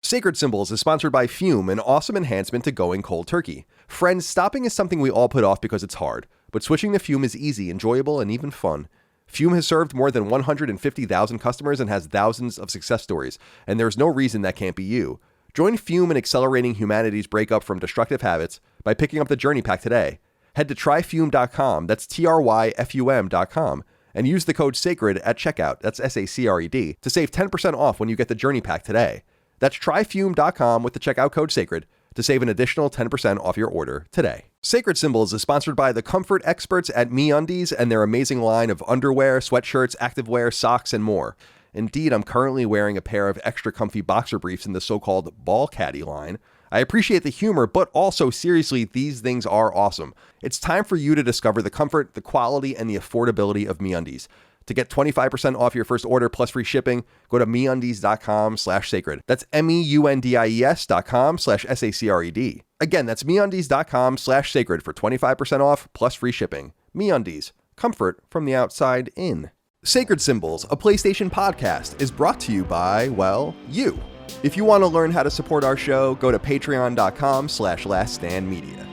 Sacred Symbols is sponsored by Fume, an awesome enhancement to going cold turkey. Friends, stopping is something we all put off because it's hard, but switching to Fume is easy, enjoyable, and even fun. Fume has served more than 150,000 customers and has thousands of success stories, and there's no reason that can't be you. Join Fume in accelerating humanity's breakup from destructive habits by picking up the Journey Pack today. Head to tryfume.com, that's TRYFUM.com, and use the code SACRED at checkout, that's SACRED, to save 10% off when you get the Journey Pack today. That's tryfume.com with the checkout code SACRED to save an additional 10% off your order today. Sacred Symbols is sponsored by the comfort experts at MeUndies and their amazing line of underwear, sweatshirts, activewear, socks, and more. Indeed, I'm currently wearing a pair of extra comfy boxer briefs in the so-called ball caddy line. I appreciate the humor, but also, seriously, these things are awesome. It's time for you to discover the comfort, the quality, and the affordability of MeUndies. To get 25% off your first order plus free shipping, go to MeUndies.com/sacred. That's MEUNDIES.com/SACRED. Again, that's MeUndies.com/sacred for 25% off plus free shipping. MeUndies, comfort from the outside in. Sacred Symbols, a PlayStation podcast, is brought to you by, well, you. If you want to learn how to support our show, go to patreon.com/laststandmedia.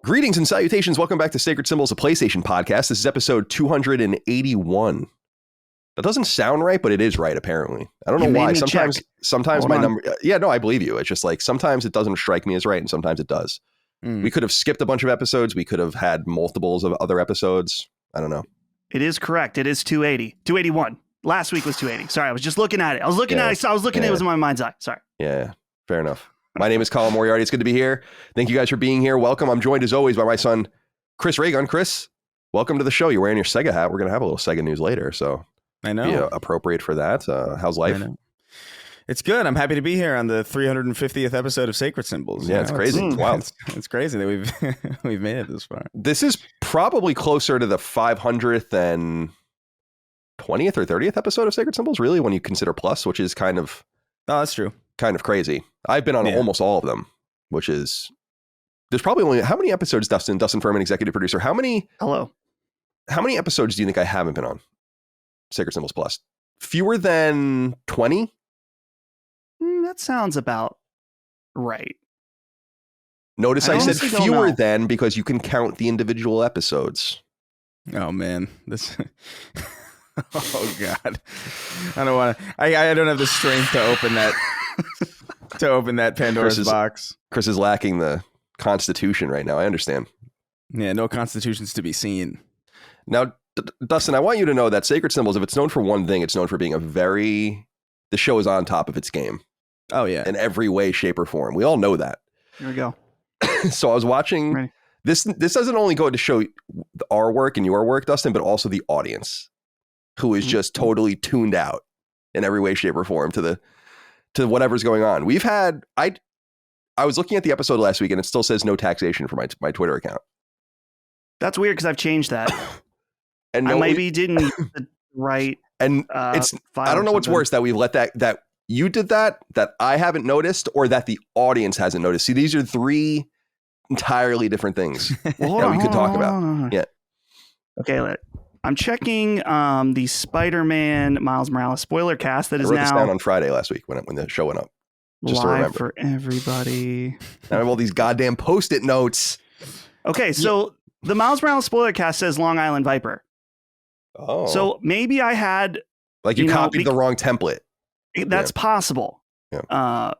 Greetings and salutations. Welcome back to Sacred Symbols, a PlayStation podcast. This is episode 281. That doesn't sound right, but it is right, apparently. I don't know why. Sometimes my number... Yeah, no, I believe you. It's just like sometimes it doesn't strike me as right and sometimes it does. We could have skipped a bunch of episodes. We could have had multiples of other episodes. I don't know. It is correct. It is 280. 281. Last week was 280. Sorry, I was just looking at it. I was looking at it. It was in my mind's eye. Sorry. Yeah, fair enough. My name is Colin Moriarty. It's good to be here. Thank you guys for being here. Welcome. I'm joined as always by my son, Chris Raygun. Chris, welcome to the show. You're wearing your SEGA hat. We're going to have a little SEGA news later, so I know. Be appropriate for that. How's life? It's good. I'm happy to be here on the 350th episode of Sacred Symbols. Yeah, it's crazy. It's wild. It's crazy that we've made it this far. This is probably closer to the 500th and 20th or 30th episode of Sacred Symbols, really, when you consider Plus, which is kind of... Oh, that's true. Kind of crazy. I've been on almost all of them, which is... There's probably only... How many episodes, Dustin Furman, executive producer, how many episodes do you think I haven't been on Sacred Symbols Plus? Fewer than 20? That sounds about right. Notice I said fewer than because you can count the individual episodes. Oh, man. This... Oh, God. I don't want to... I don't have the strength to open that... to open that Pandora's box. Chris is lacking the Constitution right now. I understand. Yeah, no constitutions to be seen. Now, Dustin, I want you to know that Sacred Symbols, if it's known for one thing, it's known for being the show is on top of its game. Oh, yeah. In every way, shape, or form. We all know that. Here we go. So I was watching... This doesn't only go to show our work and your work, Dustin, but also the audience, who is just totally tuned out in every way, shape, or form to whatever's going on. We've had... I was looking at the episode last week, and it still says no taxation for my Twitter account. That's weird, because I've changed that. And I maybe didn't use the right... And it's... I don't know what's worse, that we've let that you did that I haven't noticed, or that the audience hasn't noticed. See, these are three entirely different things that we could talk about. Yeah. Okay, I'm checking the Spider-Man Miles Morales spoiler cast that is now... I wrote this down on Friday last week when the show went up. Just live for everybody. I have all these goddamn Post-it notes. Okay, so the Miles Morales spoiler cast says Long Island Viper. Oh. So maybe I had... Like you copied the wrong template. That's possible. Yeah.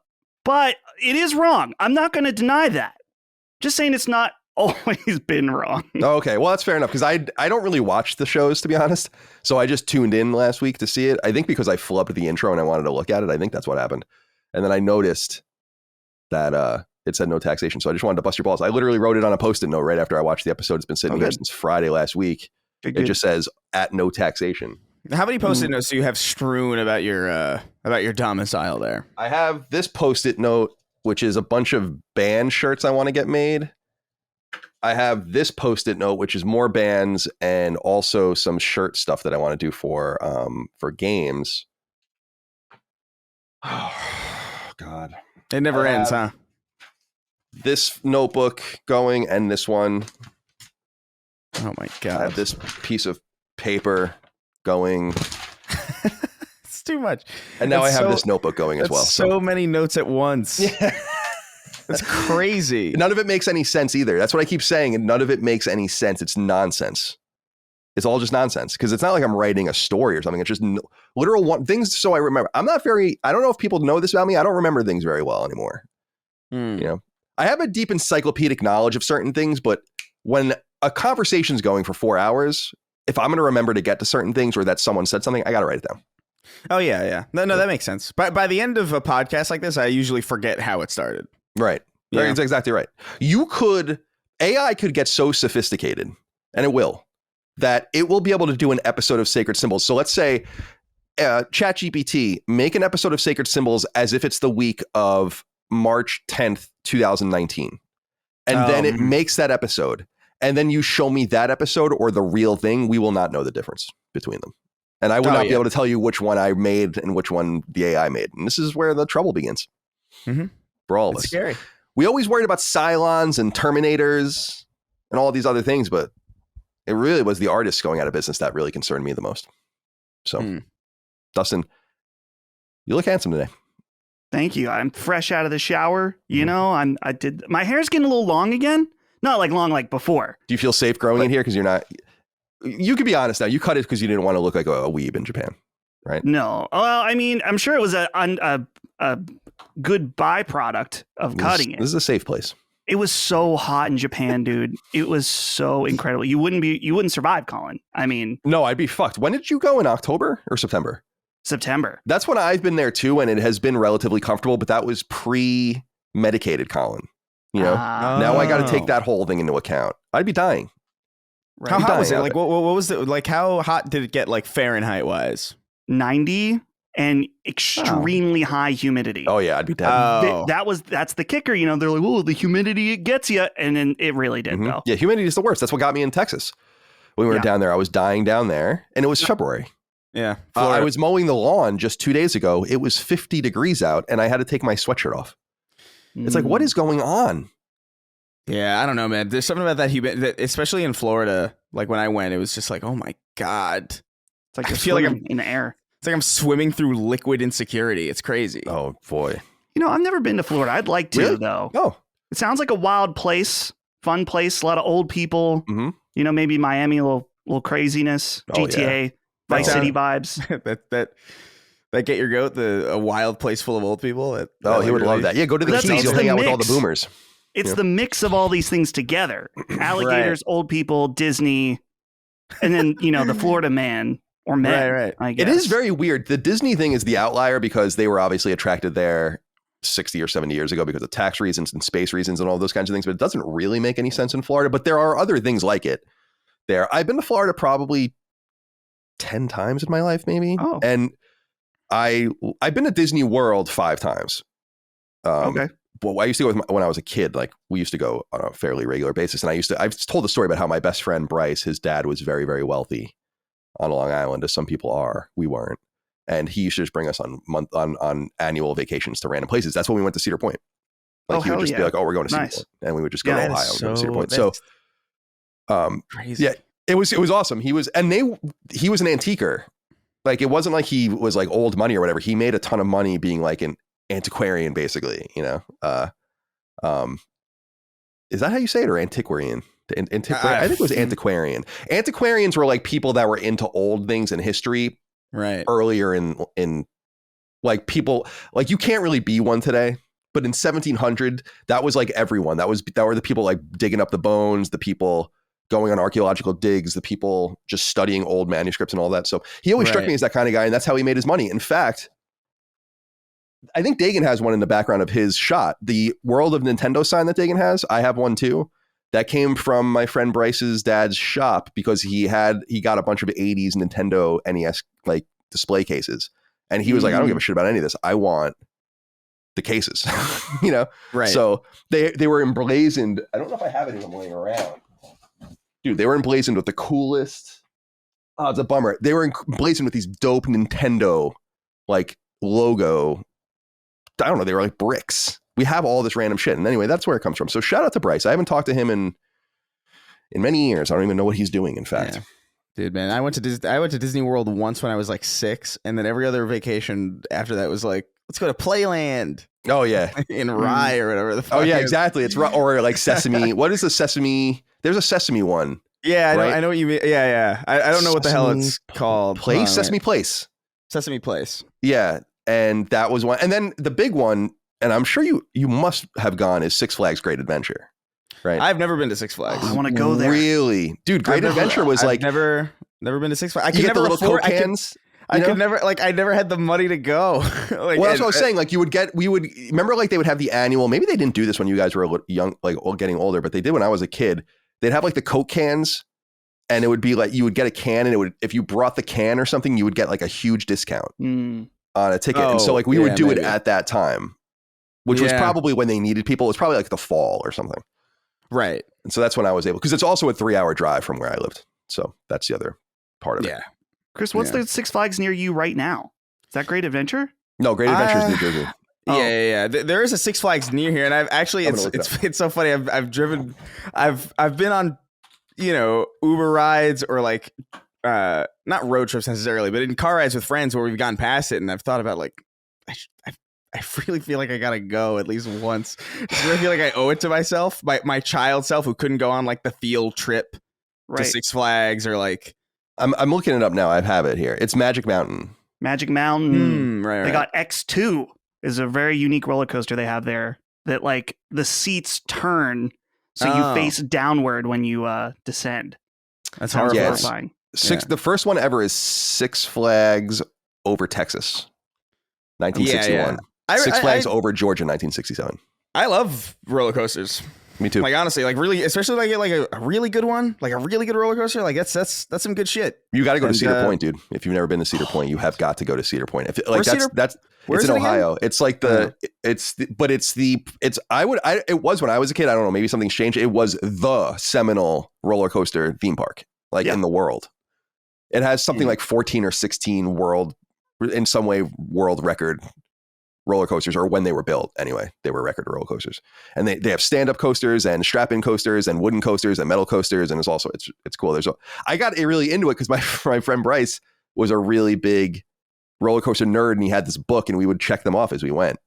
But it is wrong. I'm not going to deny that. Just saying it's not always been wrong. Okay, well, that's fair enough, because I don't really watch the shows, to be honest. So I just tuned in last week to see it. I think because I flubbed the intro and I wanted to look at it. I think that's what happened. And then I noticed that it said no taxation. So I just wanted to bust your balls. I literally wrote it on a Post-it note right after I watched the episode. It's been sitting here since Friday last week. It just says at no taxation. How many Post-it notes do you have strewn about your domicile there? I have this Post-it note, which is a bunch of band shirts I want to get made. I have this Post-it note, which is more bands and also some shirt stuff that I want to do for games. Oh, God. It never ends, huh? This notebook going and this one. Oh my I god. have this piece of paper going, It's too much. and now That's I have so- this notebook going as That's well. so many notes at once. Yeah. That's crazy. None of it makes any sense either. That's what I keep saying, and none of it makes any sense. It's nonsense. It's all just nonsense because it's not like I'm writing a story or something. It's just literal one things. So I remember. I don't know if people know this about me. I don't remember things very well anymore. You know, I have a deep encyclopedic knowledge of certain things, but when a conversation's going for 4 hours, if I'm going to remember to get to certain things or that someone said something, I got to write it down. Oh yeah. No, that makes sense. By the end of a podcast like this, I usually forget how it started. Right. Yeah. That's exactly right. AI could get so sophisticated, and it will, that it will be able to do an episode of Sacred Symbols. So let's say ChatGPT, make an episode of Sacred Symbols as if it's the week of March 10th, 2019. And then it makes that episode. And then you show me that episode or the real thing. We will not know the difference between them. And I will not be able to tell you which one I made and which one the AI made. And this is where the trouble begins for all of us. Scary. We always worried about Cylons and Terminators and all these other things, but it really was the artists going out of business that really concerned me the most. So, Dustin, you look handsome today. Thank you. I'm fresh out of the shower. You know, my hair's getting a little long again. Not like long like before. Do you feel safe growing in here? Because you're not. You could be honest now. You cut it because you didn't want to look like a weeb in Japan, right? No. Well, I mean, I'm sure it was a good byproduct of cutting it. This is a safe place. It was so hot in Japan, dude. It was so incredible. You wouldn't survive, Colin. I mean, no, I'd be fucked. When did you go? In October or September? September. That's when I've been there too, and it has been relatively comfortable. But that was pre-medicated, Colin. You know, now I got to take that whole thing into account. I'd be dying. Right. How hot was it? Like, what was it? Like, how hot did it get? Like Fahrenheit wise, 90 and extremely high humidity. Oh yeah, I'd be dead. That's the kicker. You know, they're like, oh, the humidity, it gets you, and then it really did though. Yeah, humidity is the worst. That's what got me in Texas. When we were down there, I was dying down there, and it was February. Yeah, I was mowing the lawn just 2 days ago. It was 50 degrees out, and I had to take my sweatshirt off. It's like, what is going on? Yeah, I don't know, man. There's something about that humidity, especially in Florida. Like when I went, it was just like, oh my god. It's like I feel like I'm in the air. It's like I'm swimming through liquid insecurity. It's crazy. Oh boy. You know, I've never been to Florida. I'd like to though. Oh, it sounds like a wild place, fun place. A lot of old people. Mm-hmm. You know, maybe Miami, a little craziness. GTA, Vice City vibes. that get your goat, a wild place full of old people. He would love that. Yeah, go to the Keys. You'll hang out with all the boomers. It's the mix of all these things together. Alligators, old people, Disney, and then, you know, the Florida man or men. Right. I guess. It is very weird. The Disney thing is the outlier because they were obviously attracted there 60 or 70 years ago because of tax reasons and space reasons and all those kinds of things. But it doesn't really make any sense in Florida. But there are other things like it there. I've been to Florida probably 10 times in my life, maybe. Oh. And I've been to Disney World 5 times. Okay. Well, I used to go when I was a kid. Like we used to go on a fairly regular basis, and I've told the story about how my best friend Bryce, his dad was very, very wealthy on Long Island, as some people are. We weren't, and he used to just bring us on annual vacations to random places. That's when we went to Cedar Point. Like he would just be like, "Oh, we're going to Cedar Point," and we would just go to Ohio and go to Cedar Point. So, crazy. Yeah, it was awesome. He was an antiquer. Like it wasn't like he was like old money or whatever. He made a ton of money being like an antiquarian, basically, you know. Is that how you say it, or antiquarian? I think it was antiquarian. Antiquarians were like people that were into old things and history, right? Earlier in like people like you can't really be one today, but in 1700 that was like everyone. That were the people like digging up the bones, the people going on archaeological digs, the people just studying old manuscripts and all that. So he always struck me as that kind of guy, and that's how he made his money. In fact, I think Dagan has one in the background of his shot. The World of Nintendo sign that Dagan has, I have one too. That came from my friend Bryce's dad's shop because he got a bunch of 80s Nintendo NES like display cases. And he was like, I don't give a shit about any of this. I want the cases, you know? Right. So they were emblazoned. I don't know if I have any of them laying around. Dude, they were emblazoned with the coolest. Oh, it's a bummer. They were emblazoned with these dope Nintendo like logo. I don't know. They were like bricks. We have all this random shit. And anyway, that's where it comes from. So shout out to Bryce. I haven't talked to him in many years. I don't even know what he's doing, in fact. Yeah. Dude, man, I went to Disney World once when I was like 6, and then every other vacation after that was like, let's go to Playland. Oh yeah, in Rye or whatever the fuck. Oh yeah, exactly. It's or like Sesame. What is the Sesame? There's a Sesame one. Yeah, right? I know what you mean. Yeah. I don't know what the hell it's called. Place? Sesame Place. Sesame Place. Yeah, and that was one. And then the big one, and I'm sure you must have gone, is Six Flags Great Adventure. Right. I've never been to Six Flags. I want to go there. Really, dude. Great Adventure was like never been to Six Flags. I could get never the little afford Coke cans. I could never I never had the money to go. Like, well, that's what I was saying. Like we would remember, like they would have the annual. Maybe they didn't do this when you guys were young, like getting older, but they did when I was a kid. They'd have like the Coke cans, and it would be like you would get a can, and it would, if you brought the can or something, you would get like a huge discount on a ticket. And so like we would do it at that time, which was probably when they needed people. It was probably like the fall or something. Right. And so that's when I was able, because it's also a 3-hour drive from where I lived. So that's the other part of it. Yeah. Chris, what's the Six Flags near you right now? Is that Great Adventure? No, Great Adventure is New Jersey. Yeah. There is a Six Flags near here, and I've actually it's so funny. I've driven, I've been on, Uber rides or like not road trips necessarily, but in car rides with friends where we've gone past it, and I've thought about like I really feel like I gotta go at least once. I feel like I owe it to myself, my child self who couldn't go on like the field trip to Six Flags or like. I'm looking it up now. I have it here. It's Magic Mountain. Magic Mountain. Right. They got X2 is a very unique roller coaster they have there that like the seats turn so you face downward when you descend. That's horrifying. Horrifying. The first one ever is Six Flags over Texas, 1961. Six Flags over Georgia, 1967. I love roller coasters. Me too. Like honestly, like really, especially if I get like a really good one, like a really good roller coaster. Like that's some good shit. You got to go to Cedar Point, dude. If you've never been to Cedar Point, you have got to go to Cedar Point. It's in Ohio. It's like it was when I was a kid. I don't know. Maybe something's changed. It was the seminal roller coaster theme park, in the world. It has something like 14 or 16 world record roller coasters, or when they were built anyway, they were record roller coasters, and they have stand-up coasters and strap-in coasters and wooden coasters and metal coasters, and it's cool. I got really into it because my friend Bryce was a really big roller coaster nerd, and he had this book, and we would check them off as we went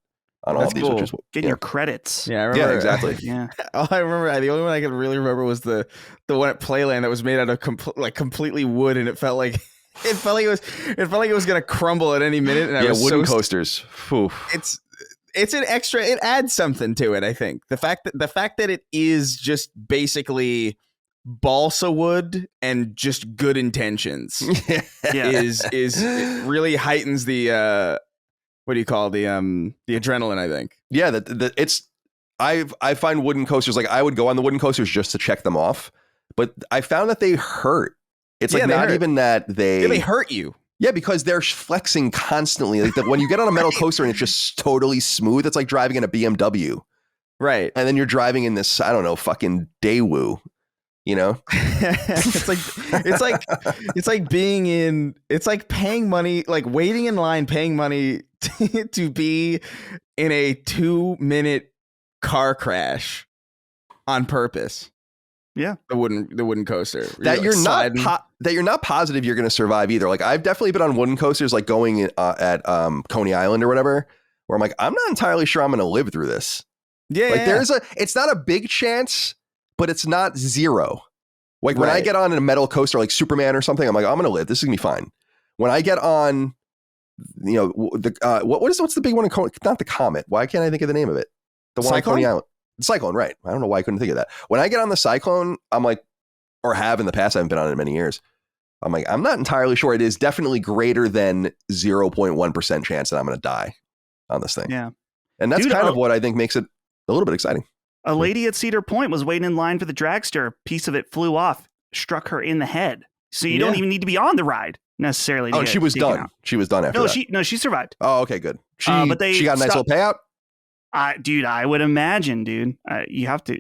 on all these. Cool. Getting your credits. Yeah, I remember. Yeah, exactly. Yeah. All I remember, the only one I can really remember was the one at Playland that was made out of completely wood, and it felt like it was gonna crumble at any minute. And wooden coasters. It's an extra. It adds something to it. I think the fact that it is just basically balsa wood and just good intentions is it really heightens the what do you call the adrenaline, I think. Yeah, I find wooden coasters, like I would go on the wooden coasters just to check them off, but I found that they hurt. It's like not even that they hurt you. Yeah, because they're flexing constantly. Like when you get on a metal coaster and it's just totally smooth, it's like driving in a BMW. Right. And then you're driving in this, I don't know, fucking Daewoo, it's like paying money, like waiting in line, paying money to be in a 2-minute car crash on purpose. Yeah, the wooden coaster that you're not positive you're going to survive either. Like I've definitely been on wooden coasters, like going at Coney Island or whatever, where I'm like, I'm not entirely sure I'm going to live through this. Yeah, it's not a big chance, but it's not zero. Like when I get on a metal coaster like Superman or something, I'm like, I'm going to live. This is going to be fine. When I get on, what's the big one? Not the Comet. Why can't I think of the name of it? The one on Coney Island. Cyclone, right? I don't know why I couldn't think of that. When I get on the Cyclone, I'm like, or have in the past, I haven't been on it in many years. I'm like, I'm not entirely sure. It is definitely greater than 0.1% chance that I'm going to die on this thing. Yeah. And that's kind of what I think makes it a little bit exciting. A lady at Cedar Point was waiting in line for the dragster. A piece of it flew off, struck her in the head. So you don't even need to be on the ride necessarily. Oh, she was done. She was done after that. She survived. Oh, okay, good. She got a nice little payout. Dude, I would imagine, dude. You have to.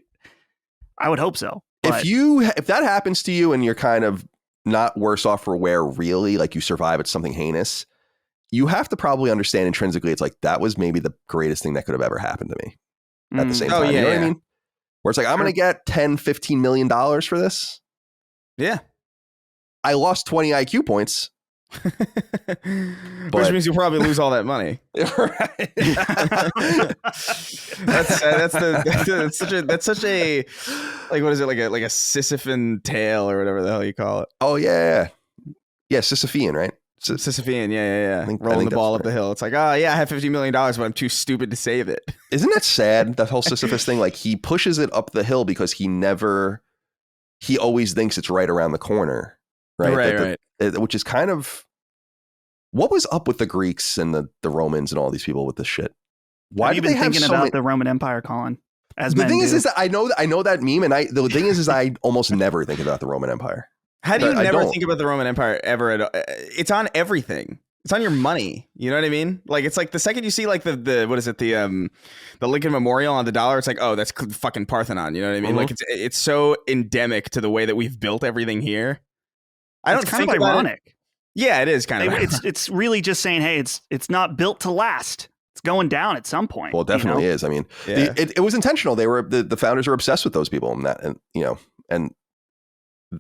I would hope so. But If that happens to you and you're kind of not worse off for wear, really, like you survive at something heinous, you have to probably understand intrinsically, it's like that was maybe the greatest thing that could have ever happened to me at the same time. You know what I mean? where it's like, I'm going to get $10-15 million for this. Yeah. I lost 20 IQ points. Which means you'll probably lose all that money. Right. That's such a like, what is it, like a Sisyphean tale or whatever the hell you call it. Oh yeah Sisyphean, right? Sisyphean, yeah. I think rolling the ball up the hill. It's like, oh yeah, I have $50 million, but I'm too stupid to save it. Isn't that sad, that whole Sisyphus thing? Like, he pushes it up the hill because he always thinks it's right around the corner, right? Which is kind of, what was up with the Greeks and the Romans and all these people with this shit? Why did they have thinking about the Roman Empire, Colin? As the thing is that I know that meme, and the thing is I almost never think about the Roman Empire. How do you never think about the Roman Empire ever at all? It's on everything. It's on your money. You know what I mean? Like, it's like the second you see like the what is it, the Lincoln Memorial on the dollar, it's like, oh, that's fucking Parthenon. You know what I mean? Like, it's so endemic to the way that we've built everything here. It's kind of ironic. Yeah, it is kind of. It's really just saying, hey, it's not built to last. It's going down at some point. Well, it definitely is. I mean, it was intentional. They were the founders are obsessed with those people, and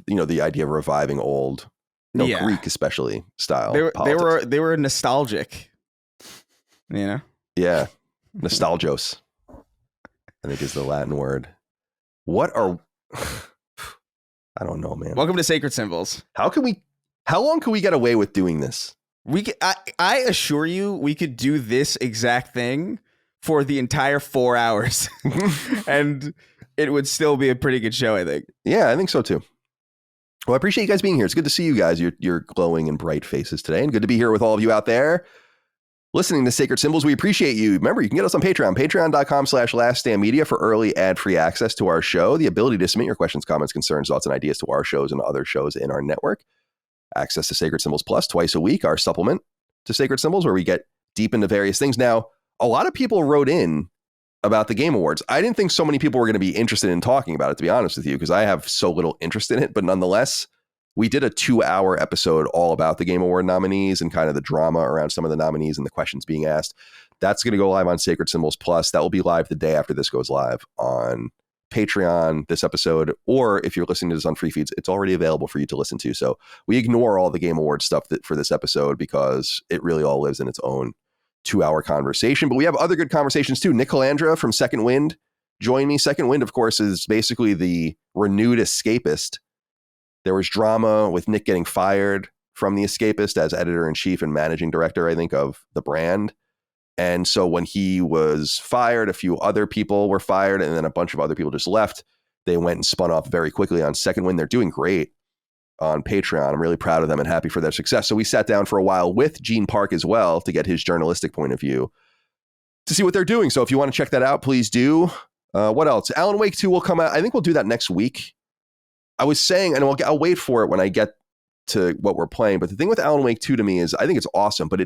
the idea of reviving old, Greek especially style. They were nostalgic. Yeah, nostalgios, I think is the Latin word. I don't know, man. Welcome to Sacred Symbols. How long can we get away with doing this? I assure you, we could do this exact thing for the entire 4 hours, and it would still be a pretty good show, I think. Yeah, I think so too. Well, I appreciate you guys being here. It's good to see you guys, your glowing and bright faces today, and good to be here with all of you out there listening to Sacred Symbols. We appreciate you. Remember, you can get us on Patreon, patreon.com/laststandmedia for early ad-free access to our show, the ability to submit your questions, comments, concerns, thoughts, and ideas to our shows and other shows in our network, access to Sacred Symbols Plus twice a week, our supplement to Sacred Symbols, where we get deep into various things. Now, a lot of people wrote in about the Game Awards. I didn't think so many people were going to be interested in talking about it, to be honest with you, because I have so little interest in it. But nonetheless, we did a 2-hour episode all about the Game Award nominees and kind of the drama around some of the nominees and the questions being asked. That's going to go live on Sacred Symbols Plus. That will be live the day after this goes live on Patreon, this episode, or if you're listening to this on free feeds, it's already available for you to listen to. So we ignore all the Game Awards stuff for this episode because it really all lives in its own 2-hour conversation. But we have other good conversations too. Nick Calandra from Second Wind joined me. Second Wind, of course, is basically the renewed Escapist. There was drama with Nick getting fired from the Escapist as editor-in-chief and managing director, I think, of the brand. And so when he was fired, a few other people were fired, and then a bunch of other people just left. They went and spun off very quickly on Second Wind. They're doing great on Patreon. I'm really proud of them and happy for their success. So we sat down for a while with Gene Park as well to get his journalistic point of view to see what they're doing. So if you want to check that out, please do. What else? Alan Wake 2 will come out. I think we'll do that next week. I was saying, and I'll wait for it when I get to what we're playing. But the thing with Alan Wake 2 to me is I think it's awesome, but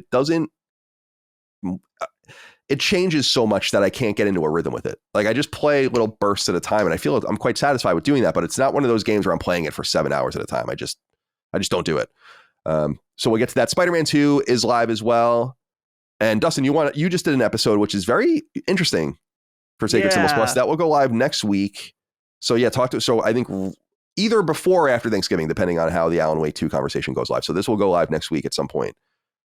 it changes so much that I can't get into a rhythm with it. Like, I just play little bursts at a time, and I feel I'm quite satisfied with doing that, but it's not one of those games where I'm playing it for 7 hours at a time. I just don't do it. So we'll get to that. Spider-Man 2 is live as well. And Dustin, you just did an episode, which is very interesting for Sacred Symbols Plus. That will go live next week. So yeah, so I think either before or after Thanksgiving, depending on how the Alan Wake 2 conversation goes live. So this will go live next week at some point.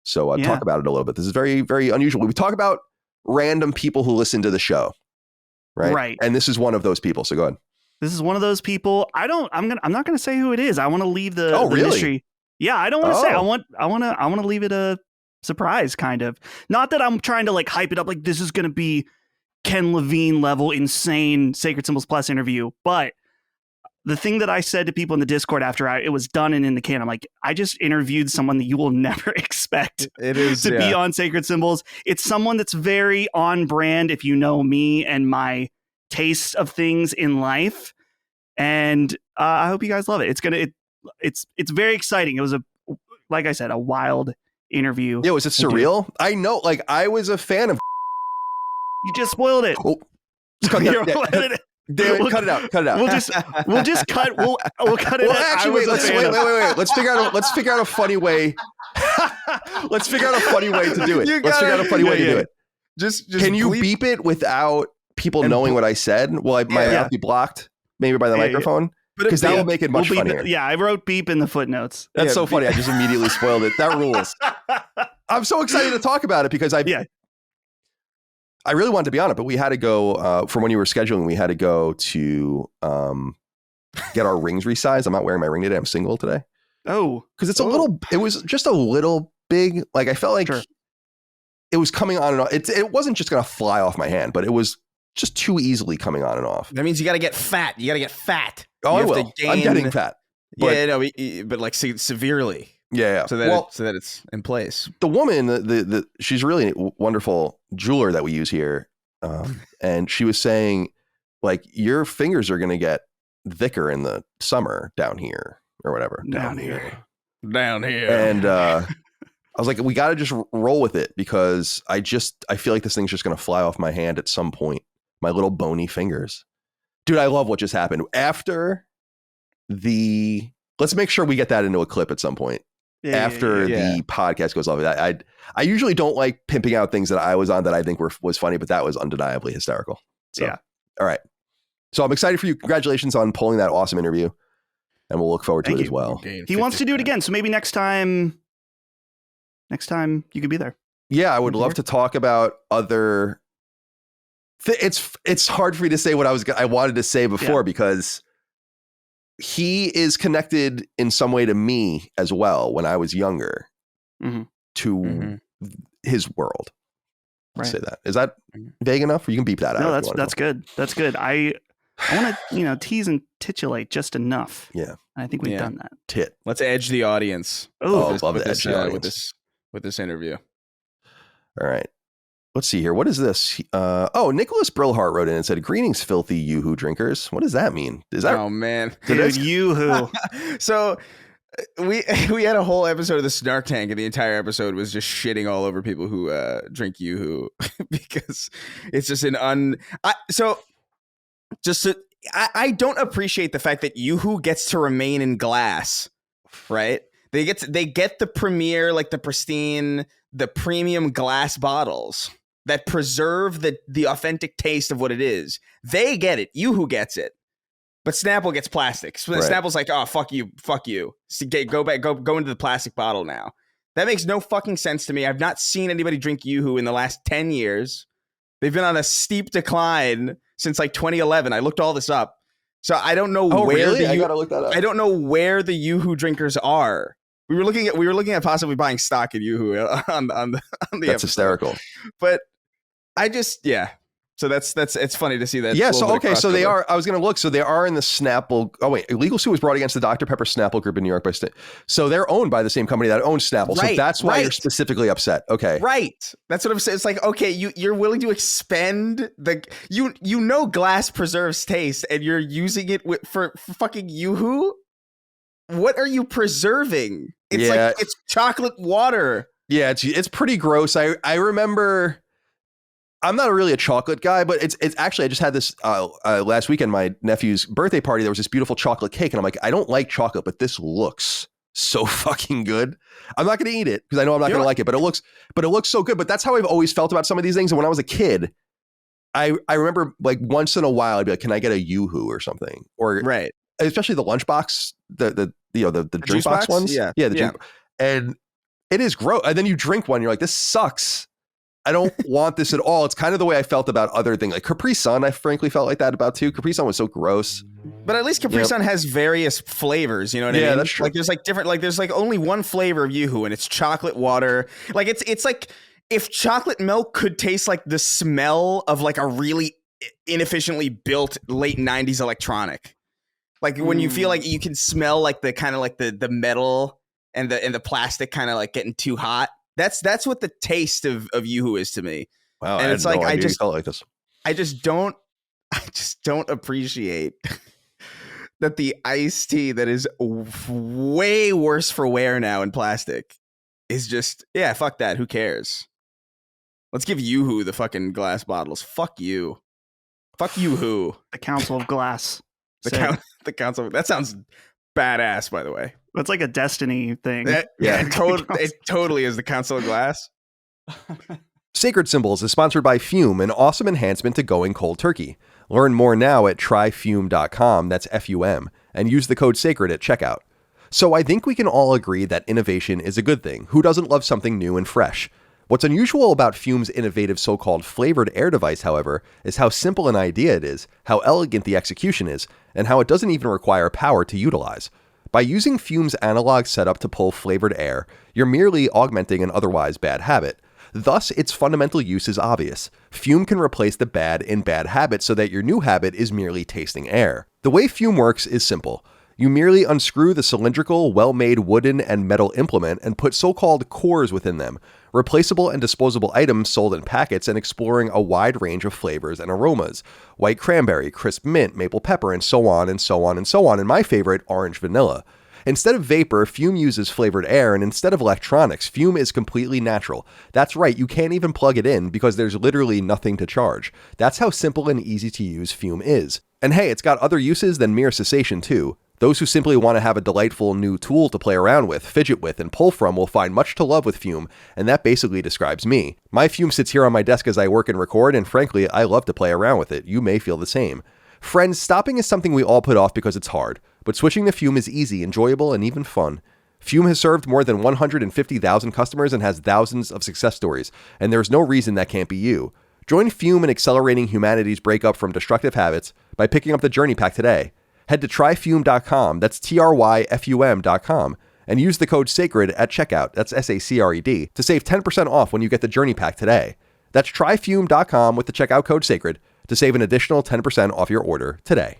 So talk about it a little bit. This is very, very unusual. We talk about random people who listen to the show, right? Right. And this is one of those people. So go ahead. This is one of those people. I'm not going to say who it is. I want to leave the really? mystery. Yeah, I don't want to say. I want to leave it a surprise, kind of. Not that I'm trying to like hype it up like this is going to be Ken Levine level insane Sacred Symbols Plus interview, but the thing that I said to people in the Discord after it was done and in the can, I'm like, I just interviewed someone that you will never expect to be on Sacred Symbols. It's someone that's very on brand, if you know me and my tastes of things in life. And I hope you guys love it. It's very exciting. It was like I said, a wild interview. Yeah, was it surreal? I know, like, I was a fan of. You just spoiled it. Oh, cut that. Damn it, cut it out. We'll just cut. We'll cut it. Well, actually, wait. Let's figure out a funny way. Let's figure out a funny way to do it. Let's figure out a funny way to do it. Just can you beep it without people knowing what I said, will my mouth be blocked maybe by the microphone? Because that will make it much funnier. I wrote beep in the footnotes. That's so funny. I just immediately spoiled it. That rules. I'm so excited to talk about it because I really wanted to be on it, but we had to go from when you were scheduling. We had to go to get our rings resized. I'm not wearing my ring today. I'm single today. Oh, because it's a little. It was just a little big. Like I felt like it was coming on and off. It wasn't just gonna fly off my hand, but it was just too easily coming on and off. That means you got to get fat. You got to get fat. Oh, I will. I'm getting fat. But like severely. Yeah. So that it's in place. The woman, she's really a wonderful jeweler that we use here, and she was saying, like, your fingers are gonna get thicker in the summer down here or whatever. Down here. And I was like, we got to just roll with it because I feel like this thing's just gonna fly off my hand at some point. My little bony fingers. Dude, I love what just happened. After let's make sure we get that into a clip at some point. After the podcast goes off. I usually don't like pimping out things that I was on that I think was funny, but that was undeniably hysterical. So, all right. So I'm excited for you. Congratulations on pulling that awesome interview. And we'll look forward to it as well. He wants to do it again. So maybe next time you could be there. Yeah, I would love to talk about other it's hard for me to say what I wanted to say before because he is connected in some way to me as well when I was younger to his world. I'll say that. Is that vague enough? Or you can beep that out. No, that's good. That's good. I want to, tease and titulate just enough. Yeah. I think we've done that. Let's edge the audience. Oh, love to edge the audience. With this interview. All right. Let's see here. What is this? Nicholas Brillhart wrote in and said, "Greetings, filthy yoo-hoo drinkers." What does that mean? Is that? Oh man, dude, yoo-hoo. So we had a whole episode of the Snark Tank, and the entire episode was just shitting all over people who drink yoo-hoo because it's just I don't appreciate the fact that yoo-hoo gets to remain in glass, right? They get the premier, like the pristine, the premium glass bottles that preserve the authentic taste of what it is. They get it. Yoo-hoo gets it. But Snapple gets plastic. So Snapple's like, oh, fuck you. So go into the plastic bottle now. That makes no fucking sense to me. I've not seen anybody drink Yoo-hoo in the last 10 years. They've been on a steep decline since like 2011. I looked all this up. So I don't know I gotta look that up. I don't know where the Yoo-hoo drinkers are. We were looking at possibly buying stock in Yoo-hoo on the That's episode. Hysterical. But I just So it's funny to see that. Yeah. So okay. So they are. I was going to look. So they are in the Snapple. Oh wait, legal suit was brought against the Dr. Pepper Snapple Group in New York by So they're owned by the same company that owns Snapple. So that's why you're specifically upset. Okay. Right. That's what I'm saying. It's like, okay, you're willing to expend glass preserves taste, and you're using it for fucking Yoo-hoo. What are you preserving? It's like it's chocolate water. Yeah, it's pretty gross. I remember. I'm not really a chocolate guy, but it's actually, I just had this last weekend, my nephew's birthday party. There was this beautiful chocolate cake. And I'm like, I don't like chocolate, but this looks so fucking good. I'm not going to eat it because I know I'm not going to like it, but it looks so good. But that's how I've always felt about some of these things. And when I was a kid, I remember like once in a while, I'd be like, can I get a Yoo-hoo or something? Or especially the lunchbox, the drink box ones. Yeah. Drink. And it is gross. And then you drink one, you're like, this sucks. I don't want this at all. It's kind of the way I felt about other things. Like Capri Sun, I frankly felt like that about too. Capri Sun was so gross. But at least Capri Sun has various flavors, you know what I mean? Yeah, that's true. Like there's like different, like there's like only one flavor of Yoo-hoo and it's chocolate water. Like it's like if chocolate milk could taste like the smell of like a really inefficiently built late 90s electronic. Like when you feel like you can smell like the kind of like the metal and the plastic kind of like getting too hot. That's what the taste of Yoo-hoo is to me. Wow, and it's like I just felt like this. I just don't appreciate that the iced tea that is way worse for wear now in plastic is just fuck that. Who cares? Let's give Yoo-hoo the fucking glass bottles. Fuck you. Fuck Yoo-hoo. The Council of Glass. The Council. That sounds badass, by the way. It's like a Destiny thing. It totally is the Council of Glass. Sacred Symbols is sponsored by Fume, an awesome enhancement to going cold turkey. Learn more now at tryfume.com, that's F-U-M, and use the code SACRED at checkout. So I think we can all agree that innovation is a good thing. Who doesn't love something new and fresh? What's unusual about Fume's innovative so-called flavored air device, however, is how simple an idea it is, how elegant the execution is, and how it doesn't even require power to utilize. By using Fume's analog setup to pull flavored air, you're merely augmenting an otherwise bad habit. Thus, its fundamental use is obvious. Fume can replace the bad in bad habit so that your new habit is merely tasting air. The way Fume works is simple. You merely unscrew the cylindrical, well-made wooden and metal implement and put so-called cores within them, replaceable and disposable items sold in packets and exploring a wide range of flavors and aromas. White cranberry, crisp mint, maple pepper, and so on and so on and so on, and my favorite, orange vanilla. Instead of vapor, Fume uses flavored air, and instead of electronics, Fume is completely natural. That's right, you can't even plug it in because there's literally nothing to charge. That's how simple and easy to use Fume is. And hey, it's got other uses than mere cessation too. Those who simply want to have a delightful new tool to play around with, fidget with, and pull from will find much to love with Fume, and that basically describes me. My Fume sits here on my desk as I work and record, and frankly, I love to play around with it. You may feel the same. Friends, stopping is something we all put off because it's hard, but switching to Fume is easy, enjoyable, and even fun. Fume has served more than 150,000 customers and has thousands of success stories, and there's no reason that can't be you. Join Fume in accelerating humanity's breakup from destructive habits by picking up the Journey Pack today. Head to tryfume.com, that's tryfum.com, and use the code SACRED at checkout, that's SACRED, to save 10% off when you get the Journey Pack today. That's tryfume.com with the checkout code SACRED to save an additional 10% off your order today.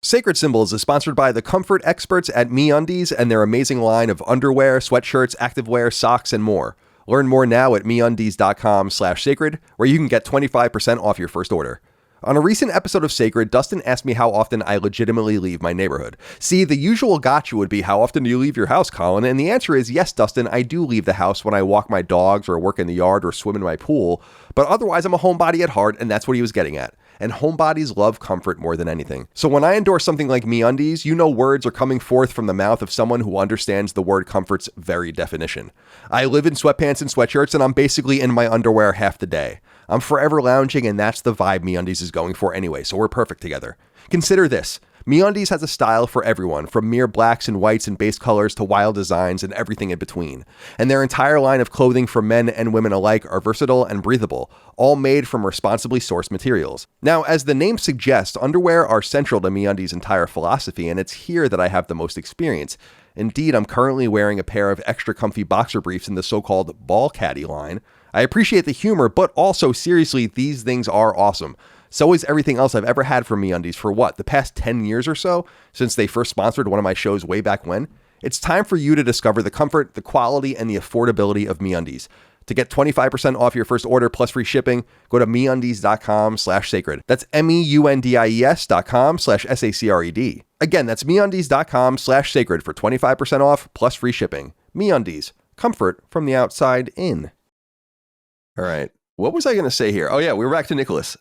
Sacred Symbols is sponsored by the comfort experts at MeUndies and their amazing line of underwear, sweatshirts, activewear, socks, and more. Learn more now at MeUndies.com/sacred, where you can get 25% off your first order. On a recent episode of Sacred, Dustin asked me how often I legitimately leave my neighborhood. See, the usual gotcha would be, how often do you leave your house, Colin? And the answer is, yes, Dustin, I do leave the house when I walk my dogs or work in the yard or swim in my pool, but otherwise I'm a homebody at heart, and that's what he was getting at. And homebodies love comfort more than anything. So when I endorse something like MeUndies, you know words are coming forth from the mouth of someone who understands the word comfort's very definition. I live in sweatpants and sweatshirts, and I'm basically in my underwear half the day. I'm forever lounging, and that's the vibe MeUndies is going for anyway, so we're perfect together. Consider this. MeUndies has a style for everyone, from mere blacks and whites and base colors to wild designs and everything in between. And their entire line of clothing for men and women alike are versatile and breathable, all made from responsibly sourced materials. Now, as the name suggests, underwear are central to MeUndies' entire philosophy, and it's here that I have the most experience. Indeed, I'm currently wearing a pair of extra comfy boxer briefs in the so-called ball caddy line. I appreciate the humor, but also, seriously, these things are awesome. So is everything else I've ever had from MeUndies for the past 10 years or so, since they first sponsored one of my shows way back when? It's time for you to discover the comfort, the quality, and the affordability of MeUndies. To get 25% off your first order plus free shipping, go to MeUndies.com/sacred. That's MEUNDIES.com/SACRED. Again, that's MeUndies.com/sacred for 25% off plus free shipping. MeUndies. Comfort from the outside in. All right. What was I going to say here? Oh, yeah, we're back to Nicholas.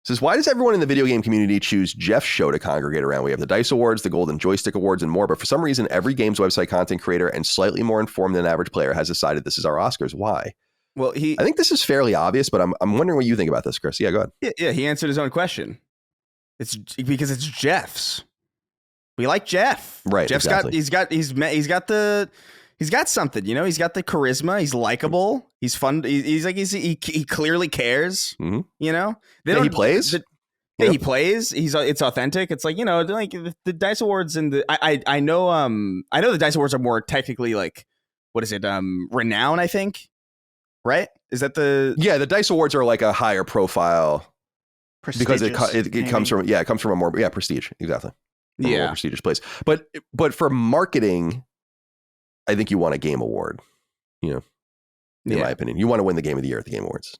Says, why does everyone in the video game community choose Jeff's show to congregate around? We have the Dice Awards, the Golden Joystick Awards, and more, but for some reason, every games website content creator and slightly more informed than an average player has decided this is our Oscars. Why? Well, I think this is fairly obvious, but I'm wondering what you think about this, Chris. Yeah, go ahead. Yeah, he answered his own question. It's because it's Jeff's. We like Jeff. Right. Jeff's exactly. He's got something, you know. He's got the charisma. He's likable. He's fun. He clearly cares. Mm-hmm. You know. He plays. He plays. It's authentic. It's like, you know, like the Dice Awards and I know the Dice Awards are more technically like, what is it? Renown, I think. Right? Is that the? Yeah, the Dice Awards are like a higher profile because it comes from it comes from a more prestige, exactly. A more prestigious place. But for marketing, I think you want a game award, you know, in my opinion. You want to win the game of the year at the Game Awards.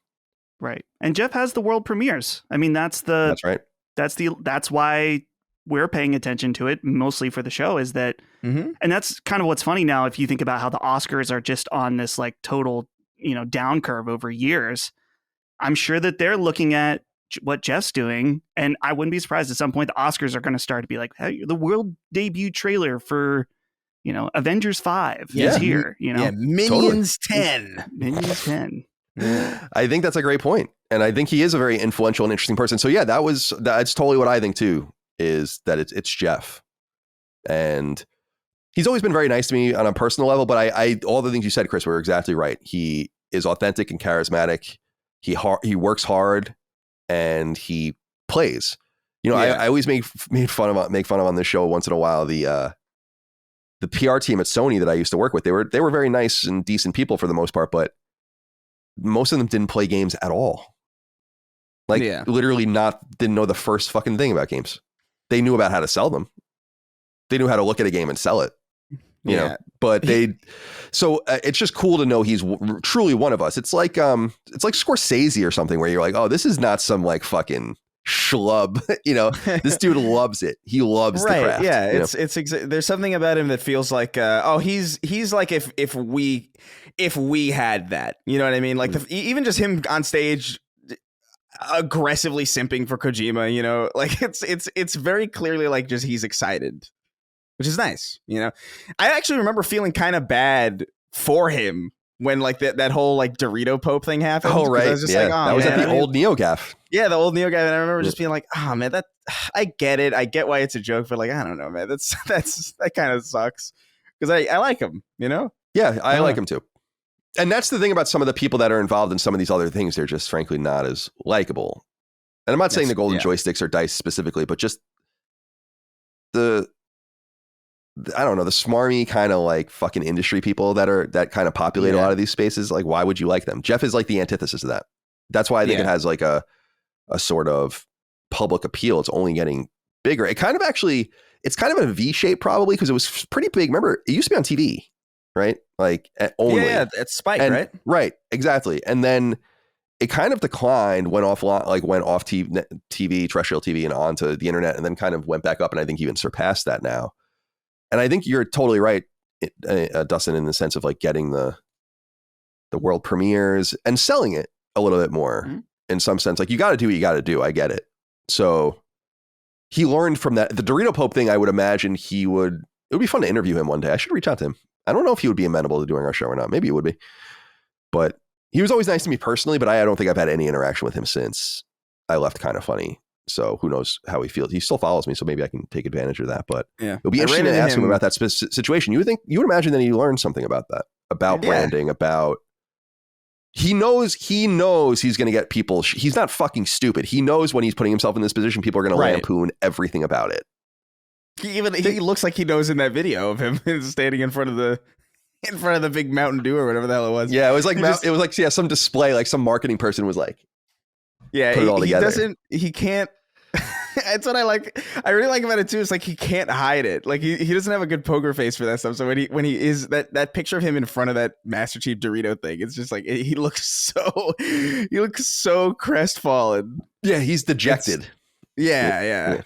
Right. And Jeff has the world premieres. I mean, that's right. That's why we're paying attention to it, mostly for the show, is that, and that's kind of what's funny now, if you think about how the Oscars are just on this like total, you know, down curve over years. I'm sure that they're looking at what Jeff's doing, and I wouldn't be surprised at some point the Oscars are going to start to be like, hey, the world debut trailer for, you know, Avengers 5 is here, you know. Yeah, Minions 10. Minions 10. I think that's a great point. And I think he is a very influential and interesting person. So yeah, that's totally what I think too, is that it's Jeff. And he's always been very nice to me on a personal level, but I all the things you said, Chris, were exactly right. He is authentic and charismatic. He works hard and he plays. You know, I always make fun of on this show once in a while the PR team at Sony that I used to work with. They were very nice and decent people for the most part, but most of them didn't play games at all. Like literally didn't know the first fucking thing about games. They knew about how to sell them. They knew how to look at a game and sell it. You know, but it's just cool to know he's truly one of us. It's like Scorsese or something where you're like, oh, this is not some like fucking schlub. You know, this dude loves it. He loves the craft. Yeah, there's something about him that feels like he's like if we had that, you know what I mean? Like even just him on stage aggressively simping for Kojima, you know, like it's very clearly like just he's excited, which is nice. You know, I actually remember feeling kind of bad for him when like that whole like Dorito Pope thing happened. Oh right, I was just like, oh, that was at the old NeoGAF. Yeah, the old NeoGAF, and I remember just being like, oh man, that I get it, I get why it's a joke, but like I don't know, man, that kind of sucks because I like him, you know. Yeah, I like him too. And that's the thing about some of the people that are involved in some of these other things. They're just frankly not as likable. And I'm not saying the golden joysticks or dice specifically, but just I don't know, the smarmy kind of like fucking industry people that kind of populate a lot of these spaces. Like, why would you like them? Jeff is like the antithesis of that. That's why I think it has like a sort of public appeal. It's only getting bigger. It's kind of a V shape probably because it was pretty big. Remember, it used to be on TV, right? Like only. Yeah, it's Spike, right? Right, exactly. And then it kind of declined, went off TV, terrestrial TV, and onto the internet, and then kind of went back up, and I think even surpassed that now. And I think you're totally right, Dustin, in the sense of like getting the world premieres and selling it a little bit more in some sense. Like you got to do what you got to do. I get it. So he learned from that. The Dorito Pope thing, I would imagine it would be fun to interview him one day. I should reach out to him. I don't know if he would be amenable to doing our show or not. Maybe he would be. But he was always nice to me personally, but I don't think I've had any interaction with him since I left Kind of Funny. So who knows how he feels. He still follows me, so maybe I can take advantage of that. But it'll be interesting to ask him about that situation. You would imagine that he learned something about that, about branding, about he knows he's going to get people. He's not fucking stupid. He knows when he's putting himself in this position, people are going to lampoon everything about it. He looks like he knows in that video of him standing in front of the big Mountain Dew or whatever the hell it was. Yeah, it was like some display, like some marketing person was like, yeah, put it all together. He can't. That's what I like. I really like about it too. It's like he can't hide it. Like he doesn't have a good poker face for that stuff. So when he is that picture of him in front of that Master Chief Dorito thing, it's just like he looks so crestfallen. Yeah, he's dejected. Yeah.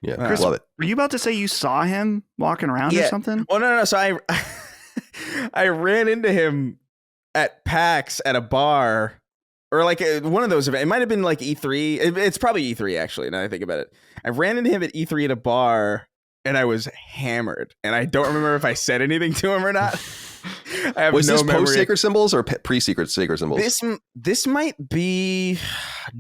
Chris, love it. Were you about to say you saw him walking around or something? Well, no. So I ran into him at PAX at a bar. Or like one of those events. It might have been like E3. It's probably E3 actually, now that I think about it. I ran into him at E3 at a bar and I was hammered. And I don't remember if I said anything to him or not. I have was no this memory. Post-Sacred Symbols or pre-Sacred Symbols? This might be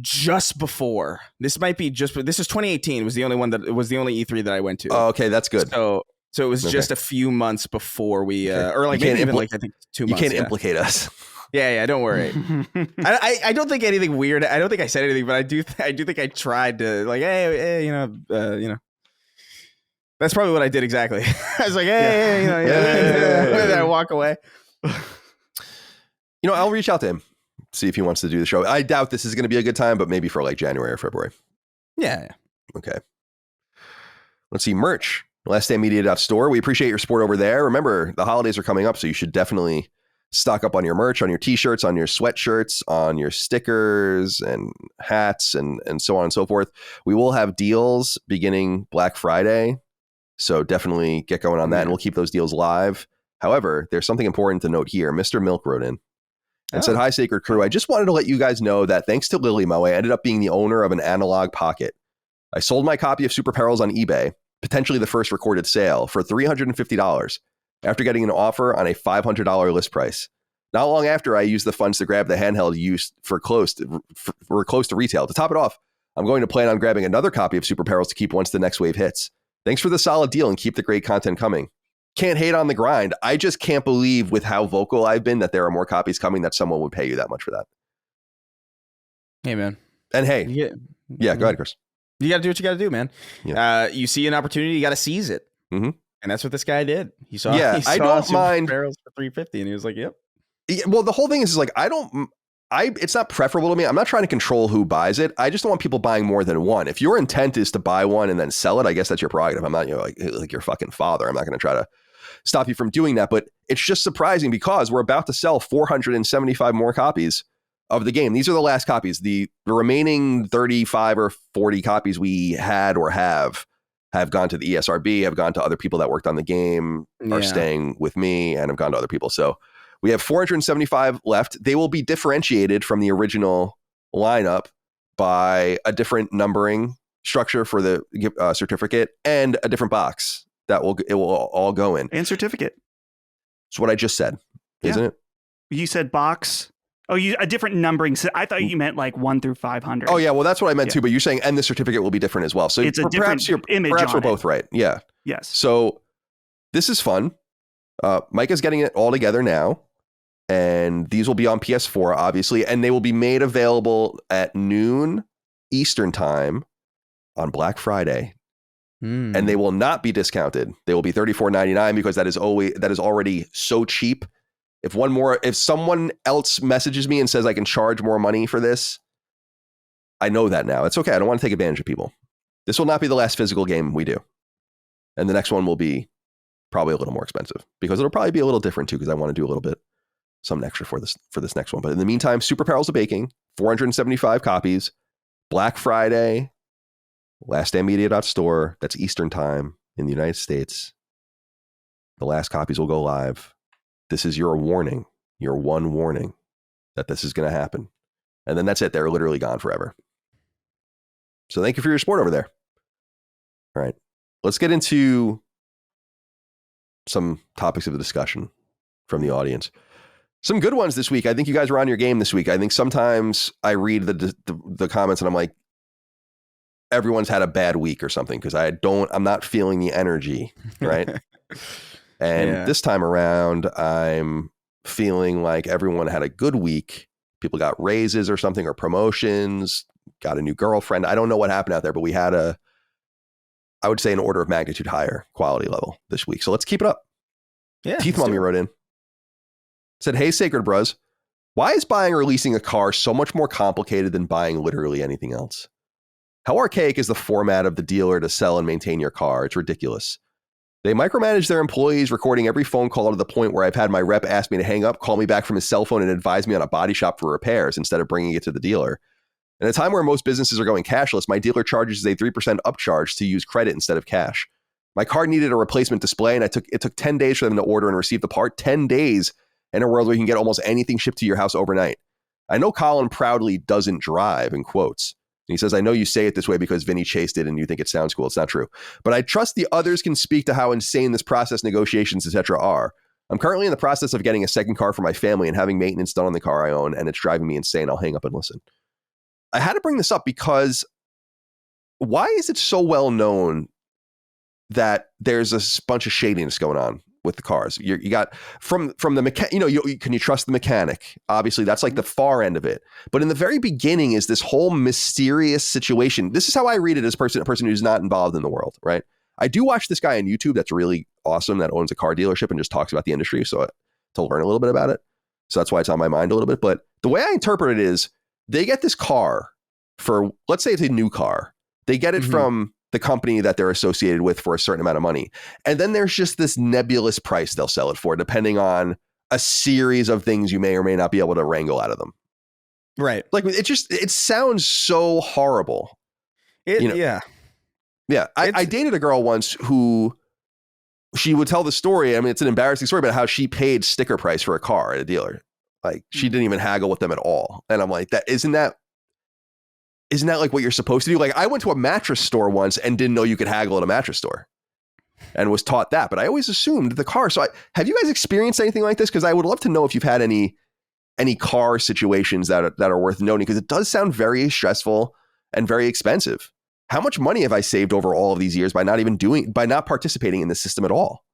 just before. This is 2018 was the only one that was the only E3 that I went to. Oh, okay, that's good. So it was just a few months before we or like maybe even like I think 2 months. You can't implicate us. Yeah, don't worry. I don't think anything weird. I don't think I said anything, but I do think I tried to like, hey, you know. That's probably what I did exactly. I was like, hey, you know, then I walk away. You know, I'll reach out to him, see if he wants to do the show. I doubt this is going to be a good time, but maybe for like January or February. Yeah. Okay. Let's see, merch. LastStandMedia.store. We appreciate your support over there. Remember, the holidays are coming up, so you should definitely stock up on your merch, on your t-shirts, on your sweatshirts, on your stickers and hats and so on and so forth. We will have deals beginning Black Friday. So definitely get going on that and we'll keep those deals live. However, there's something important to note here. Mr. Milk wrote in and said, "Hi, Sacred Crew. I just wanted to let you guys know that thanks to Lily Mo, I ended up being the owner of an analog pocket. I sold my copy of Super PERILS on eBay, potentially the first recorded sale, for $350. After getting an offer on a $500 list price. Not long after I used the funds to grab the handheld used we're close to retail. To top it off, I'm going to plan on grabbing another copy of Super Perils to keep once the next wave hits. Thanks for the solid deal and keep the great content coming. Can't hate on the grind. I just can't believe with how vocal I've been that there are more copies coming that someone would pay you that much for that. Hey, man. And hey, yeah, go ahead, Chris. You got to do what you got to do, man. Yeah. You see an opportunity, you got to seize it. Mm-hmm. And that's what this guy did. He saw I don't mind barrels for $350, and he was like, "Yep." Yeah, well, the whole thing is like it's not preferable to me. I'm not trying to control who buys it. I just don't want people buying more than one. If your intent is to buy one and then sell it, I guess that's your prerogative. I'm not, like your fucking father. I'm not going to try to stop you from doing that. But it's just surprising because we're about to sell 475 more copies of the game. These are the last copies. The remaining 35 or 40 copies we had or have gone to the ESRB, have gone to other people that worked on the game, are staying with me, and have gone to other people. So we have 475 left. They will be differentiated from the original lineup by a different numbering structure for the certificate and a different box that it will all go in. And certificate. It's what I just said, isn't it? You said box. Oh, a different numbering. I thought you meant like 1 through 500. Oh yeah, well that's what I meant too. But you're saying, and the certificate will be different as well. So it's a different image. Perhaps we're both right. Yeah. Yes. So this is fun. Micah's getting it all together now, and these will be on PS4, obviously, and they will be made available at noon Eastern time on Black Friday, and they will not be discounted. They will be $34.99 because that is already so cheap. If someone else messages me and says I can charge more money for this, I know that now. It's okay. I don't want to take advantage of people. This will not be the last physical game we do. And the next one will be probably a little more expensive because it'll probably be a little different too, because I want to do a little bit, something extra for this next one. But in the meantime, Super Perils of Baking, 475 copies, Black Friday, lastdaymedia.store. That's Eastern time in the United States. The last copies will go live. This is your warning, your one warning that this is going to happen. And then that's it. They're literally gone forever. So thank you for your support over there. All right. Let's get into some topics of the discussion from the audience. Some good ones this week. I think you guys were on your game this week. I think sometimes I read the comments and I'm like, everyone's had a bad week or something because I'm not feeling the energy, right? And this time around, I'm feeling like everyone had a good week. People got raises or something, or promotions, got a new girlfriend. I don't know what happened out there, but we had I would say an order of magnitude higher quality level this week. So let's keep it up. Yeah. Teeth Mommy wrote in. Said, hey, Sacred Bros, why is buying or leasing a car so much more complicated than buying literally anything else? How archaic is the format of the dealer to sell and maintain your car? It's ridiculous. They micromanage their employees, recording every phone call to the point where I've had my rep ask me to hang up, call me back from his cell phone, and advise me on a body shop for repairs instead of bringing it to the dealer. In a time where most businesses are going cashless, my dealer charges a 3% upcharge to use credit instead of cash. My car needed a replacement display, and it took 10 days for them to order and receive the part. 10 days in a world where you can get almost anything shipped to your house overnight. I know Colin proudly doesn't drive, in quotes. And he says, I know you say it this way because Vinny chased it and you think it sounds cool. It's not true. But I trust the others can speak to how insane this process, negotiations, etc. are. I'm currently in the process of getting a second car for my family and having maintenance done on the car I own, and it's driving me insane. I'll hang up and listen. I had to bring this up because why is it so well known that there's a bunch of shadiness going on with the cars? You got from the mechanic, can you trust the mechanic? Obviously, that's like the far end of it. But in the very beginning is this whole mysterious situation. This is how I read it as a person who's not involved in the world, right? I do watch this guy on YouTube that's really awesome that owns a car dealership and just talks about the industry. So to learn a little bit about it. So that's why it's on my mind a little bit. But the way I interpret it is they get this car for, let's say it's a new car. They get it from the company that they're associated with for a certain amount of money. And then there's just this nebulous price they'll sell it for, depending on a series of things you may or may not be able to wrangle out of them. Right. Like it sounds so horrible. Yeah. Yeah. I dated a girl once who she would tell the story. I mean, it's an embarrassing story about how she paid sticker price for a car at a dealer. Like she didn't even haggle with them at all. And I'm like, isn't that like what you're supposed to do? Like I went to a mattress store once and didn't know you could haggle at a mattress store. and was taught that, but I always assumed the car. So have you guys experienced anything like this? Because I would love to know if you've had any car situations that are worth noting, because it does sound very stressful and very expensive. How much money have I saved over all of these years by not participating in the system at all?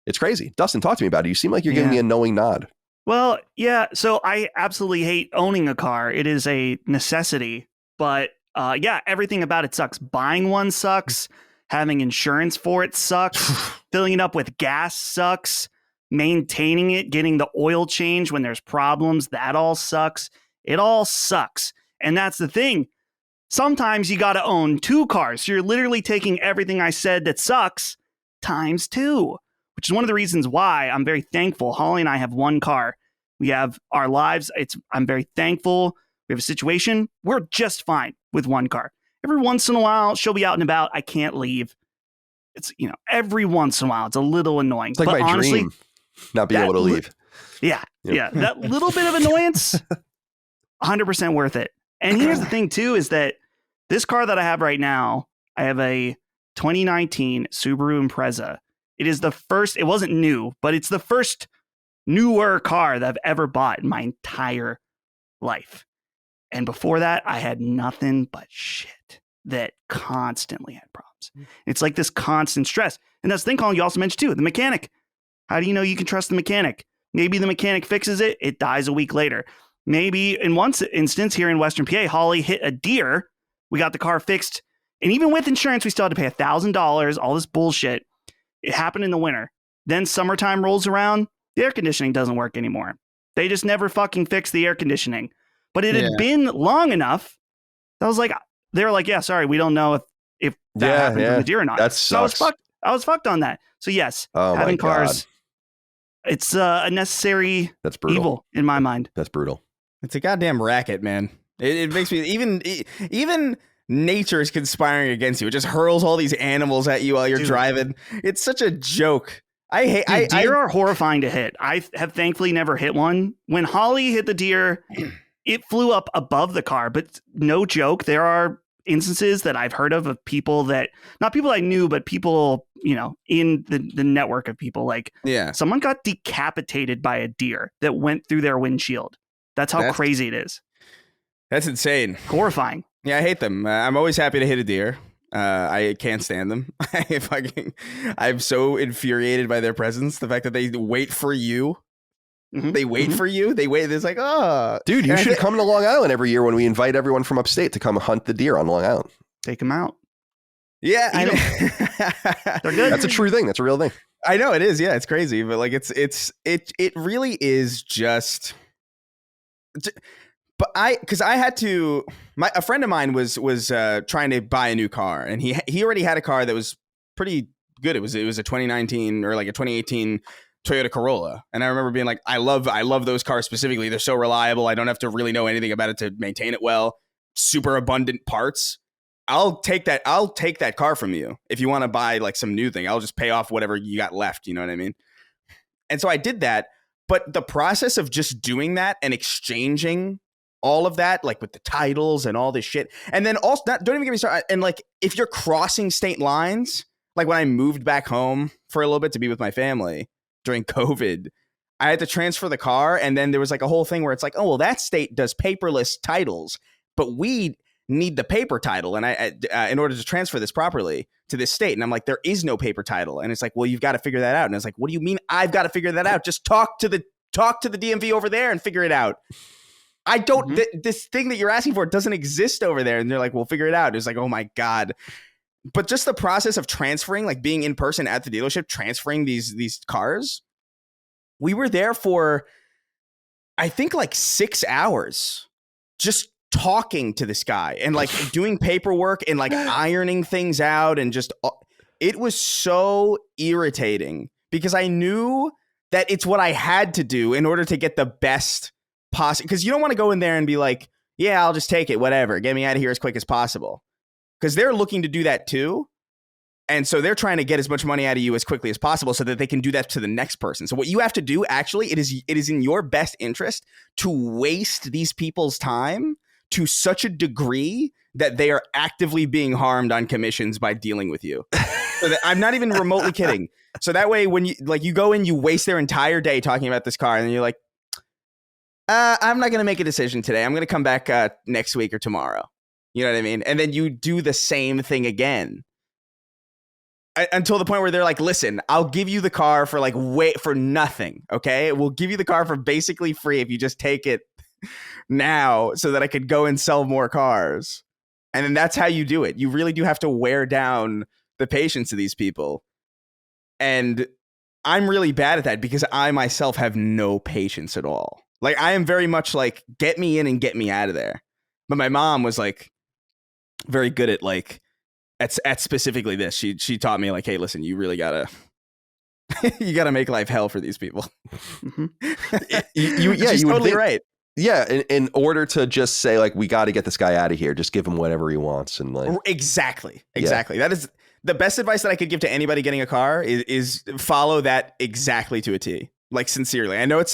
It's crazy. Dustin, talk to me about it. You seem like you're giving me a knowing nod. Well, yeah. So I absolutely hate owning a car. It is a necessity. But everything about it sucks. Buying one sucks. Having insurance for it sucks. Filling it up with gas sucks. Maintaining it, getting the oil change when there's problems, that all sucks. It all sucks. And that's the thing. Sometimes you got to own 2 cars. So you're literally taking everything I said that sucks times 2. Which is one of the reasons why I'm very thankful. Holly and I have 1 car. We have our lives. I'm very thankful. We have a situation. We're just fine with 1 car. Every once in a while, she'll be out and about. I can't leave. It's, every once in a while, it's a little annoying. It's like but my honestly, dream, not being able to leave. Yeah. That little bit of annoyance, 100% worth it. And here's the thing, too, is that this car that I have right now, I have a 2019 Subaru Impreza. It wasn't new, but it's the first newer car that I've ever bought in my entire life. And before that, I had nothing but shit that constantly had problems. It's like this constant stress. And that's the thing, Colin, you also mentioned too, the mechanic. How do you know you can trust the mechanic? Maybe the mechanic fixes it. It dies a week later. Maybe in one instance here in Western PA, Holly hit a deer. We got the car fixed. And even with insurance, we still had to pay $1,000, all this bullshit. It happened in the winter. Then summertime rolls around. The air conditioning doesn't work anymore. They just never fucking fixed the air conditioning. But it had been long enough. They were like, yeah, sorry, we don't know if that happened from the deer or not. That sucks. So I was fucked on that. So yes, having cars, it's a necessary evil in my mind. That's brutal. It's a goddamn racket, man. It makes me even nature is conspiring against you. It just hurls all these animals at you while you're driving. It's such a joke. Deer are horrifying to hit. I have thankfully never hit one. When Holly hit the deer, it flew up above the car, but no joke. There are instances that I've heard of people that, not people I knew, but people, in the network of people, someone got decapitated by a deer that went through their windshield. That's how crazy it is. That's insane. Horrifying. Yeah, I hate them. I'm always happy to hit a deer. I can't stand them. I'm so infuriated by their presence. The fact that they wait for you. Mm-hmm. They wait for you. They wait. It's like, oh. Dude, you should come to Long Island every year when we invite everyone from upstate to come hunt the deer on Long Island. Take them out. Yeah. They're good. That's a true thing. That's a real thing. I know it is. Yeah, it's crazy. But it really is just... But because I had to, a friend of mine was trying to buy a new car, and he already had a car that was pretty good. It was a 2019 or like a 2018 Toyota Corolla, and I remember being like, I love those cars specifically. They're so reliable. I don't have to really know anything about it to maintain it well. Super abundant parts. I'll take that car from you if you want to buy like some new thing. I'll just pay off whatever you got left. You know what I mean? And so I did that, but the process of just doing that and exchanging all of that, like with the titles and all this shit. And then also, don't even get me started. And like, if you're crossing state lines, like when I moved back home for a little bit to be with my family during COVID, I had to transfer the car. And then there was like a whole thing where it's like, oh, well, that state does paperless titles, but we need the paper title. And I in order to transfer this properly to this state. And I'm like, there is no paper title. And it's like, well, you've got to figure that out. And it's like, what do you mean I've got to figure that out? Just talk to the DMV over there and figure it out. I don't, this thing that you're asking for doesn't exist over there. And they're like, we'll figure it out. It's like, oh my God. But just the process of transferring, like being in person at the dealership, transferring these cars, we were there for, I think like 6 hours, just talking to this guy and like doing paperwork and like ironing things out. And just, it was so irritating because I knew that it's what I had to do in order to get the best possible, because you don't want to go in there and be like, yeah, I'll just take it, whatever, get me out of here as quick as possible, because they're looking to do that too. And so they're trying to get as much money out of you as quickly as possible so that they can do that to the next person. So what you have to do, actually, it is in your best interest to waste these people's time to such a degree that they are actively being harmed on commissions by dealing with you. I'm not even remotely kidding. So that way, when you go in, you waste their entire day talking about this car, and then you're like, I'm not going to make a decision today. I'm going to come back next week or tomorrow. You know what I mean? And then you do the same thing again until the point where they're like, listen, I'll give you the car for for nothing. Okay. We'll give you the car for basically free if you just take it now so that I could go and sell more cars. And then that's how you do it. You really do have to wear down the patience of these people. And I'm really bad at that because I myself have no patience at all. Like, I am very much like, get me in and get me out of there. But my mom was like very good at at specifically this. She taught me like, hey, listen, you really gotta you gotta make life hell for these people. Mm-hmm. She's totally right. Yeah, in order to just say like, we got to get this guy out of here, just give him whatever he wants, and like exactly. That is the best advice that I could give to anybody getting a car is follow that exactly to a T. Like, sincerely. I know if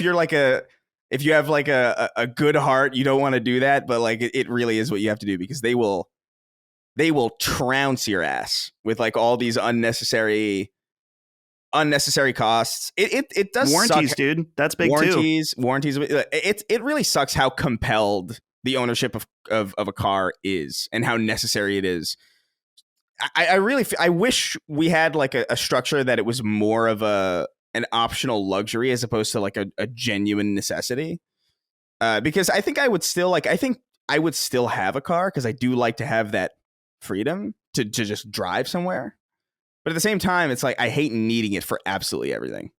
you're if you have like a good heart, you don't want to do that, but like it really is what you have to do because they will trounce your ass with like all these unnecessary costs. It does warranties, suck. Dude. That's big warranties. too. It really sucks how compelled the ownership of a car is and how necessary it is. I wish we had like a structure that it was more of an optional luxury as opposed to like a genuine necessity. Because I think I would still have a car because I do like to have that freedom to just drive somewhere. But at the same time, it's like I hate needing it for absolutely everything.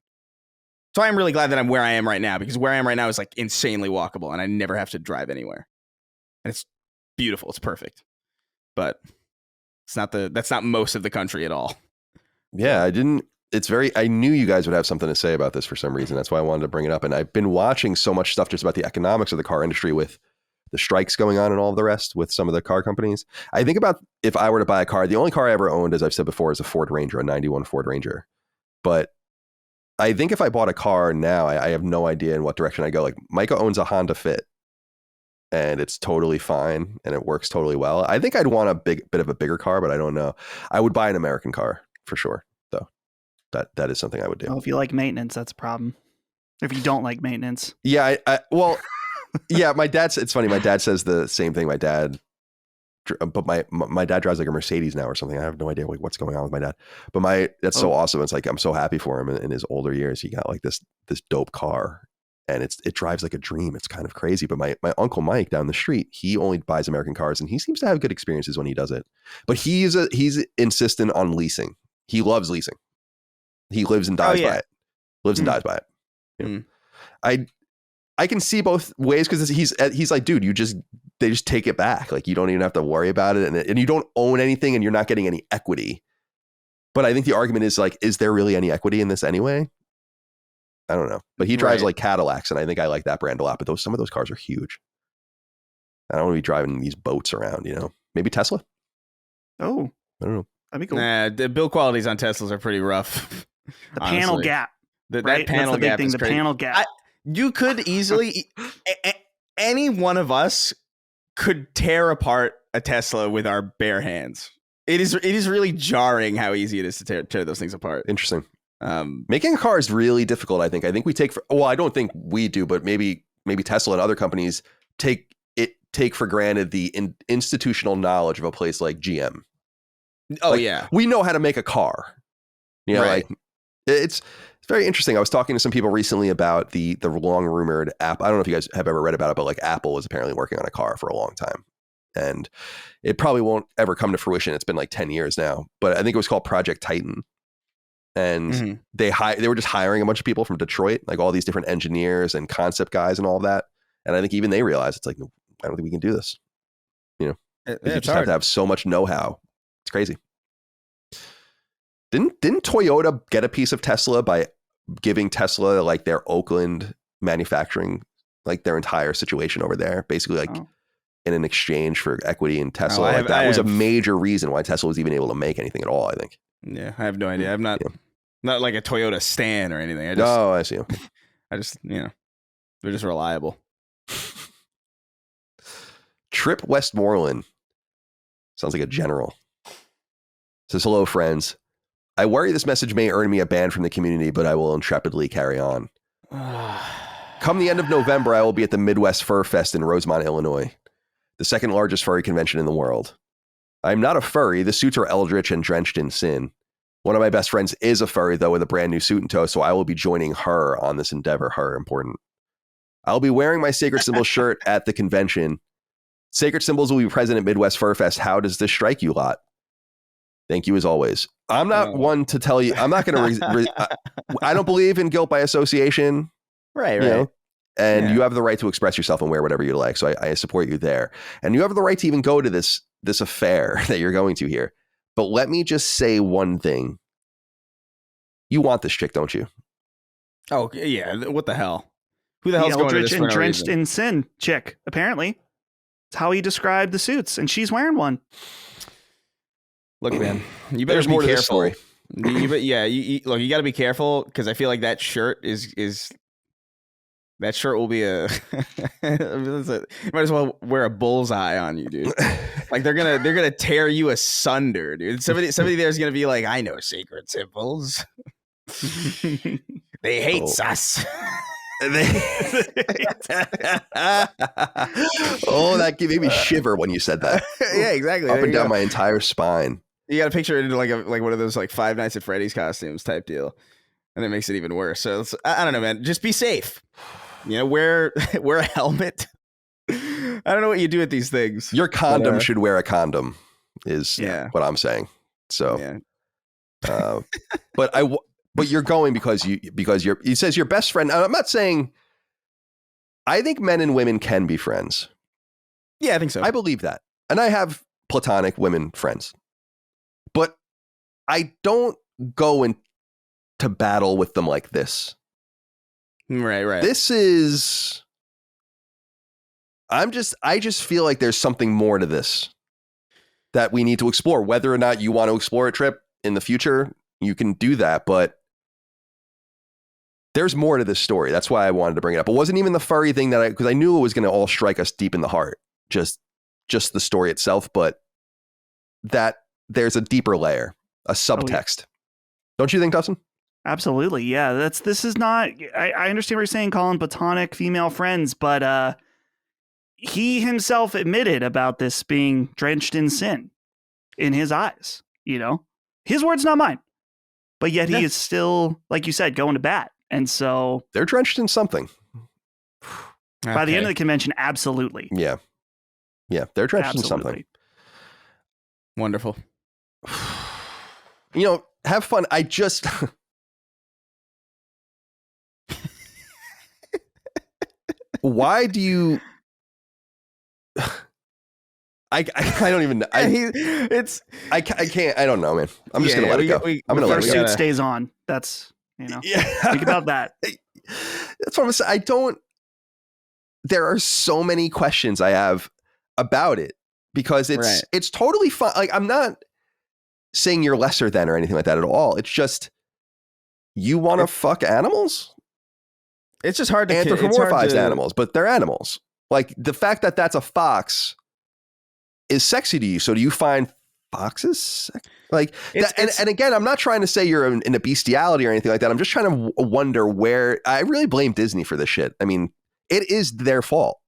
So I'm really glad that I'm where I am right now because where I am right now is like insanely walkable and I never have to drive anywhere. And it's beautiful. It's perfect. But that's not most of the country at all. Yeah, I knew you guys would have something to say about this for some reason. That's why I wanted to bring it up. And I've been watching so much stuff just about the economics of the car industry with the strikes going on and all of the rest with some of the car companies. I think about if I were to buy a car, the only car I ever owned, as I've said before, is a Ford Ranger, a 91 Ford Ranger. But I think if I bought a car now, I have no idea in what direction I go. Like Micah owns a Honda Fit and it's totally fine and it works totally well. I think I'd want a bit of a bigger car, but I don't know. I would buy an American car for sure, though. That is something I would do. Well, if you like maintenance, that's a problem. If you don't like maintenance. Yeah, well, yeah, it's funny. My dad says the same thing. My dad, but my dad drives like a Mercedes now or something. I have no idea what's going on with my dad. But that's so awesome. It's like, I'm so happy for him in his older years. He got like this dope car and it drives like a dream. It's kind of crazy. But my uncle Mike down the street, he only buys American cars and he seems to have good experiences when he does it. But he's insistent on leasing. He loves leasing. He lives and dies by it. Lives and dies by it. Yeah. I can see both ways because he's like, dude, they just take it back. Like you don't even have to worry about it, and you don't own anything, and you're not getting any equity. But I think the argument is like, is there really any equity in this anyway? I don't know. But he drives like Cadillacs, and I think I like that brand a lot. But some of those cars are huge. I don't want to be driving these boats around. Maybe Tesla. Oh, I don't know. That'd be cool. Nah, the build qualities on Teslas are pretty rough. The panel gap. That panel gap is crazy. Panel gap. You could easily, any one of us could tear apart a Tesla with our bare hands. It is really jarring how easy it is to tear those things apart. Interesting. Making a car is really difficult. I think we take I don't think we do, but maybe Tesla and other companies take for granted the institutional knowledge of a place like GM. Oh, yeah. We know how to make a car. Right. Like it's very interesting. I was talking to some people recently about the long rumored app. I don't know if you guys have ever read about it, but like Apple is apparently working on a car for a long time. And it probably won't ever come to fruition. It's been like 10 years now, but I think it was called Project Titan. And they were just hiring a bunch of people from Detroit, like all these different engineers and concept guys and all of that. And I think even they realized it's like, I don't think we can do this. You just have to have so much know-how. It's crazy. Didn't Toyota get a piece of Tesla by giving Tesla like their Oakland manufacturing, like their entire situation over there, basically like in an exchange for equity in Tesla? That was a major reason why Tesla was even able to make anything at all, I think. Yeah, I have no idea. I'm not like a Toyota stan or anything. I see. Okay. I just, they're just reliable. Trip Westmoreland sounds like a general. Says, hello, friends. I worry this message may earn me a ban from the community, but I will intrepidly carry on. Come the end of November, I will be at the Midwest Fur Fest in Rosemont, Illinois, the second largest furry convention in the world. I'm not a furry. The suits are eldritch and drenched in sin. One of my best friends is a furry, though, with a brand new suit in tow, so I will be joining her on this endeavor. Her important. I'll be wearing my Sacred Symbol shirt at the convention. Sacred Symbols will be present at Midwest Fur Fest. How does this strike you lot? Thank you as always. I'm not one to tell you. I'm not going to. I don't believe in guilt by association. Right. You know? And you have the right to express yourself and wear whatever you like. So I support you there. And you have the right to even go to this affair that you're going to here. But let me just say one thing. You want this chick, don't you? Oh, yeah. What the hell? Who the hell's going to this for no drenched reason? in sin chick, apparently. It's how he described the suits, and she's wearing one. Look, man, you better be more careful. To this story. Look, you got to be careful because I feel like that shirt is that shirt will be you might as well wear a bullseye on you, dude. Like they're gonna tear you asunder, dude. Somebody there's gonna be like, I know Sacred Symbols. They hate us. Oh, that made me shiver when you said that. Yeah, exactly. Up and down my entire spine. You got to picture it into like one of those like Five Nights at Freddy's costumes type deal, and it makes it even worse. So I don't know, man. Just be safe. You know, wear a helmet. I don't know what you do with these things. Your condom should wear a condom. Is what I'm saying. So, but you're going because he says your best friend. I'm not saying. I think men and women can be friends. Yeah, I think so. I believe that, and I have platonic women friends. But I don't go into battle with them like this. Right. This is. I just feel like there's something more to this that we need to explore. Whether or not you want to explore a trip in the future, you can do that. But there's more to this story. That's why I wanted to bring it up. It wasn't even the furry thing because I knew it was going to all strike us deep in the heart. Just the story itself, but that. There's a deeper layer, a subtext. Don't you think, Dustin? Absolutely. Yeah. This is not, I understand what you're saying, calling platonic female friends, but he himself admitted about this being drenched in sin in his eyes, you know, his words, not mine, but yet he is still, like you said, going to bat. And so they're drenched in something. By the end of the convention. Absolutely. Yeah. They're drenched in something. Wonderful. You know, have fun. I just why do you I don't even know. I can't. I don't know, man. I'm just gonna let it go. I'm gonna let it go. Suit stays on. That's think about that. That's what I'm saying. There are so many questions I have about it because it's totally fun. Like I'm not saying you're lesser than or anything like that at all. It's just you want to fuck animals. It's just hard to anthropomorphize animals, but they're animals. Like the fact that that's a fox is sexy to you. So do you find foxes like that? And again, I'm not trying to say you're in a bestiality or anything like that. I'm just trying to wonder where. I really blame Disney for this shit. I mean, it is their fault,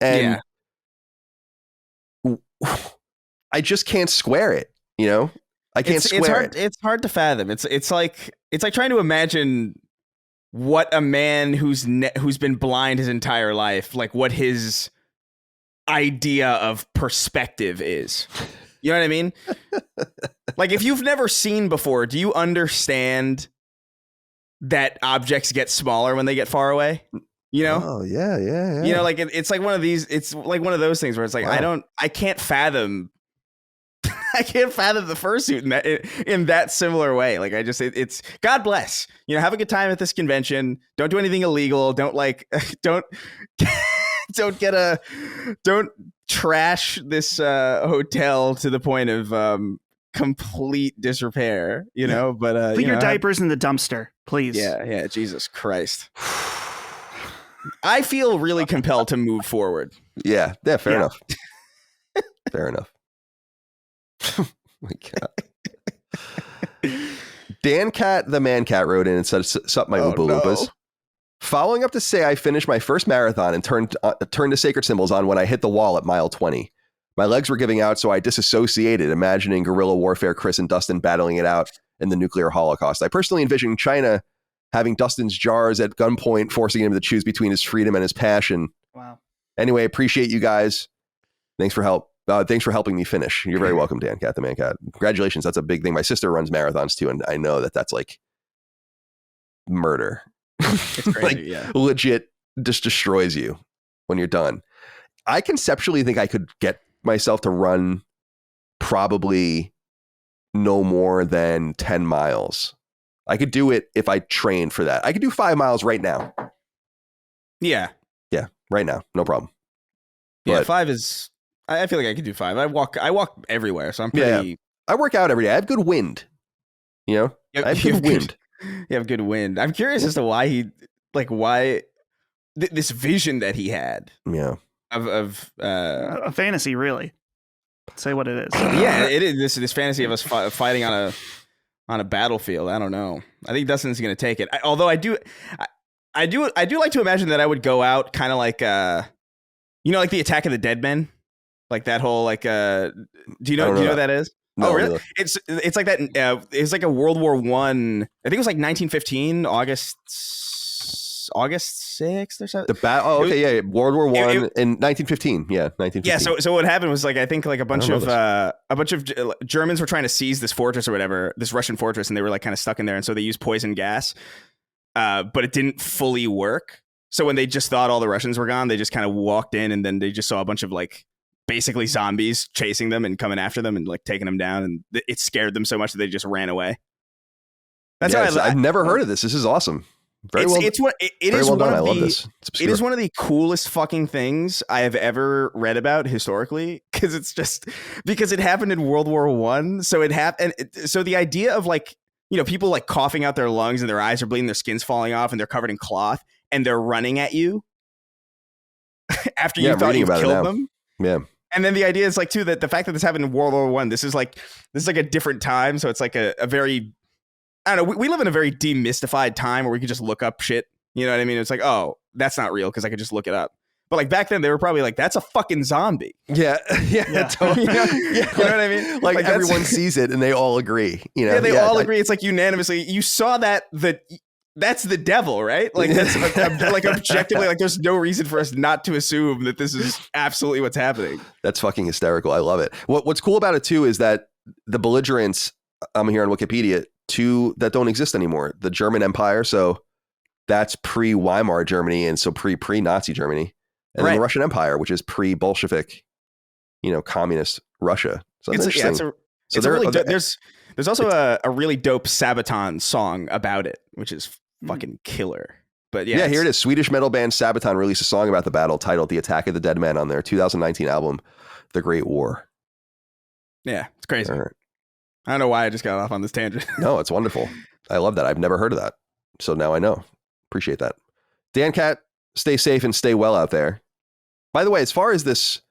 and I just can't square it. You know, I can't square it. It's hard to fathom. It's like trying to imagine what a man who's been blind his entire life, like what his idea of perspective is. You know what I mean? Like if you've never seen before, do you understand that objects get smaller when they get far away? You know? Oh yeah. You know, like it's like one of these. It's like one of those things where it's like I can't fathom. I can't fathom the fursuit in that similar way. Like it's God bless. You know, have a good time at this convention. Don't do anything illegal. Don't don't trash this hotel to the point of complete disrepair. You know, but put your diapers in the dumpster, please. Yeah. Jesus Christ. I feel really compelled to move forward. Yeah. Fair enough. Fair enough. Oh my God. Dan Cat, the man cat, wrote in and said, "Sup, my Oompa Loompas. Following up to say I finished my first marathon and turned to Sacred Symbols on when I hit the wall at mile 20. My legs were giving out, so I disassociated, imagining guerrilla warfare, Chris and Dustin battling it out in the nuclear holocaust. I personally envisioned China having Dustin's jars at gunpoint, forcing him to choose between his freedom and his passion. Wow. Anyway, appreciate you guys. Thanks for helping me finish. You're very welcome, Dan Cat, the man cat. Congratulations. That's a big thing. My sister runs marathons too, and I know that's like murder. It's crazy, like legit just destroys you when you're done. I conceptually think I could get myself to run probably no more than 10 miles. I could do it if I trained for that. I could do 5 miles right now. Yeah, right now, no problem. Yeah, But 5 is. I feel like I could do 5. I walk everywhere, so I'm pretty. Yeah. I work out every day. I have good wind. You know, I have good wind. You have good wind. I'm curious as to why this vision that he had. Yeah. Of a fantasy, really. Say what it is. Yeah, it is this fantasy of us fighting on a battlefield. I don't know. I think Dustin's going to take it. Although I do like to imagine that I would go out kind of like like the Attack of the Dead Men, like that whole like do you know what that is? No, oh really? It's like that. It's like a World War I. I think it was like 1915, August 6th or something. World War I in 1915. Yeah, 1915. Yeah. So what happened was like I think like a bunch of Germans were trying to seize this fortress or whatever, this Russian fortress, and they were like kind of stuck in there, and so they used poison gas, but it didn't fully work. So when they just thought all the Russians were gone, they just kind of walked in, and then they just saw a bunch of like basically zombies chasing them and coming after them and like taking them down, and it scared them so much that they just ran away. That's how I've never heard of this. This is awesome. It is one of the coolest fucking things I have ever read about historically, because it happened in World War I. So it happened. So the idea of like, people like coughing out their lungs and their eyes are bleeding, their skin's falling off, and they're covered in cloth, and they're running at you after you thought you killed them. Yeah. And then the idea is like too that the fact that this happened in World War I, this is like a different time. So it's like a very, I don't know. We live in a very demystified time where we could just look up shit. You know what I mean? It's like, oh, that's not real because I could just look it up. But like back then, they were probably like, that's a fucking zombie. Yeah. Totally. You know what I mean? Like everyone sees it and they all agree. Yeah, they all agree. It's like unanimously. You saw that's the devil, right? Like that's like objectively, like there's no reason for us not to assume that this is absolutely what's happening. That's fucking hysterical. I love it. What's cool about it too is that the belligerents, I'm here on Wikipedia, that don't exist anymore. The German Empire, so that's pre-Weimar Germany, and so pre-Nazi Germany, and then the Russian Empire, which is pre-Bolshevik, communist Russia. So that's interesting. There's also a really dope Sabaton song about it, which is fucking killer. But yeah, here it is. Swedish metal band Sabaton released a song about the battle titled "The Attack of the Dead Men" on their 2019 album, "The Great War." Yeah, it's crazy. I don't know why I just got off on this tangent. No, it's wonderful. I love that. I've never heard of that. So now I know. Appreciate that. Dan Cat, stay safe and stay well out there. By the way, as far as this,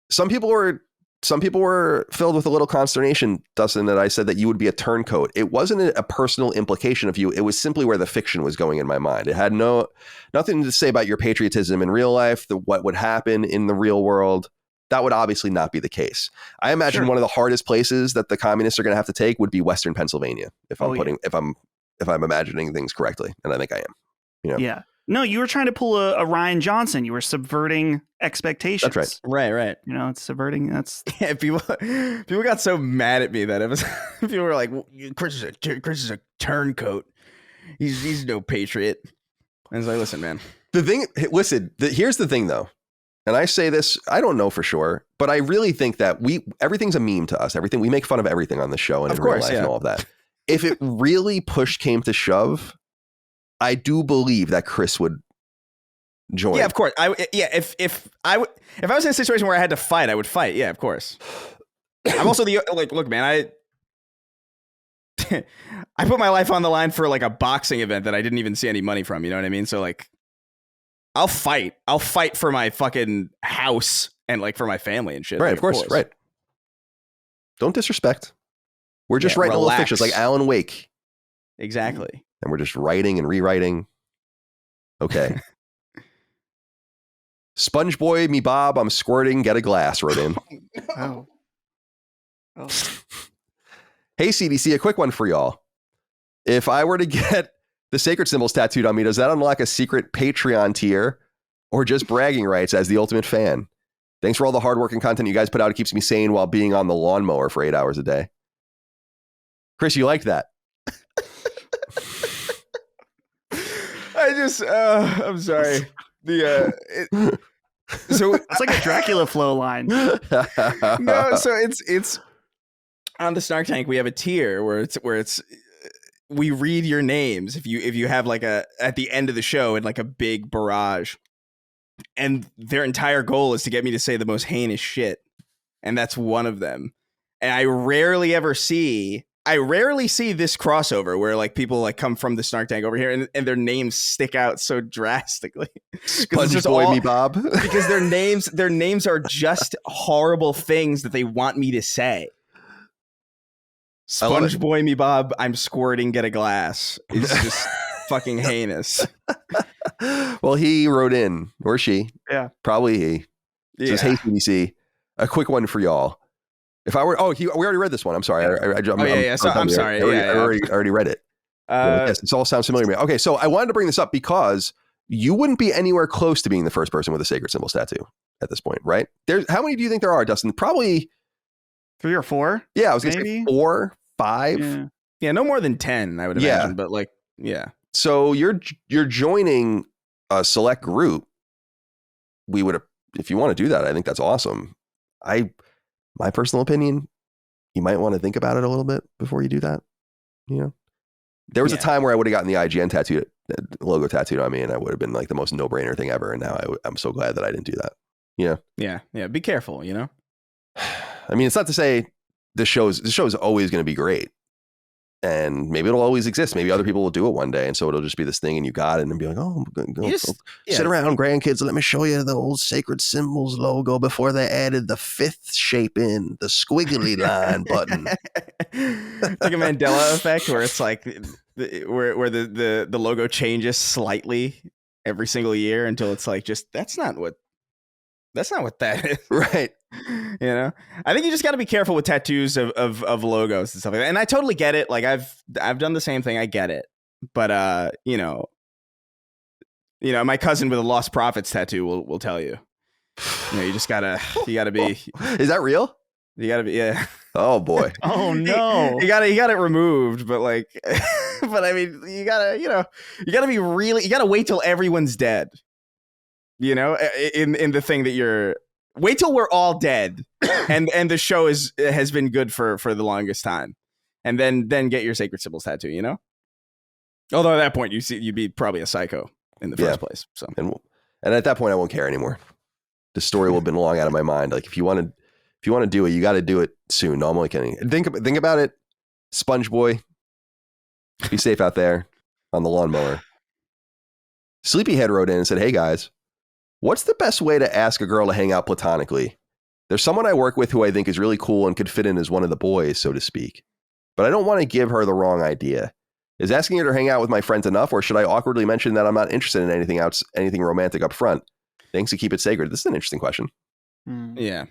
some people were filled with a little consternation, Dustin, that I said that you would be a turncoat. It wasn't a personal implication of you. It was simply where the fiction was going in my mind. It had nothing to say about your patriotism in real life, what would happen in the real world. That would obviously not be the case. I imagine one of the hardest places that the communists are going to have to take would be Western Pennsylvania. If I'm imagining things correctly, and I think I am. Yeah. No, you were trying to pull a Ryan Johnson. You were subverting expectations. That's right. Right. It's subverting. That's people got so mad at me that it was people were like, Chris is a turncoat. He's no patriot. And I was like, listen, man. Here's the thing though. And I say this, I don't know for sure, but I really think that everything's a meme to us. We make fun of everything on the show and in real life and all of that. If it really push came to shove, I do believe that Chris would join. Yeah, of course. If I was in a situation where I had to fight, I would fight. Yeah, of course. I'm also look, man, I put my life on the line for like a boxing event that I didn't even see any money from. You know what I mean? So like, I'll fight for my fucking house and like for my family and shit. Right. Of course. Right. Don't disrespect. We're just writing little fictions like Alan Wake. Exactly. And we're just writing and rewriting. Okay. Sponge boy, me Bob, I'm squirting, get a glass, wrote in. Oh. Hey, CDC, a quick one for y'all. If I were to get the sacred symbols tattooed on me, does that unlock a secret Patreon tier or just bragging rights as the ultimate fan? Thanks for all the hardworking content you guys put out. It keeps me sane while being on the lawnmower for 8 hours a day. Chris, you liked that? I'm sorry. So it's like a Dracula flow line. No, so it's on the Snark Tank. We have a tier where it's we read your names if you have like at the end of the show in like a big barrage, and their entire goal is to get me to say the most heinous shit, and that's one of them. And I rarely see this crossover where like people like come from the Snark Tank over here and their names stick out so drastically. Sponge boy, me Bob. Because their names are just horrible things that they want me to say. Sponge boy, me Bob, I'm squirting, get a glass. It's just fucking heinous. Well, he wrote in, or she. Yeah. Probably he. Says, hey, CDC, a quick one for y'all. If I were, we already read this one. I'm sorry. I'm sorry. I already read it. Yes, this all sounds familiar to me. Okay, so I wanted to bring this up because you wouldn't be anywhere close to being the first person with a sacred symbols tattoo at this point, right? How many do you think there are, Dustin? Probably 3 or 4. Yeah, I was going to say 4, 5. Yeah, no more than 10, I would imagine. But like, yeah. So you're joining a select group. We would, if you want to do that, I think that's awesome. My personal opinion, you might want to think about it a little bit before you do that. You know, there was a time where I would have gotten the IGN logo tattooed on me, and I would have been like the most no-brainer thing ever. And now I'm so glad that I didn't do that. Yeah. Be careful. You know, I mean, it's not to say the show is always going to be great, and maybe it'll always exist. Maybe other people will do it one day, and so it'll just be this thing, and you got it, and be like, oh, I'm going to go sit around, grandkids. Let me show you the old sacred symbols logo before they added the 5th shape in the squiggly line button. It's like a Mandela effect, where it's like where the logo changes slightly every single year until it's like just that's not what that is, right? You know, I think you just got to be careful with tattoos of logos and stuff like that. And I totally get it. Like I've done the same thing. I get it. But you know, my cousin with a Lost Prophets tattoo will tell you. You know, you gotta be. Is that real? You gotta be. Yeah. Oh boy. Oh no. You got it removed, but like, but I mean, you gotta be really. You gotta wait till everyone's dead. You know, in the thing that you're. Wait till we're all dead, and the show has been good for the longest time, and then get your sacred symbols tattoo. You know, although at that point you'd be probably a psycho in the first place. So and at that point I won't care anymore. The story will have been long out of my mind. Like if you want to do it, you got to do it soon. No, I'm only kidding. Think about it, Sponge Boy. Be safe out there on the lawnmower. Sleepyhead wrote in and said, "Hey guys. What's the best way to ask a girl to hang out platonically? There's someone I work with who I think is really cool and could fit in as one of the boys, so to speak. But I don't want to give her the wrong idea. Is asking her to hang out with my friends enough, or should I awkwardly mention that I'm not interested in anything romantic up front? Thanks to keep it sacred." This is an interesting question. Yeah.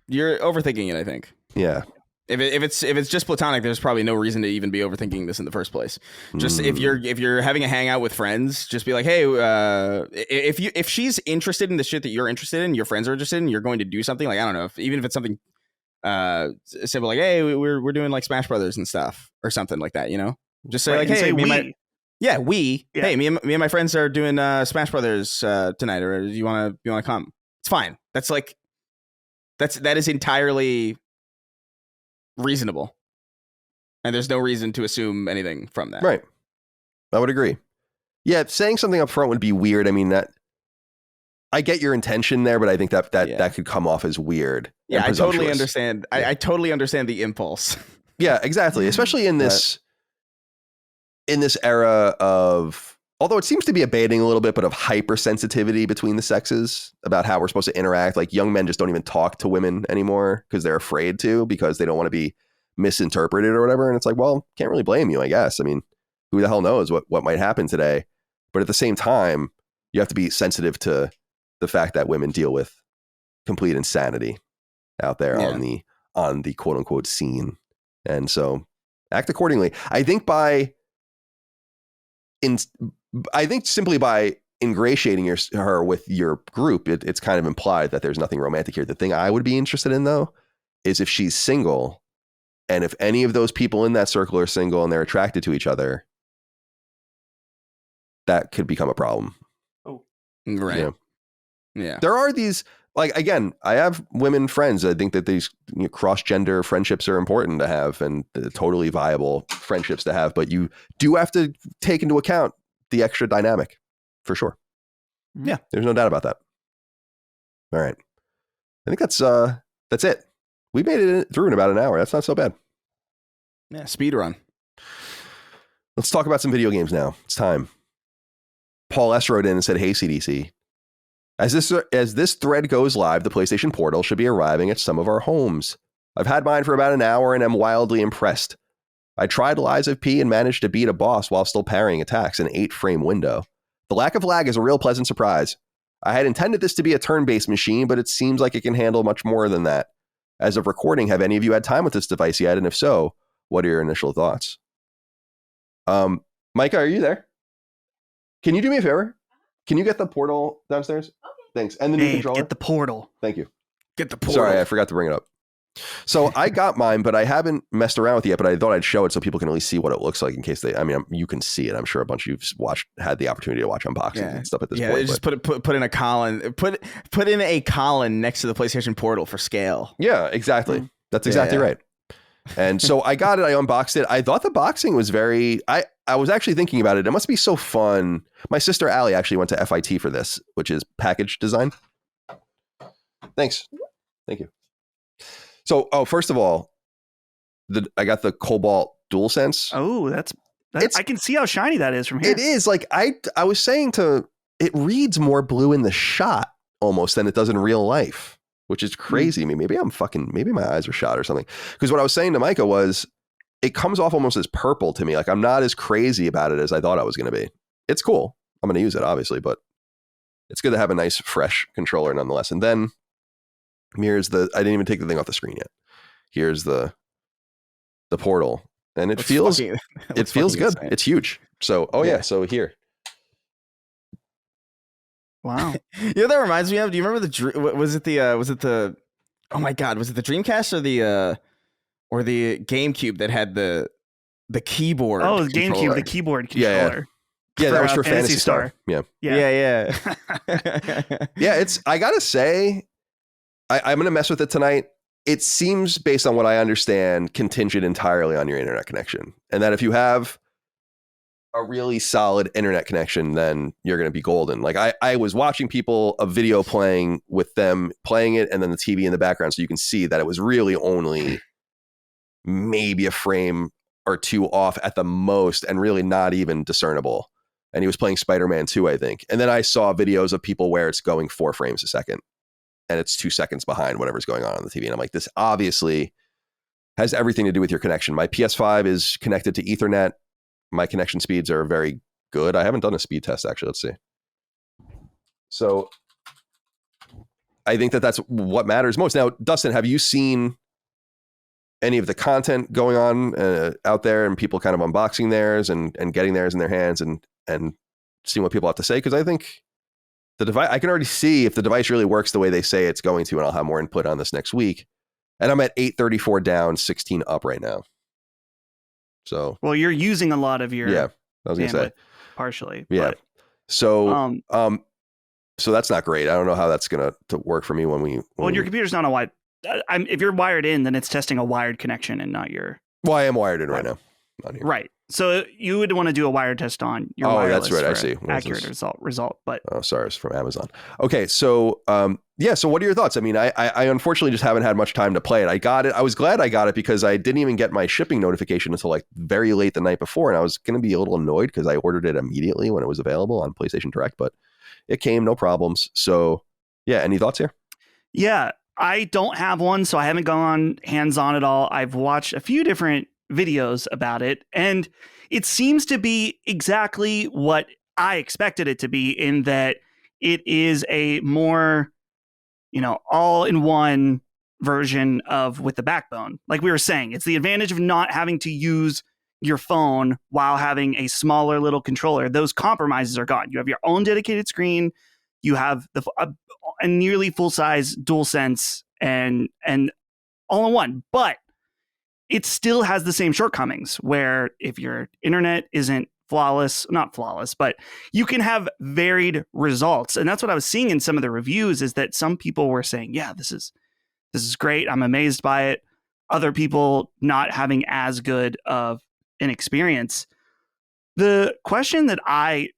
You're overthinking it, I think. Yeah. If it's just platonic, there's probably no reason to even be overthinking this in the first place. Just if you're having a hangout with friends, just be like, hey, if she's interested in the shit that you're interested in, your friends are interested in, you're going to do something like, I don't know, even if it's something simple like, hey, we're doing like Smash Brothers and stuff or something like that, you know? Just say like, hey, hey, me and my friends are doing Smash Brothers tonight, or do you want to come? It's fine. That is entirely reasonable, and there's no reason to assume anything from that. Right. I would agree. Yeah, saying something up front would be weird. I mean, that I get your intention there, but I think that could come off as weird. Yeah, I totally understand. I totally understand the impulse. Yeah, exactly. Especially in this era of, although it seems to be abating a little bit, but of hypersensitivity between the sexes about how we're supposed to interact. Like young men just don't even talk to women anymore because they're afraid to, because they don't want to be misinterpreted or whatever. And it's like, well, can't really blame you, I guess. I mean, who the hell knows what might happen today? But at the same time, you have to be sensitive to the fact that women deal with complete insanity out there on the quote unquote scene. And so act accordingly. I think simply by ingratiating her with your group, it's kind of implied that there's nothing romantic here. The thing I would be interested in, though, is if she's single, and if any of those people in that circle are single and they're attracted to each other, that could become a problem. Oh, right. You know? Yeah. There are these, like, again, I have women friends. I think that these cross-gender friendships are important to have and totally viable friendships to have, but you do have to take into account the extra dynamic, for sure. Yeah. There's no doubt about that. All right. I think that's it. We made it through in about an hour. That's not so bad. Yeah, speed run. Let's talk about some video games now. It's time. Paul S. wrote in and said, "Hey, CDC. As this thread goes live, the PlayStation Portal should be arriving at some of our homes. I've had mine for about an hour and am wildly impressed. I tried Lies of P and managed to beat a boss while still parrying attacks in an 8-frame window. The lack of lag is a real pleasant surprise. I had intended this to be a turn-based machine, but it seems like it can handle much more than that. As of recording, have any of you had time with this device yet? And if so, what are your initial thoughts?" Micah, are you there? Can you do me a favor? Can you get the portal downstairs? Okay. Thanks. And the new controller? Get the portal. Thank you. Get the portal. Sorry, I forgot to bring it up. So I got mine, but I haven't messed around with it yet, but I thought I'd show it so people can at least see what it looks like in case you can see it. I'm sure a bunch of you've had the opportunity to watch unboxings and stuff at this point. Yeah, just put in a column, put in a column next to the PlayStation Portal for scale. Yeah, exactly. That's exactly right. And so I got it. I unboxed it. I thought the boxing was I was actually thinking about it. It must be so fun. My sister Allie actually went to FIT for this, which is package design. Thanks. Thank you. So, first of all, I got the Cobalt DualSense. Oh, I can see how shiny that is from here. It is. Like I was saying it reads more blue in the shot almost than it does in real life, which is crazy to me. Maybe my eyes are shot or something. Because what I was saying to Micah was, it comes off almost as purple to me. Like I'm not as crazy about it as I thought I was going to be. It's cool. I'm going to use it, obviously, but it's good to have a nice, fresh controller nonetheless. And then here's I didn't even take the thing off the screen yet. Here's the portal, and it feels good. Insane. It's huge. So, so here. Wow. That reminds me of. Do you remember was it the oh my God, was it the Dreamcast or the GameCube that had the keyboard? Oh, the GameCube, the keyboard controller. Yeah, that was for Fantasy Star. Yeah. Yeah. I gotta say, I'm gonna mess with it tonight. It seems, based on what I understand, contingent entirely on your internet connection, and that if you have a really solid internet connection, then you're going to be golden. Like I was watching a video playing with them playing it, and then the TV in the background, so you can see that it was really only maybe a frame or two off at the most, and really not even discernible. And he was playing Spider-Man 2, I think. And then I saw videos of people where it's going 4 frames a second, and it's 2 seconds behind whatever's going on the TV. And I'm like, this obviously has everything to do with your connection. My PS5 is connected to Ethernet. My connection speeds are very good. I haven't done a speed test, actually. Let's see. So I think that's what matters most. Now, Dustin, have you seen any of the content going on out there, and people kind of unboxing theirs and getting theirs in their hands and seeing what people have to say? Because I think the device, I can already see if the device really works the way they say it's going to, and I'll have more input on this next week. And I'm at 834 down, 16 up right now. So, well, you're using a lot of your I was gonna say partially. Yeah. But, so that's not great. I don't know how that's gonna work for me when your computer's not a wired. If you're wired in, then it's testing a wired connection and not your. Well, I am wired in right now. Right. So you would want to do a wired test on your wireless. That's right. I see. Accurate result. But sorry, it's from Amazon. Okay, so so what are your thoughts? I mean, I unfortunately just haven't had much time to play it. I got it. I was glad I got it because I didn't even get my shipping notification until like very late the night before, and I was going to be a little annoyed because I ordered it immediately when it was available on PlayStation Direct, but it came, no problems. So yeah, any thoughts here? Yeah. I don't have one, so I haven't gone hands-on at all. I've watched a few different videos about it, and it seems to be exactly what I expected it to be, in that it is a more, all-in-one version of with the backbone. Like we were saying, it's the advantage of not having to use your phone while having a smaller little controller. Those compromises are gone. You have your own dedicated screen. You have a nearly full-size DualSense and all in one. But it still has the same shortcomings, where if your internet isn't not flawless, but you can have varied results. And that's what I was seeing in some of the reviews, is that some people were saying, yeah, this is great, I'm amazed by it. Other people not having as good of an experience. The question that I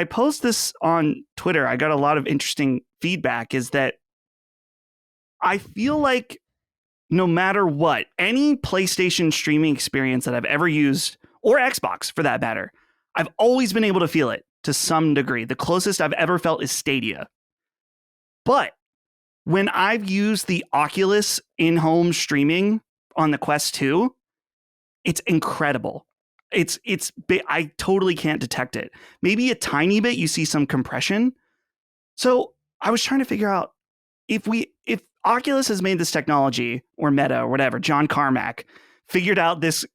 post this on Twitter, I got a lot of interesting feedback, is that I feel like no matter what, any PlayStation streaming experience that I've ever used, or Xbox for that matter, I've always been able to feel it to some degree. The closest I've ever felt is Stadia. But when I've used the Oculus in-home streaming on the Quest 2, it's incredible. I totally can't detect it. Maybe a tiny bit, you see some compression. So I was trying to figure out if Oculus has made this technology, or Meta or whatever, John Carmack figured out this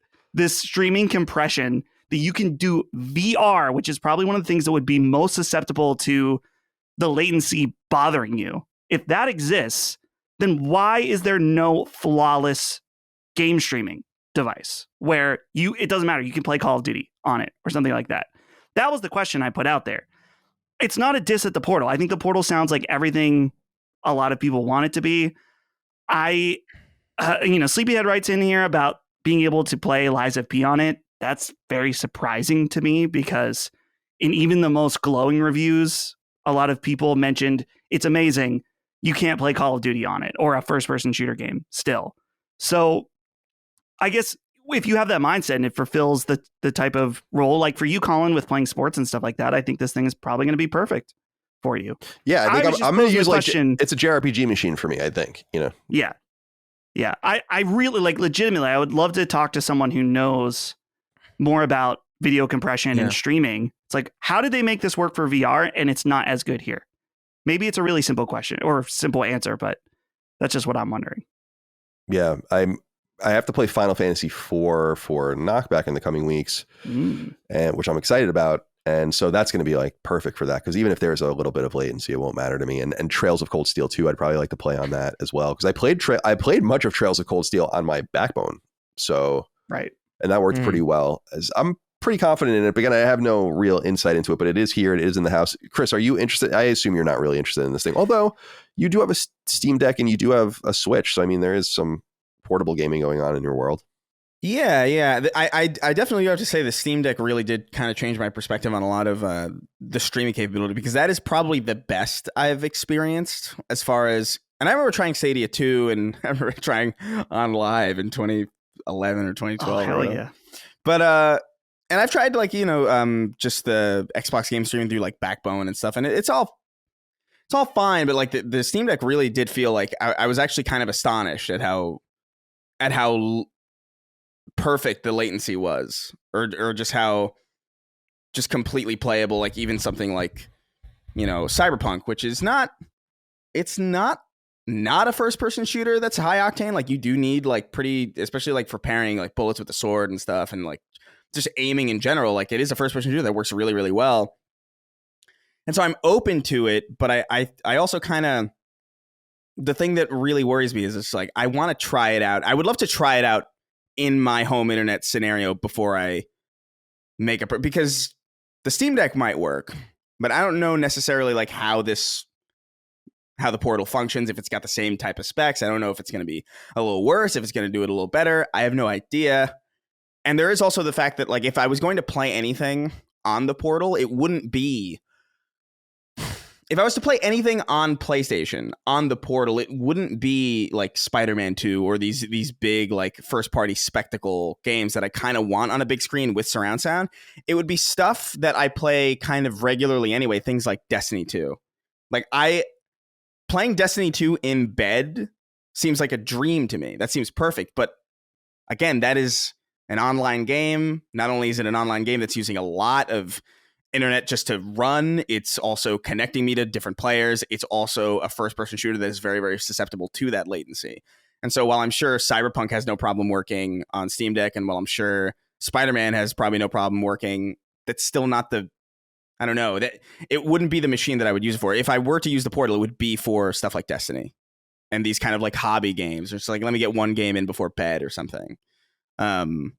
streaming compression that you can do VR, which is probably one of the things that would be most susceptible to the latency bothering you. If that exists, then why is there no flawless game streaming device where it doesn't matter, you can play Call of Duty on it or something like that? That was the question I put out there. It's not a diss at the Portal. I think the Portal sounds like everything a lot of people want it to be. Sleepyhead writes in here about being able to play Lies of P on it. That's very surprising to me, because in even the most glowing reviews, a lot of people mentioned it's amazing. You can't play Call of Duty on it, or a first-person shooter game still. So I guess if you have that mindset and it fulfills the type of role, like for you, Colin, with playing sports and stuff like that, I think this thing is probably going to be perfect for you. Yeah, I think I'm going to use it's a JRPG machine for me, I think, Yeah. Yeah. I really, legitimately, I would love to talk to someone who knows more about video compression and streaming. It's like, how did they make this work for VR and it's not as good here? Maybe it's a really simple question or simple answer, but that's just what I'm wondering. Yeah, I have to play Final Fantasy IV for Knockback in the coming weeks, and which I'm excited about. And so that's going to be like perfect for that, because even if there's a little bit of latency, it won't matter to me. And Trails of Cold Steel 2, I'd probably like to play on that as well, because I played much of Trails of Cold Steel on my backbone. So right, and that worked pretty well. As I'm pretty confident in it, but again, I have no real insight into it. But it is here, it is in the house. Chris, are you interested? I assume you're not really interested in this thing, although you do have a Steam Deck and you do have a Switch. So I mean, there is some portable gaming going on in your world. Yeah. I definitely have to say the Steam Deck really did kind of change my perspective on a lot of the streaming capability, because that is probably the best I've experienced as far as, and I remember trying Stadia 2, and I remember trying on live in 2011 or 2012. Oh, hell yeah. But, and I've tried just the Xbox game streaming through like Backbone and stuff, and it's all fine, but like the Steam Deck really did feel like I was actually kind of astonished at how perfect the latency was, or just how just completely playable, like even something like Cyberpunk, which is not a first person shooter that's high octane. Like you do need like pretty, especially like for pairing like bullets with the sword and stuff, and like just aiming in general, like it is a first person shooter that works really, really well. And so I'm open to it, but I also kind of, the thing that really worries me is it's like, I want to try it out. I would love to try it out in my home internet scenario before I make because the Steam Deck might work, but I don't know necessarily like how the Portal functions, if it's got the same type of specs. I don't know if it's going to be a little worse, if it's going to do it a little better. I have no idea. And there is also the fact that like if I was going to play anything on the Portal, it wouldn't be, if I was to play anything on PlayStation on the Portal, it wouldn't be like Spider-Man 2 or these big like first-party spectacle games that I kind of want on a big screen with surround sound. It would be stuff that I play kind of regularly anyway, things like Destiny 2. Like playing Destiny 2 in bed seems like a dream to me. That seems perfect. But again, that is an online game. Not only is it an online game that's using a lot of internet just to run, it's also connecting me to different players. It's also a first-person shooter that is very, very susceptible to that latency. And so while I'm sure Cyberpunk has no problem working on Steam Deck, and while I'm sure Spider-Man has probably no problem working, that's still not the, I don't know, that it wouldn't be the machine that I would use it for. If I were to use the Portal, it would be for stuff like Destiny and these kind of like hobby games. It's like, let me get one game in before bed or something. And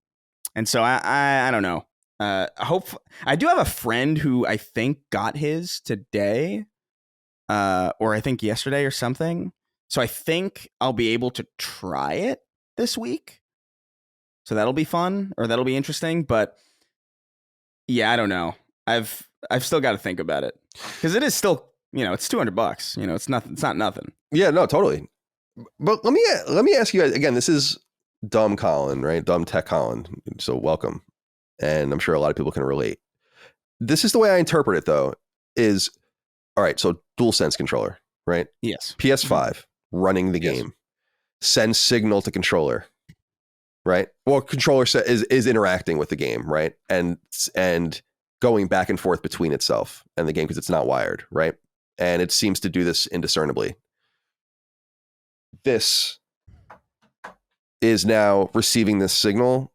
so I don't know. I do have a friend who I think got his today, or I think yesterday or something. So I think I'll be able to try it this week. So that'll be fun, or that'll be interesting. But yeah, I don't know. I've still got to think about it, because it is still, it's $200. It's nothing. It's not nothing. Yeah, no, totally. But let me ask you guys again. This is Dumb Colin, right? Dumb Tech Colin. So welcome, and I'm sure a lot of people can relate. This is the way I interpret it, though. Is all right. So DualSense controller, right? Yes. PS5 running the game, sends signal to controller, right? Well, controller is interacting with the game, right? And going back and forth between itself and the game because it's not wired, right? And it seems to do this indiscernibly. This is now receiving this signal,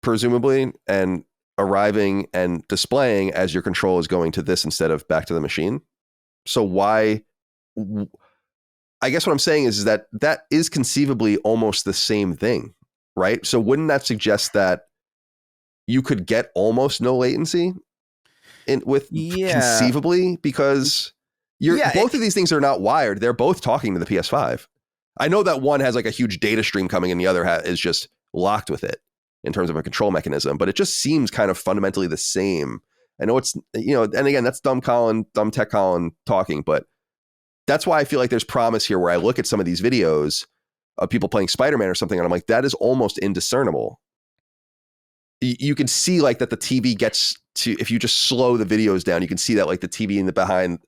presumably, and arriving and displaying as your control is going to this instead of back to the machine. So why? I guess what I'm saying is that is conceivably almost the same thing, right? So wouldn't that suggest that you could get almost no latency conceivably, because both of these things are not wired. They're both talking to the PS5. I know that one has like a huge data stream coming and the other is just locked with it in terms of a control mechanism, but it just seems kind of fundamentally the same. I know it's, and again, that's Dumb Tech Colin talking, but that's why I feel like there's promise here, where I look at some of these videos of people playing Spider-Man or something, and I'm like, that is almost indiscernible. You can see like that the TV gets to, if you just slow the videos down, you can see that like the TV in the behind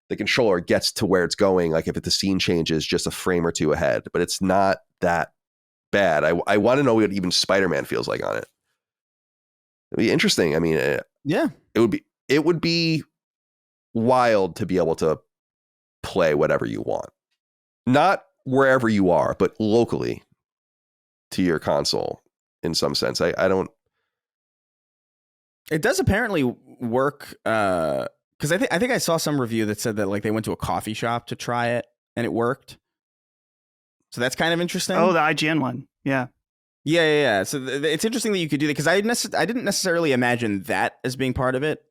the controller gets to where it's going. Like if the scene changes just a frame or two ahead, but it's not that bad. I want to know what even Spider-Man feels like on it. It'd be interesting. I mean, it would be wild to be able to play whatever you want, not wherever you are, but locally to your console in some sense. I don't. It does apparently work, because I think I saw some review that said that like they went to a coffee shop to try it and it worked. So that's kind of interesting. Oh, the IGN one, yeah. So it's interesting that you could do that, because I didn't necessarily imagine that as being part of it.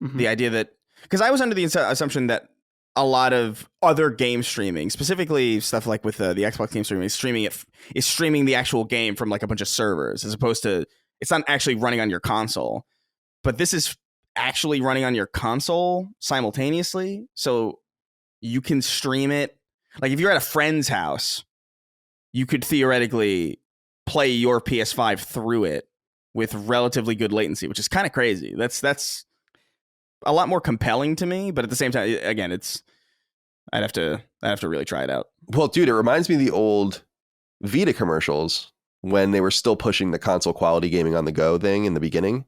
Mm-hmm. The idea that, because I was under the assumption that a lot of other game streaming, specifically stuff like with the Xbox game streaming, is streaming the actual game from like a bunch of servers, as opposed to, it's not actually running on your console. But this is actually running on your console simultaneously, so you can stream it. Like if you're at a friend's house, you could theoretically play your PS5 through it with relatively good latency, which is kind of crazy. That's a lot more compelling to me, but at the same time, again, I'd have to really try it out. Well, dude, it reminds me of the old Vita commercials when they were still pushing the console quality gaming on the go thing in the beginning.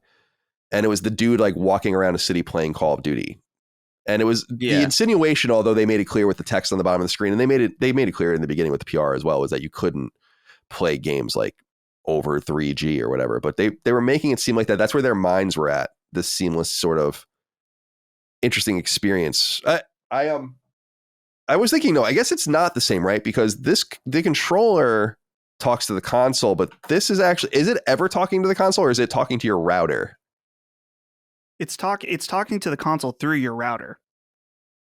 And it was the dude like walking around a city playing Call of Duty. And it was the insinuation, although they made it clear with the text on the bottom of the screen, and they made it clear in the beginning with the PR as well, was that you couldn't play games like over 3G or whatever. But they were making it seem like that. That's where their minds were at. This seamless sort of interesting experience. I was thinking, no, I guess it's not the same, right? Because the controller talks to the console, but this is it ever talking to the console, or is it talking to your router? It's talking to the console through your router.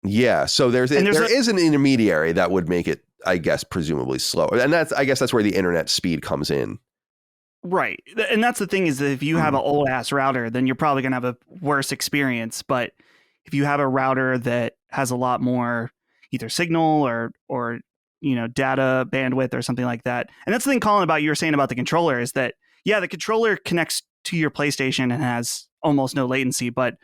Yeah, so there is an intermediary that would make it, I guess, presumably slower, and that's where the internet speed comes in. Right, and that's the thing, is that if you have an old ass router, then you're probably gonna have a worse experience. But if you have a router that has a lot more either signal or data bandwidth or something like that, and that's the thing, Colin, about you were saying about the controller, is that the controller connects to your PlayStation and has almost no latency, but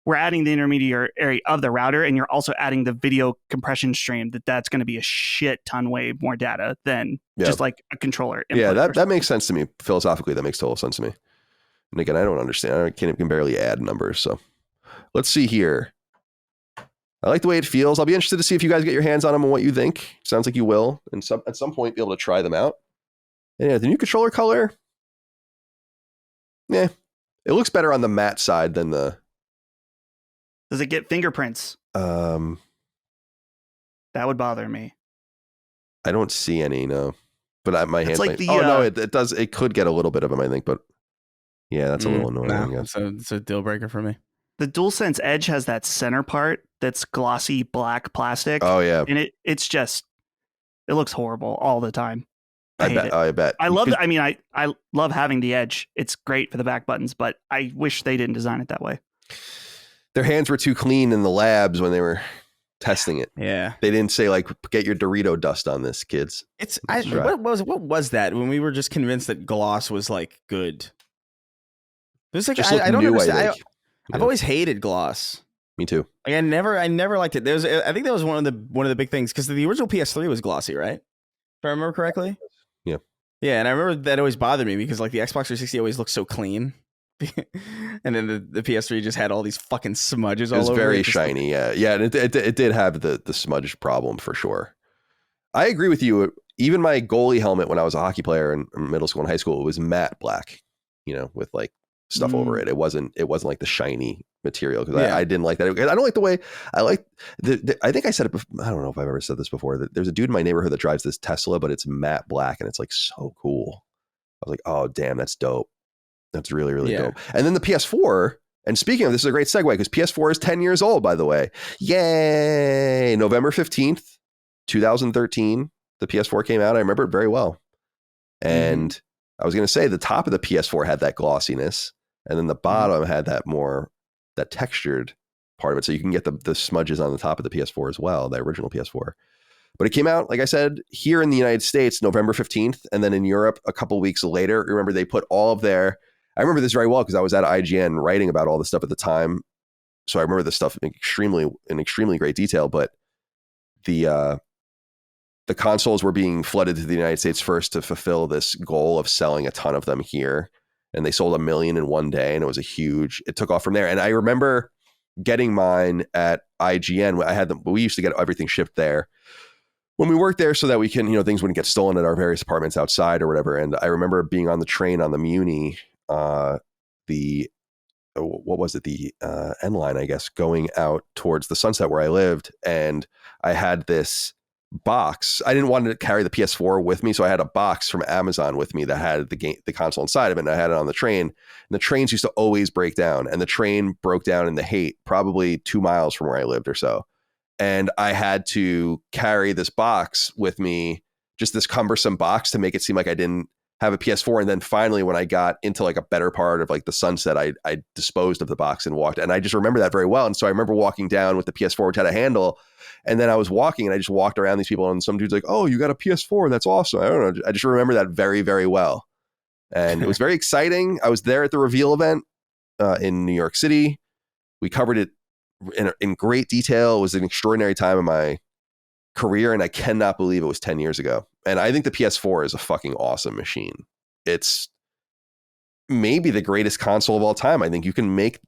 we're adding the intermediary of the router, and you're also adding the video compression stream. That's going to be a shit ton way more data than just like a controller. Yeah, that makes sense to me. Philosophically, that makes total sense to me. And again, I don't understand. I can barely add numbers. So let's see here. I like the way it feels. I'll be interested to see if you guys get your hands on them and what you think. Sounds like you will, and at some point be able to try them out. And yeah, the new controller color. Yeah, it looks better on the matte side than the. Does it get fingerprints? That would bother me. I don't see any, no. But my hands. Like no, it does. It could get a little bit of them, I think, but yeah, that's a little annoying. No, it's a deal breaker for me. The DualSense Edge has that center part that's glossy black plastic. Oh yeah, and it looks horrible all the time. I bet. I love. I mean, I love having the Edge. It's great for the back buttons, but I wish they didn't design it that way. Their hands were too clean in the labs when they were testing it. Yeah, they didn't say like, get your Dorito dust on this, kids. What was that when we were just convinced that gloss was like good? It was like I don't understand. I've always hated gloss. Me too. Like, I never liked it. I think that was one of the big things because the original PS3 was glossy, right? If I remember correctly. Yeah. Yeah, and I remember that always bothered me because like the Xbox 360 always looked so clean. And then the PS3 just had all these fucking smudges all over it. It was very shiny, yeah, and it did have the smudge problem for sure. I agree with you. Even my goalie helmet when I was a hockey player in middle school and high school, it was matte black, with like stuff over it. It wasn't like the shiny material because I didn't like that. I don't like the way I like I think I said it before, I don't know if I've ever said this before, that there's a dude in my neighborhood that drives this Tesla, but it's matte black and it's like so cool. I was like, oh damn, that's dope. That's really, really dope. And then the PS4, and speaking of, this is a great segue because PS4 is 10 years old, by the way. Yay! November 15th, 2013, the PS4 came out. I remember it very well. And I was going to say the top of the PS4 had that glossiness, and then the bottom had that textured part of it. So you can get the smudges on the top of the PS4 as well, the original PS4. But it came out, like I said, here in the United States, November 15th, and then in Europe a couple weeks later. Remember, they put all of their... I remember this very well because I was at IGN writing about all this stuff at the time. So I remember this stuff in extremely great detail, but the consoles were being flooded to the United States first to fulfill this goal of selling a ton of them here. And they sold 1 million in one day, and it took off from there. And I remember getting mine at IGN. We used to get everything shipped there when we worked there so that we can, things wouldn't get stolen at our various apartments outside or whatever. And I remember being on the train on the Muni, the N line, I guess, going out towards the Sunset where I lived. And I had this box. I didn't want to carry the PS4 with me, so I had a box from Amazon with me that had the console inside of it, and I had it on the train. And the trains used to always break down, and the train broke down in the Haight, probably 2 miles from where I lived or so. And I had to carry this box with me, just this cumbersome box, to make it seem like I didn't have a PS4. And then finally, when I got into like a better part of like the Sunset, I disposed of the box and walked. And I just remember that very well. And so I remember walking down with the PS4, which had a handle. And then I was walking and I just walked around these people, and some dude's like, "Oh, you got a PS4? That's awesome." I don't know. I just remember that very, very well. And it was very exciting. I was there at the reveal event in New York City. We covered it in great detail. It was an extraordinary time in my career, and I cannot believe it was 10 years ago. And I think the PS4 is a fucking awesome machine. It's maybe the greatest console of all time. I think you could make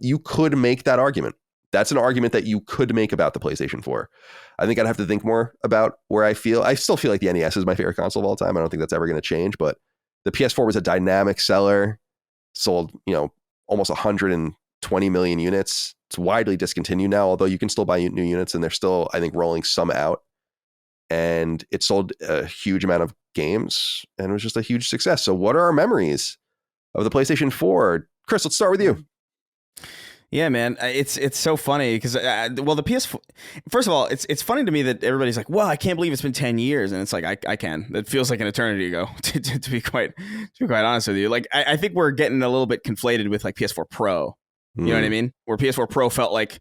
that argument. That's an argument that you could make about the PlayStation 4. I think I'd have to think more about where I still feel like the NES is my favorite console of all time. I don't think that's ever going to change, but the PS4 was a dynamic seller, sold, almost 120 million units. It's widely discontinued now, although you can still buy new units, and they're still, I think, rolling some out. And it sold a huge amount of games, and it was just a huge success. So what are our memories of the PlayStation 4? Chris, let's start with you. Yeah, man, it's so funny because the PS4. First of all, it's funny to me that everybody's like, "Well, I can't believe it's been 10 years," and it's like I can. It feels like an eternity ago. To be quite honest with you, like I think we're getting a little bit conflated with like PS4 Pro. You know what I mean? Where PS4 Pro felt like,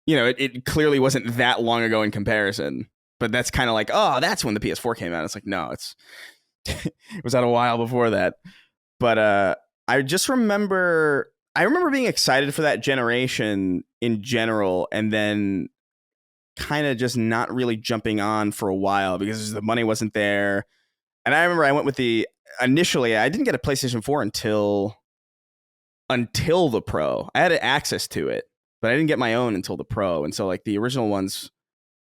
it clearly wasn't that long ago in comparison. But that's kind of like, oh, that's when the PS4 came out. It's like, no, it was out a while before that. But I just remember I remember being excited for that generation in general, and then kind of just not really jumping on for a while because the money wasn't there. And I remember I went with initially, I didn't get a PlayStation 4 until the Pro. I had access to it, but I didn't get my own until the Pro. And so like the original ones,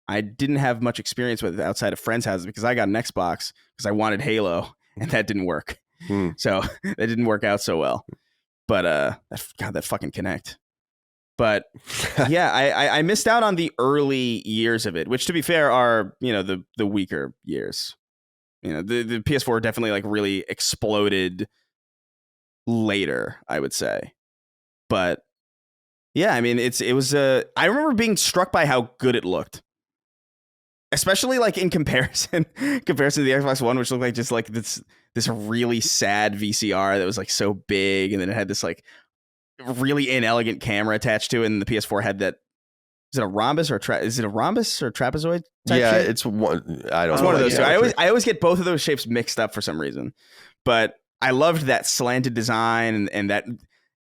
I didn't have much experience with outside of friends' houses because I got an Xbox because I wanted Halo, and that didn't work. So that didn't work out so well. But that fucking Kinect. But yeah, I missed out on the early years of it, which to be fair are, the weaker years. The PS4 definitely like really exploded later, I would say. But yeah, I mean, it was I remember being struck by how good it looked. Especially like in comparison to the Xbox One, which looked like just like this really sad VCR that was like so big, and then it had this like really inelegant camera attached to it, and the PS4 had that. Is it a rhombus or trapezoid? Yeah, shape? it's one. I don't. It's know. one of those two. Yeah, I always get both of those shapes mixed up for some reason, but I loved that slanted design and that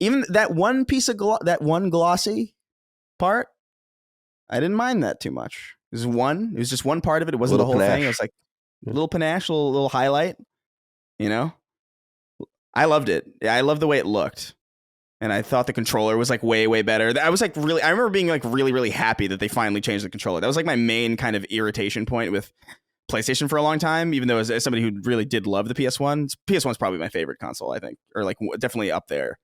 even that one piece of that one glossy part. I didn't mind that too much. It was just one part of it. It wasn't the whole thing. It was like a little panache, a little highlight. I loved it. Yeah, I loved the way it looked. And I thought the controller was like way, way better. I was like I remember being like really, really happy that they finally changed the controller. That was like my main kind of irritation point with PlayStation for a long time, even though as somebody who really did love the PS1, PS1's probably my favorite console, I think, or like definitely up there.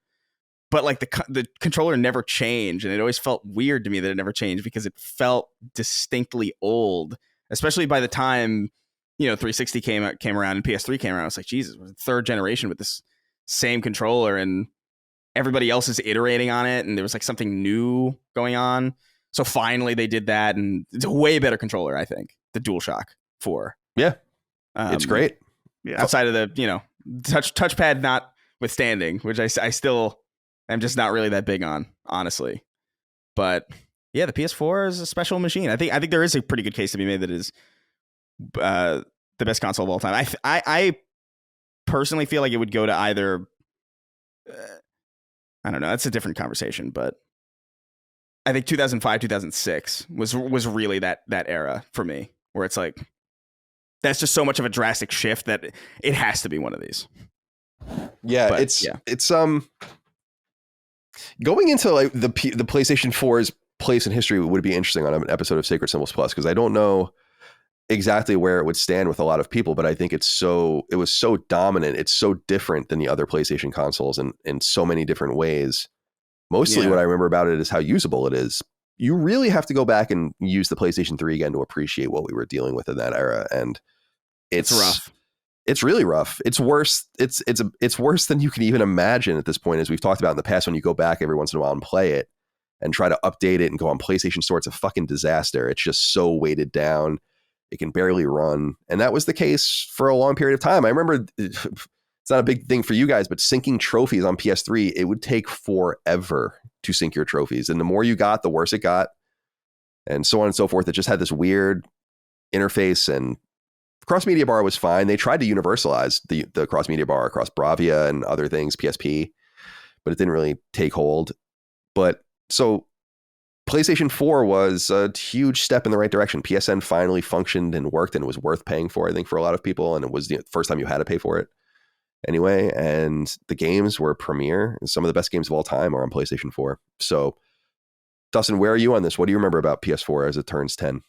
But like the controller never changed, and it always felt weird to me that it never changed because it felt distinctly old, especially by the time 360 came around and PS3 came around. I was like, Jesus, we're the third generation with this same controller, and everybody else is iterating on it, and there was like something new going on. So finally they did that, and it's a way better controller, I think, the DualShock 4. Yeah, it's great. Yeah. Outside of the touchpad notwithstanding, which I still am just not really that big on, honestly. But yeah, the PS4 is a special machine. I think there is a pretty good case to be made that it is the best console of all time. I personally feel like it would go to either. I don't know. That's a different conversation, but I think 2005, 2006 was really that era for me, where it's like that's just so much of a drastic shift that it has to be one of these. Yeah, but, it's going into like the PlayStation 4's place in history would be interesting on an episode of Sacred Symbols Plus, because I don't know exactly where it would stand with a lot of people, but I think it was so dominant. It's so different than the other PlayStation consoles in so many different ways. Mostly what I remember about it is how usable it is. You really have to go back and use the PlayStation 3 again to appreciate what we were dealing with in that era. And it's rough. It's really rough. It's worse. It's worse than you can even imagine at this point, as we've talked about in the past. When you go back every once in a while and play it and try to update it and go on PlayStation Store, it's a fucking disaster. It's just so weighted down. It can barely run. And that was the case for a long period of time. I remember, it's not a big thing for you guys, but syncing trophies on PS3, it would take forever to sync your trophies. And the more you got, the worse it got. And so on and so forth. It just had this weird interface, and cross media bar was fine. They tried to universalize the cross media bar across Bravia and other things, PSP, but it didn't really take hold. But so PlayStation 4 was a huge step in the right direction. PSN finally functioned and worked and was worth paying for, I think, for a lot of people. And it was the first time you had to pay for it anyway. And the games were premiere. And some of the best games of all time are on PlayStation 4. So, Dustin, where are you on this? What do you remember about PS4 as it turns 10?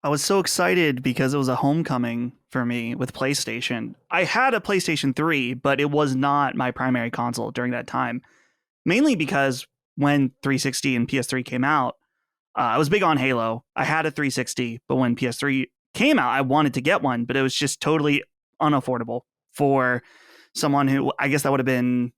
I was so excited because it was a homecoming for me with PlayStation. I had a PlayStation 3, but it was not my primary console during that time. Mainly because when 360 and PS3 came out, I was big on Halo. I had a 360, but when PS3 came out, I wanted to get one, but it was just totally unaffordable for someone who, I guess that would have been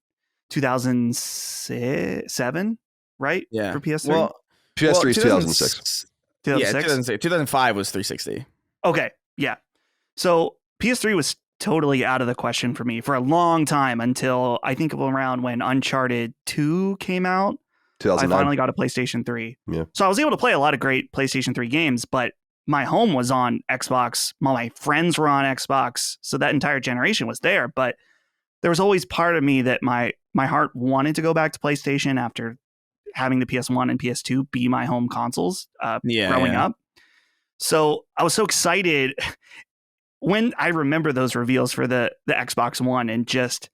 2007, right? Yeah. For PS3? Well, PS3 is 2006. 2006? Yeah, 2006. 2005 was 360. Okay, yeah. So PS3 was totally out of the question for me for a long time, until I think around when Uncharted 2 came out. 2009. I finally got a PlayStation 3. Yeah. So I was able to play a lot of great PlayStation 3 games, but my home was on Xbox. My friends were on Xbox. So that entire generation was there. But there was always part of me that my heart wanted to go back to PlayStation after having the PS1 and PS2 be my home consoles growing up. So I was so excited when I remember those reveals for the Xbox One and just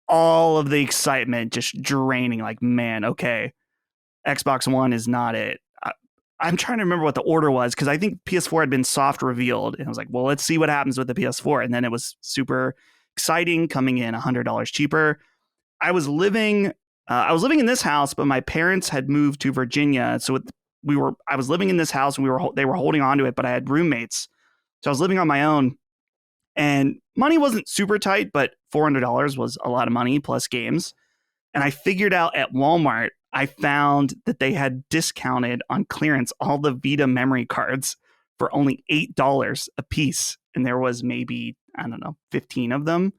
all of the excitement just draining. Like, man, okay, Xbox One is not it. I'm trying to remember what the order was because I think PS4 had been soft revealed. And I was like, well, let's see what happens with the PS4. And then it was super exciting, coming in $100 cheaper. I was living in this house, but my parents had moved to Virginia. So I was living in this house and they were holding on to it, but I had roommates. So I was living on my own and money wasn't super tight, but $400 was a lot of money plus games. And I figured out at Walmart, I found that they had discounted on clearance all the Vita memory cards for only $8 a piece. And there was maybe, I don't know, 15 of them.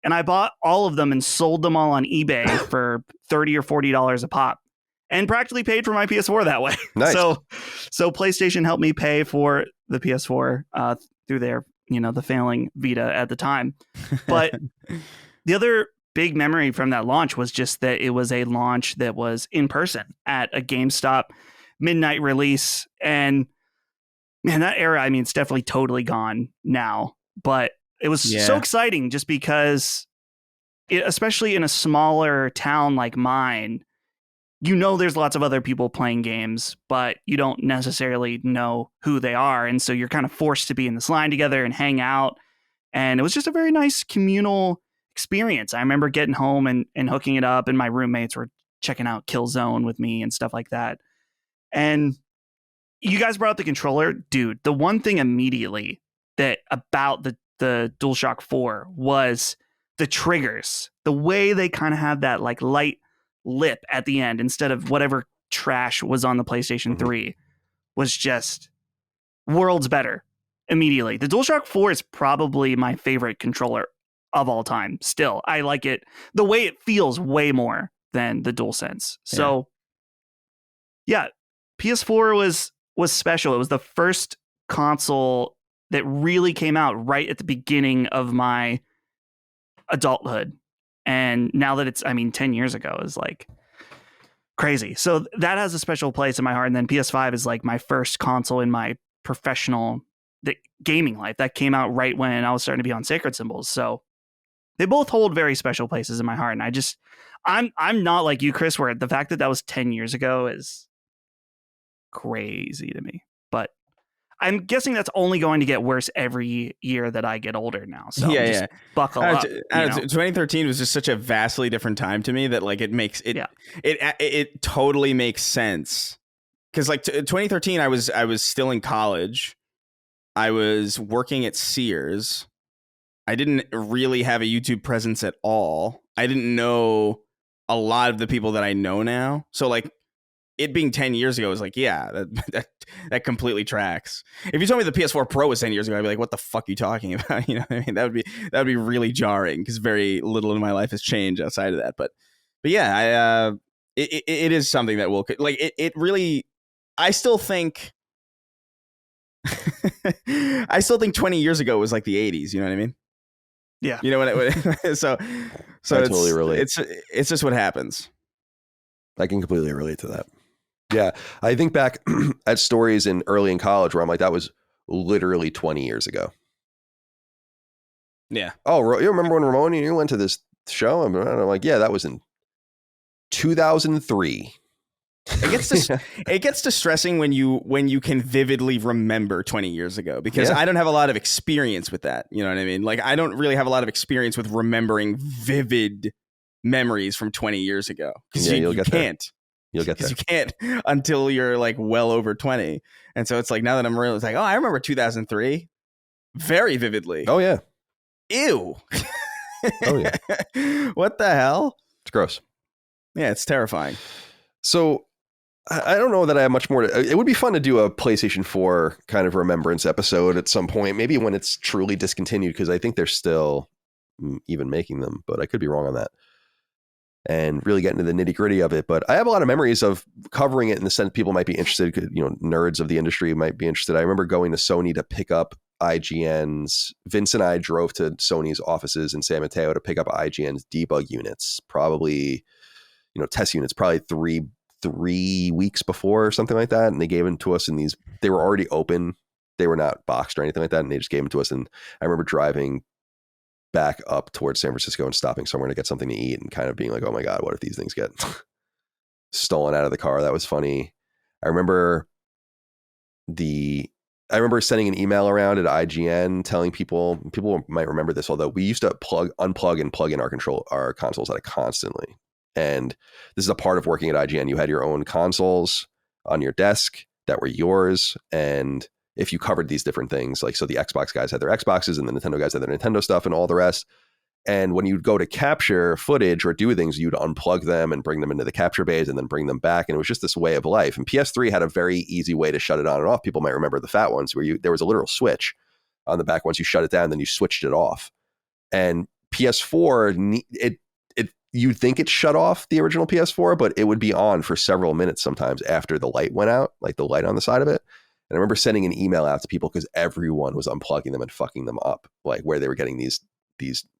And I bought all of them and sold them all on eBay for $30 or $40 a pop and practically paid for my PS4 that way. Nice. So PlayStation helped me pay for the PS4 through their, the failing Vita at the time. But the other big memory from that launch was just that it was a launch that was in person at a GameStop midnight release. And man, that era, I mean, it's definitely totally gone now, but it was so exciting just because especially in a smaller town like mine, there's lots of other people playing games, but you don't necessarily know who they are. And so you're kind of forced to be in this line together and hang out. And it was just a very nice communal experience. I remember getting home and hooking it up, and my roommates were checking out Killzone with me and stuff like that. And you guys brought up the controller, dude. The one thing immediately that about the DualShock 4 was the triggers, the way they kind of have that like light lip at the end instead of whatever trash was on the PlayStation 3 was just worlds better immediately. The DualShock 4 is probably my favorite controller of all time. Still, I like it the way it feels way more than the DualSense. So yeah, PS4 was special. It was the first console that really came out right at the beginning of my adulthood. And now that it's, 10 years ago is like crazy. So that has a special place in my heart. And then PS5 is like my first console in my professional gaming life. That came out right when I was starting to be on Sacred Symbols. So they both hold very special places in my heart. And I'm not like you, Chris, where the fact that was 10 years ago is crazy to me. But I'm guessing that's only going to get worse every year that I get older now. So just buckle up. 2013 was just such a vastly different time to me that like it makes it it totally makes sense. Because like 2013, I was still in college. I was working at Sears. I didn't really have a YouTube presence at all. I didn't know a lot of the people that I know now. So like it being 10 years ago is like, that completely tracks. If you told me the PS4 Pro was 10 years ago, I'd be like, what the fuck are you talking about? That would be really jarring because very little in my life has changed outside of that. But yeah, it is something that will like it really. I still think 20 years ago was like the 80s. You know what I mean? Yeah. You know what? So I totally relate. It's just what happens. I can completely relate to that. Yeah. I think back at stories early in college where I'm like, that was literally 20 years ago. Yeah. Oh, you remember when Ramon, you went to this show? I'm like, yeah, that was in 2003. It gets distressing when you can vividly remember 20 years ago because I don't have a lot of experience with that. You know what I mean? Like I don't really have a lot of experience with remembering vivid memories from 20 years ago because you can't. You'll get there. You can't until you're like well over 20. And so it's like now that I'm really it's like, oh, I remember 2003 very vividly. Oh yeah. Ew. Oh yeah. What the hell? It's gross. Yeah, it's terrifying. So I don't know that I have much more to. It would be fun to do a PlayStation 4 kind of remembrance episode at some point, maybe when it's truly discontinued, because I think they're still even making them, but I could be wrong on that. And really get into the nitty gritty of it. But I have a lot of memories of covering it in the sense people might be interested, nerds of the industry might be interested. I remember going to Sony to pick up IGN's. Vince and I drove to Sony's offices in San Mateo to pick up IGN's debug units, probably, test units, probably three weeks before or something like that. And they gave them to us in these, they were already open. They were not boxed or anything like that. And they just gave them to us. And I remember driving back up towards San Francisco and stopping somewhere to get something to eat and kind of being like, oh my God, what if these things get stolen out of the car? That was funny. I remember sending an email around at IGN telling people might remember this, although we used to unplug and plug in our consoles constantly. And this is a part of working at IGN. You had your own consoles on your desk that were yours. And if you covered these different things, like, so the Xbox guys had their Xboxes and the Nintendo guys had their Nintendo stuff and all the rest. And when you'd go to capture footage or do things, you'd unplug them and bring them into the capture bays and then bring them back. And it was just this way of life. And PS3 had a very easy way to shut it on and off. People might remember the fat ones where there was a literal switch on the back. Once you shut it down, then you switched it off. And PS4, you'd think it shut off the original PS4, but it would be on for several minutes sometimes after the light went out, like the light on the side of it. And I remember sending an email out to people because everyone was unplugging them and fucking them up, like where they were getting these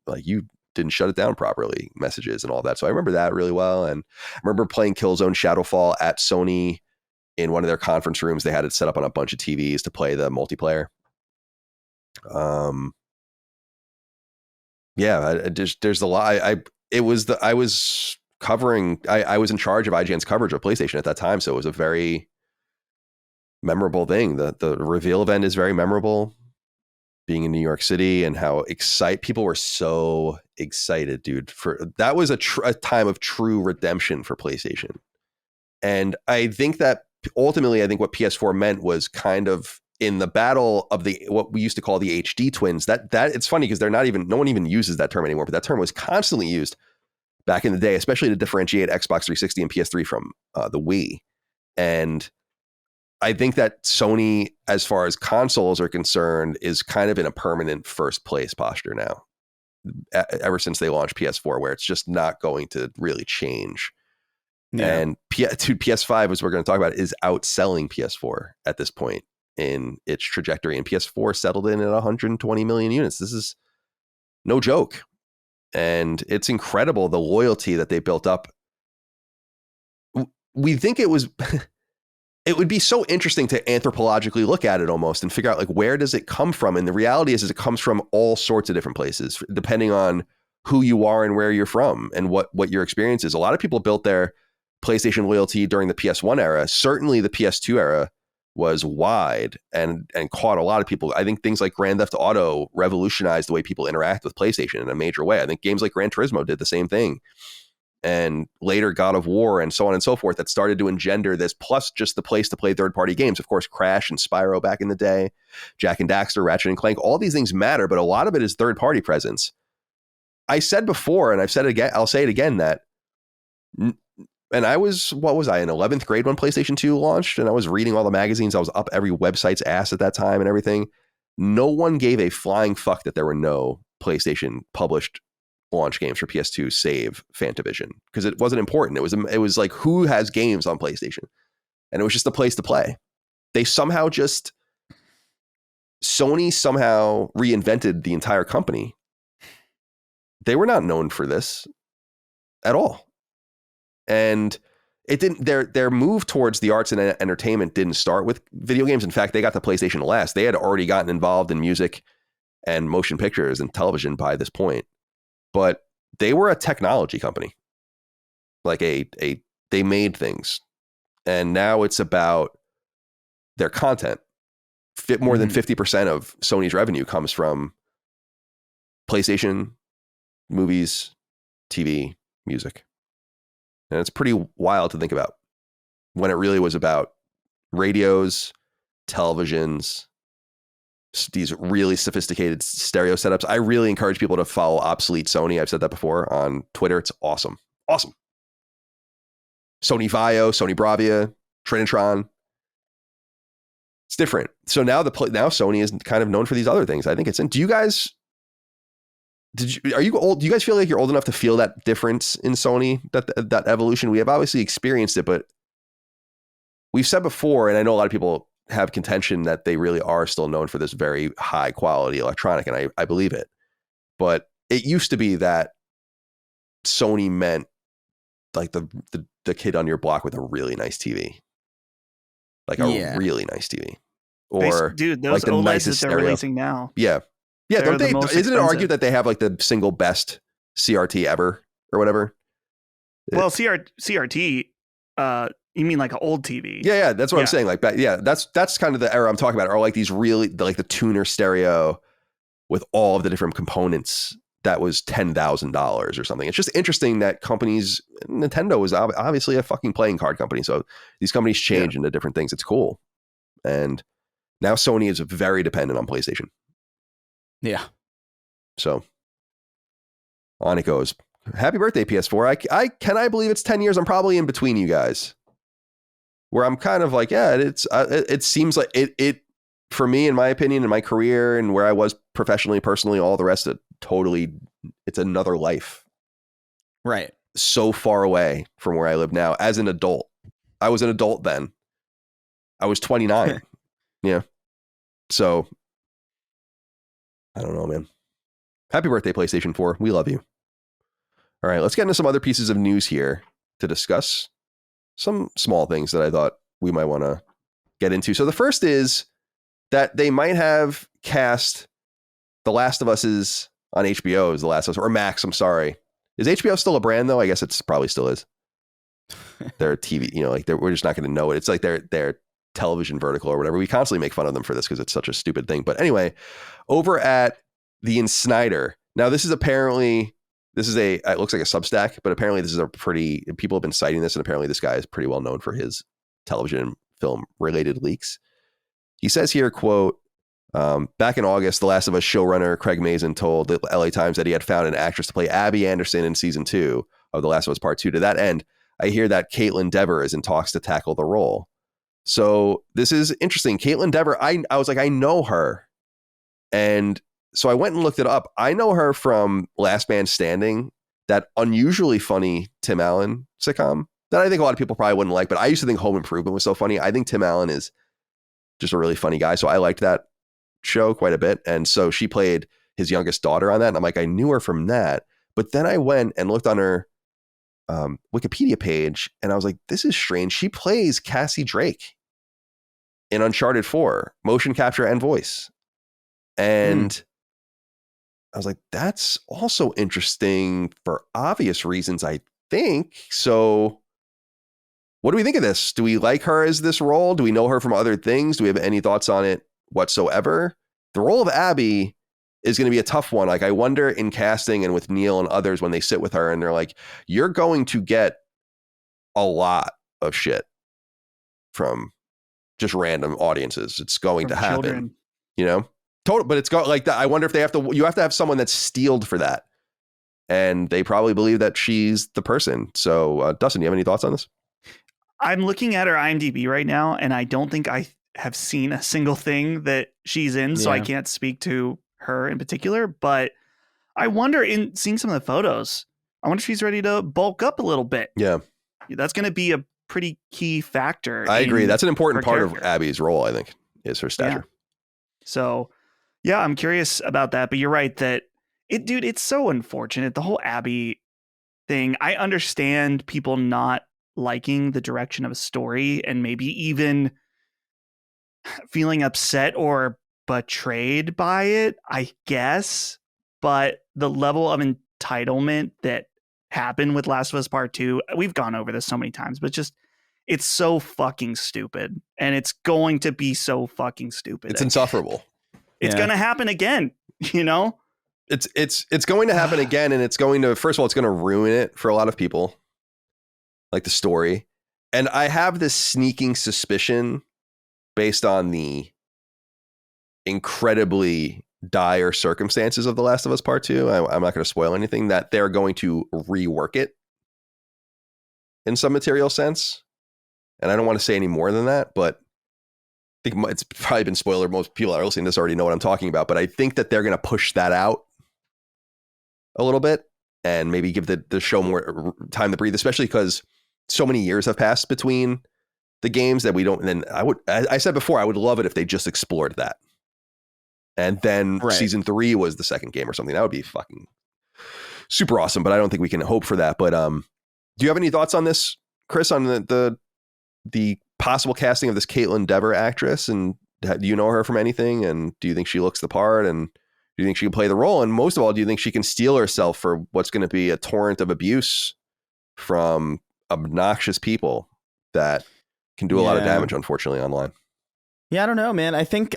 like, you didn't shut it down properly messages and all that. So I remember that really well. And I remember playing Killzone Shadowfall at Sony in one of their conference rooms. They had it set up on a bunch of TVs to play the multiplayer. There's a lot. I was in charge of IGN's coverage of PlayStation at that time. So it was a very memorable thing. The reveal event is very memorable. Being in New York City and how people were so excited, dude. That was a time of true redemption for PlayStation. And I think that ultimately, what PS4 meant was kind of in the battle of what we used to call the HD twins. That it's funny because no one even uses that term anymore, but that term was constantly used back in the day, especially to differentiate Xbox 360 and PS3 from the Wii. And I think that Sony, as far as consoles are concerned, is kind of in a permanent first place posture now, ever since they launched PS4, where it's just not going to really change. Yeah. And PS5, as we're going to talk about, is outselling PS4 at this point in its trajectory. And PS4 settled in at 120 million units. This is no joke. And it's incredible, the loyalty that they built up. We think it was... It would be so interesting to anthropologically look at it almost and figure out, like, where does it come from? And the reality is it comes from all sorts of different places, depending on who you are and where you're from and what your experience is. A lot of people built their PlayStation loyalty during the PS1 era. Certainly the PS2 era was wide and caught a lot of people. I think things like Grand Theft Auto revolutionized the way people interact with PlayStation in a major way. I think games like Gran Turismo did the same thing. And later God of War and so on and so forth, that started to engender this, plus just the place to play third-party games. Of course, Crash and Spyro back in the day, Jak and Daxter, Ratchet and Clank, all these things matter, but a lot of it is third-party presence. I said before, and I've said it again, I'll say it again, that, and I was, in 11th grade when PlayStation 2 launched, and I was reading all the magazines. I was up every website's ass at that time and everything. No one gave a flying fuck that there were no PlayStation published launch games for PS2 save Fantavision, because it wasn't important. It was like, who has games on PlayStation? And it was just a place to play. Sony somehow reinvented the entire company. They were not known for this at all. And it didn't, their move towards the arts and entertainment didn't start with video games. In fact, they got to PlayStation last. They had already gotten involved in music and motion pictures and television by this point. But they were a technology company. Like they made things. And now it's about their content. More than 50% of Sony's revenue comes from PlayStation, movies, TV, music. And it's pretty wild to think about when it really was about radios, televisions, these really sophisticated stereo setups. I really encourage people to follow Obsolete Sony. I've said that before on Twitter. It's awesome. Awesome. Sony Vaio, Sony Bravia, Trinitron. It's different. So now Sony is kind of known for these other things. I think it's in. Are you old? Do you guys feel like you're old enough to feel that difference in Sony, that evolution? We have obviously experienced it, but we've said before, and I know a lot of people have contention that they really are still known for this very high quality electronic, and I believe it. But it used to be that Sony meant like the kid on your block with a really nice TV, like a really nice TV, or dude, those like the OLEDs nicest that they're stereo. Releasing now. Yeah. Don't they? Isn't it argued that they have like the single best CRT ever or whatever? Well, CRT. You mean like an old TV? Yeah, that's what I'm saying. Like, that's kind of the era I'm talking about. Or like these really like the tuner stereo with all of the different components that was $10,000 or something. It's just interesting that companies, Nintendo is obviously a fucking playing card company. So these companies change into different things. It's cool. And now Sony is very dependent on PlayStation. Yeah. So on it goes. Happy birthday, PS4. I believe it's 10 years. I'm probably in between you guys where I'm kind of like, yeah, it seems like it for me, in my opinion, in my career and where I was professionally, personally, all the rest of it, totally, it's another life. Right. So far away from where I live now as an adult. I was an adult then. I was 29. Yeah. So I don't know, man. Happy birthday, PlayStation 4. We love you. All right, let's get into some other pieces of news here to discuss some small things that I thought we might want to get into. So the first is that they might have cast The Last of Us's on HBO as The Last of Us, or Max, I'm sorry. Is HBO still a brand though? I guess it's probably still is. They're TV, like we're just not going to know it. It's like their television vertical or whatever. We constantly make fun of them for this because it's such a stupid thing. But anyway, over at the Snyder. Now this is apparently, it looks like a Substack, but apparently this is people have been citing this, and apparently this guy is pretty well known for his television and film related leaks. He says here, quote, back in August, The Last of Us showrunner Craig Mazin told the LA Times that he had found an actress to play Abby Anderson in season 2 of The Last of Us Part 2. To that end, I hear that Kaitlyn Dever is in talks to tackle the role. So this is interesting. Kaitlyn Dever, I was like, I know her. And so I went and looked it up. I know her from Last Man Standing, that unusually funny Tim Allen sitcom that I think a lot of people probably wouldn't like, but I used to think Home Improvement was so funny. I think Tim Allen is just a really funny guy. So I liked that show quite a bit. And so she played his youngest daughter on that. And I'm like, I knew her from that. But then I went and looked on her Wikipedia page and I was like, this is strange. She plays Cassie Drake in Uncharted 4, motion capture and voice. And I was like, that's also interesting for obvious reasons, I think. So what do we think of this? Do we like her as this role? Do we know her from other things? Do we have any thoughts on it whatsoever? The role of Abby is going to be a tough one. Like, I wonder in casting and with Neil and others when they sit with her and they're like, you're going to get a lot of shit from just random audiences. It's going to happen, total, but it's got like that. I wonder if you have to have someone that's steeled for that. And they probably believe that she's the person. So Dustin, you have any thoughts on this? I'm looking at her IMDb right now, and I don't think I have seen a single thing that she's in, so I can't speak to her in particular. But I wonder, in seeing some of the photos, I wonder if she's ready to bulk up a little bit. Yeah. That's going to be a pretty key factor. I agree. That's an important part of Abby's role, I think, is her stature. Yeah. So, yeah, I'm curious about that. But you're right that it's so unfortunate. The whole Abby thing, I understand people not liking the direction of a story and maybe even feeling upset or betrayed by it, I guess. But the level of entitlement that happened with Last of Us Part 2, we've gone over this so many times, but just it's so fucking stupid. And it's going to be so fucking stupid. It's insufferable. It's going to happen again, It's going to happen again, and it's going to, first of all, it's going to ruin it for a lot of people, like the story. And I have this sneaking suspicion based on the incredibly dire circumstances of The Last of Us Part 2. I'm not going to spoil anything, that they're going to rework it in some material sense. And I don't want to say any more than that, but I think it's probably been spoiler. Most people that are listening to this already know what I'm talking about, but I think that they're going to push that out a little bit and maybe give the show more time to breathe, especially because so many years have passed between the games that we don't, then I said before, I would love it if they just explored that. And then season 3 was the second game or something. That would be fucking super awesome, but I don't think we can hope for that. But do you have any thoughts on this, Chris, on the possible casting of this Kaitlyn Dever actress? And do you know her from anything? And do you think she looks the part? And do you think she can play the role? And most of all, do you think she can steel herself for what's going to be a torrent of abuse from obnoxious people that can do a lot of damage, unfortunately, online? Yeah, I don't know, man. I think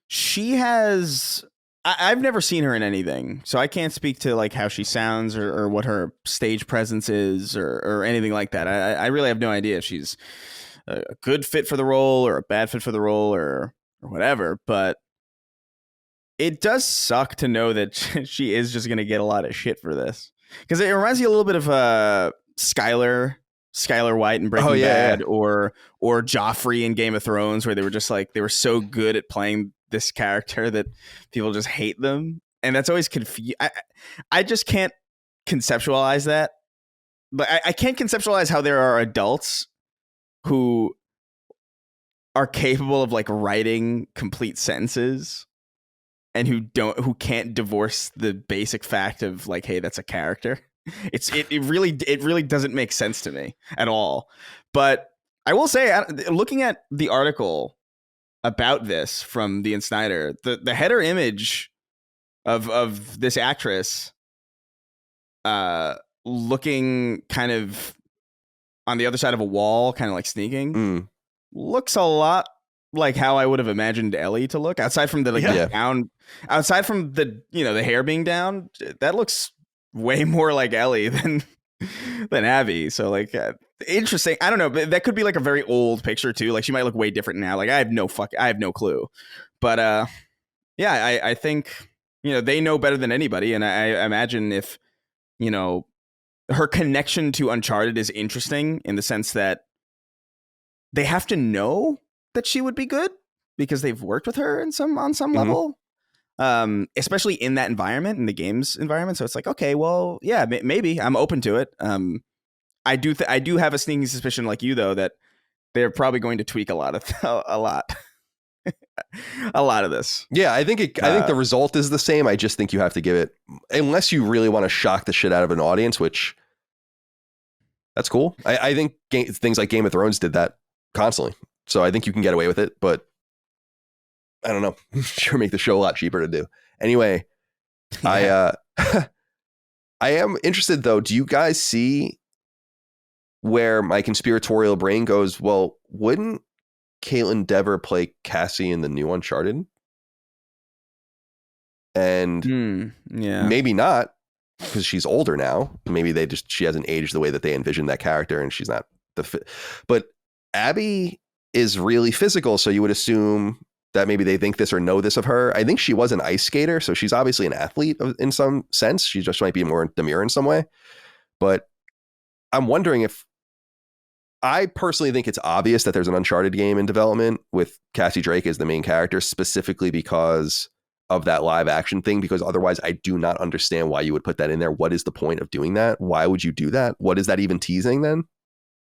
she has... I've never seen her in anything, so I can't speak to like how she sounds or what her stage presence is or anything like that. I really have no idea if she's a good fit for the role or a bad fit for the role or whatever, but it does suck to know that she is just going to get a lot of shit for this, because it reminds me a little bit of Skylar White in Breaking Bad or Joffrey in Game of Thrones, where they were just like, they were so good at playing this character that people just hate them. And that's always confusing. I just can't conceptualize that. But I can't conceptualize how there are adults who are capable of like writing complete sentences and who can't divorce the basic fact of like, hey, that's a character. It really doesn't make sense to me at all. But I will say, looking at the article about this from the Snyder, the header image of this actress looking kind of on the other side of a wall, kind of like sneaking, looks a lot like how I would have imagined Ellie to look, outside from the the down, outside from the the hair being down. That looks way more like Ellie than Abby. So like interesting. I don't know, but that could be like a very old picture too. Like she might look way different now. Like I have no clue. But I think they know better than anybody, and I imagine if her connection to Uncharted is interesting in the sense that they have to know that she would be good because they've worked with her on some level. Especially in that environment, in the game's environment. So it's like, okay, well, yeah, maybe I'm open to it. I do have a sneaking suspicion, like you though, that they're probably going to tweak a lot of this. Yeah, I think the result is the same. I just think you have to give it, unless you really want to shock the shit out of an audience, which that's cool. I think things like Game of Thrones did that constantly, so I think you can get away with it, but I don't know. Sure, make the show a lot cheaper to do. Anyway, I am interested though. Do you guys see where my conspiratorial brain goes? Well, wouldn't Kaitlyn Dever play Cassie in the new Uncharted? And maybe not, because she's older now. Maybe she hasn't aged the way that they envisioned that character, and she's not the fit. But Abby is really physical, so you would assume that maybe they think this or know this of her. I think she was an ice skater, so she's obviously an athlete in some sense. She just might be more demure in some way. But I'm wondering if, I personally think it's obvious that there's an Uncharted game in development with Cassie Drake as the main character, specifically because of that live action thing, because otherwise I do not understand why you would put that in there. What is the point of doing that? Why would you do that? What is that even teasing then?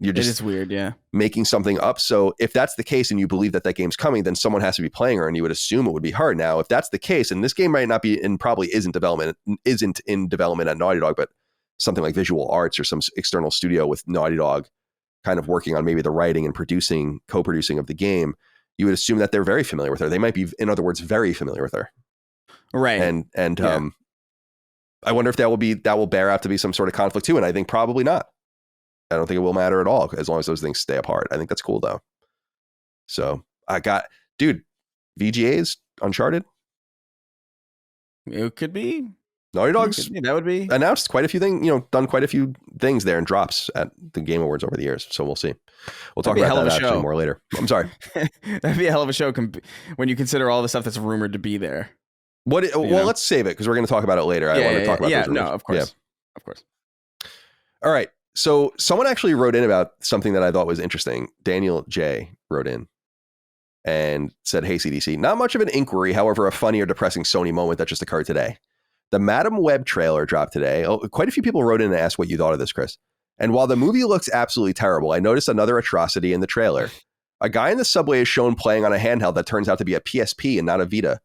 You're just, it is weird, yeah. Making something up. So if that's the case and you believe that game's coming, then someone has to be playing her, and you would assume it would be her. Now, if that's the case, and this game might not be, and probably isn't in development at Naughty Dog, but something like Visual Arts or some external studio with Naughty Dog kind of working on maybe the writing and co-producing of the game, you would assume that they're very familiar with her. They might be, in other words, very familiar with her. Right. And I wonder if that will bear out to be some sort of conflict too. And I think probably not. I don't think it will matter at all, as long as those things stay apart. I think that's cool though. So VGA's Uncharted. It could be. Naughty Dog's that would be announced quite a few things, done quite a few things there and drops at the Game Awards over the years. So we'll see. We'll talk about that actually more later. I'm sorry. That'd be a hell of a show when you consider all the stuff that's rumored to be there. Let's save it because we're going to talk about it later. I want to talk about those rumors. No, of course. Yeah. Of course. All right. So someone actually wrote in about something that I thought was interesting. Daniel J wrote in and said, "Hey, CDC, not much of an inquiry, however, a funny or depressing Sony moment that just occurred today. The Madam Web trailer dropped today." Oh, quite a few people wrote in and asked what you thought of this, Chris. And while the movie looks absolutely terrible, I noticed another atrocity in the trailer. A guy in the subway is shown playing on a handheld that turns out to be a PSP and not a Vita.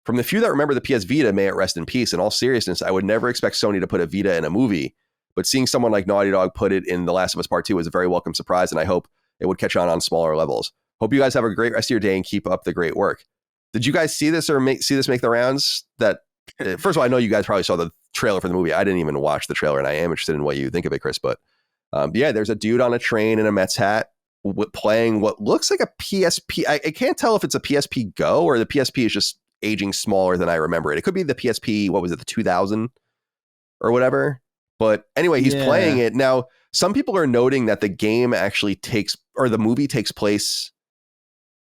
From the few that remember the PS Vita, may it rest in peace. In all seriousness, I would never expect Sony to put a Vita in a movie, but seeing someone like Naughty Dog put it in The Last of Us Part 2 was a very welcome surprise, and I hope it would catch on smaller levels. Hope you guys have a great rest of your day and keep up the great work. Did you guys see this or see this make the rounds? That first of all, I know you guys probably saw the trailer for the movie. I didn't even watch the trailer, and I am interested in what you think of it, Chris. But yeah, there's a dude on a train in a Mets hat playing what looks like a PSP. I can't tell if it's a PSP Go or the PSP is just aging smaller than I remember it. It could be the PSP, what was it, the 2000 or whatever. But anyway, he's playing it. Now, some people are noting that the game actually the movie takes place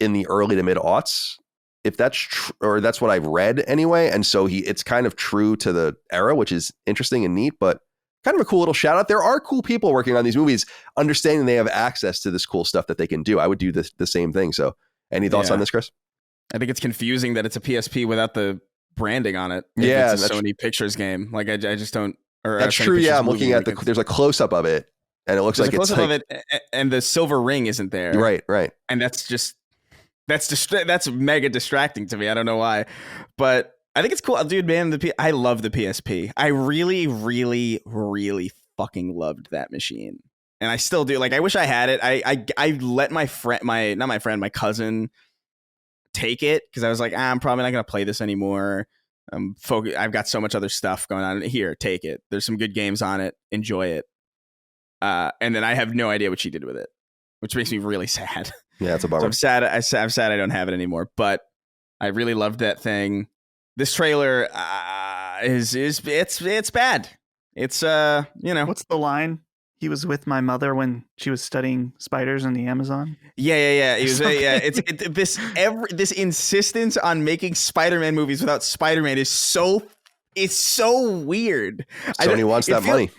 in the early to mid aughts. If that's true, or that's what I've read anyway. And so it's kind of true to the era, which is interesting and neat, but kind of a cool little shout out. There are cool people working on these movies, understanding they have access to this cool stuff that they can do. I would do the same thing. So any thoughts on this, Chris? I think it's confusing that it's a PSP without the branding on it. Yeah. It's a Sony Pictures game. Like I just don't. Or that's true. Yeah. I'm looking at there's a close up of it and it looks like it's of it and the silver ring isn't there. Right. And that's mega distracting to me. I don't know why, but I think it's cool. Dude, man, I love the PSP. I really, really, really fucking loved that machine. And I still do. Like, I wish I had it. I let my cousin take it because I was like, I'm probably not going to play this anymore. I've got so much other stuff going on. Here, take it. There's some good games on it. Enjoy it. And then I have no idea what she did with it, which makes me really sad. Yeah, it's a bummer. So I'm sad I don't have it anymore. But I really loved that thing. This trailer it's bad. It's What's the line? He was with my mother when she was studying spiders in the Amazon. Yeah. He was. This insistence on making Spider-Man movies without Spider-Man is so weird. Sony wants that money.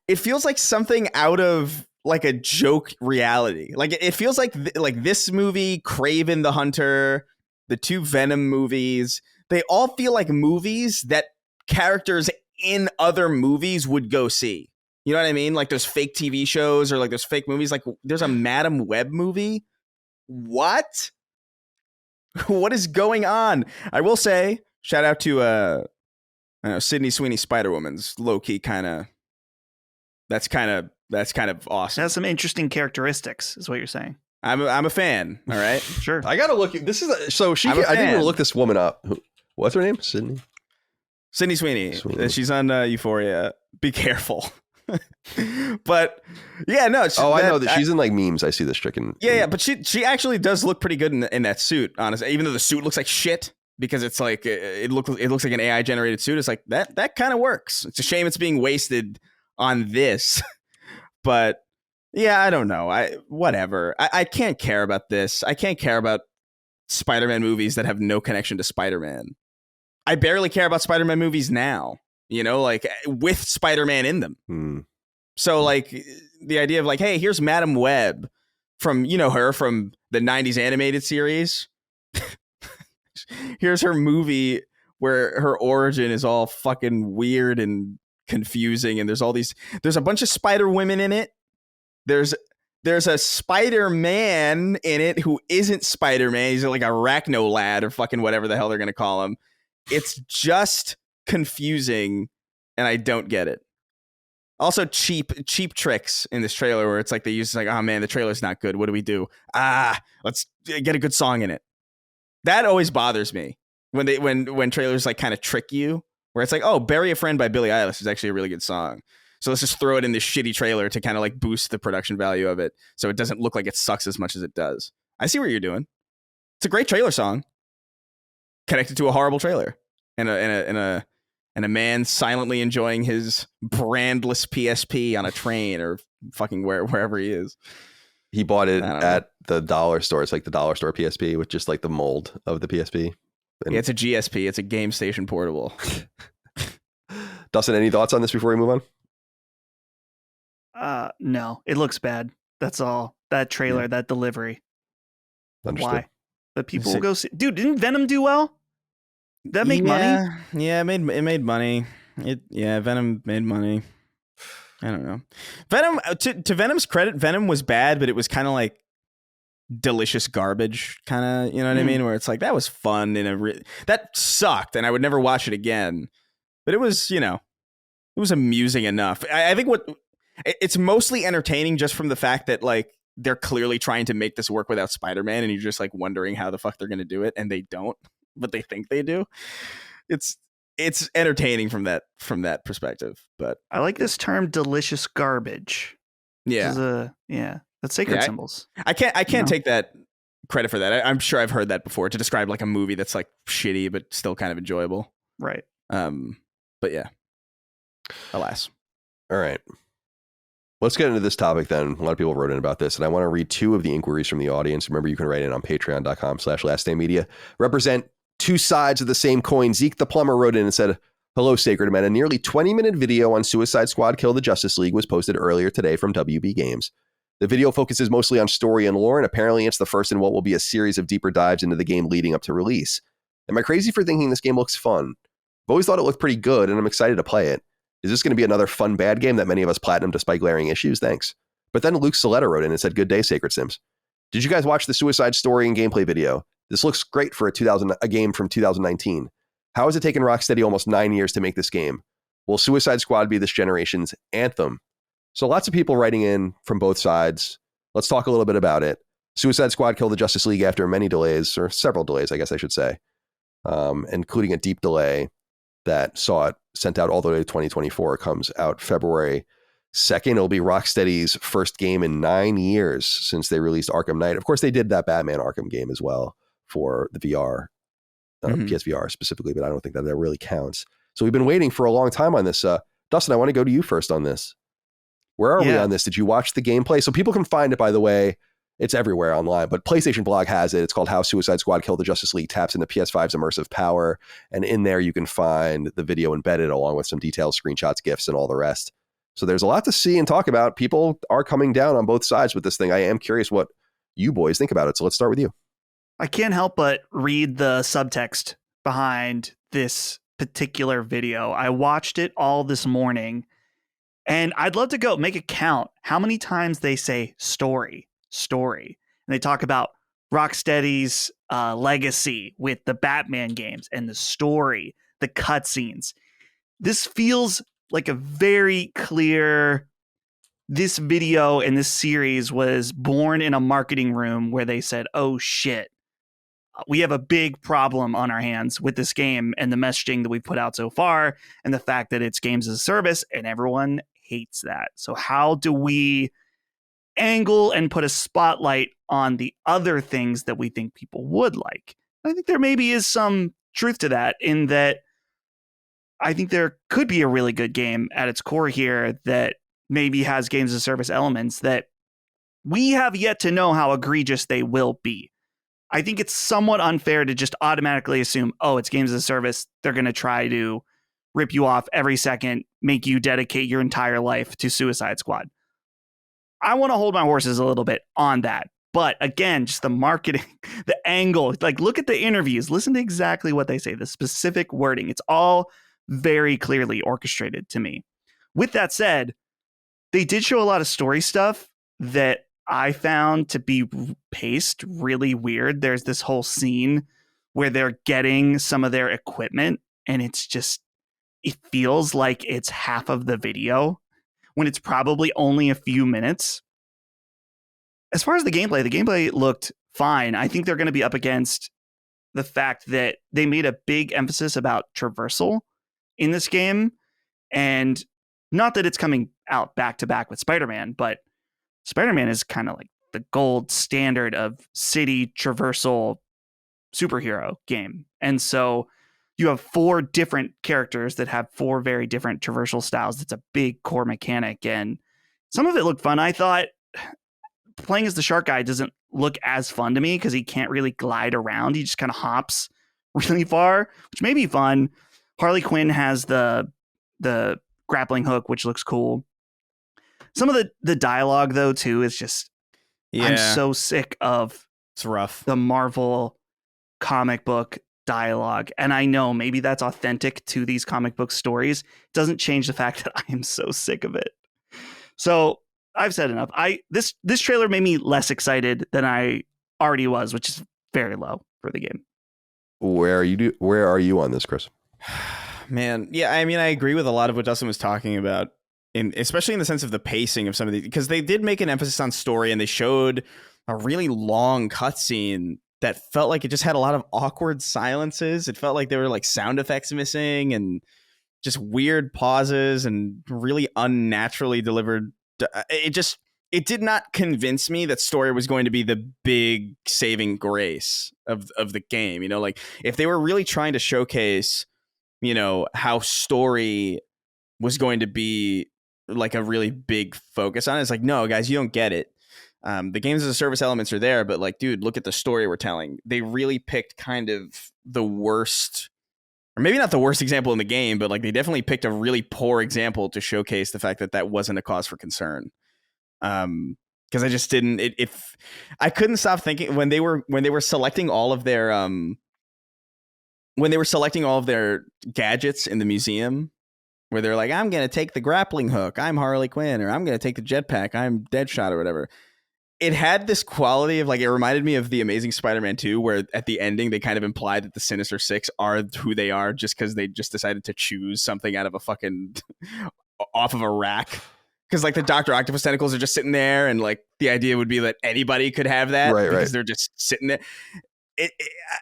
It feels like something out of like a joke reality. Like it feels like this movie, Kraven the Hunter, the two Venom movies. They all feel like movies that characters in other movies would go see. You know what I mean? Like those fake TV shows or like those fake movies. Like there's a Madam Web movie. What? What is going on? I will say, shout out to Sydney Sweeney Spider-Woman's low key kind of. That's kind of awesome. It has some interesting characteristics, is what you're saying. I'm a fan. All right, sure. I gotta look. This is I didn't even look this woman up. What's her name? Sydney Sweeney. She's on Euphoria. Be careful. But yeah, no. I know that she's in like memes. I see this chick in. Yeah, but she actually does look pretty good in that suit. Honestly, even though the suit looks like shit because it's like it looks like an AI generated suit. It's like that kind of works. It's a shame it's being wasted on this. But yeah, I don't know. Whatever. I can't care about this. I can't care about Spider-Man movies that have no connection to Spider-Man. I barely care about Spider-Man movies now, like with Spider-Man in them. So like the idea of like, hey, here's Madam Web from, her from the 90s animated series. Here's her movie where her origin is all fucking weird and confusing. And there's a bunch of Spider Women in it. There's a Spider-Man in it who isn't Spider-Man. He's like a Arachno lad or fucking whatever the hell they're going to call him. It's just confusing, and I don't get it. Also, cheap tricks in this trailer where it's like they use like, oh man, the trailer's not good. What do we do? Let's get a good song in it. That always bothers me when trailers like kind of trick you, where it's like, oh, Bury a Friend by Billie Eilish is actually a really good song. So let's just throw it in this shitty trailer to kind of like boost the production value of it, so it doesn't look like it sucks as much as it does. I see what you're doing. It's a great trailer song connected to a horrible trailer and a man silently enjoying his brandless PSP on a train or fucking wherever he is. He bought it at the dollar store. It's like the dollar store PSP with just like the mold of the PSP. Yeah, it's a GSP. It's a Game Station Portable. Dustin, any thoughts on this before we move on? No, it looks bad. That's all. That trailer, that delivery. Understood. Why? But people will go see. Dude, didn't Venom do well? Did that make money? Yeah, it made money. Venom made money. I don't know. Venom, to Venom's credit, Venom was bad, but it was kind of like delicious garbage, kind of, you know what I mean? Where it's like, that was fun that sucked, and I would never watch it again. But it was, it was amusing enough. I think it's mostly entertaining just from the fact that like they're clearly trying to make this work without Spider-Man, and you're just like wondering how the fuck they're going to do it, and they don't, but they think they do. It's entertaining from that perspective. But I like this term, delicious garbage. Yeah. That's Sacred Symbols. I can't take that credit for that. I'm sure I've heard that before to describe like a movie that's like shitty but still kind of enjoyable. Right. But yeah. Alas. All right. Let's get into this topic then. A lot of people wrote in about this, and I want to read 2 of the inquiries from the audience. Remember, you can write in on patreon.com/lastdaymedia. Represent 2 sides of the same coin. Zeke the Plumber wrote in and said, "Hello, Sacred Men. A nearly 20-minute video on Suicide Squad Kill the Justice League was posted earlier today from WB Games. The video focuses mostly on story and lore, and apparently it's the first in what will be a series of deeper dives into the game leading up to release. Am I crazy for thinking this game looks fun? I've always thought it looked pretty good, and I'm excited to play it. Is this going to be another fun bad game that many of us platinum despite glaring issues? Thanks." But then Luke Soletta wrote in and said, "Good day, Sacred Sims. Did you guys watch the Suicide story and gameplay video? This looks great for a game from 2019. How has it taken Rocksteady almost 9 years to make this game? Will Suicide Squad be this generation's anthem?" So lots of people writing in from both sides. Let's talk a little bit about it. Suicide Squad Kill the Justice League after many delays, or several delays, I guess I should say, including a deep delay that saw it sent out all the way to 2024. It comes out February 2nd. It'll be Rocksteady's first game in 9 years since they released Arkham Knight. Of course, they did that Batman Arkham game as well for the VR, PSVR specifically, but I don't think that really counts. So we've been waiting for a long time on this. Dustin, I want to go to you first on this. Where are we on this? Did you watch the gameplay? So people can find it, by the way. It's everywhere online, but PlayStation Blog has it. It's called How Suicide Squad Killed the Justice League Taps into PS5's immersive power. And in there, you can find the video embedded along with some details, screenshots, GIFs, and all the rest. So there's a lot to see and talk about. People are coming down on both sides with this thing. I am curious what you boys think about it. So let's start with you. I can't help but read the subtext behind this particular video. I watched it all this morning, and I'd love to go make a count how many times they say story. And they talk about Rocksteady's legacy with the Batman games and the story, the cutscenes. This feels like a very clear, this video and this series was born in a marketing room where they said, oh shit, we have a big problem on our hands with this game and the messaging that we've put out so far and the fact that it's games as a service, and everyone hates that. So how do we angle and put a spotlight on the other things that we think people would like? I think there maybe is some truth to that, in that I think there could be a really good game at its core here that maybe has games as a service elements that we have yet to know how egregious they will be. I think it's somewhat unfair to just automatically assume, oh, it's games as a service. They're going to try to rip you off every second, make you dedicate your entire life to Suicide Squad. I want to hold my horses a little bit on that. But again, just the marketing, the angle, like look at the interviews, listen to exactly what they say, the specific wording. It's all very clearly orchestrated to me. With that said, they did show a lot of story stuff that I found to be paced really weird. There's this whole scene where they're getting some of their equipment, and it's just, it feels like it's half of the video when it's probably only a few minutes. As far as the gameplay looked fine. I think they're going to be up against the fact that they made a big emphasis about traversal in this game. And not that it's coming out back to back with Spider-Man, but Spider-Man is kind of like the gold standard of city traversal superhero game. And so you have 4 different characters that have 4 very different traversal styles. That's a big core mechanic, and some of it looked fun. I thought playing as the shark guy doesn't look as fun to me because he can't really glide around. He just kind of hops really far, which may be fun. Harley Quinn has the grappling hook, which looks cool. Some of the dialogue, though, too, is just, I'm so sick of it's rough. The Marvel comic book dialogue. And I know maybe that's authentic to these comic book stories. It doesn't change the fact that I am so sick of it. So I've said enough. This trailer made me less excited than I already was, which is very low for the game. Where are you on this, Chris? Man, yeah, I mean, I agree with a lot of what Dustin was talking about, especially in the sense of the pacing of some of these, because they did make an emphasis on story, and they showed a really long cutscene that felt like it just had a lot of awkward silences. It felt like there were like sound effects missing and just weird pauses and really unnaturally delivered. It did not convince me that story was going to be the big saving grace of the game. You know, like if they were really trying to showcase, you know, how story was going to be like a really big focus on it, it's like, no, guys, you don't get it. The games as a service elements are there, but like, dude, look at the story we're telling. They really picked kind of the worst, or maybe not the worst example in the game, but like they definitely picked a really poor example to showcase the fact that that wasn't a cause for concern. Because I just didn't. I couldn't stop thinking when they were selecting all of their gadgets in the museum, where they're like, I'm gonna take the grappling hook, I'm Harley Quinn, or I'm gonna take the jetpack, I'm Deadshot, or whatever. It had this quality of like, it reminded me of the Amazing Spider-Man 2, where at the ending they kind of implied that the Sinister Six are who they are just because they just decided to choose something out of a fucking off of a rack. Because like the Dr. Octopus tentacles are just sitting there, and like the idea would be that anybody could have that, because they're just sitting there.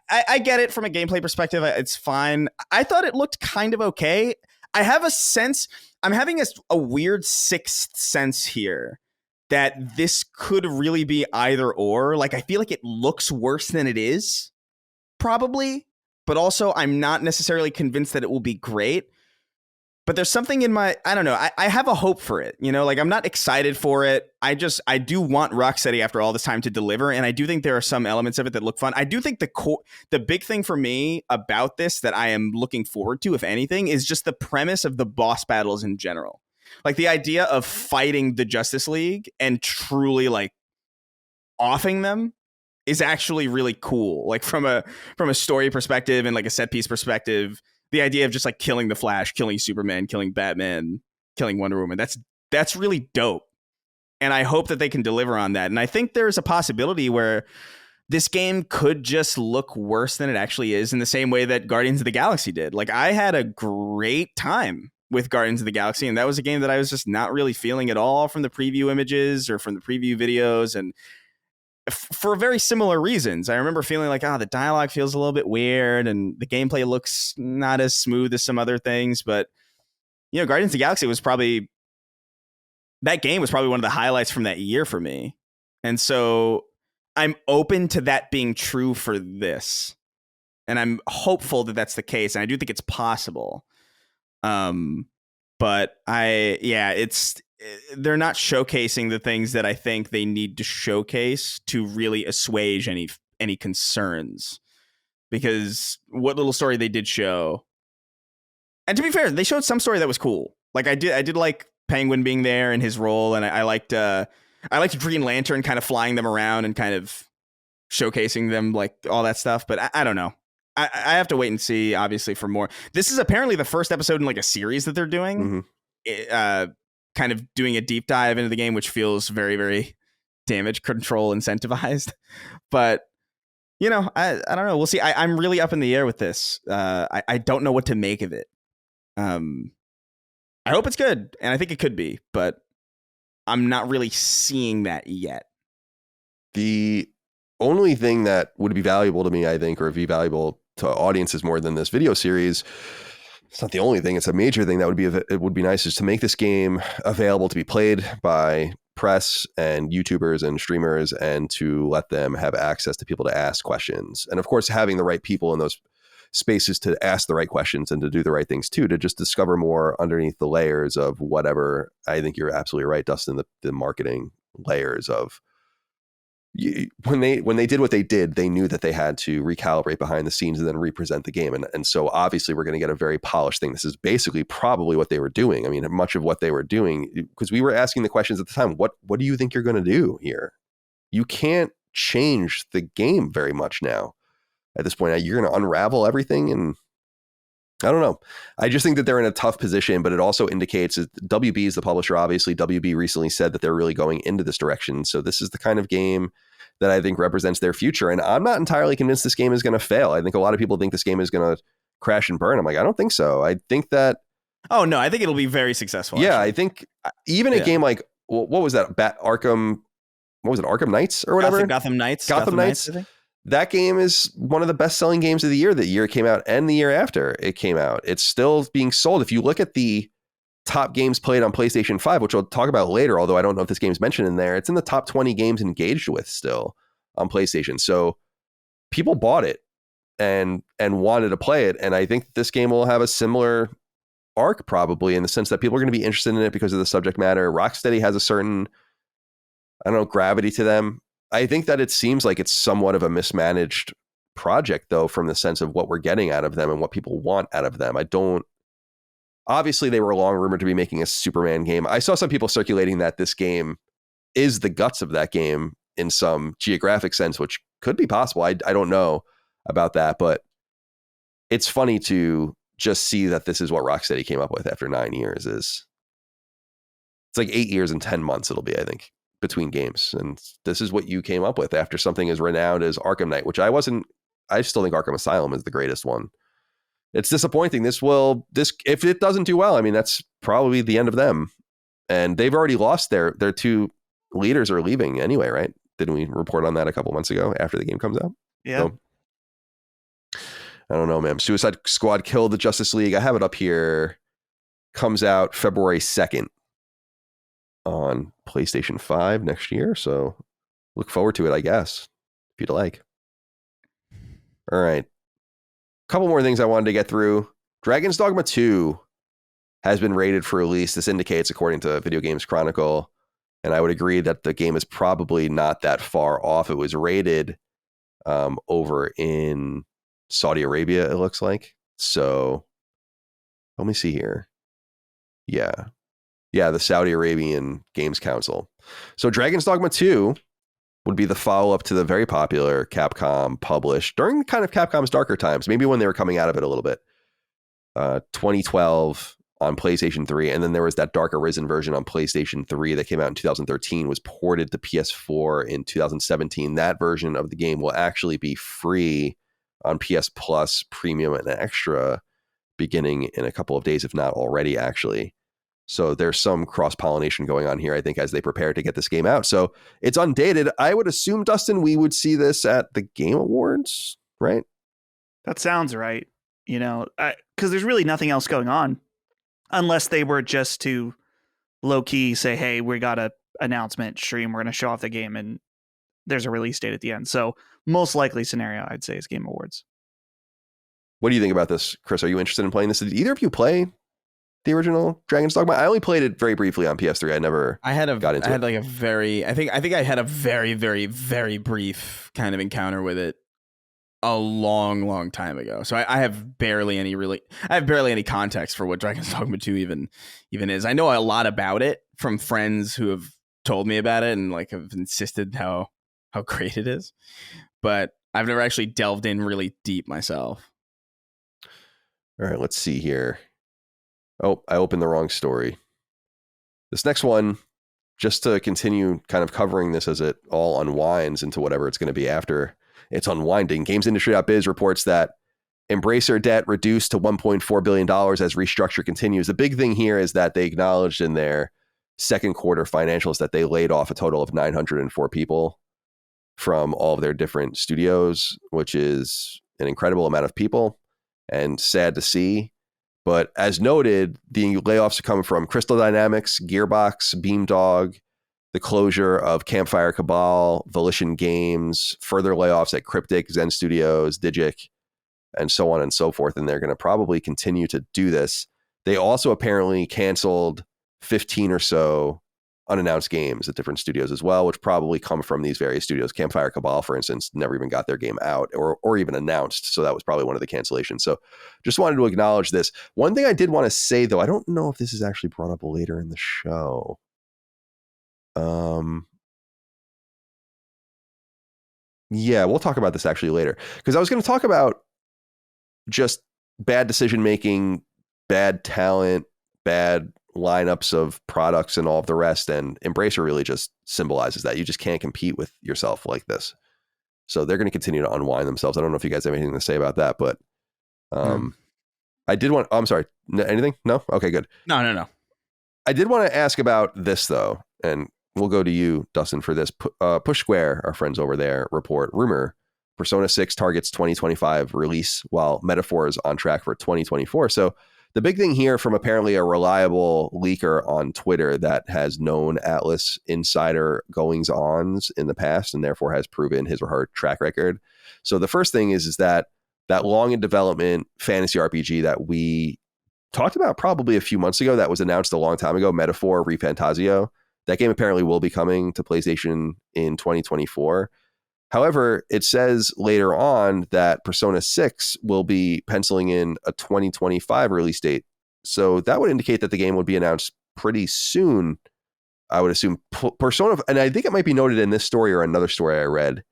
I get it from a gameplay perspective. It's fine. I thought it looked kind of okay. I have a sense, I'm having a weird sixth sense here that this could really be either or. Like, I feel like it looks worse than it is, probably, but also I'm not necessarily convinced that it will be great. But there's something in I don't know, I have a hope for it, you know, like I'm not excited for it. I do want Rocksteady after all this time to deliver. And I do think there are some elements of it that look fun. I do think the big thing for me about this that I am looking forward to, if anything, is just the premise of the boss battles in general. Like the idea of fighting the Justice League and truly like offing them is actually really cool. Like from a story perspective and like a set piece perspective. The idea of just like killing the Flash, killing Superman, killing Batman, killing Wonder Woman, that's really dope. And I hope that they can deliver on that. And I think there's a possibility where this game could just look worse than it actually is, in the same way that Guardians of the Galaxy did. Like, I had a great time with Guardians of the Galaxy, and that was a game that I was just not really feeling at all from the preview images or from the preview videos. And for very similar reasons. I remember feeling like, the dialogue feels a little bit weird and the gameplay looks not as smooth as some other things. But, you know, Guardians of the Galaxy that game was probably one of the highlights from that year for me. And so I'm open to that being true for this. And I'm hopeful that that's the case. And I do think it's possible. But they're not showcasing the things that I think they need to showcase to really assuage any concerns, because what little story they did show, and to be fair, they showed some story that was cool. Like I did like Penguin being there and his role, and I liked Green Lantern kind of flying them around and kind of showcasing them, like all that stuff. But I don't know. I have to wait and see, obviously, for more. This is apparently the first episode in like a series that they're doing. Mm-hmm. Kind of doing a deep dive into the game, which feels very, very damage control incentivized. But, you know, I don't know. We'll see. I'm really up in the air with this. I don't know what to make of it. I hope it's good, and I think it could be, but I'm not really seeing that yet. The only thing that would be valuable to me, I think, or be valuable to audiences more than this video series, it's not the only thing, it's a major thing that would be nice, is to make this game available to be played by press and YouTubers and streamers, and to let them have access to people to ask questions. And of course, having the right people in those spaces to ask the right questions and to do the right things too, to just discover more underneath the layers of whatever. I think you're absolutely right, Dustin, the marketing layers of, when they did what they did, they knew that they had to recalibrate behind the scenes and then represent the game. And so obviously we're going to get a very polished thing. This is basically probably what they were doing. I mean, much of what they were doing, because we were asking the questions at the time, what do you think you're going to do here? You can't change the game very much now. At this point, you're going to unravel everything. And I don't know. I just think that they're in a tough position, but it also indicates that WB is the publisher. Obviously, WB recently said that they're really going into this direction. So this is the kind of game that I think represents their future. And I'm not entirely convinced this game is going to fail. I think a lot of people think this game is going to crash and burn. I'm like, I don't think so. I think that. Oh, no, I think it'll be very successful. Yeah, actually. I think even a game like, what was that? Arkham Knights or whatever? Gotham Knights. Gotham Knights. I think. That game is one of the best-selling games of the year it came out and the year after it came out. It's still being sold. If you look at the top games played on PlayStation 5, which we'll talk about later, although I don't know if this game's mentioned in there, it's in the top 20 games engaged with still on PlayStation. So people bought it and wanted to play it. And I think this game will have a similar arc probably in the sense that people are going to be interested in it because of the subject matter. Rocksteady has a certain, I don't know, gravity to them. I think that it seems like it's somewhat of a mismanaged project, though, from the sense of what we're getting out of them and what people want out of them. Obviously, they were long rumored to be making a Superman game. I saw some people circulating that this game is the guts of that game in some geographic sense, which could be possible. I don't know about that, but it's funny to just see that this is what Rocksteady came up with after 9 years. It's like 8 years and 10 months it'll be, I think, between games. And this is what you came up with after something as renowned as Arkham Knight, which I still think Arkham Asylum is the greatest one. It's disappointing. If it doesn't do well, I mean, that's probably the end of them. And they've already lost their two leaders are leaving anyway, right? Didn't we report on that a couple months ago after the game comes out? Yeah. So, I don't know, man. Suicide Squad killed the Justice League. I have it up here. Comes out February 2nd. On PlayStation 5 next year, so look forward to it, I guess, if you'd like. All right. Couple more things I wanted to get through. Dragon's Dogma 2 has been rated for release. This indicates, according to Video Games Chronicle, and I would agree that the game is probably not that far off. It was rated over in Saudi Arabia, it looks like. So let me see here. Yeah, the Saudi Arabian Games Council. So Dragon's Dogma 2 would be the follow-up to the very popular Capcom published during kind of Capcom's darker times, maybe when they were coming out of it a little bit. 2012 on PlayStation 3, and then there was that Dark Arisen version on PlayStation 3 that came out in 2013, was ported to PS4 in 2017. That version of the game will actually be free on PS Plus, Premium, and Extra beginning in a couple of days, if not already, actually. So there's some cross-pollination going on here, I think, as they prepare to get this game out. So it's undated. I would assume, Dustin, we would see this at the Game Awards, right? That sounds right. Because there's really nothing else going on unless they were just to low-key say, hey, we got an announcement stream. We're going to show off the game and there's a release date at the end. So most likely scenario, I'd say, is Game Awards. What do you think about this, Chris? Are you interested in playing this? Did either of you play the original Dragon's Dogma? I only played it very briefly on PS3. I had a very, very, very brief kind of encounter with it a long, long time ago. So I have barely any context for what Dragon's Dogma 2 even is. I know a lot about it from friends who have told me about it and like have insisted how great it is, but I've never actually delved in really deep myself. All right, let's see here. Oh, I opened the wrong story. This next one, just to continue kind of covering this as it all unwinds into whatever it's going to be after it's unwinding. GamesIndustry.biz reports that Embracer debt reduced to $1.4 billion as restructure continues. The big thing here is that they acknowledged in their second quarter financials that they laid off a total of 904 people from all of their different studios, which is an incredible amount of people and sad to see. But as noted, the layoffs come from Crystal Dynamics, Gearbox, Beamdog, the closure of Campfire Cabal, Volition Games, further layoffs at Cryptic, Zen Studios, Digic, and so on and so forth. And they're going to probably continue to do this. They also apparently canceled 15 or so unannounced games at different studios as well, which probably come from these various studios. Campfire Cabal, for instance, never even got their game out or even announced. So that was probably one of the cancellations. So just wanted to acknowledge this. One thing I did want to say, though, I don't know if this is actually brought up later in the show. Yeah, we'll talk about this actually later, because I was going to talk about just bad decision making, bad talent, bad lineups of products and all of the rest. And Embracer really just symbolizes that. You just can't compete with yourself like this. So they're going to continue to unwind themselves. I don't know if you guys have anything to say about that, but I did want, I'm sorry, anything? No? Okay, good. No. I did want to ask about this though, and we'll go to you, Dustin, for this. Push Square, our friends over there, report rumor Persona 6 targets 2025 release, while Metaphor is on track for 2024. So the big thing here from apparently a reliable leaker on Twitter that has known Atlus insider goings-ons in the past and therefore has proven his or her track record. So the first thing is that long in development fantasy RPG that we talked about probably a few months ago that was announced a long time ago, Metaphor ReFantazio, that game apparently will be coming to PlayStation in 2024. However, it says later on that Persona 6 will be penciling in a 2025 release date. So that would indicate that the game would be announced pretty soon, I would assume. Persona, and I think it might be noted in this story or another story I read,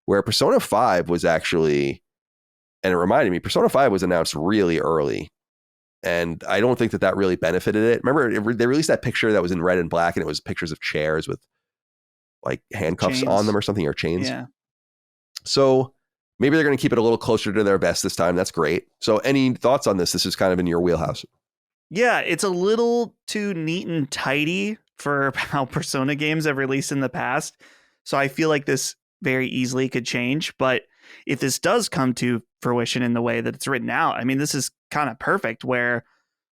where Persona 5 was actually, and it reminded me, Persona 5 was announced really early. And I don't think that really benefited it. Remember, they released that picture that was in red and black, and it was pictures of chairs with like handcuffs on them or something, or chains. Yeah. So maybe they're going to keep it a little closer to their vest this time. That's great. So any thoughts on this? This is kind of in your wheelhouse. Yeah, it's a little too neat and tidy for how Persona games have released in the past. So I feel like this very easily could change. But if this does come to fruition in the way that it's written out, I mean, this is kind of perfect, where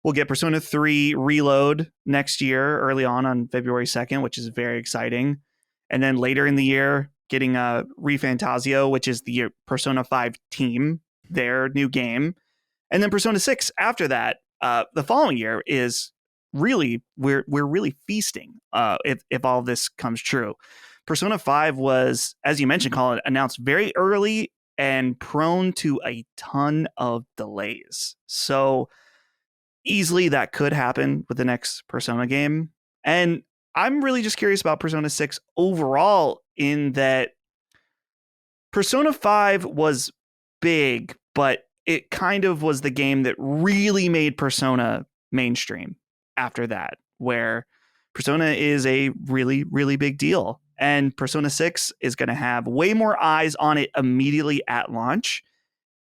we'll get Persona 3 Reload next year, early on February 2nd, which is very exciting. And then later in the year, getting a ReFantazio, which is the Persona 5 team, their new game. And then Persona 6 after that, the following year is really, we're really feasting if all of this comes true. Persona 5 was, as you mentioned, Colin, announced very early and prone to a ton of delays. So easily that could happen with the next Persona game. And I'm really just curious about Persona 6 overall, in that Persona 5 was big, but it kind of was the game that really made Persona mainstream after that, where Persona is a really, really big deal. And Persona 6 is going to have way more eyes on it immediately at launch.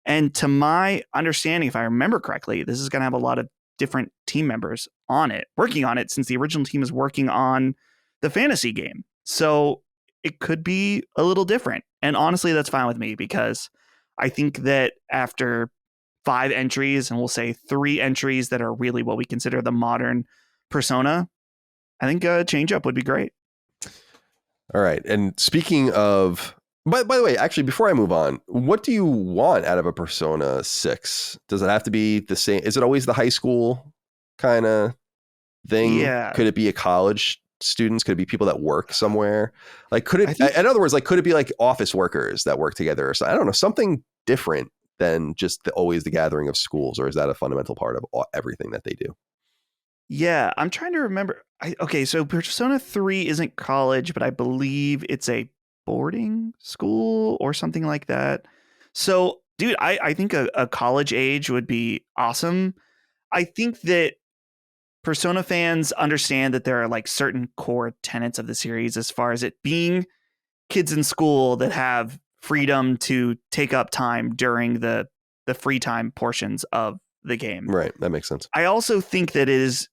And to my understanding, if I remember correctly, this is going to have a lot of different team members on it, working on it, since the original team is working on the fantasy game. So it could be a little different. And honestly, that's fine with me, because I think that after 5 entries, and we'll say 3 entries that are really what we consider the modern Persona, I think a change up would be great. All right. And speaking of, by the way, actually, before I move on, what do you want out of a Persona 6? Does it have to be the same? Is it always the high school kind of thing? Yeah. Could it be a college students? Could it be people that work somewhere? Like, could it, in other words, like, could it be like office workers that work together or something? I don't know, something different than just always the gathering of schools, or is that a fundamental part of everything that they do? Yeah, I'm trying to remember. Okay, so Persona 3 isn't college, but I believe it's a boarding school or something like that. So, dude, I think a college age would be awesome. I think that Persona fans understand that there are like certain core tenets of the series, as far as it being kids in school that have freedom to take up time during the free time portions of the game. Right. That makes sense. I also think that it is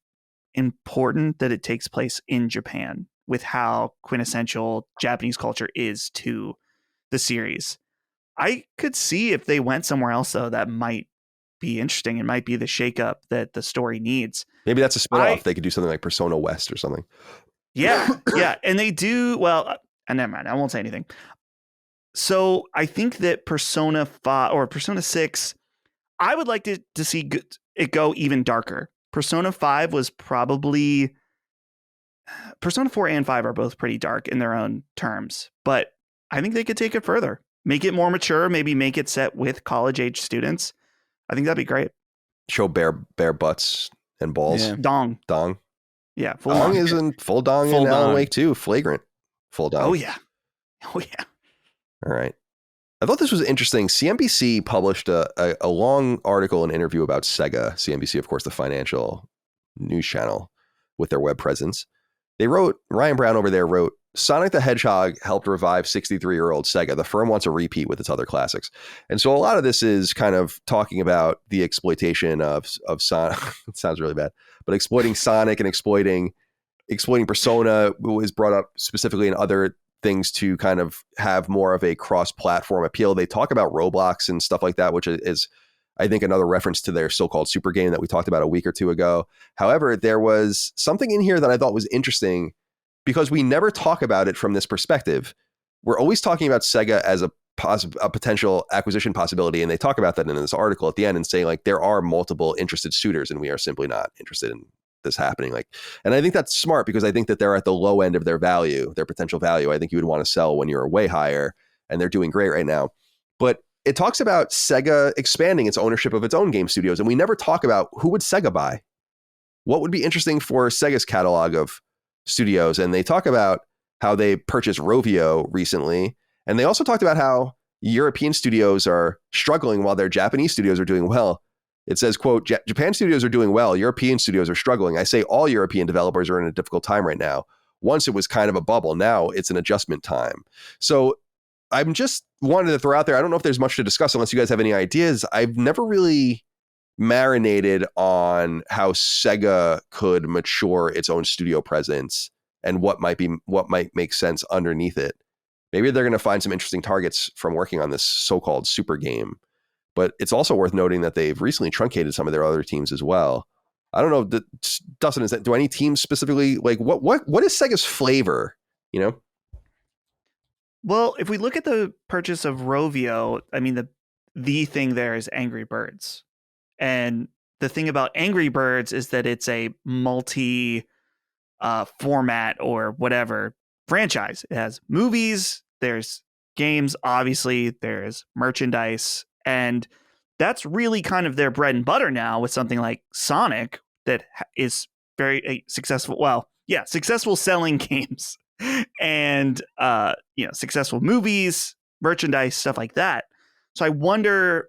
important that it takes place in Japan, with how quintessential Japanese culture is to the series. I could see if they went somewhere else, though, that might be interesting. It might be the shakeup that the story needs. Maybe that's a spinoff. They could do something like Persona West or something. Yeah. Yeah. And they do. Well, never mind. I won't say anything. So I think that Persona 5 or Persona 6, I would like to see it go even darker. Persona 5 was probably, Persona 4 and 5 are both pretty dark in their own terms, but I think they could take it further, make it more mature, maybe make it set with college age students. I think that'd be great. Show bare butts and balls. Yeah. Dong. Yeah. Full dong isn't full dong in Alan Wake 2. Flagrant. Full dong. Oh yeah. All right. I thought this was interesting. CNBC published a long article and interview about SEGA. CNBC, of course, the financial news channel with their web presence. They wrote, Ryan Brown over there wrote, Sonic the Hedgehog helped revive 63-year-old SEGA. The firm wants a repeat with its other classics. And so a lot of this is kind of talking about the exploitation of Sonic. It sounds really bad, but exploiting Sonic and exploiting Persona was brought up specifically in other things to kind of have more of a cross-platform appeal. They talk about Roblox and stuff like that, which is, I think, another reference to their so-called super game that we talked about a week or two ago. However, there was something in here that I thought was interesting because we never talk about it from this perspective. We're always talking about SEGA as a potential acquisition possibility, and they talk about that in this article at the end and saying, like, there are multiple interested suitors and we are simply not interested in this happening. Like, and I think that's smart because I think that they're at the low end of their value, their potential value. I think you would want to sell when you're way higher, and they're doing great right now. But it talks about SEGA expanding its ownership of its own game studios, and we never talk about who would SEGA buy. What would be interesting for SEGA's catalog of studios? And they talk about how they purchased Rovio recently, and they also talked about how European studios are struggling while their Japanese studios are doing well. It says, quote, Japan studios are doing well. European studios are struggling. I say all European developers are in a difficult time right now. Once it was kind of a bubble. Now it's an adjustment time. So I'm just wanted to throw out there. I don't know if there's much to discuss unless you guys have any ideas. I've never really marinated on how SEGA could mature its own studio presence and what might make sense underneath it. Maybe they're going to find some interesting targets from working on this so-called super game. But it's also worth noting that they've recently truncated some of their other teams as well. I don't know, Dustin, do any teams specifically, like what is SEGA's flavor, you know? Well, if we look at the purchase of Rovio, I mean, the thing there is Angry Birds. And the thing about Angry Birds is that it's a multi format or whatever franchise. It has movies, there's games, obviously, there's merchandise. And that's really kind of their bread and butter now with something like Sonic that is very successful. Well, yeah, successful selling games and, successful movies, merchandise, stuff like that. So I wonder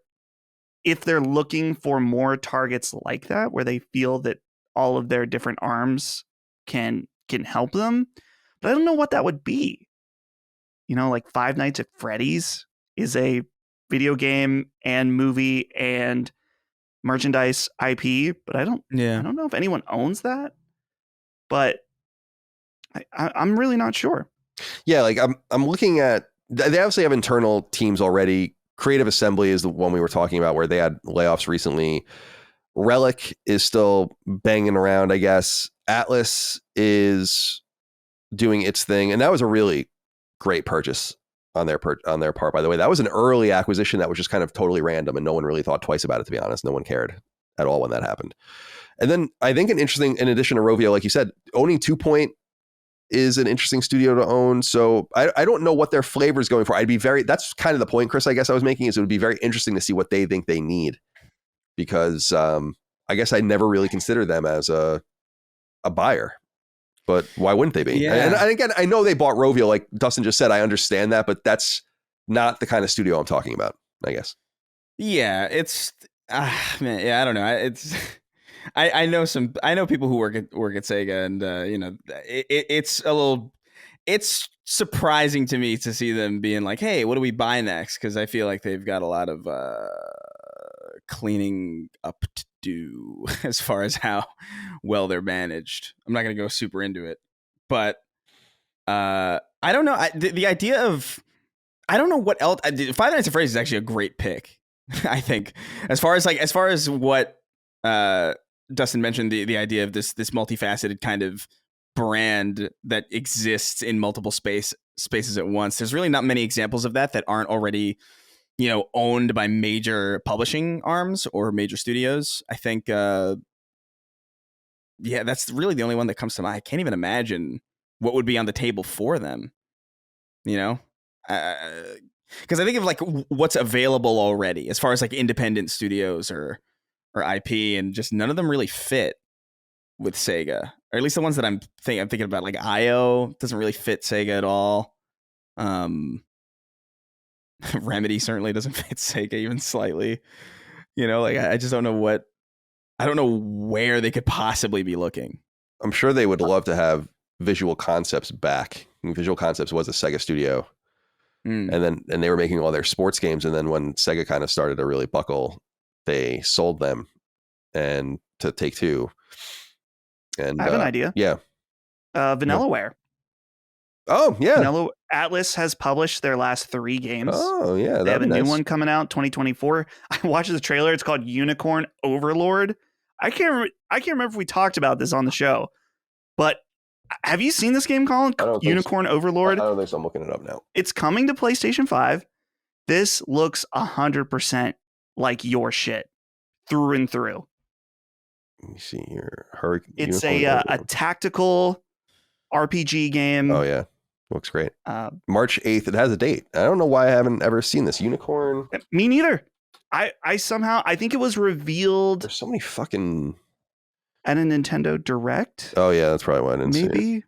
if they're looking for more targets like that, where they feel that all of their different arms can help them. But I don't know what that would be. Like Five Nights at Freddy's is a video game and movie and merchandise IP, but I don't know if anyone owns that. But I'm really not sure. Yeah, like I'm looking at, they obviously have internal teams already. Creative Assembly is the one we were talking about where they had layoffs recently. Relic is still banging around, I guess. Atlus is doing its thing, and that was a really great purchase on their part, by the way. That was an early acquisition that was just kind of totally random, and no one really thought twice about it, to be honest. No one cared at all when that happened. And then I think in addition to Rovio, like you said, owning 2 Point is an interesting studio to own. So I don't know what their flavor is going for. That's kind of the point, Chris, I guess I was making, is it would be very interesting to see what they think they need. Because I guess I never really considered them as a buyer. But why wouldn't they be? Yeah. And again, I know they bought Rovio, like Dustin just said. I understand that, but that's not the kind of studio I'm talking about, I guess. Yeah, it's man. Yeah, I don't know. I know people who work at Sega, and it's surprising to me to see them being like, hey, what do we buy next? Because I feel like they've got a lot of cleaning up to do as far as how well they're managed. I'm not going to go super into it, but I don't know. The idea of, I don't know what else. Five Nights at Freddy's is actually a great pick. I think as far as what Dustin mentioned, the idea of this multifaceted kind of brand that exists in multiple spaces at once. There's really not many examples of that aren't already, owned by major publishing arms or major studios. I think, that's really the only one that comes to mind. I can't even imagine what would be on the table for them, because I think of like what's available already as far as like independent studios or IP, and just none of them really fit with Sega, or at least the ones that I'm thinking about, like IO doesn't really fit Sega at all. Remedy certainly doesn't fit Sega even slightly. You know, like I just don't know I don't know where they could possibly be looking. I'm sure they would love to have Visual Concepts back. Visual Concepts was a Sega studio. And they were making all their sports games. And then when Sega kind of started to really buckle, they sold them and to Take-Two. And I have an idea. Yeah. Vanillaware. Oh, yeah. Atlus has published their last 3 games. Oh, yeah. They have a new one coming out 2024. I watched the trailer. It's called Unicorn Overlord. I can't remember if we talked about this on the show, but have you seen this game, Colin? Unicorn Overlord? I don't think so. I'm looking it up now. It's coming to PlayStation 5. This looks 100% like your shit through and through. Let me see here. It's a tactical RPG game. Oh, yeah. Looks great. March 8th. It has a date. I don't know why I haven't ever seen this. Unicorn. Me neither. I think it was revealed. There's so many fucking... At a Nintendo Direct. Oh, yeah. That's probably why I didn't see it. Maybe.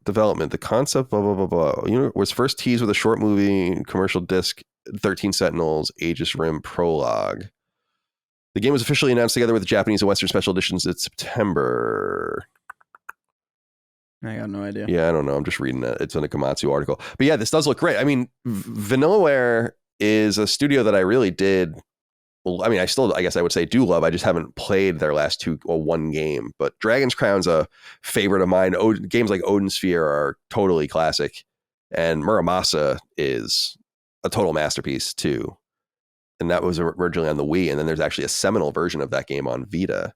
Development. The concept, blah, blah, blah, blah. Was first teased with a short movie, commercial disc, 13 Sentinels, Aegis Rim prologue. The game was officially announced together with the Japanese and Western special editions in September. I got no idea. Yeah, I don't know. I'm just reading it. It's in a Komatsu article. But yeah, this does look great. I mean, Vanillaware is a studio that I really did. Well, I mean, I guess I would say do love. I just haven't played their last 2 or 1 game. But Dragon's Crown's a favorite of mine. Games like Odin Sphere are totally classic. And Muramasa is a total masterpiece too. And that was originally on the Wii. And then there's actually a seminal version of that game on Vita,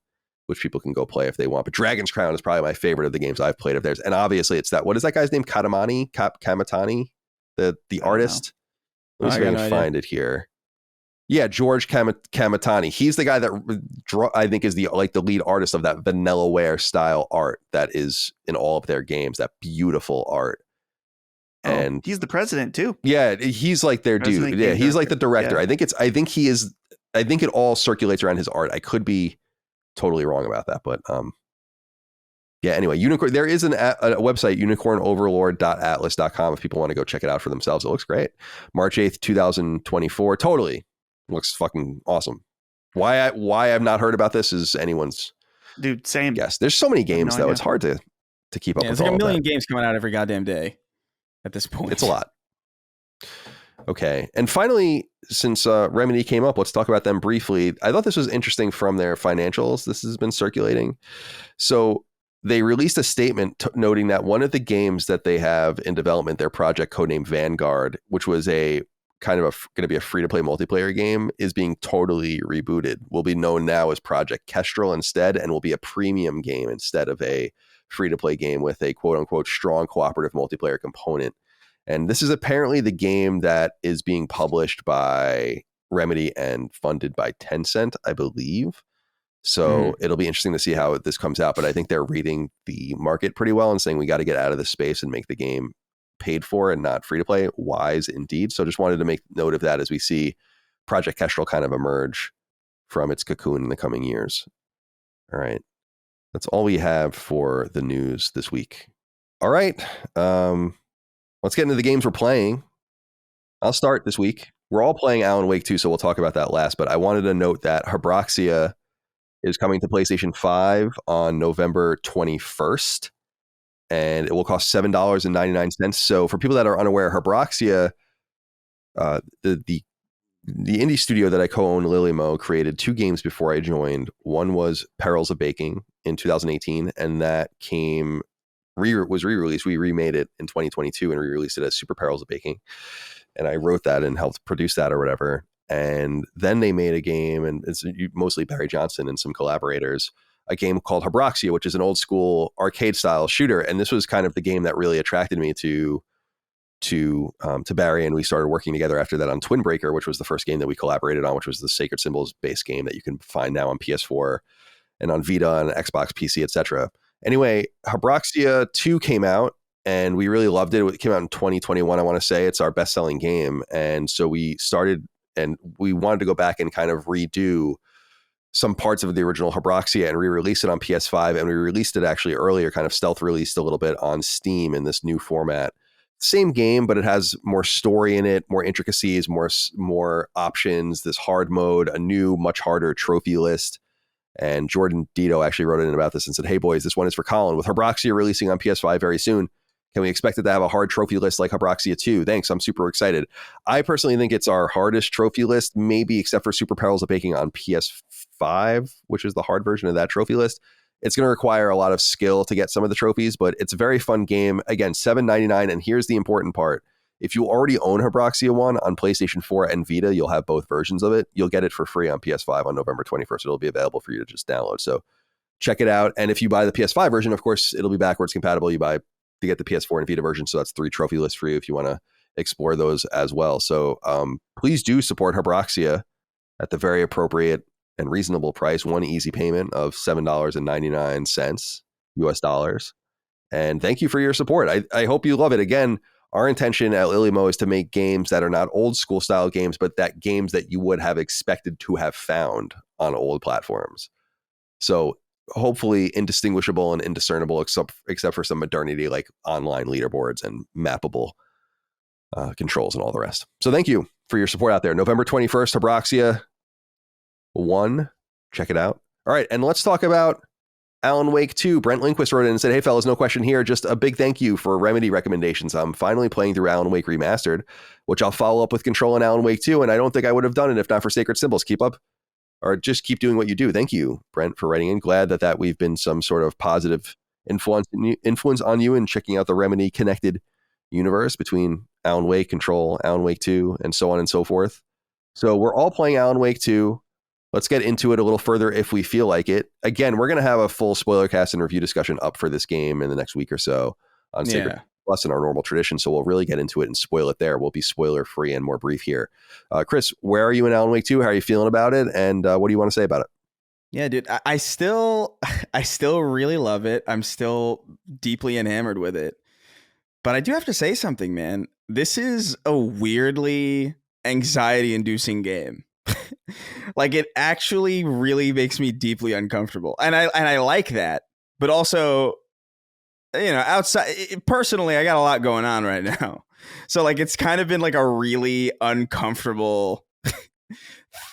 which people can go play if they want. But Dragon's Crown is probably my favorite of the games I've played of theirs. And obviously it's what is that guy's name? Kamatani, the artist. Let me see if I can find it here. Yeah, George Kamatani. He's the guy that I think is the lead artist of that Vanillaware style art that is in all of their games, that beautiful art. And he's the president too. Yeah, he's like their dude. Yeah, he's like the director. Yeah. I think it all circulates around his art. I could be totally wrong about that, but yeah, anyway, Unicorn. There is a website, unicornoverlord.atlus.com, if people want to go check it out for themselves. It looks great. March 8th, 2024. Totally looks fucking awesome. Why I've not heard about this is anyone's same guess. There's so many games though. It's hard to keep up with. There's like a million games coming out every goddamn day at this point. It's a lot. Okay. And finally, since Remedy came up, let's talk about them briefly. I thought this was interesting from their financials. This has been circulating. So they released a statement noting that one of the games that they have in development, their project codenamed Vanguard, which was a kind of going to be a free-to-play multiplayer game, is being totally rebooted. Will be known now as Project Kestrel instead, and will be a premium game instead of a free-to-play game with a quote-unquote strong cooperative multiplayer component. And this is apparently the game that is being published by Remedy and funded by Tencent, I believe. So it'll be interesting to see how this comes out. But I think they're reading the market pretty well and saying we got to get out of this space and make the game paid for and not free to play. Wise indeed. So just wanted to make note of that as we see Project Kestrel kind of emerge from its cocoon in the coming years. All right. That's all we have for the news this week. All right. Let's get into the games we're playing. I'll start this week. We're all playing Alan Wake 2, so we'll talk about that last. But I wanted to note that Habroxia is coming to PlayStation 5 on November 21st. And it will cost $7.99. So for people that are unaware, Habroxia, the indie studio that I co-own, Lilymo, created 2 games before I joined. One was Perils of Baking in 2018, and that was re-released. We remade it in 2022 and re-released it as Super Perils of Baking. And I wrote that and helped produce that or whatever. And then they made a game, and it's mostly Barry Johnson and some collaborators, a game called Habroxia, which is an old school arcade style shooter. And this was kind of the game that really attracted me to Barry. And we started working together after that on Twin Breaker, which was the first game that we collaborated on, which was the Sacred Symbols based game that you can find now on PS4 and on Vita and Xbox, PC, etc. Anyway, Habroxia 2 came out and we really loved it. It came out in 2021, I want to say. It's our best-selling game. And so we started and we wanted to go back and kind of redo some parts of the original Habroxia and re-release it on PS5. And we released it actually earlier, kind of stealth released a little bit on Steam in this new format same game, but it has more story in it, more intricacies, more options, this hard mode, a new, much harder trophy list. And Jordan Dito actually wrote in about this and said, hey boys, this one is for Colin. With Habroxia releasing on PS5 very soon, can we expect it to have a hard trophy list like Habroxia 2? Thanks, I'm super excited. I personally think it's our hardest trophy list, maybe except for Super Perils of Baking on PS5, which is the hard version of that trophy list. It's going to require a lot of skill to get some of the trophies, but it's a very fun game. Again, $7.99, and here's the important part. If you already own Habroxia 1 on PlayStation 4 and Vita, you'll have both versions of it. You'll get it for free on PS5 on November 21st. It'll be available for you to just download. So check it out. And if you buy the PS5 version, of course, it'll be backwards compatible. You buy to get the PS4 and Vita version. So that's 3 trophy lists for you if you want to explore those as well. So please do support Habroxia at the very appropriate and reasonable price. One easy payment of $7.99 US dollars. And thank you for your support. I hope you love it. Again, our intention at Lilymo is to make games that are not old school style games, but that games that you would have expected to have found on old platforms. So hopefully indistinguishable and indiscernible, except for some modernity like online leaderboards and mappable controls and all the rest. So thank you for your support out there. November 21st, Habroxia 1. Check it out. All right. And let's talk about Alan Wake 2. Brent Lindquist wrote in and said, hey fellas, no question here. Just a big thank you for Remedy recommendations. I'm finally playing through Alan Wake Remastered, which I'll follow up with Control and Alan Wake 2. And I don't think I would have done it if not for Sacred Symbols. Keep up, or just keep doing what you do. Thank you, Brent, for writing in. Glad that we've been some sort of positive influence on you and checking out the Remedy connected universe between Alan Wake, Control, Alan Wake 2, and so on and so forth. So we're all playing Alan Wake 2. Let's get into it a little further if we feel like it. Again, we're going to have a full spoiler cast and review discussion up for this game in the next week or so on Sacred Plus in our normal tradition. So we'll really get into it and spoil it there. We'll be spoiler free and more brief here. Chris, where are you in Alan Wake 2? How are you feeling about it? And what do you want to say about it? Yeah, dude, I still really love it. I'm still deeply enamored with it. But I do have to say something, man. This is a weirdly anxiety-inducing game. Like, it actually really makes me deeply uncomfortable. And I like that. But also, you know, outside, personally, I got a lot going on right now. So, like, it's kind of been like a really uncomfortable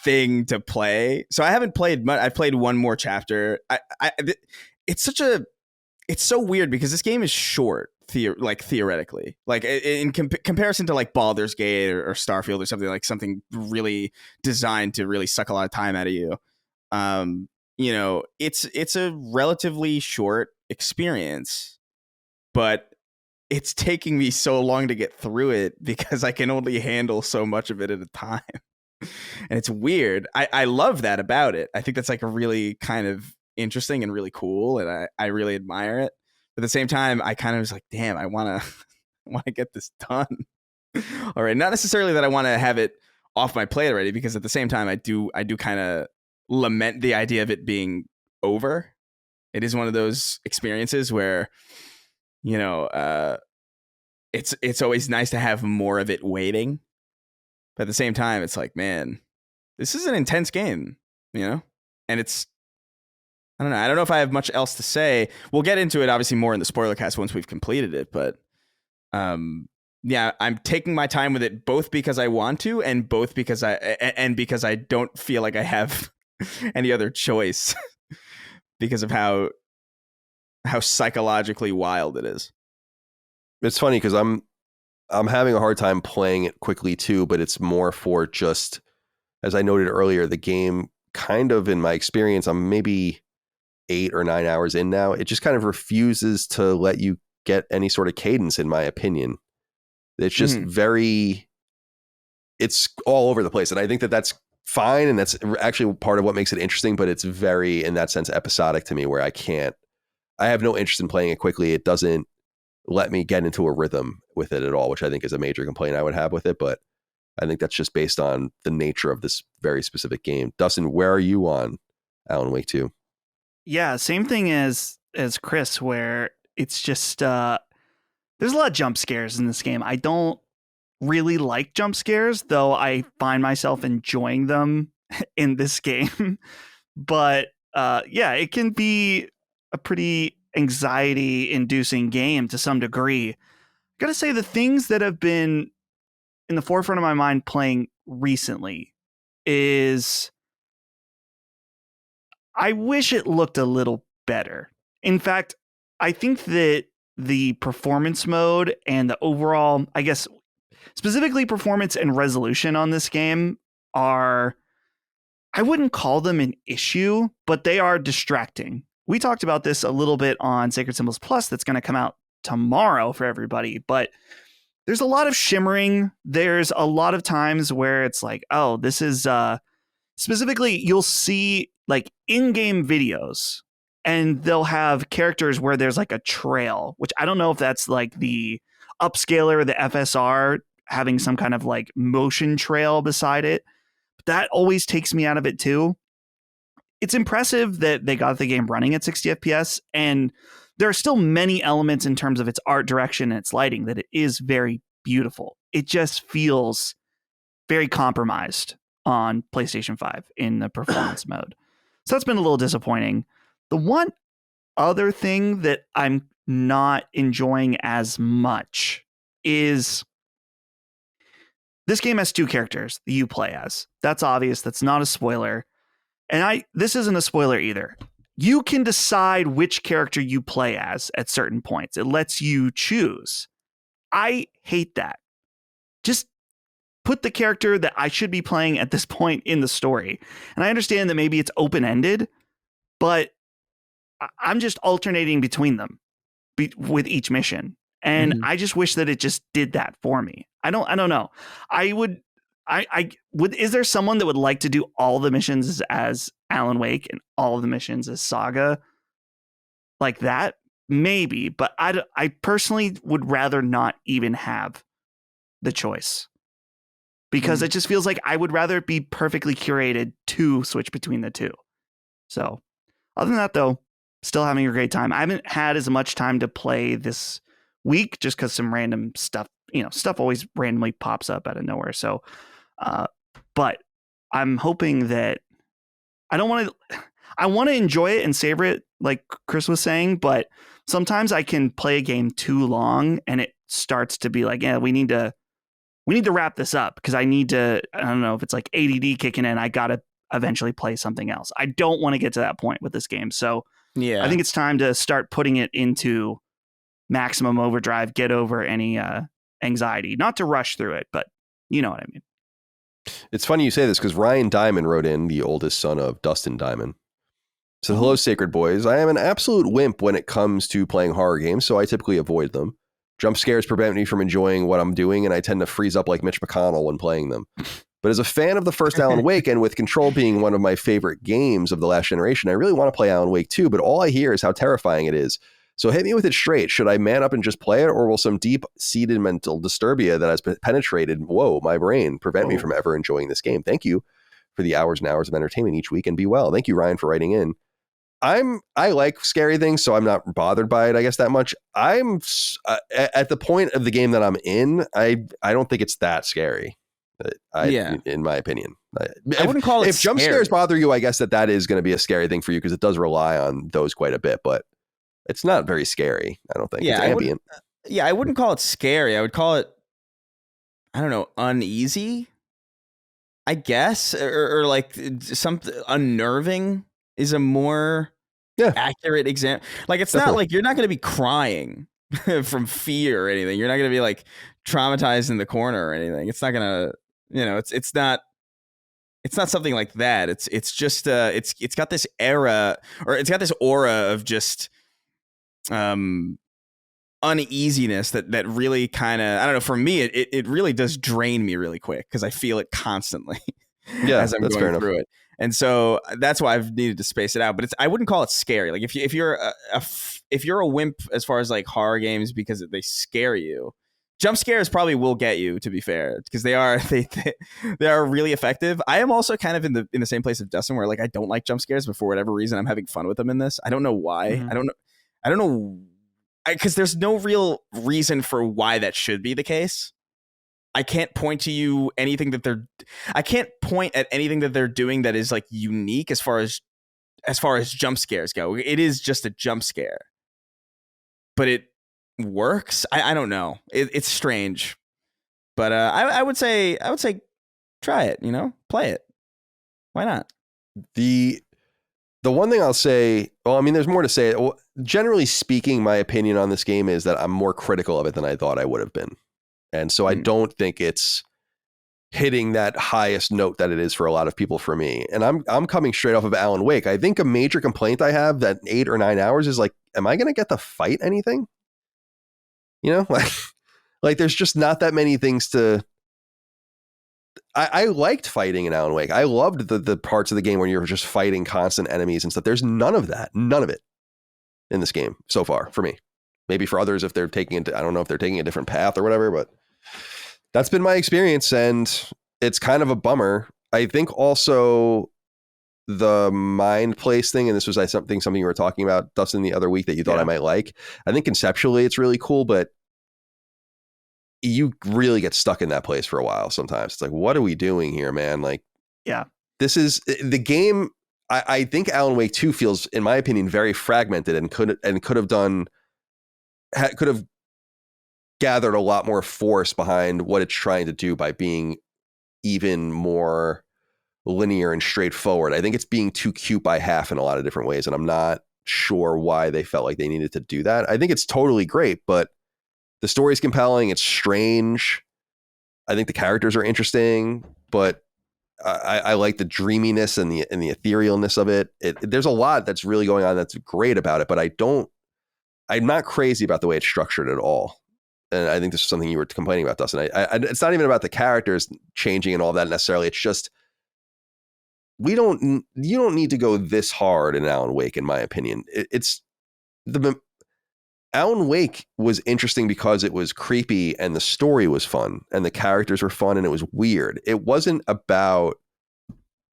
thing to play. So I haven't played much. I played one more chapter. It's so weird because this game is short. Theoretically, like in comparison to like Baldur's Gate or Starfield or something really designed to really suck a lot of time out of you. You know, it's a relatively short experience, but it's taking me so long to get through it because I can only handle so much of it at a time. And it's weird. I love that about it. I think that's like a really kind of interesting and really cool, and I really admire it. But at the same time, I kind of was like, damn, I want to get this done. All right. Not necessarily that I want to have it off my plate already, because at the same time, I do kind of lament the idea of it being over. It is one of those experiences where, you know, it's always nice to have more of it waiting. But at the same time, it's like, man, this is an intense game, you know? And I don't know. I don't know if I have much else to say. We'll get into it obviously more in the spoiler cast once we've completed it. But yeah, I'm taking my time with it both because I want to and because I don't feel like I have any other choice because of how psychologically wild it is. It's funny because I'm having a hard time playing it quickly too, but it's more for just, as I noted earlier, the game kind of, in my experience, I'm maybe 8 or 9 hours in now. It just kind of refuses to let you get any sort of cadence, in my opinion. It's just it's all over the place. And I think that's fine. And that's actually part of what makes it interesting, but it's very, in that sense, episodic to me, where I have no interest in playing it quickly. It doesn't let me get into a rhythm with it at all, which I think is a major complaint I would have with it. But I think that's just based on the nature of this very specific game. Dustin, where are you on Alan Wake 2? Yeah, same thing as Chris, where it's just there's a lot of jump scares in this game. I don't really like jump scares, though I find myself enjoying them in this game. But yeah, it can be a pretty anxiety-inducing game to some degree. gotta say the things that have been in the forefront of my mind playing recently is I wish it looked a little better. In fact, I think that the performance mode and the overall, I guess, specifically performance and resolution on this game are, I wouldn't call them an issue, but they are distracting. We talked about this a little bit on Sacred Symbols Plus that's going to come out tomorrow for everybody, but there's a lot of shimmering. There's a lot of times where it's like, oh, this is specifically, you'll see like in-game videos and they'll have characters where there's like a trail, which I don't know if that's like the upscaler, the FSR having some kind of like motion trail beside it. But that always takes me out of it too. It's impressive that they got the game running at 60 FPS, and there are still many elements in terms of its art direction and its lighting that it is very beautiful. It just feels very compromised on PlayStation 5 in the performance mode. So that's been a little disappointing. The one other thing that I'm not enjoying as much is this game has two characters that you play as. That's obvious. That's not a spoiler. And this isn't a spoiler either. You can decide which character you play as at certain points. It lets you choose. I hate that. Just put the character that I should be playing at this point in the story. And I understand that maybe it's open-ended, but I'm just alternating between them with each mission. And I just wish that it just did that for me. I don't know. I would, is there someone that would like to do all the missions as Alan Wake and all of the missions as Saga like that? Maybe, but I personally would rather not even have the choice, because it just feels like I would rather it be perfectly curated to switch between the two. So other than that, though, still having a great time. I haven't had as much time to play this week just because some random stuff, stuff always randomly pops up out of nowhere. So, but I'm hoping that I want to enjoy it and savor it, like Chris was saying, but sometimes I can play a game too long and it starts to be like, yeah, we need to wrap this up, because I don't know if it's like ADD kicking in. I got to eventually play something else. I don't want to get to that point with this game. So yeah, I think it's time to start putting it into maximum overdrive, get over any anxiety, not to rush through it, but you know what I mean. It's funny you say this, because Ryan Diamond wrote in, the oldest son of Dustin Diamond. So hello, Sacred Boys. I am an absolute wimp when it comes to playing horror games, so I typically avoid them. Jump scares prevent me from enjoying what I'm doing, and I tend to freeze up like Mitch McConnell when playing them. But as a fan of the first Alan Wake, and with Control being one of my favorite games of the last generation, I really want to play Alan Wake 2, but all I hear is how terrifying it is. So hit me with it straight. Should I man up and just play it, or will some deep-seated mental disturbia that has penetrated, my brain, prevent me from ever enjoying this game? Thank you for the hours and hours of entertainment each week, and be well. Thank you, Ryan, for writing in. I like scary things, so I'm not bothered by it, I guess, that much. I'm at the point of the game that I'm in, I don't think it's that scary. In my opinion, I wouldn't call it. If jump scares bother you, I guess that is going to be a scary thing for you, because it does rely on those quite a bit. But it's not very scary, I don't think. Yeah, it's ambient. I wouldn't call it scary. I would call it, I don't know, uneasy, I guess, or like something unnerving is a more accurate example. Like, it's not like you're not going to be crying from fear or anything. You're not going to be like traumatized in the corner or anything. It's not going to, it's not something like that. It's just it's got this era, or it's got this aura of just uneasiness that really kind of, I don't know, for me it really does drain me really quick, because I feel it constantly as I'm going through it. And so that's why I've needed to space it out. But I wouldn't call it scary. Like, if you're a wimp as far as like horror games because they scare you, jump scares probably will get you, to be fair, because they are really effective. I am also kind of in the same place of Dustin, where like I don't like jump scares, but for whatever reason I'm having fun with them in this. I don't know why. I don't know, because there's no real reason for why that should be the case. I can't point to anything that they're doing that is like unique as far as jump scares go. It is just a jump scare, but works. I don't know. It's strange, but I would say try it. Play it. Why not? The one thing I'll say, well, I mean, there's more to say. Well, generally speaking, my opinion on this game is that I'm more critical of it than I thought I would have been. And so I don't think it's hitting that highest note that it is for a lot of people for me. And I'm coming straight off of Alan Wake. I think a major complaint I have that 8 or 9 hours is like, am I going to get to fight anything? Like there's just not that many things to... I liked fighting in Alan Wake. I loved the parts of the game where you're just fighting constant enemies and stuff. There's none of that. None of it in this game so far for me. Maybe for others, if they're taking it, I don't know if they're taking a different path or whatever, but that's been my experience. And it's kind of a bummer. I think also the mind place thing, and this was something you were talking about, Dustin, the other week that you thought I might like. I think conceptually it's really cool, but you really get stuck in that place for a while sometimes. It's like, what are we doing here, man? Like, yeah, this is the game. I think Alan Wake 2 feels, in my opinion, very fragmented and could have gathered a lot more force behind what it's trying to do by being even more linear and straightforward. I think it's being too cute by half in a lot of different ways, and I'm not sure why they felt like they needed to do that. I think it's totally great, but the story's compelling. It's strange. I think the characters are interesting, but I like the dreaminess and the etherealness of it. There's a lot that's really going on that's great about it, but I'm not crazy about the way it's structured at all. And I think this is something you were complaining about, Dustin. It's not even about the characters changing and all that necessarily. It's just, you don't need to go this hard in Alan Wake, in my opinion. Alan Wake was interesting because it was creepy and the story was fun and the characters were fun and it was weird. It wasn't about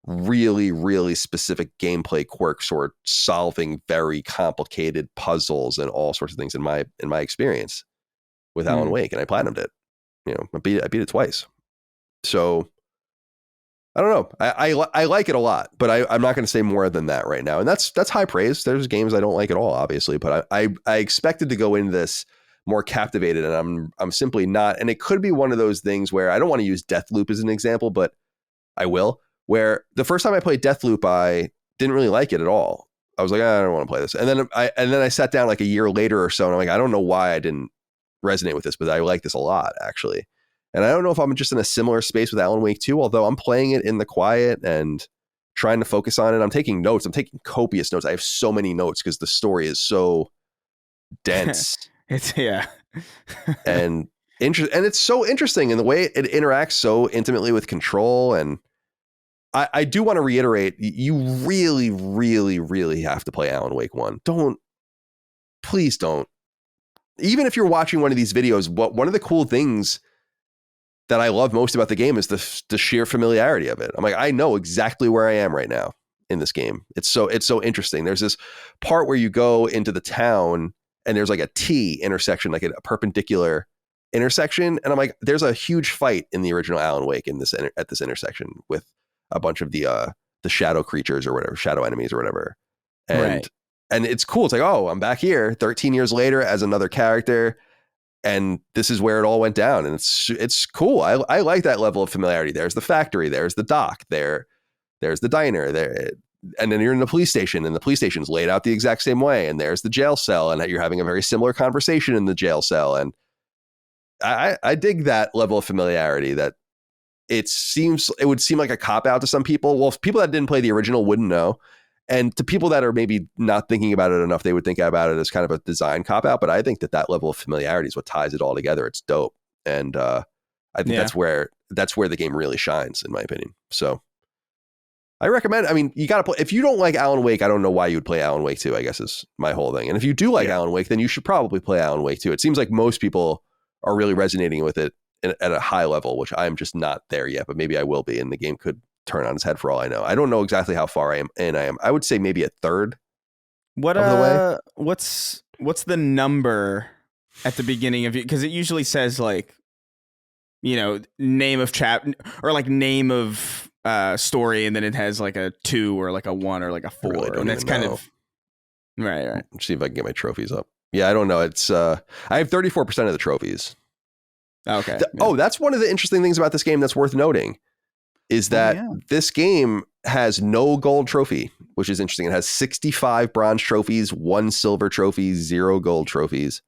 really, really specific gameplay quirks or solving very complicated puzzles and all sorts of things in my experience with Alan Wake, and I platinumed it. I beat it twice. So I don't know. I like it a lot, but I'm not going to say more than that right now. And that's high praise. There's games I don't like at all, obviously, but I expected to go into this more captivated, and I'm simply not. And it could be one of those things where I don't want to use Deathloop as an example, but I will. Where the first time I played Deathloop, I didn't really like it at all. I was like, I don't want to play this. And then I sat down like a year later or so, and I'm like, I don't know why I didn't resonate with this, but I like this a lot, actually. And I don't know if I'm just in a similar space with Alan Wake 2, although I'm playing it in the quiet and trying to focus on it. I'm taking notes. I'm taking copious notes. I have so many notes because the story is so dense. and it's so interesting in the way it interacts so intimately with Control. And I do want to reiterate, you really, really, really have to play Alan Wake 1. Please don't. Even if you're watching one of these videos, one of the cool things that I love most about the game is the sheer familiarity of it. I'm like, I know exactly where I am right now in this game. It's so interesting. There's this part where you go into the town and there's like a T intersection, like a perpendicular intersection. And I'm like, there's a huge fight in the original Alan Wake at this intersection with a bunch of the shadow creatures or whatever, shadow enemies or whatever. And it's cool. It's like, oh, I'm back here 13 years later as another character. And this is where it all went down. And it's cool. I like that level of familiarity. There's the factory. There's the dock. There's the diner there. And then you're in the police station, and the police station's laid out the exact same way. And there's the jail cell, and you're having a very similar conversation in the jail cell. And I dig that level of familiarity that it would seem like a cop out to some people. Well, if people that didn't play the original wouldn't know. And to people that are maybe not thinking about it enough, they would think about it as kind of a design cop out. But I think that level of familiarity is what ties it all together. It's dope. And I think that's where the game really shines, in my opinion. So I recommend, you got to play. If you don't like Alan Wake, I don't know why you would play Alan Wake 2, I guess is my whole thing. And if you do like Alan Wake, then you should probably play Alan Wake 2. It seems like most people are really resonating with it at a high level, which I'm just not there yet, but maybe I will be. And the game could turn on its head for all I know. I don't know exactly how far I am, and I would say maybe a third of the way. What's the number at the beginning of it? Because it usually says like, name of chapter or like name of story, and then it has like a 2 or like a 1 or like a 4, and that's kind of right. Let's see if I can get my trophies up. Yeah, I don't know. It's I have 34% of the trophies. Okay. Oh, that's one of the interesting things about this game that's worth noting is that this game has no gold trophy, which is interesting. It has 65 bronze trophies, 1 silver trophy, 0 gold trophies,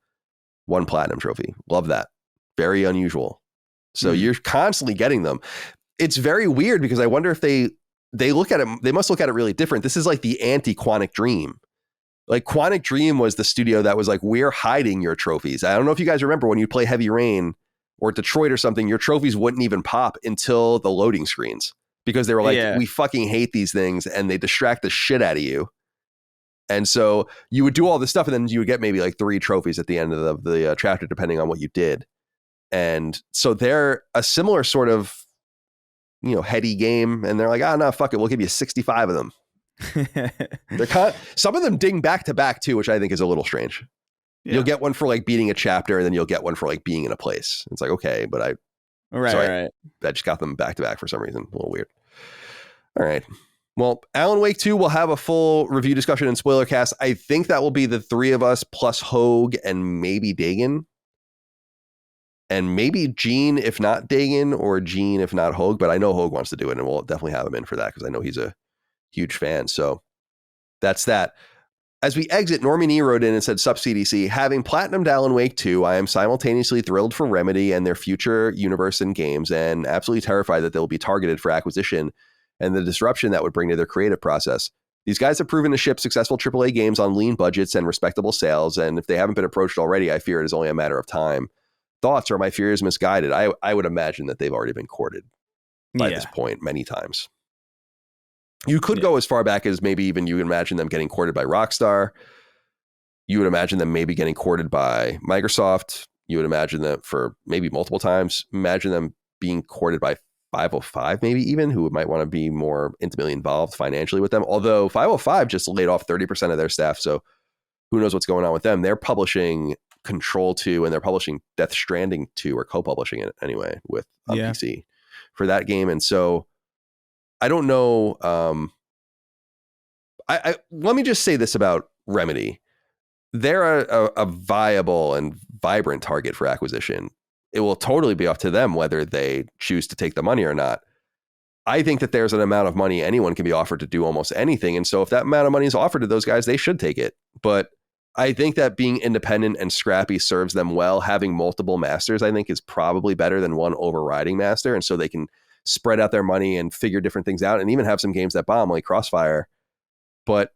1 platinum trophy. Love that. Very unusual. So you're constantly getting them. It's very weird because I wonder if they look at it, they must look at it really different. This is like the anti-Quantic Dream. Like Quantic Dream was the studio that was like, we're hiding your trophies. I don't know if you guys remember when you play Heavy Rain or Detroit or something, your trophies wouldn't even pop until the loading screens because they were like, we fucking hate these things and they distract the shit out of you. And so you would do all this stuff and then you would get maybe like 3 trophies at the end of the chapter, depending on what you did. And so they're a similar sort of, heady game. And they're like, no, fuck it. We'll give you 65 of them. Some of them ding back to back too, which I think is a little strange. You'll get one for like beating a chapter and then you'll get one for like being in a place. It's like, okay, but I just got them back to back for some reason. A little weird. All right. Well, Alan Wake 2 will have a full review discussion and spoiler cast. I think that will be the 3 of us plus Hogue and maybe Dagan. And maybe Gene, if not Dagan, or Gene, if not Hogue. But I know Hogue wants to do it and we'll definitely have him in for that because I know he's a huge fan. So that's that. As we exit, Norman E wrote in and said, Sup CDC, having platinumed Alan Wake 2, I am simultaneously thrilled for Remedy and their future universe and games and absolutely terrified that they'll be targeted for acquisition and the disruption that would bring to their creative process. These guys have proven to ship successful AAA games on lean budgets and respectable sales, and if they haven't been approached already, I fear it is only a matter of time. Thoughts, are my fears misguided? I would imagine that they've already been courted by this point many times. You could go as far back as maybe even you imagine them getting courted by Rockstar. You would imagine them maybe getting courted by Microsoft. You would imagine that for maybe multiple times. Imagine them being courted by 505 maybe even, who might want to be more intimately involved financially with them. Although 505 just laid off 30% of their staff. So who knows what's going on with them. They're publishing Control 2 and they're publishing Death Stranding 2 or co-publishing it anyway with PC for that game. And so I don't know. I let me just say this about Remedy. They're a viable and vibrant target for acquisition. It will totally be up to them whether they choose to take the money or not. I think that there's an amount of money anyone can be offered to do almost anything. And so if that amount of money is offered to those guys, they should take it. But I think that being independent and scrappy serves them well. Having multiple masters, I think, is probably better than one overriding master. And so they can spread out their money and figure different things out and even have some games that bomb like Crossfire. But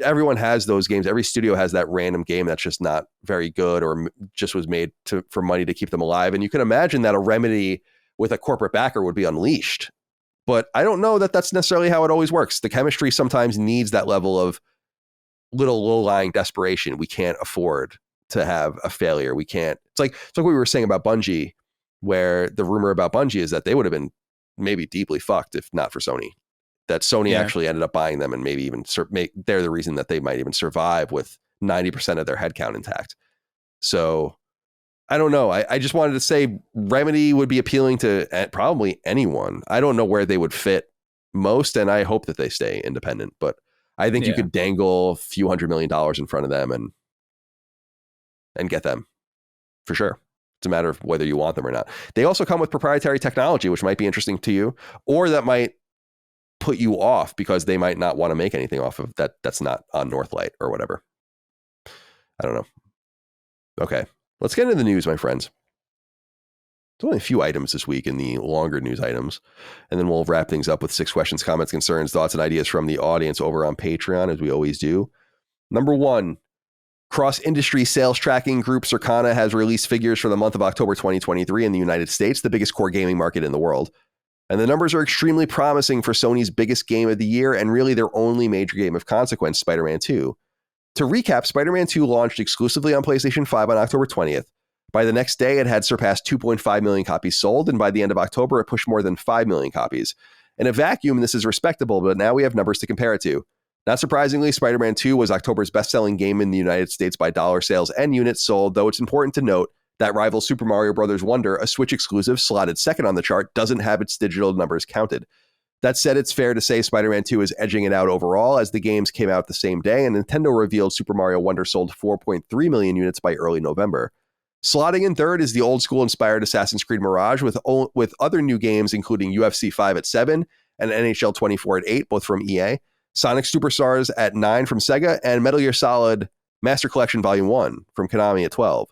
everyone has those games. Every studio has that random game that's just not very good or just was made for money to keep them alive. And you can imagine that a Remedy with a corporate backer would be unleashed. But I don't know that that's necessarily how it always works. The chemistry sometimes needs that level of little low-lying desperation. We can't afford to have a failure. We can't. It's like what we were saying about Bungie, where the rumor about Bungie is that they would have been maybe deeply fucked if not for Sony. That Sony actually ended up buying them and maybe even they're the reason that they might even survive with 90% of their headcount intact. So I don't know. I just wanted to say Remedy would be appealing to probably anyone. I don't know where they would fit most, and I hope that they stay independent. But I think you could dangle a few $100 million in front of them and get them for sure. It's a matter of whether you want them or not. They also come with proprietary technology, which might be interesting to you, or that might put you off because they might not want to make anything off of that. That's not on Northlight or whatever. I don't know. Okay. Let's get into the news, my friends. There's only a few items this week in the longer news items, and then we'll wrap things up with 6 questions, comments, concerns, thoughts, and ideas from the audience over on Patreon, as we always do. Number 1, cross-industry sales tracking group Circana has released figures for the month of October 2023 in the United States, the biggest core gaming market in the world. And the numbers are extremely promising for Sony's biggest game of the year and really their only major game of consequence, Spider-Man 2. To recap, Spider-Man 2 launched exclusively on PlayStation 5 on October 20th. By the next day, it had surpassed 2.5 million copies sold, and by the end of October, it pushed more than 5 million copies. In a vacuum, this is respectable, but now we have numbers to compare it to. Not surprisingly, Spider-Man 2 was October's best-selling game in the United States by dollar sales and units sold, though it's important to note that rival Super Mario Bros. Wonder, a Switch exclusive slotted second on the chart, doesn't have its digital numbers counted. That said, it's fair to say Spider-Man 2 is edging it out overall, as the games came out the same day, and Nintendo revealed Super Mario Wonder sold 4.3 million units by early November. Slotting in third is the old-school-inspired Assassin's Creed Mirage, with other new games including UFC 5 at 7 and NHL 24 at 8, both from EA, Sonic Superstars at 9 from SEGA, and Metal Gear Solid Master Collection Volume 1 from Konami at 12.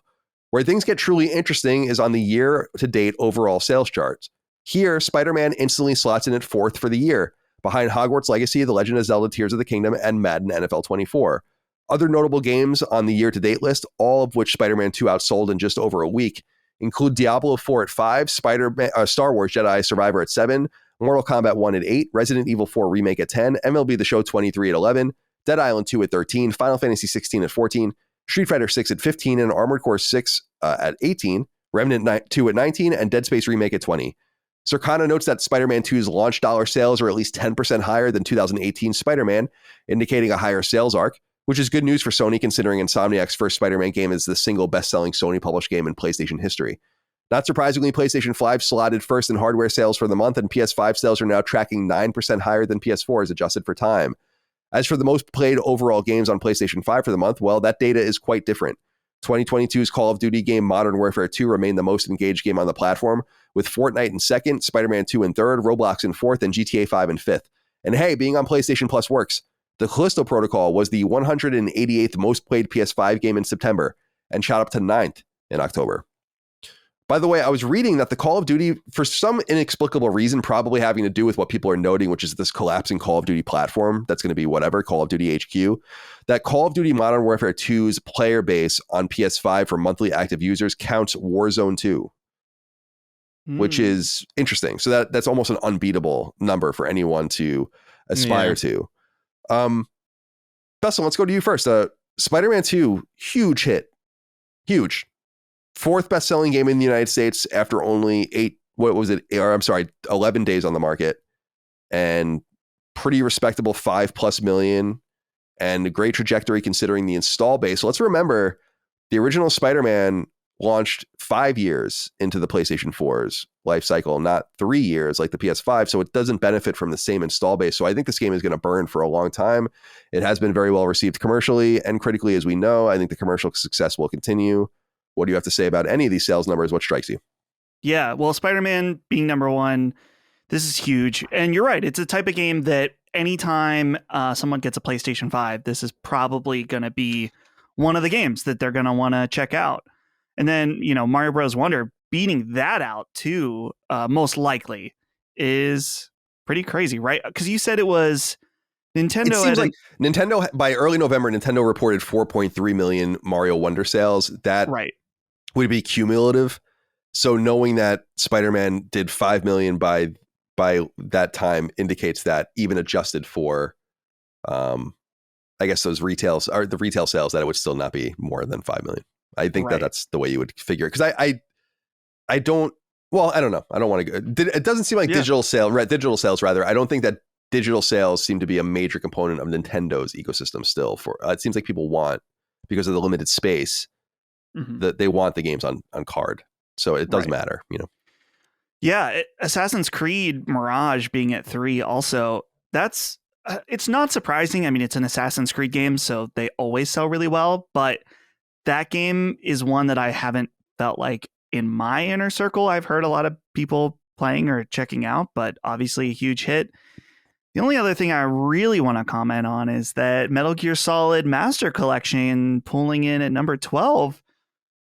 Where things get truly interesting is on the year-to-date overall sales charts. Here, Spider-Man instantly slots in at 4th for the year, behind Hogwarts Legacy, The Legend of Zelda Tears of the Kingdom, and Madden NFL 24. Other notable games on the year-to-date list, all of which Spider-Man 2 outsold in just over a week, include Diablo 4 at 5, Star Wars Jedi Survivor at 7, Mortal Kombat 1 at 8, Resident Evil 4 Remake at 10, MLB The Show 23 at 11, Dead Island 2 at 13, Final Fantasy 16 at 14, Street Fighter 6 at 15, and Armored Core 6 at 18, Remnant 2 at 19, and Dead Space Remake at 20. Circana notes that Spider-Man 2's launch dollar sales are at least 10% higher than 2018 Spider-Man, indicating a higher sales arc, which is good news for Sony considering Insomniac's first Spider-Man game is the single best-selling Sony-published game in PlayStation history. Not surprisingly, PlayStation 5 slotted first in hardware sales for the month, and PS5 sales are now tracking 9% higher than PS4 adjusted for time. As for the most played overall games on PlayStation 5 for the month, well, that data is quite different. 2022's Call of Duty game Modern Warfare 2 remained the most engaged game on the platform, with Fortnite in second, Spider-Man 2 in third, Roblox in fourth, and GTA 5 in fifth. And hey, being on PlayStation Plus works. The Callisto Protocol was the 188th most played PS5 game in September and shot up to 9th in October. By the way, I was reading that the Call of Duty, for some inexplicable reason, probably having to do with what people are noting, which is this collapsing Call of Duty platform, that's going to be whatever, Call of Duty HQ, that Call of Duty Modern Warfare 2's player base on PS5 for monthly active users counts Warzone 2, which is interesting. So that's almost an unbeatable number for anyone to aspire to. Bessel, let's go to you first. Spider-Man 2, huge hit. Huge. 4th best-selling game in the United States after only 11 days on the market, and pretty respectable 5+ million, and a great trajectory considering the install base. So let's remember the original Spider-Man launched 5 years into the PlayStation 4's life cycle, not 3 years like the PS5. So it doesn't benefit from the same install base. So I think this game is going to burn for a long time. It has been very well received commercially and critically, as we know. I think the commercial success will continue. What do you have to say about any of these sales numbers? What strikes you? Yeah, well, Spider-Man being number one, this is huge. And you're right. It's a type of game that anytime someone gets a PlayStation 5, this is probably going to be one of the games that they're going to want to check out. And then, Mario Bros. Wonder beating that out too, most likely, is pretty crazy, right? Because you said it was Nintendo. It seems like Nintendo, by early November, Nintendo reported 4.3 million Mario Wonder sales. That would be cumulative. So knowing that Spider-Man did 5 million by that time indicates that even adjusted for, I guess those retail sales, that it would still not be more than 5 million. I think that's the way you would figure it. Because I don't know. I don't want to go. It doesn't seem like digital sales rather. I don't think that digital sales seem to be a major component of Nintendo's ecosystem still. It seems like people want, because of the limited space, that they want the games on card. So it does matter, Yeah, Assassin's Creed Mirage being at 3 also, that's it's not surprising. I mean, it's an Assassin's Creed game, so they always sell really well, but that game is one that I haven't felt like in my inner circle I've heard a lot of people playing or checking out, but obviously a huge hit. The only other thing I really want to comment on is that Metal Gear Solid Master Collection pulling in at number 12,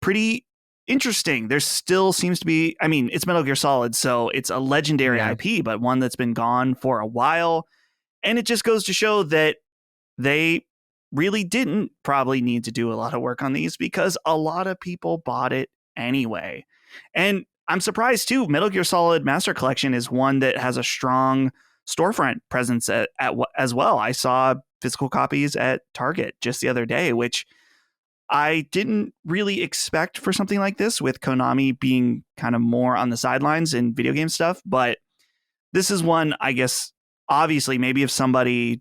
pretty interesting. There still seems to be, I mean, it's Metal Gear Solid, so it's a legendary IP, but one that's been gone for a while. And it just goes to show that they really didn't probably need to do a lot of work on these because a lot of people bought it anyway. And I'm surprised too, Metal Gear Solid Master Collection is one that has a strong storefront presence as well. I saw physical copies at Target just the other day, which I didn't really expect for something like this, with Konami being kind of more on the sidelines in video game stuff. But this is one, I guess, obviously, maybe if somebody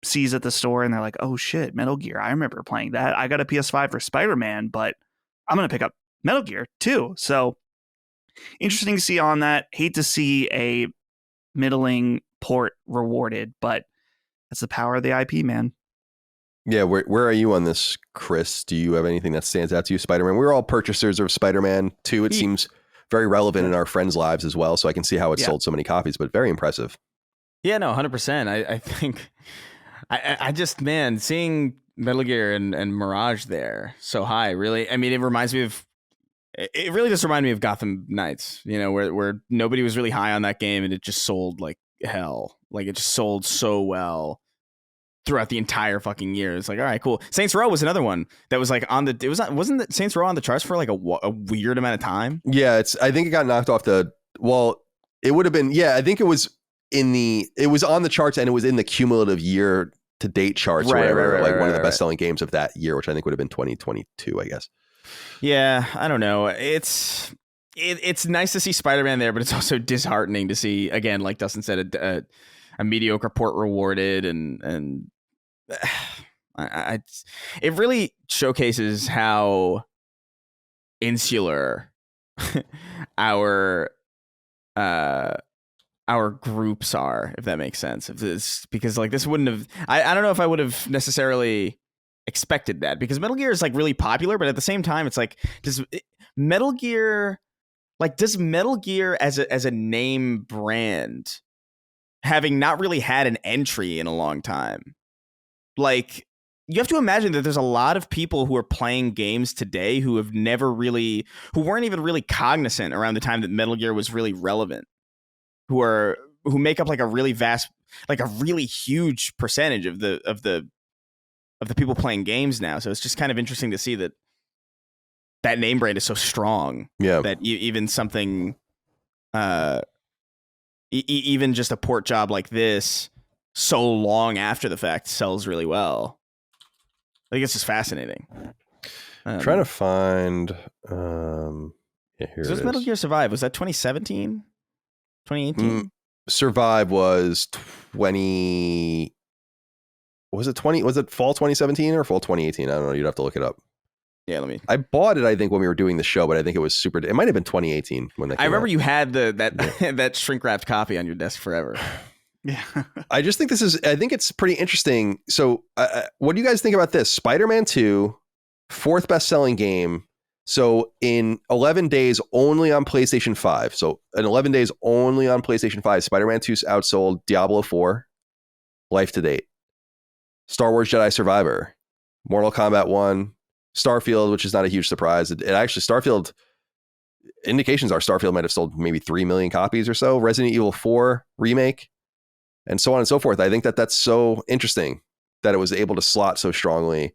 sees at the store and they're like, oh shit, Metal Gear, I remember playing that. I got a PS5 for Spider-Man, but I'm going to pick up Metal Gear too. So interesting to see on that. Hate to see a middling port rewarded, but that's the power of the IP, man. Yeah, where are you on this, Chris? Do you have anything that stands out to you, Spider-Man? We're all purchasers of Spider-Man 2. It seems very relevant in our friends' lives as well, so I can see how it sold so many copies, but very impressive. Yeah, no, 100%. I think I just, man, seeing Metal Gear and Mirage there so high, really, I mean, it really just reminded me of Gotham Knights, you know, where nobody was really high on that game and it just sold like hell. Like, it just sold so well throughout the entire fucking year. It's like, all right, cool. Saints Row was another one that was like wasn't that Saints Row on the charts for like a weird amount of time? Yeah, I think it got knocked off it would have been, I think it was it was on the charts and it was in the cumulative year to date charts, right, or whatever, right, one of the best selling games of that year, which I think would have been 2022, I guess. Yeah, I don't know. It's nice to see Spider-Man there, but it's also disheartening to see, again, like Dustin said, a mediocre port rewarded, and it really showcases how insular our groups are, if that makes sense. Because like this wouldn't have, I don't know if I would have necessarily expected that, because Metal Gear is like really popular, but at the same time, it's like, does Metal Gear as a name brand, having not really had an entry in a long time, like, you have to imagine that there's a lot of people who are playing games today who weren't even really cognizant around the time that Metal Gear was really relevant, who make up like a really vast, like a really huge percentage of the people playing games now. So it's just kind of interesting to see that name brand is so strong. Yeah. That even something, even just a port job like this, so long after the fact, sells really well. I think it's just fascinating. Trying to find, here it is. Metal Gear Survive? Was that 2017? 2018? Survive was was it fall 2017 or fall 2018? I don't know. You'd have to look it up. Yeah, I bought it, I think, when we were doing the show, but I think it was it might have been 2018 when that came out. You had that shrink wrapped copy on your desk forever. Yeah. I just think I think it's pretty interesting. So what do you guys think about this? Spider-Man 2, fourth best selling game. So in 11 days only on PlayStation 5. So in 11 days only on PlayStation 5, Spider-Man 2 outsold Diablo 4, life to date, Star Wars Jedi Survivor, Mortal Kombat 1, Starfield, which is not a huge surprise. It actually, Starfield, indications are Starfield might have sold maybe 3 million copies or so. Resident Evil 4 remake, and so on and so forth. I think that's so interesting that it was able to slot so strongly.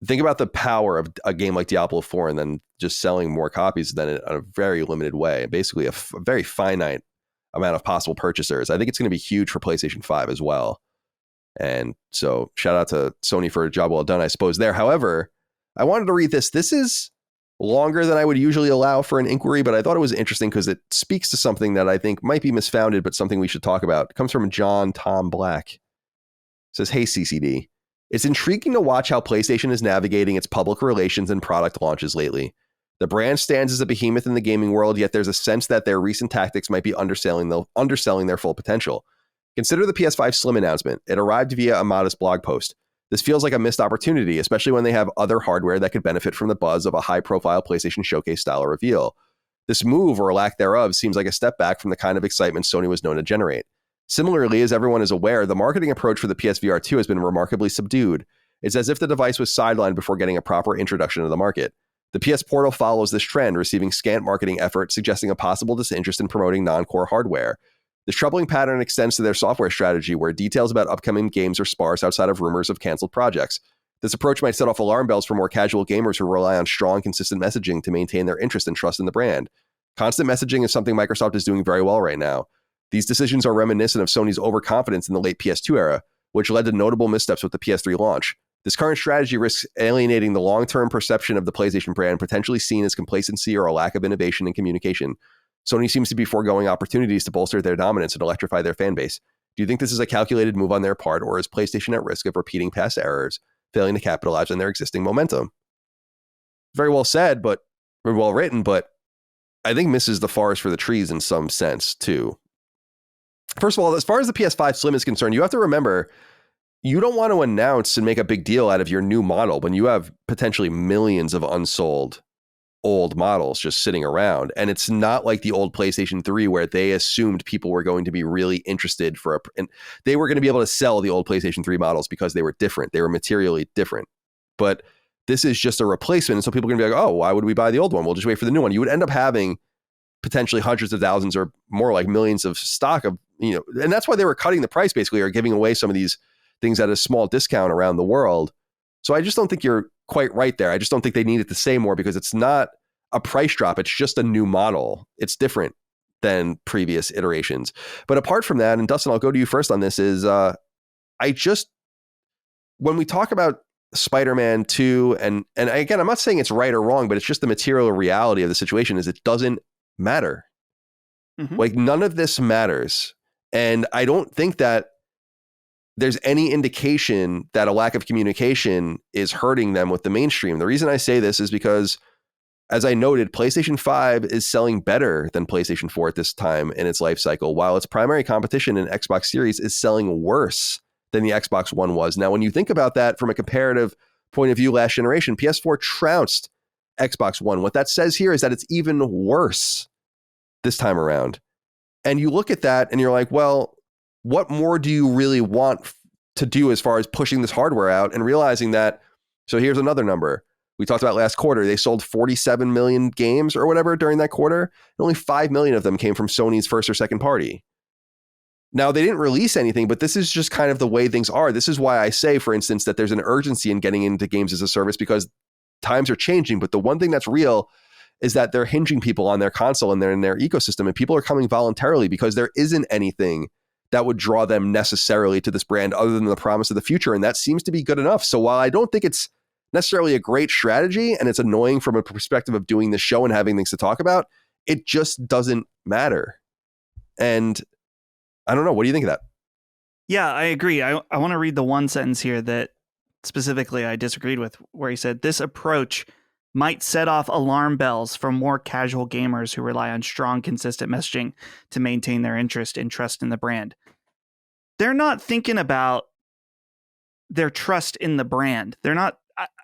Think about the power of a game like Diablo 4 and then just selling more copies than in a very limited way. Basically a very finite amount of possible purchasers. I think it's going to be huge for PlayStation 5 as well. And so shout out to Sony for a job well done, I suppose, there. However, I wanted to read this. This is longer than I would usually allow for an inquiry, but I thought it was interesting because it speaks to something that I think might be misfounded, but something we should talk about. It comes from John Tom Black. It says, "Hey, CCD. It's intriguing to watch how PlayStation is navigating its public relations and product launches lately. The brand stands as a behemoth in the gaming world, yet there's a sense that their recent tactics might be underselling their full potential. Consider the PS5 Slim announcement. It arrived via a modest blog post. This feels like a missed opportunity, especially when they have other hardware that could benefit from the buzz of a high-profile PlayStation Showcase style reveal. This move, or lack thereof, seems like a step back from the kind of excitement Sony was known to generate. Similarly, as everyone is aware, the marketing approach for the PSVR 2 has been remarkably subdued. It's as if the device was sidelined before getting a proper introduction to the market. The PS Portal follows this trend, receiving scant marketing effort, suggesting a possible disinterest in promoting non-core hardware. This troubling pattern extends to their software strategy, where details about upcoming games are sparse outside of rumors of canceled projects. This approach might set off alarm bells for more casual gamers who rely on strong, consistent messaging to maintain their interest and trust in the brand. Constant messaging is something Microsoft is doing very well right now. These decisions are reminiscent of Sony's overconfidence in the late PS2 era, which led to notable missteps with the PS3 launch. This current strategy risks alienating the long-term perception of the PlayStation brand, potentially seen as complacency or a lack of innovation and communication. Sony seems to be foregoing opportunities to bolster their dominance and electrify their fan base. Do you think this is a calculated move on their part, or is PlayStation at risk of repeating past errors, failing to capitalize on their existing momentum?" Very well said, but very well written, but I think misses the forest for the trees in some sense too. first of all, as far as the PS5 Slim is concerned, you have to remember, you don't want to announce and make a big deal out of your new model when you have potentially millions of unsold old models just sitting around. And it's not like the old PlayStation 3 where they assumed people were going to be really interested and they were going to be able to sell the old PlayStation 3 models because they were different. They were materially different. But this is just a replacement. And so people are going to be like, oh, why would we buy the old one? We'll just wait for the new one. You would end up having potentially hundreds of thousands or more, like millions of stock of, and that's why they were cutting the price basically, or giving away some of these things at a small discount around the world. So I just don't think you're quite right there. I just don't think they needed to say more because it's not a price drop. It's just a new model. It's different than previous iterations. But apart from that, and Dustin, I'll go to you first on this, is when we talk about Spider-Man 2, and again, I'm not saying it's right or wrong, but it's just the material reality of the situation is it doesn't matter. Mm-hmm. Like none of this matters. And I don't think that there's any indication that a lack of communication is hurting them with the mainstream. The reason I say this is because, as I noted, PlayStation 5 is selling better than PlayStation 4 at this time in its life cycle, while its primary competition in Xbox Series is selling worse than the Xbox One was. Now, when you think about that from a comparative point of view, last generation, PS4 trounced Xbox One. What that says here is that it's even worse this time around. And you look at that and you're like, well, what more do you really want to do as far as pushing this hardware out and realizing that? So here's another number. We talked about last quarter. They sold 47 million games or whatever during that quarter. And only 5 million of them came from Sony's first or second party. Now, they didn't release anything, but this is just kind of the way things are. This is why I say, for instance, that there's an urgency in getting into games as a service because times are changing. But the one thing that's real is that they're hinging people on their console and they're in their ecosystem, and people are coming voluntarily because there isn't anything that would draw them necessarily to this brand other than the promise of the future. And that seems to be good enough. So while I don't think it's necessarily a great strategy and it's annoying from a perspective of doing the show and having things to talk about, it just doesn't matter. And I don't know. What do you think of that? Yeah, I agree. I want to read the one sentence here that specifically I disagreed with, where he said, this approach might set off alarm bells for more casual gamers who rely on strong, consistent messaging to maintain their interest and trust in the brand. They're not thinking about their trust in the brand. They're not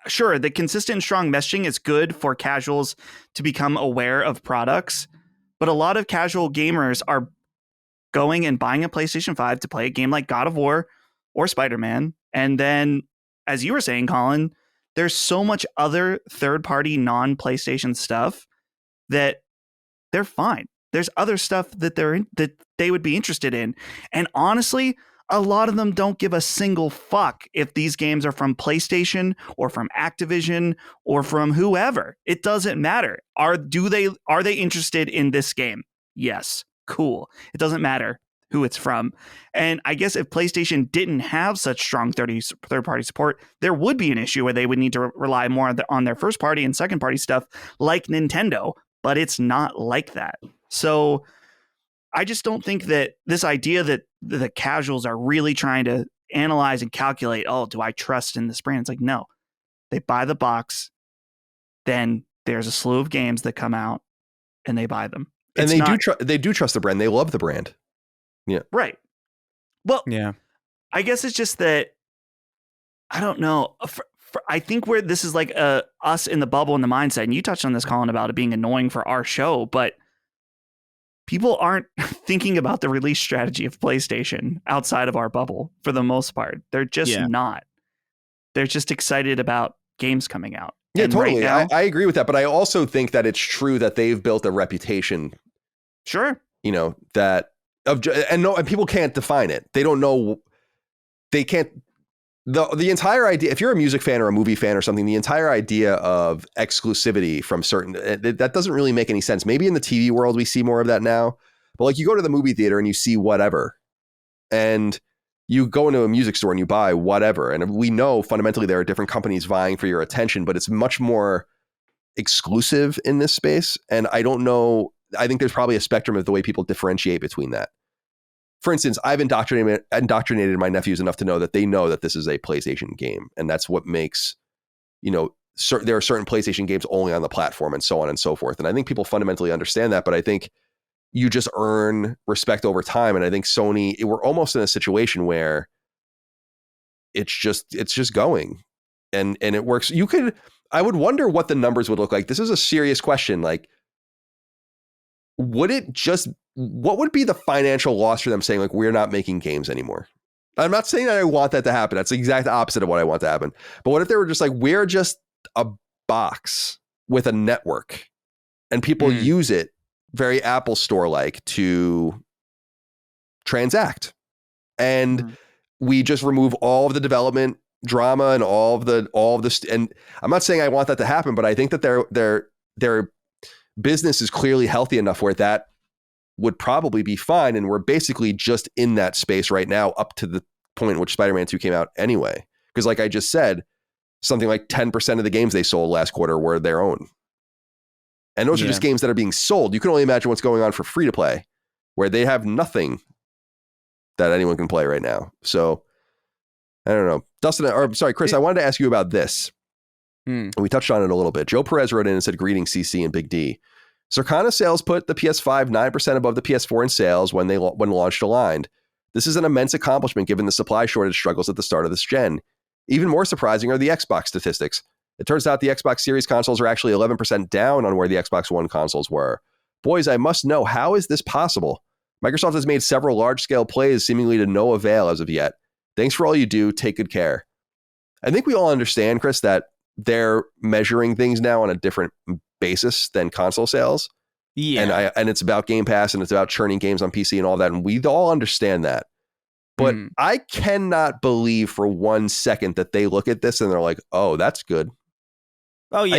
sure. The consistent and strong messaging is good for casuals to become aware of products, but a lot of casual gamers are going and buying a PlayStation 5 to play a game like God of War or Spider-Man. And then, as you were saying, Colin, there's so much other third-party non-PlayStation stuff that they're fine. There's other stuff that they would be interested in. And honestly, a lot of them don't give a single fuck if these games are from PlayStation or from Activision or from whoever. It doesn't matter. Are they interested in this game? Yes. Cool. It doesn't matter who it's from. And I guess if PlayStation didn't have such strong third-party support, there would be an issue where they would need to rely more on their first-party and second-party stuff like Nintendo, but it's not like that. So I just don't think that this idea that the casuals are really trying to analyze and calculate, oh, do I trust in this brand? It's like, no. They buy the box, then there's a slew of games that come out, and they buy them. And they do trust the brand. They love the brand. Yeah. Right. Well, yeah. I guess it's just that, I don't know. I think where this is like us in the bubble in the mindset, and you touched on this, Colin, about it being annoying for our show, but people aren't thinking about the release strategy of PlayStation outside of our bubble for the most part. They're just not. They're just excited about games coming out. Yeah, and totally. Right now, I agree with that, but I also think that it's true that they've built a reputation. Sure. And people can't define it. They don't know. They can't. The entire idea, if you're a music fan or a movie fan or something, the entire idea of exclusivity from certain, that doesn't really make any sense. Maybe in the TV world, we see more of that now, but like you go to the movie theater and you see whatever, and you go into a music store and you buy whatever. And we know fundamentally there are different companies vying for your attention, but it's much more exclusive in this space. And I don't know. I think there's probably a spectrum of the way people differentiate between that. For instance, I've indoctrinated my nephews enough to know that they know that this is a PlayStation game. And that's what makes, there are certain PlayStation games only on the platform and so on and so forth. And I think people fundamentally understand that. But I think you just earn respect over time. And I think Sony, we're almost in a situation where it's just going and it works. I would wonder what the numbers would look like. This is a serious question. Like, what would be the financial loss for them saying like, we're not making games anymore? I'm not saying that I want that to happen. That's the exact opposite of what I want to happen. But what if they were just like, we're just a box with a network and people use it very Apple Store like to transact, and we just remove all of the development drama and all of this. And I'm not saying I want that to happen, but I think that their business is clearly healthy enough where that would probably be fine. And we're basically just in that space right now up to the point in which Spider-Man 2 came out anyway. Because like I just said, something like 10% of the games they sold last quarter were their own. And those are just games that are being sold. You can only imagine what's going on for free to play, where they have nothing that anyone can play right now. So I don't know. Dustin, or sorry, Chris, I wanted to ask you about this. We touched on it a little bit. Joe Perez wrote in and said, greetings, CC and Big D. Circana sales put the PS5 9% above the PS4 in sales when launched aligned. This is an immense accomplishment given the supply shortage struggles at the start of this gen. Even more surprising are the Xbox statistics. It turns out the Xbox Series consoles are actually 11% down on where the Xbox One consoles were. Boys, I must know, how is this possible? Microsoft has made several large-scale plays seemingly to no avail as of yet. Thanks for all you do. Take good care. I think we all understand, Chris, that they're measuring things now on a different basis than console sales. Yeah. And it's about Game Pass and it's about churning games on PC and all that. And we all understand that. But I cannot believe for 1 second that they look at this and they're like, oh, that's good. Oh, yeah.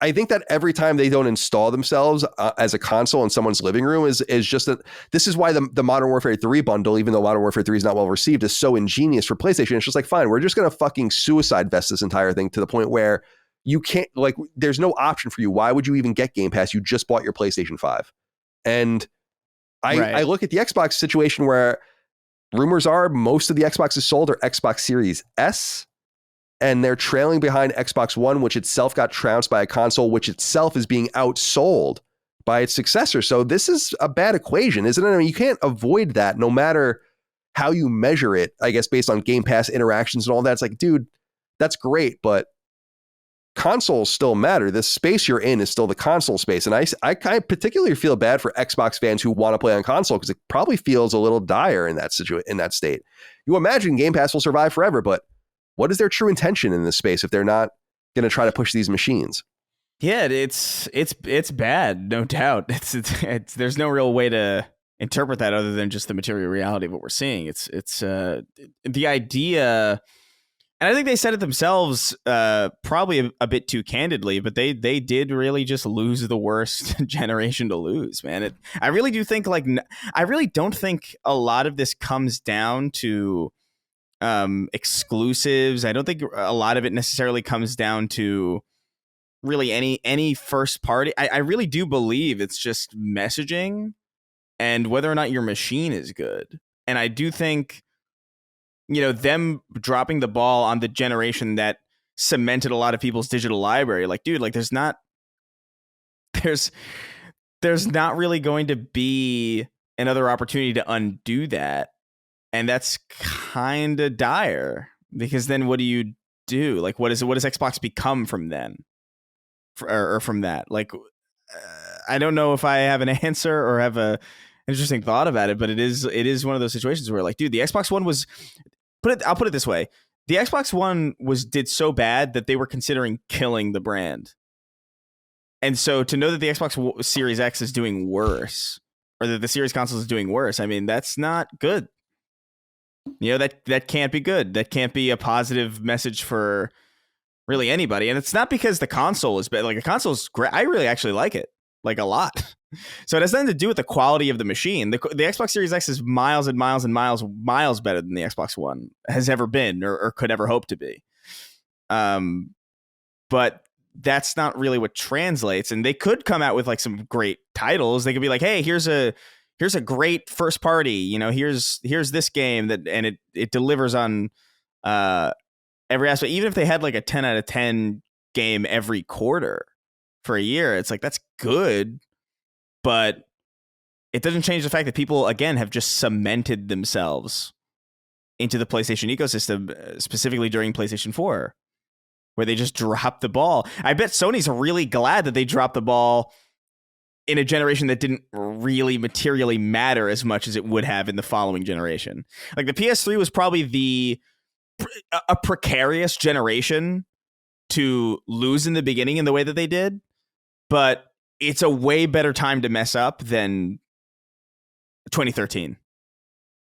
I think that every time they don't install themselves as a console in someone's living room is just this is why the Modern Warfare 3 bundle, even though Modern Warfare 3 is not well received, is so ingenious for PlayStation. It's just like, fine, we're just going to fucking suicide vest this entire thing to the point where you can't, like, there's no option for you. Why would you even get Game Pass? You just bought your PlayStation 5. And I look at the Xbox situation where rumors are most of the Xboxes sold are Xbox Series S. And they're trailing behind Xbox One, which itself got trounced by a console, which itself is being outsold by its successor. So this is a bad equation, isn't it? I mean, you can't avoid that no matter how you measure it, I guess, based on Game Pass interactions and all that. It's like, dude, that's great, but consoles still matter. The space you're in is still the console space. And I kind of particularly feel bad for Xbox fans who want to play on console because it probably feels a little dire in that state. You imagine Game Pass will survive forever, but what is their true intention in this space if they're not going to try to push these machines? Yeah, it's bad, no doubt. It's there's no real way to interpret that other than just the material reality of what we're seeing. It's the idea, and I think they said it themselves, probably a bit too candidly, but they did really just lose the worst generation to lose, man. I really do think I really don't think a lot of this comes down to exclusives. I don't think a lot of it necessarily comes down to really any first party. I really do believe it's just messaging and whether or not your machine is good. And I do think, them dropping the ball on the generation that cemented a lot of people's digital library. Like, dude, like there's not really going to be another opportunity to undo that. And that's kind of dire because then what do you do? Like, what does Xbox become from then? Or from that? Like, I don't know if I have an answer or have an interesting thought about it, but it is one of those situations where, like, dude, the Xbox One was I'll put it this way. The Xbox One did so bad that they were considering killing the brand. And so to know that the Xbox Series X is doing worse, or that the Series console is doing worse, I mean, that's not good. That can't be good. That can't be a positive message for really anybody. And it's not because the console is bad. Like, a console is great. I really actually like it, like, a lot. So it has nothing to do with the quality of the machine. The Xbox Series X is miles and miles and miles better than the Xbox One has ever been or could ever hope to be. But that's not really what translates. And they could come out with like some great titles. They could be like, hey, here's a great first party, here's this game and it delivers on every aspect. Even if they had like a 10 out of 10 game every quarter for a year, it's like, that's good, but it doesn't change the fact that people, again, have just cemented themselves into the PlayStation ecosystem, specifically during PlayStation 4, where they just dropped the ball. I bet Sony's really glad that they dropped the ball in a generation that didn't really materially matter as much as it would have in the following generation. Like the PS3 was probably a precarious generation to lose in the beginning in the way that they did, but it's a way better time to mess up than 2013.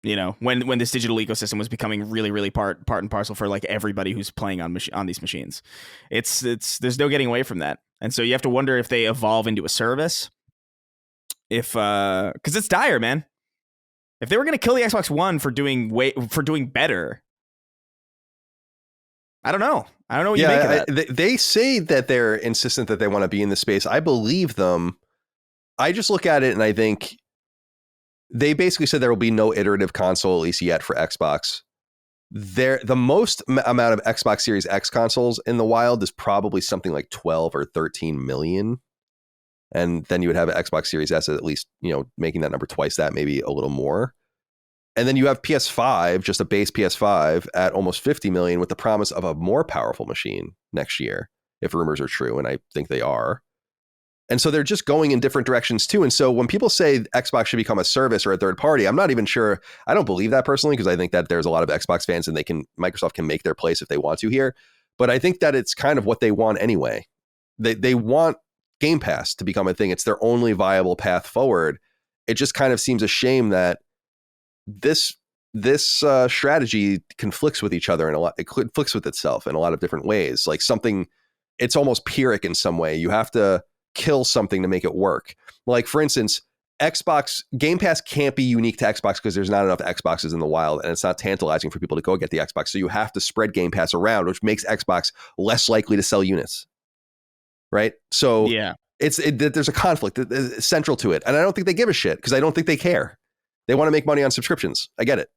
You know, when this digital ecosystem was becoming really, really part and parcel for like everybody who's playing on these machines. It's there's no getting away from that. And so you have to wonder if they evolve into a service. Because it's dire, man. If they were going to kill the Xbox One for doing better, I don't know. I don't know what you make of that. They say that they're insistent that they want to be in the space. I believe them. I just look at it and I think they basically said there will be no iterative console, at least yet, for Xbox. The most amount of Xbox Series X consoles in the wild is probably something like 12 or 13 million. And then you would have an Xbox Series S at least, you know, making that number twice that, maybe a little more. And then you have PS5, just a base PS5 at almost 50 million with the promise of a more powerful machine next year, if rumors are true. And I think they are. And so they're just going in different directions too. And so when people say Xbox should become a service or a third party, I'm not even sure. I don't believe that personally, because I think that there's a lot of Xbox fans and Microsoft can make their place if they want to here. But I think that it's kind of what they want anyway. They want Game Pass to become a thing. It's their only viable path forward. It just kind of seems a shame that this strategy conflicts with each other it conflicts with itself in a lot of different ways. Like it's almost Pyrrhic in some way. You have to kill something to make it work. Like, for instance, Xbox Game Pass can't be unique to Xbox because there's not enough Xboxes in the wild, and it's not tantalizing for people to go get the Xbox. So you have to spread Game Pass around, which makes Xbox less likely to sell units. Right? So yeah, there's a conflict that is central to it, and I don't think they give a shit because I don't think they care. They want to make money on subscriptions. I get it.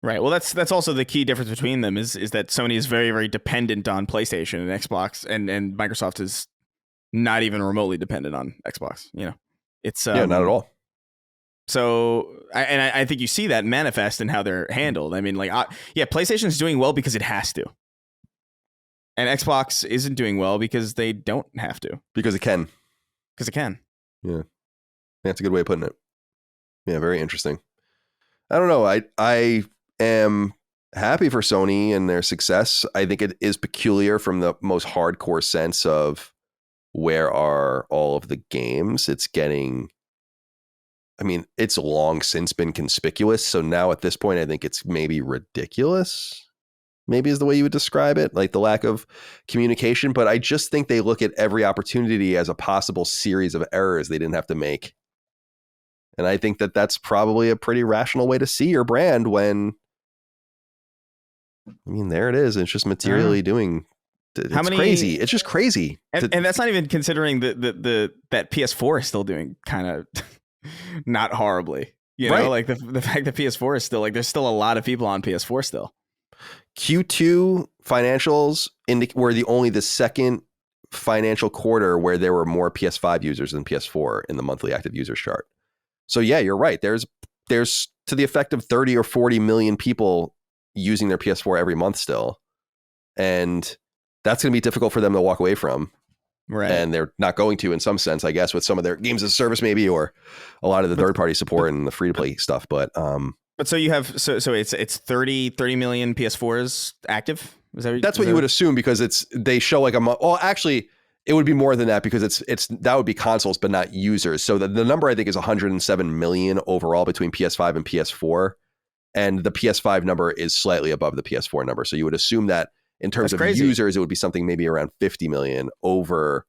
Right. Well, that's also the key difference between them is that Sony is very, very dependent on PlayStation and Xbox, and Microsoft is not even remotely dependent on Xbox. You know, it's not at all. So, I think you see that manifest in how they're handled. I mean, like, PlayStation is doing well because it has to, and Xbox isn't doing well because they don't have to. Because it can. Because it can. Yeah, that's a good way of putting it. Yeah, very interesting. I don't know. I am happy for Sony and their success. I think it is peculiar from the most hardcore sense of where are all of the games. It's long since been conspicuous. So now at this point, I think it's maybe ridiculous, maybe is the way you would describe it, like the lack of communication. But I just think they look at every opportunity as a possible series of errors they didn't have to make. And I think that that's probably a pretty rational way to see your brand when, there it is. It's just materially doing. It's crazy. It's just crazy. And that's not even considering that PS4 is still doing kind of not horribly. You know, like the fact that PS4 is still like, there's still a lot of people on PS4 still. Q2 financials were the second financial quarter where there were more PS5 users than PS4 in the monthly active users chart. So yeah, you're right. There's to the effect of 30 or 40 million people using their PS4 every month still. And that's going to be difficult for them to walk away from. Right. And they're not going to, in some sense, I guess, with some of their games as a service, maybe, or a lot of the third-party support and the free-to-play stuff. But so you have so it's 30 million PS4s active. That's what you would assume, because they show like actually it would be more than that, because that would be consoles but not users. So the number I think is 107 million overall between PS5 and PS4, and the PS5 number is slightly above the PS4 number. So you would assume that in terms of users, it would be something maybe around 50 million over,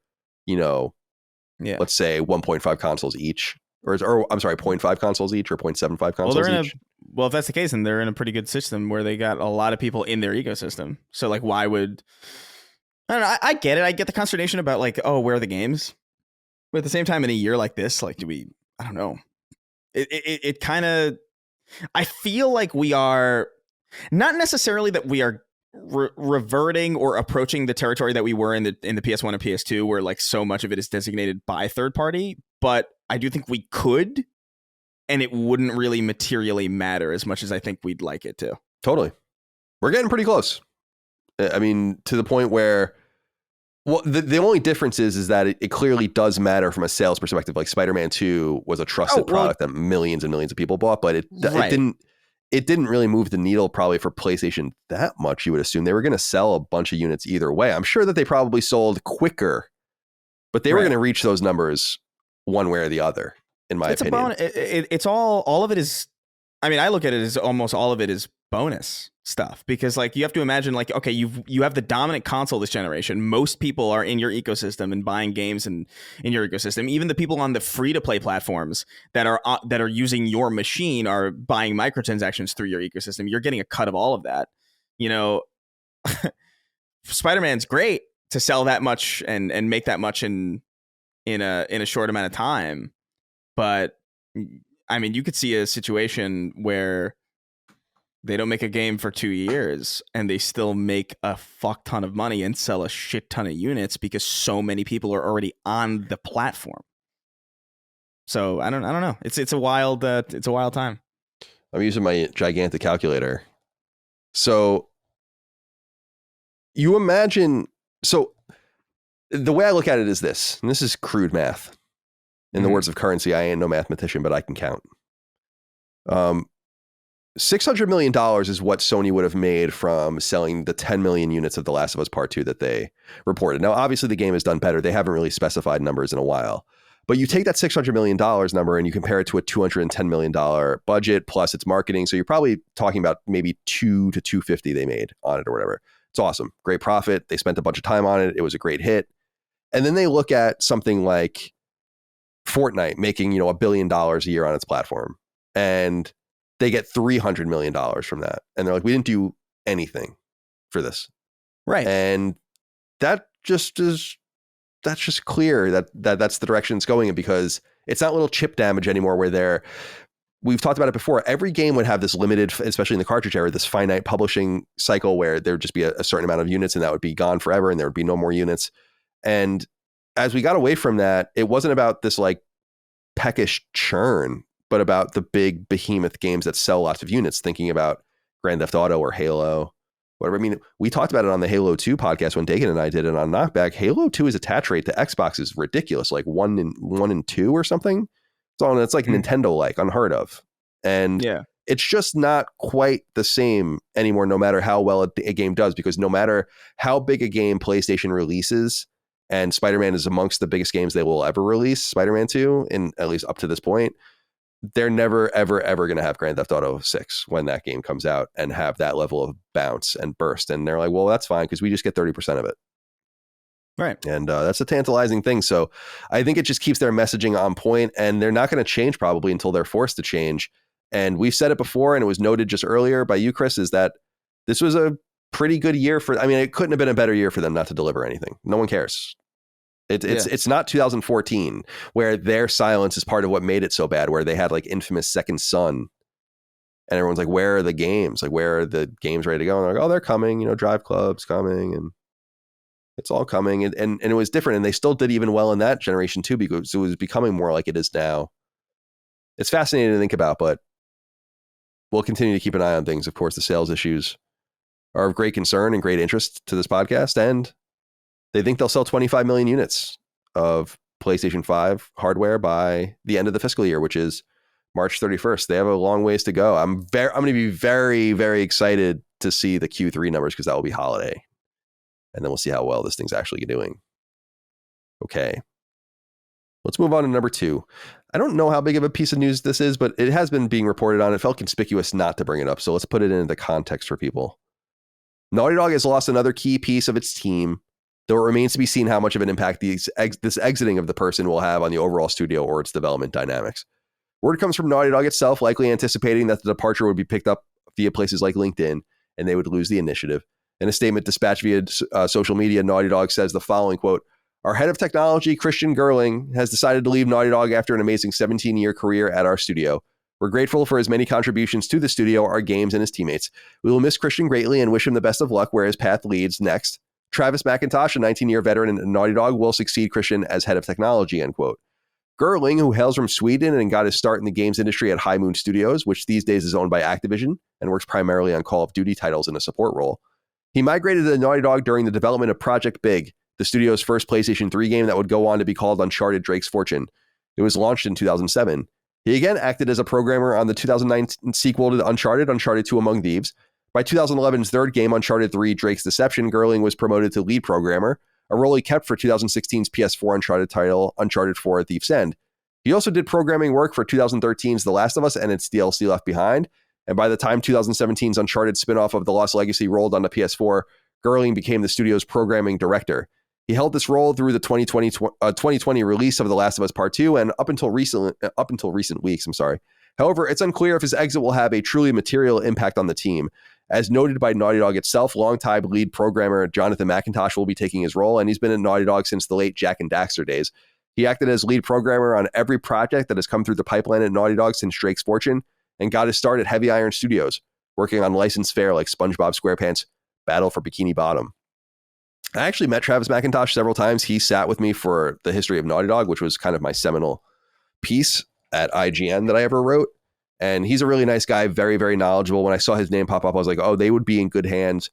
let's say 1.5 consoles each, or I'm sorry, 0.5 consoles each, or 0.75 consoles each. Well, if that's the case, then they're in a pretty good system where they got a lot of people in their ecosystem. So like, why would, I don't know. I get it. I get the consternation about like, oh, where are the games? But at the same time, in a year like this, like, I don't know. It kind of, I feel like we are, not necessarily that we are reverting or approaching the territory that we were in the PS1 and PS2, where like so much of it is designated by third party, but I do think we could and it wouldn't really materially matter as much as I think we'd like it to. Totally. We're getting pretty close. I mean, to the point where, well, the only difference is that it clearly does matter from a sales perspective. Like Spider-Man 2 was a trusted product that millions and millions of people bought, but it didn't really move the needle probably for PlayStation that much. You would assume they were going to sell a bunch of units either way. I'm sure that they probably sold quicker, but they were going to reach those numbers one way or the other, in my opinion. It's all of it is, I mean, I look at it as almost all of it is bonus stuff, because like you have to imagine, like, okay, you have the dominant console this generation. Most people are in your ecosystem and buying games in your ecosystem. Even the people on the free to play platforms that are using your machine are buying microtransactions through your ecosystem. You're getting a cut of all of that. You know, Spider-Man's great to sell that much and make that much in a short amount of time, but I mean, you could see a situation where they don't make a game for 2 years and they still make a fuck ton of money and sell a shit ton of units because so many people are already on the platform. So I don't know. It's a wild time. I'm using my gigantic calculator. So you imagine, so the way I look at it is this, and this is crude math. In the words of Currency, I ain't no mathematician, but I can count. $600 million is what Sony would have made from selling the 10 million units of The Last of Us Part 2 that they reported. Now, obviously, the game has done better. They haven't really specified numbers in a while. But you take that $600 million number and you compare it to a $210 million budget plus its marketing. So you're probably talking about maybe 2 to 250 they made on it or whatever. It's awesome. Great profit. They spent a bunch of time on it. It was a great hit. And then they look at something like Fortnite making, $1 billion a year on its platform. And they get $300 million from that. And they're like, we didn't do anything for this. Right. And that's just clear that that's the direction it's going in, because it's not little chip damage anymore where we've talked about it before. Every game would have this limited, especially in the cartridge era, this finite publishing cycle where there would just be a certain amount of units and that would be gone forever and there would be no more units. And as we got away from that, it wasn't about this like peckish churn, but about the big behemoth games that sell lots of units, thinking about Grand Theft Auto or Halo, whatever. I mean, we talked about it on the Halo 2 podcast when Dagan and I did it on Knockback. Halo 2's attach rate to Xbox is ridiculous, like 1 in 2 or something. So it's like Nintendo-like, unheard of. And it's just not quite the same anymore, no matter how well a game does, because no matter how big a game PlayStation releases, and Spider-Man is amongst the biggest games they will ever release, Spider-Man 2, in at least up to this point, they're never, ever, ever going to have Grand Theft Auto 6 when that game comes out and have that level of bounce and burst. And they're like, well, that's fine because we just get 30% of it. Right. And that's a tantalizing thing. So I think it just keeps their messaging on point, and they're not going to change probably until they're forced to change. And we've said it before, and it was noted just earlier by you, Chris, is that this was a pretty good year it couldn't have been a better year for them not to deliver anything. No one cares. It's not 2014 where their silence is part of what made it so bad, where they had like infamous Second Son and everyone's like, where are the games? Like, where are the games ready to go? And they're like, oh, they're coming, Drive Club's coming and it's all coming. And it was different. And they still did even well in that generation too, because it was becoming more like it is now. It's fascinating to think about, but we'll continue to keep an eye on things. Of course, the sales issues are of great concern and great interest to this podcast, and they think they'll sell 25 million units of PlayStation 5 hardware by the end of the fiscal year, which is March 31st. They have a long ways to go. I'm going to be very, very excited to see the Q3 numbers, because that will be holiday. And then we'll see how well this thing's actually doing. Okay. Let's move on to number 2. I don't know how big of a piece of news this is, but it has been being reported on. It felt conspicuous not to bring it up. So let's put it into the context for people. Naughty Dog has lost another key piece of its team, though it remains to be seen how much of an impact this exiting of the person will have on the overall studio or its development dynamics. Word comes from Naughty Dog itself, likely anticipating that the departure would be picked up via places like LinkedIn, and they would lose the initiative. In a statement dispatched via social media, Naughty Dog says the following, quote, "Our head of technology, Christian Gerling, has decided to leave Naughty Dog after an amazing 17-year career at our studio. We're grateful for his many contributions to the studio, our games, and his teammates. We will miss Christian greatly and wish him the best of luck where his path leads next. Travis McIntosh, a 19-year veteran in Naughty Dog, will succeed Christian as head of technology," end quote. Gerling, who hails from Sweden and got his start in the games industry at High Moon Studios, which these days is owned by Activision and works primarily on Call of Duty titles in a support role. He migrated to Naughty Dog during the development of Project Big, the studio's first PlayStation 3 game that would go on to be called Uncharted: Drake's Fortune. It was launched in 2007. He again acted as a programmer on the 2009 sequel to Uncharted, Uncharted 2 Among Thieves. By 2011's third game, Uncharted 3: Drake's Deception, Gerling was promoted to lead programmer, a role he kept for 2016's PS4 Uncharted title, Uncharted 4: Thief's End. He also did programming work for 2013's The Last of Us and its DLC Left Behind, and by the time 2017's Uncharted spin-off of The Lost Legacy rolled onto PS4, Gerling became the studio's programming director. He held this role through the 2020 release of The Last of Us Part 2 and up until recent weeks. However, it's unclear if his exit will have a truly material impact on the team. As noted by Naughty Dog itself, longtime lead programmer Jonathan McIntosh will be taking his role, and he's been at Naughty Dog since the late Jak and Daxter days. He acted as lead programmer on every project that has come through the pipeline at Naughty Dog since Drake's Fortune, and got his start at Heavy Iron Studios, working on licensed fare like SpongeBob SquarePants, Battle for Bikini Bottom. I actually met Travis McIntosh several times. He sat with me for the history of Naughty Dog, which was kind of my seminal piece at IGN that I ever wrote. And he's a really nice guy, very, very knowledgeable. When I saw his name pop up, I was like, oh, they would be in good hands.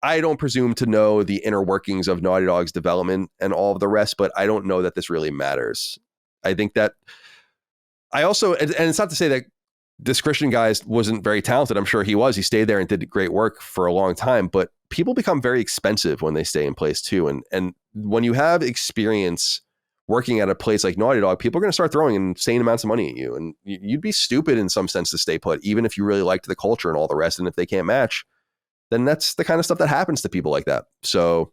I don't presume to know the inner workings of Naughty Dog's development and all of the rest, but I don't know that this really matters. I think that I also, and it's not to say that this Christian guy wasn't very talented. I'm sure he was. He stayed there and did great work for a long time, but people become very expensive when they stay in place too. And when you have experience working at a place like Naughty Dog, people are going to start throwing insane amounts of money at you. And you'd be stupid in some sense to stay put, even if you really liked the culture and all the rest. And if they can't match, then that's the kind of stuff that happens to people like that. So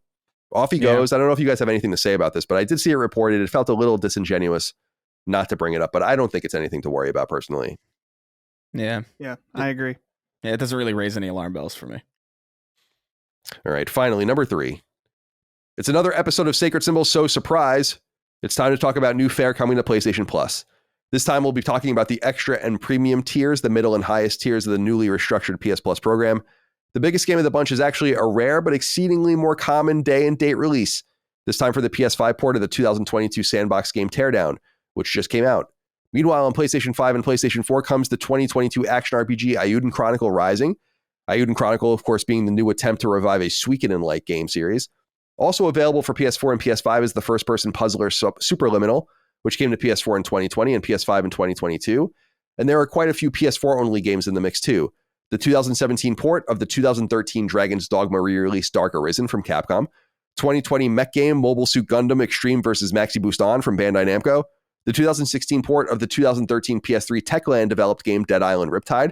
off he goes. I don't know if you guys have anything to say about this, but I did see it reported. It felt a little disingenuous not to bring it up, but I don't think it's anything to worry about personally. Yeah, I agree. Yeah, it doesn't really raise any alarm bells for me. All right, finally, number 3. It's another episode of Sacred Symbols, so surprise. It's time to talk about new fare coming to PlayStation Plus. This time we'll be talking about the extra and premium tiers, the middle and highest tiers of the newly restructured PS Plus program. The biggest game of the bunch is actually a rare but exceedingly more common day and date release. This time for the PS5 port of the 2022 sandbox game Teardown, which just came out. Meanwhile, on PlayStation 5 and PlayStation 4 comes the 2022 action RPG Eiyuden Chronicle Rising. Eiyuden Chronicle, of course, being the new attempt to revive a Suikoden-like game series. Also available for PS4 and PS5 is the first-person puzzler Superliminal, which came to PS4 in 2020 and PS5 in 2022. And there are quite a few PS4-only games in the mix, too. The 2017 port of the 2013 Dragon's Dogma re-release Dark Arisen from Capcom. 2020 mech game Mobile Suit Gundam Extreme vs. Maxi Boost On from Bandai Namco. The 2016 port of the 2013 PS3 Techland-developed game Dead Island Riptide.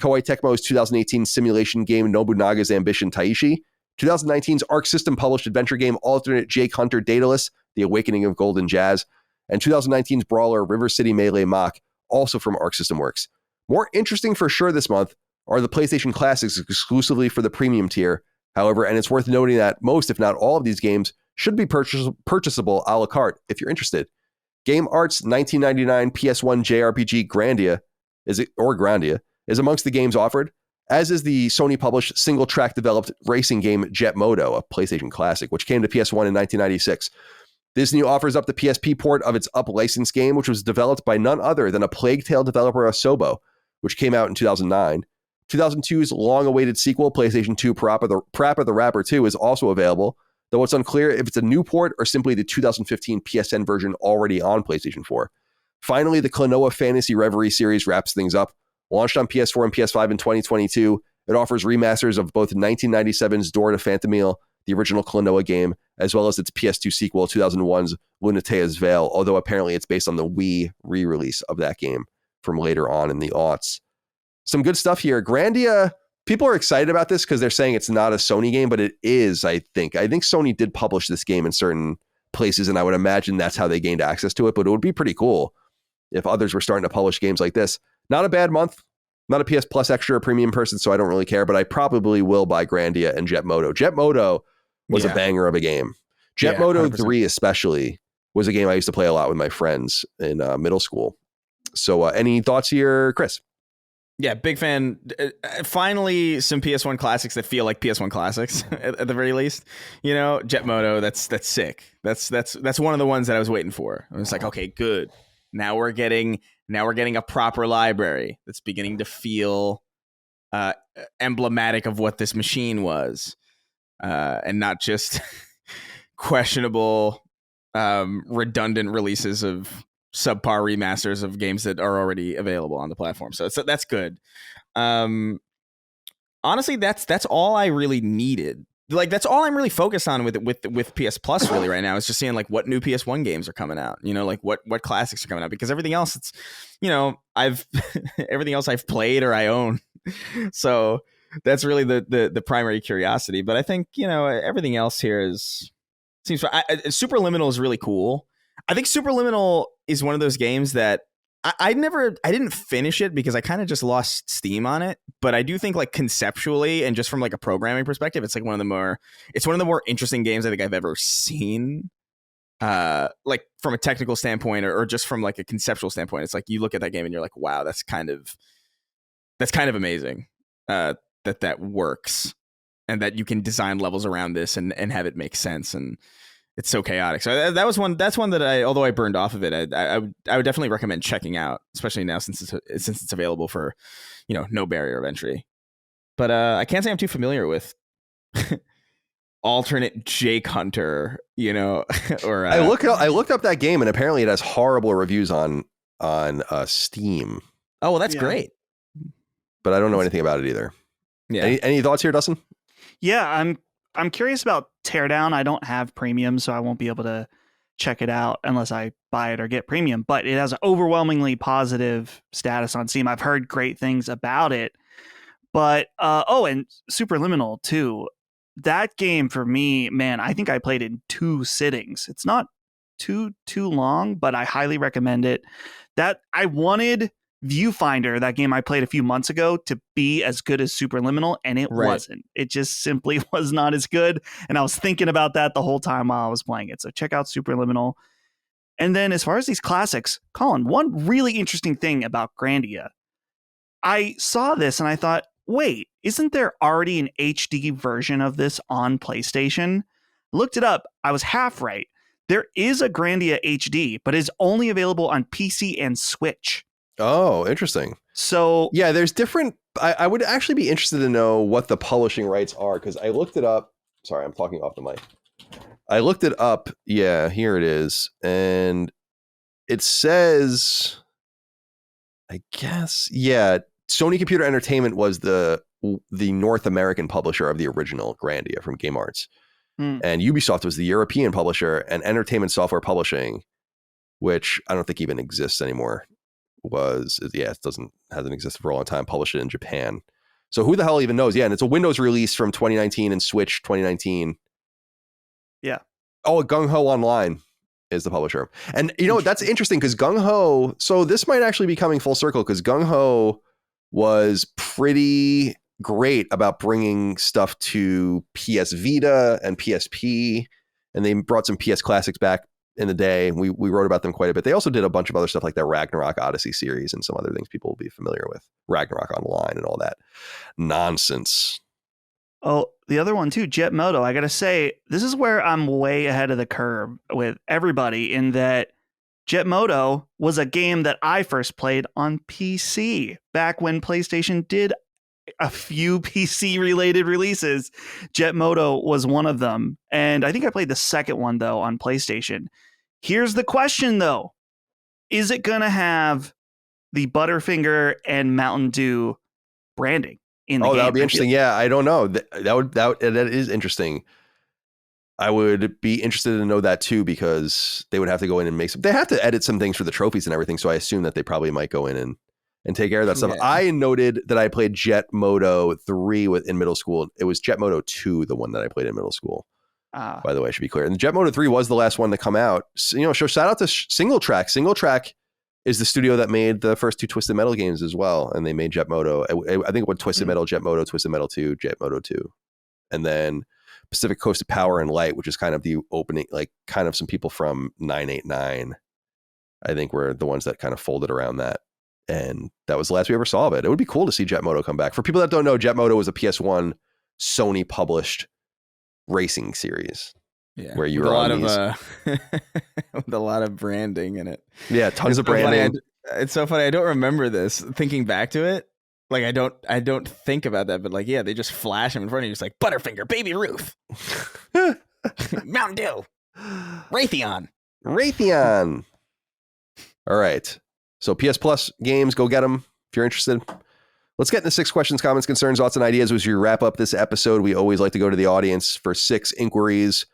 Koei Tecmo's 2018 simulation game Nobunaga's Ambition Taishi. 2019's Arc System published adventure game Alternate Jake Hunter Daedalus, The Awakening of Golden Jazz. And 2019's brawler River City Melee Mach, also from Arc System Works. More interesting for sure this month are the PlayStation Classics exclusively for the premium tier. However, and it's worth noting that most, if not all of these games, should be purchasable a la carte if you're interested. Game Art's 1999 PS1 JRPG Grandia is amongst the games offered, as is the Sony-published single-track developed racing game Jet Moto, a PlayStation classic, which came to PS1 in 1996. Disney offers up the PSP port of its Up licensed game, which was developed by none other than a Plague Tale developer Asobo, which came out in 2009. 2002's long-awaited sequel, PlayStation 2 Parappa the Rapper 2, is also available, though it's unclear if it's a new port or simply the 2015 PSN version already on PlayStation 4. Finally, the Klonoa Fantasy Reverie series wraps things up. Launched on PS4 and PS5 in 2022, it offers remasters of both 1997's Door to Phantomile, the original Klonoa game, as well as its PS2 sequel, 2001's Lunatea's Veil, although apparently it's based on the Wii re-release of that game from later on in the aughts. Some good stuff here. Grandia, people are excited about this because they're saying it's not a Sony game, but it is, I think. I think Sony did publish this game in certain places, and I would imagine that's how they gained access to it, but it would be pretty cool if others were starting to publish games like this. Not a bad month. Not a PS Plus extra or premium person, so I don't really care, but I probably will buy Grandia and Jet Moto. Jet Moto was a banger of a game. Jet Moto 100%. 3 especially was a game I used to play a lot with my friends in middle school. So any thoughts here, Chris? Yeah, big fan. Finally, some PS1 classics that feel like PS1 classics at the very least. You know, Jet Moto, that's sick. That's one of the ones that I was waiting for. I was like, okay, good. Now we're getting a proper library that's beginning to feel emblematic of what this machine was, and not just questionable, redundant releases of subpar remasters of games that are already available on the platform. So that's good. Honestly, that's all I really needed. Like, that's all I'm really focused on with PS Plus really right now, is just seeing like what new PS1 games are coming out, like what classics are coming out, because everything else, it's, everything else I've played or I own. So that's really the primary curiosity. But I think, everything else here seems fun. Superliminal is really cool. I think Superliminal is one of those games that I didn't finish it because I kind of just lost steam on it. But I do think, like, conceptually and just from like a programming perspective, it's like one of the more interesting games I think I've ever seen. Like from a technical standpoint or just from like a conceptual standpoint, it's like you look at that game and you're like, wow, that's kind of amazing. That works, and that you can design levels around this and have it make sense, and it's so chaotic. So that's one that although I burned off of it, I would definitely recommend checking out, especially now since it's available for, no barrier of entry. But I can't say I'm too familiar with alternate Jake Hunter, or I looked up that game, and apparently it has horrible reviews on Steam. Oh, well, that's great. But I don't know anything about it either. Yeah. Any thoughts here, Dustin? Yeah, I'm curious about Teardown. I don't have premium, so I won't be able to check it out unless I buy it or get premium. But it has an overwhelmingly positive status on Steam. I've heard great things about it. But and Superliminal too. That game for me, man, I think I played it in 2 sittings. It's not too long, but I highly recommend it. That I wanted Viewfinder, that game I played a few months ago, to be as good as Superliminal, and it wasn't. It just simply was not as good, and I was thinking about that the whole time while I was playing it. So check out Superliminal. And then as far as these classics, Colin, one really interesting thing about Grandia, I saw this and I thought, wait, isn't there already an HD version of this on PlayStation? Looked it up. I was half right. There is a Grandia HD, but it's only available on PC and Switch. Oh, interesting. So yeah, there's different. I would actually be interested to know what the publishing rights are, because I looked it up. Sorry, I'm talking off the mic. I looked it up. Yeah, here it is. And it says, I guess, yeah, Sony Computer Entertainment was the North American publisher of the original Grandia from Game Arts. And Ubisoft was the European publisher, and Entertainment Software Publishing, which I don't think even exists anymore, hasn't existed for a long time, published it in Japan. So who the hell even knows? Yeah, and it's a Windows release from 2019 and Switch 2019. Yeah. Oh, Gung Ho Online is the publisher. And that's interesting, because Gung Ho, so this might actually be coming full circle, because Gung Ho was pretty great about bringing stuff to PS Vita and PSP, and they brought some PS classics back in the day. We wrote about them quite a bit. They also did a bunch of other stuff like that Ragnarok Odyssey series and some other things people will be familiar with, Ragnarok Online and all that nonsense. Oh, the other one too, Jet Moto. I gotta say, this is where I'm way ahead of the curve with everybody, in that Jet Moto was a game that I first played on PC back when PlayStation did a few PC related releases. Jet Moto was one of them. And I think I played the second one though on PlayStation. Here's the question though. Is it going to have the Butterfinger and Mountain Dew branding in the game? That would be interesting. Yeah, I don't know. That is interesting. I would be interested to know that too, because they would have to go in and they have to edit some things for the trophies and everything. So I assume that they probably might go in and take care of that stuff. I noted that I played Jet Moto 3 in middle school. It was Jet Moto 2, the one that I played in middle school. By the way, I should be clear. And Jet Moto 3 was the last one to come out. So, shout out to Single Track. Single Track is the studio that made the first 2 Twisted Metal games as well. And they made Jet Moto. I think it was Twisted Metal, Jet Moto, Twisted Metal 2, Jet Moto 2. And then Pacific Coast of Power and Light, which is kind of the opening, like kind of some people from 989, I think were the ones that kind of folded around that. And that was the last we ever saw of it. It would be cool to see Jet Moto come back. For people that don't know, Jet Moto was a PS1 Sony published racing series. Yeah, where you with were a lot on these. With a lot of branding in it. Yeah, tons of branding. It's so funny. I don't remember this. Thinking back to it, like I don't think about that. But like, yeah, they just flash him in front of you. It's like Butterfinger, Baby Ruth, Mountain Dew, Raytheon. All right. So PS Plus games, go get them if you're interested. Let's get into 6 questions, comments, concerns, thoughts, and ideas as we wrap up this episode. We always like to go to the audience for 6 inquiries.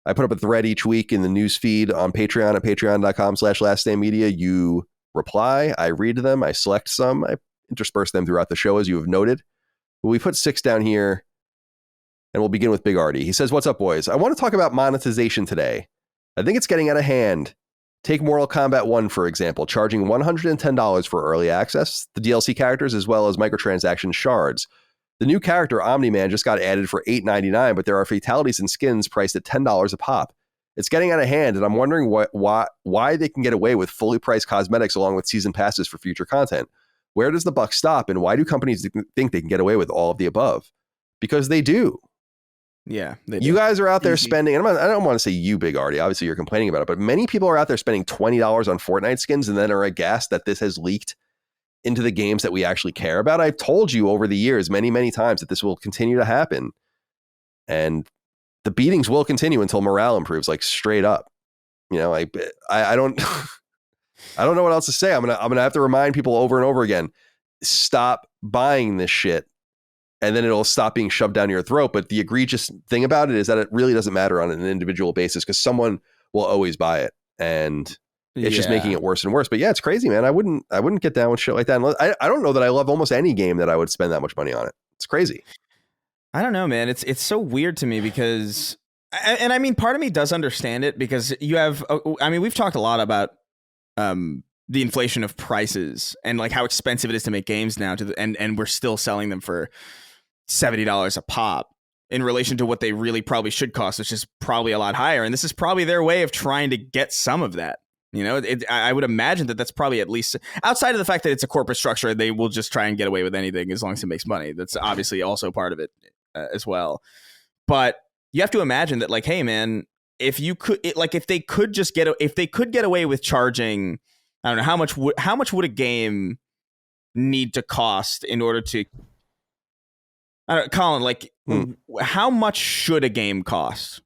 I put up a thread each week in the news feed on Patreon at patreon.com/laststandmedia. You reply, I read them, I select some, I intersperse them throughout the show as you have noted. But we put 6 down here, and we'll begin with Big Artie. He says, what's up, boys? I want to talk about monetization today. I think it's getting out of hand. Take Mortal Kombat 1, for example, charging $110 for early access, the DLC characters, as well as microtransaction shards. The new character, Omni-Man, just got added for $8.99, but there are fatalities and skins priced at $10 a pop. It's getting out of hand, and I'm wondering why they can get away with fully priced cosmetics along with season passes for future content. Where does the buck stop, and why do companies think they can get away with all of the above? Because they do. Yeah, you guys are out there spending, and I don't want to say you, Big Artie, obviously you're complaining about it, but many people are out there spending $20 on Fortnite skins and then are aghast that this has leaked into the games that we actually care about. I've told you over the years many, many times that this will continue to happen. And the beatings will continue until morale improves, like straight up. You know, I don't I don't know what else to say. I'm gonna have to remind people over and over again, stop buying this shit. And then it'll stop being shoved down your throat. But the egregious thing about it is that it really doesn't matter on an individual basis because someone will always buy it. And it's just making it worse and worse. But yeah, it's crazy, man. I wouldn't get down with shit like that. I don't know that I love almost any game that I would spend that much money on it. It's crazy. I don't know, man. It's so weird to me because, and I mean, part of me does understand it because you have, I mean, we've talked a lot about the inflation of prices and like how expensive it is to make games now and we're still selling them for $70 a pop in relation to what they really probably should cost, which is probably a lot higher. And this is probably their way of trying to get some of that. You know, I would imagine that that's probably at least outside of the fact that it's a corporate structure, they will just try and get away with anything as long as it makes money. That's obviously also part of it as well. But you have to imagine that, like, hey, man, if they could get away with charging, I don't know, how much would a game need to cost in order to, I don't know, Colin, like, how much should a game cost?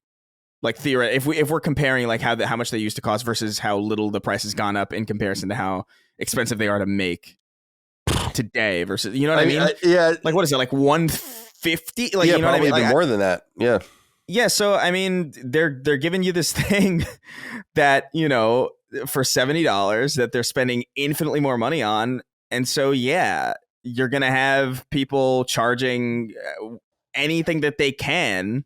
Like, theoretically, if we're comparing like how much they used to cost versus how little the price has gone up in comparison to how expensive they are to make today versus, you know what I mean? Yeah. Like, what is it, like 150? Like, yeah, you know probably what I mean? Even more than that. Yeah. Yeah. So, I mean, they're giving you this thing that, you know, for $70 that they're spending infinitely more money on. And so, yeah, you're going to have people charging anything that they can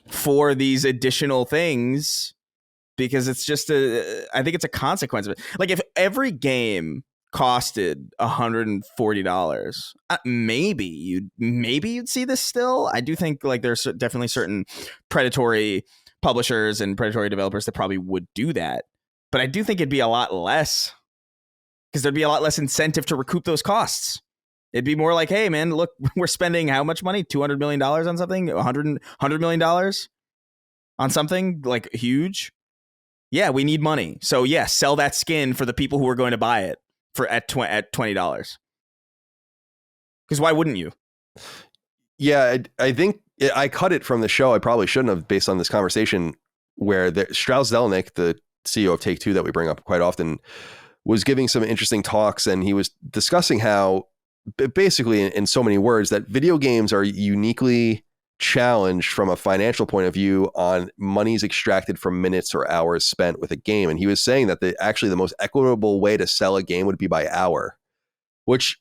for these additional things because it's just I think it's a consequence of it. Like, if every game costed $140, maybe you'd see this still. I do think like there's definitely certain predatory publishers and predatory developers that probably would do that. But I do think it'd be a lot less because there'd be a lot less incentive to recoup those costs. It'd be more like, hey, man, look, we're spending how much money? $200 million on something? $100 million on something like huge? Yeah, we need money. So, yeah, sell that skin for the people who are going to buy it at $20. Because why wouldn't you? Yeah, I think I cut it from the show. I probably shouldn't have, based on this conversation where Strauss Zelnick, the CEO of Take-Two that we bring up quite often, was giving some interesting talks, and he was discussing how basically in so many words that video games are uniquely challenged from a financial point of view on monies extracted from minutes or hours spent with a game. And he was saying that actually the most equitable way to sell a game would be by hour, which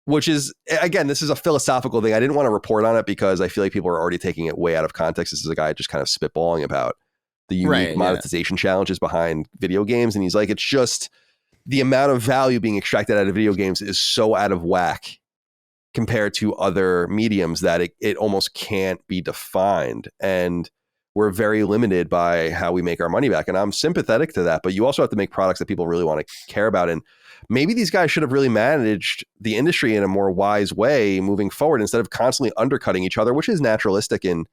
is, again, this is a philosophical thing. I didn't want to report on it because I feel like people are already taking it way out of context. This is a guy just kind of spitballing about the unique monetization challenges behind video games. And he's like, it's just the amount of value being extracted out of video games is so out of whack compared to other mediums that it almost can't be defined. And we're very limited by how we make our money back. And I'm sympathetic to that, but you also have to make products that people really want to care about. And maybe these guys should have really managed the industry in a more wise way moving forward instead of constantly undercutting each other, which is naturalistic in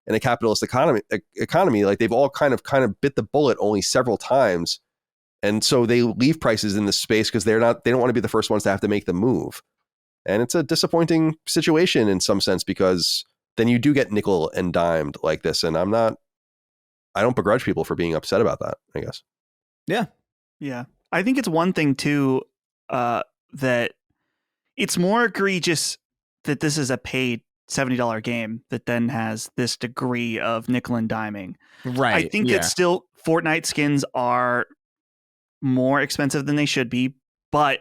in a capitalist economy, like they've all kind of bit the bullet only several times. And so they leave prices in this space because they don't want to be the first ones to have to make the move. And it's a disappointing situation in some sense, because then you do get nickel and dimed like this. And I don't begrudge people for being upset about that, I guess. Yeah. Yeah. I think it's one thing too, that it's more egregious that this is a paid $70 game that then has this degree of nickel and diming. Right. I think that still Fortnite skins are more expensive than they should be, but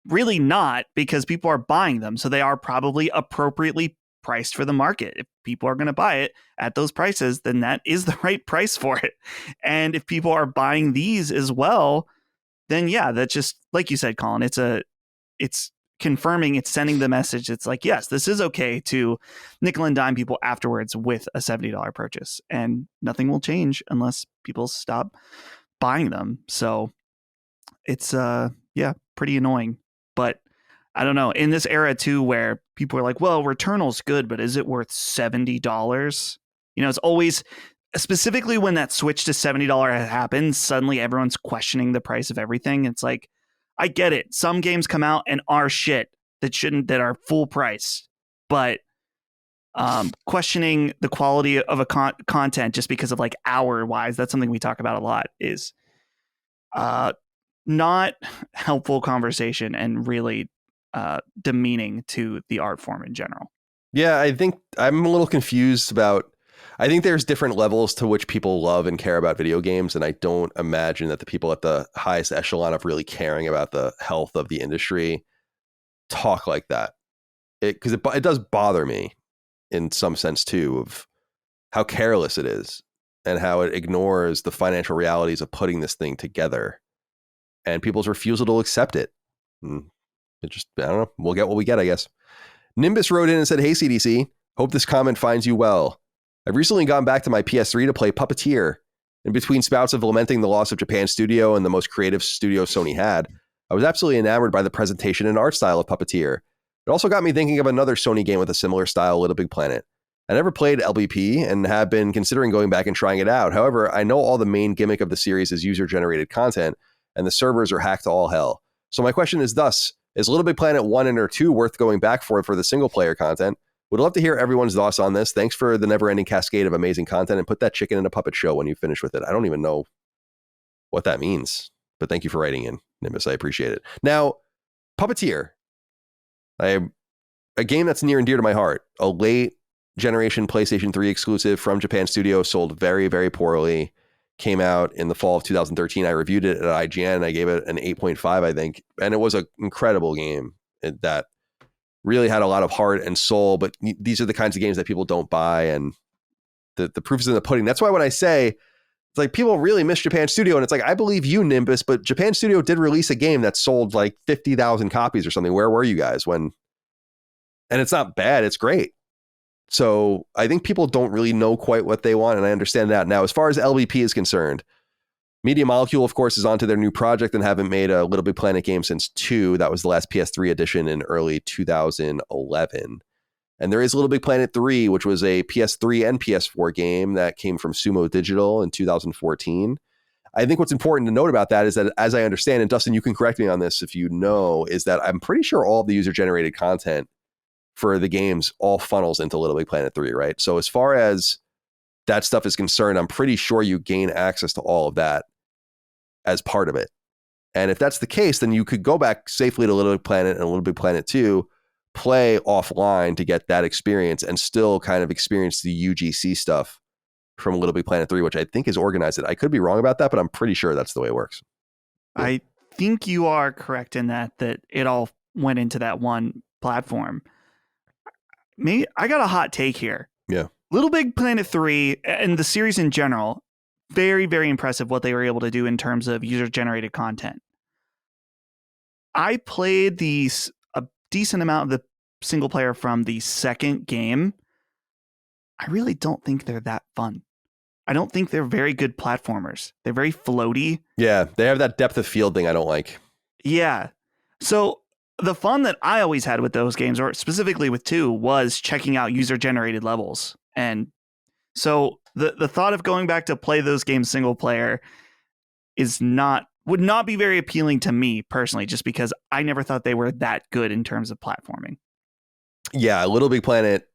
really not, because people are buying them. So they are probably appropriately priced for the market. If people are going to buy it at those prices, then that is the right price for it. And if people are buying these as well, then yeah, that's just like you said, Colin, it's confirming, it's sending the message. It's like, yes, this is okay to nickel and dime people afterwards with a $70 purchase, and nothing will change unless people stop buying them. So it's pretty annoying. But I don't know, in this era too, where people are like, well, Returnal's good, but is it worth $70? You know, it's always, specifically when that switch to $70 has happened, suddenly everyone's questioning the price of everything. It's like, I get it. Some games come out and are shit that are full price, but questioning the quality of a content just because of like hour wise, that's something we talk about a lot, is not helpful conversation and really demeaning to the art form in general. Yeah, I think I'm a little confused about, I think there's different levels to which people love and care about video games. And I don't imagine that the people at the highest echelon of really caring about the health of the industry talk like that. Because it does bother me in some sense too, of how careless it is and how it ignores the financial realities of putting this thing together and people's refusal to accept it. It just, I don't know, we'll get what we get, I guess. Nimbus wrote in and said, hey, CDC, hope this comment finds you well. I've recently gone back to my PS3 to play Puppeteer. In between spouts of lamenting the loss of Japan Studio and the most creative studio Sony had, I was absolutely enamored by the presentation and art style of Puppeteer. It also got me thinking of another Sony game with a similar style, Little Big Planet. I never played LBP and have been considering going back and trying it out. However, I know all the main gimmick of the series is user-generated content, and the servers are hacked to all hell. So my question is thus, is Little Big Planet 1 and or 2 worth going back for the single-player content? Would love to hear everyone's thoughts on this. Thanks for the never-ending cascade of amazing content, and put that chicken in a puppet show when you finish with it. I don't even know what that means, but thank you for writing in, Nimbus. I appreciate it. Now, Puppeteer, a game that's near and dear to my heart, a late generation PlayStation 3 exclusive from Japan Studio, sold very, very poorly, came out in the fall of 2013. I reviewed it at IGN. I gave it an 8.5, I think, and it was an incredible game that really had a lot of heart and soul, but these are the kinds of games that people don't buy, and the proof is in the pudding. That's why when I say, it's like, people really miss Japan Studio, and it's like, I believe you, Nimbus, but Japan Studio did release a game that sold like 50,000 copies or something. Where were you guys when? And it's not bad, it's great. So I think people don't really know quite what they want, and I understand that. Now, as far as LBP is concerned, Media Molecule, of course, is onto their new project and haven't made a Little Big Planet game since 2. That was the last PS3 edition in early 2011. And there is Little Big Planet 3, which was a PS3 and PS4 game that came from Sumo Digital in 2014. I think what's important to note about that is that, as I understand, and Dustin, you can correct me on this if you know, is that I'm pretty sure all of the user-generated content for the games all funnels into Little Big Planet 3, right? So as far as that stuff is concerned, I'm pretty sure you gain access to all of that as part of it. And if that's the case, then you could go back safely to Little Big Planet and Little Big Planet 2, play offline to get that experience, and still kind of experience the UGC stuff from Little Big Planet 3, which I think is organized. I could be wrong about that, but I'm pretty sure that's the way it works. Yeah. I think you are correct in that it all went into that one platform. I got a hot take here. Yeah. Little Big Planet 3 and the series in general, very, very impressive what they were able to do in terms of user-generated content. I played a decent amount of the single player from the second game. I really don't think they're that fun. I don't think they're very good platformers. They're very floaty. Yeah, they have that depth of field thing I don't like. Yeah. So the fun that I always had with those games, or specifically with 2, was checking out user-generated levels and So the thought of going back to play those games single player would not be very appealing to me personally, just because I never thought they were that good in terms of platforming. Yeah, Little Big Planet.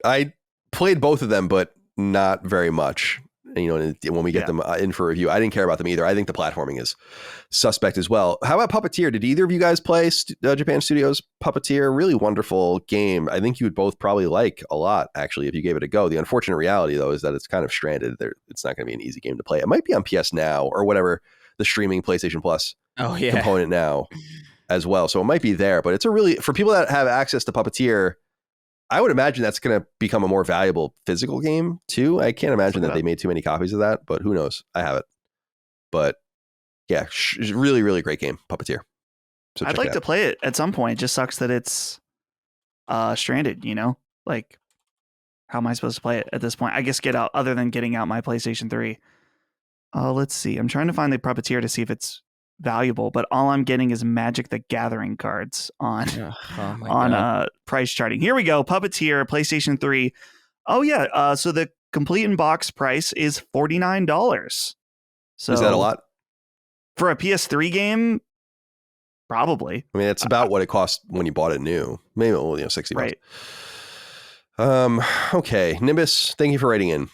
I played both of them, but not very much. When we get them in for review, I didn't care about them either. I think the platforming is suspect as well. How about Puppeteer? Did either of you guys play Japan Studios Puppeteer? Really wonderful game. I think you would both probably like a lot, actually, if you gave it a go. The unfortunate reality, though, is that it's kind of stranded. It's not going to be an easy game to play. It might be on PS Now or whatever, the streaming PlayStation Plus component now as well. So it might be there, but it's for people that have access to Puppeteer, I would imagine that's going to become a more valuable physical game too. I can't imagine that they made too many copies of that, but who knows? I have it. But yeah, really, really great game, Puppeteer. So I'd like to play it at some point. It just sucks that it's stranded, Like, how am I supposed to play it at this point? I guess other than getting out my PlayStation 3. Let's see. I'm trying to find the Puppeteer to see if it's valuable, but all I'm getting is Magic the Gathering cards on price charting. Here we go. Puppeteer, PlayStation 3. Oh yeah. So the complete in box price is $49. So is that a lot for a PS3 game? Probably. I mean, it's about what it cost when you bought it new. Maybe $60. Right. Okay. Nimbus, thank you for writing in.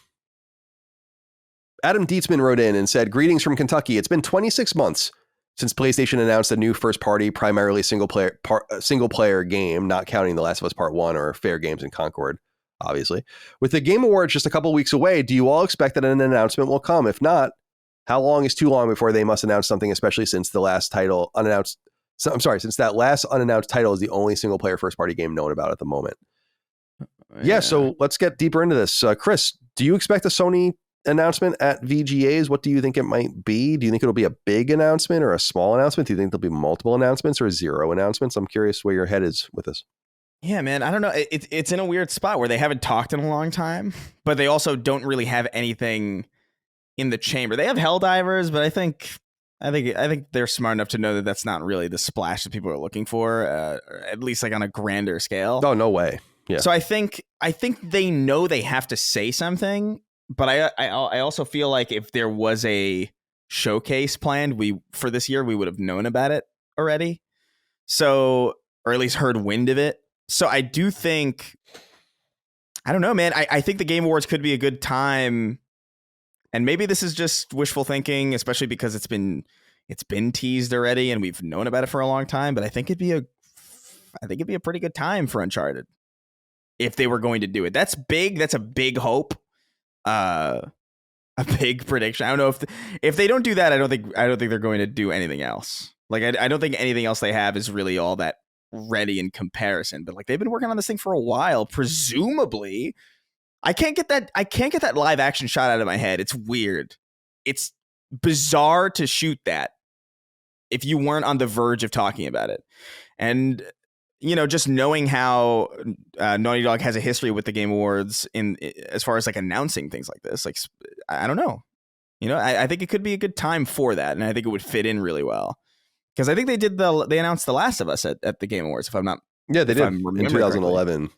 Adam Dietzman wrote in and said, "Greetings from Kentucky. It's been 26 months since PlayStation announced a new first-party, primarily single-player game, not counting The Last of Us Part 1 or Fair Games and Concord, obviously. With the Game Awards just a couple weeks away, do you all expect that an announcement will come? If not, how long is too long before they must announce something, especially since the last title since that last unannounced title is the only single-player first-party game known about at the moment?" Yeah, so let's get deeper into this. Chris, do you expect a Sony announcement at VGAs? What do you think it might be? Do you think it'll be a big announcement or a small announcement? Do you think there'll be multiple announcements or zero announcements? I'm curious where your head is with this. Yeah, man, I don't know. It's in a weird spot where they haven't talked in a long time, but they also don't really have anything in the chamber. They have Helldivers, but I think they're smart enough to know that that's not really the splash that people are looking for, at least like on a grander scale. Oh, no way. Yeah. So I think they know they have to say something. But I also feel like if there was a showcase planned for this year, we would have known about it already. So, or at least heard wind of it. So I do think, I don't know, man. I think the Game Awards could be a good time. And maybe this is just wishful thinking, especially because it's been teased already and we've known about it for a long time. But I think it'd be a pretty good time for Uncharted if they were going to do it. That's big. That's a big hope. A big prediction. I don't know if they don't do that, I don't think they're going to do anything else. Like I don't think anything else they have is really all that ready in comparison. But like they've been working on this thing for a while. Presumably, I can't get that live action shot out of my head. It's weird. It's bizarre to shoot that if you weren't on the verge of talking about it. And just knowing how Naughty Dog has a history with the Game Awards as far as like announcing things like this, like I don't know, I think it could be a good time for that, and I think it would fit in really well because I think they announced The Last of Us at the Game Awards. If I'm not, yeah, they did in 2011, correctly.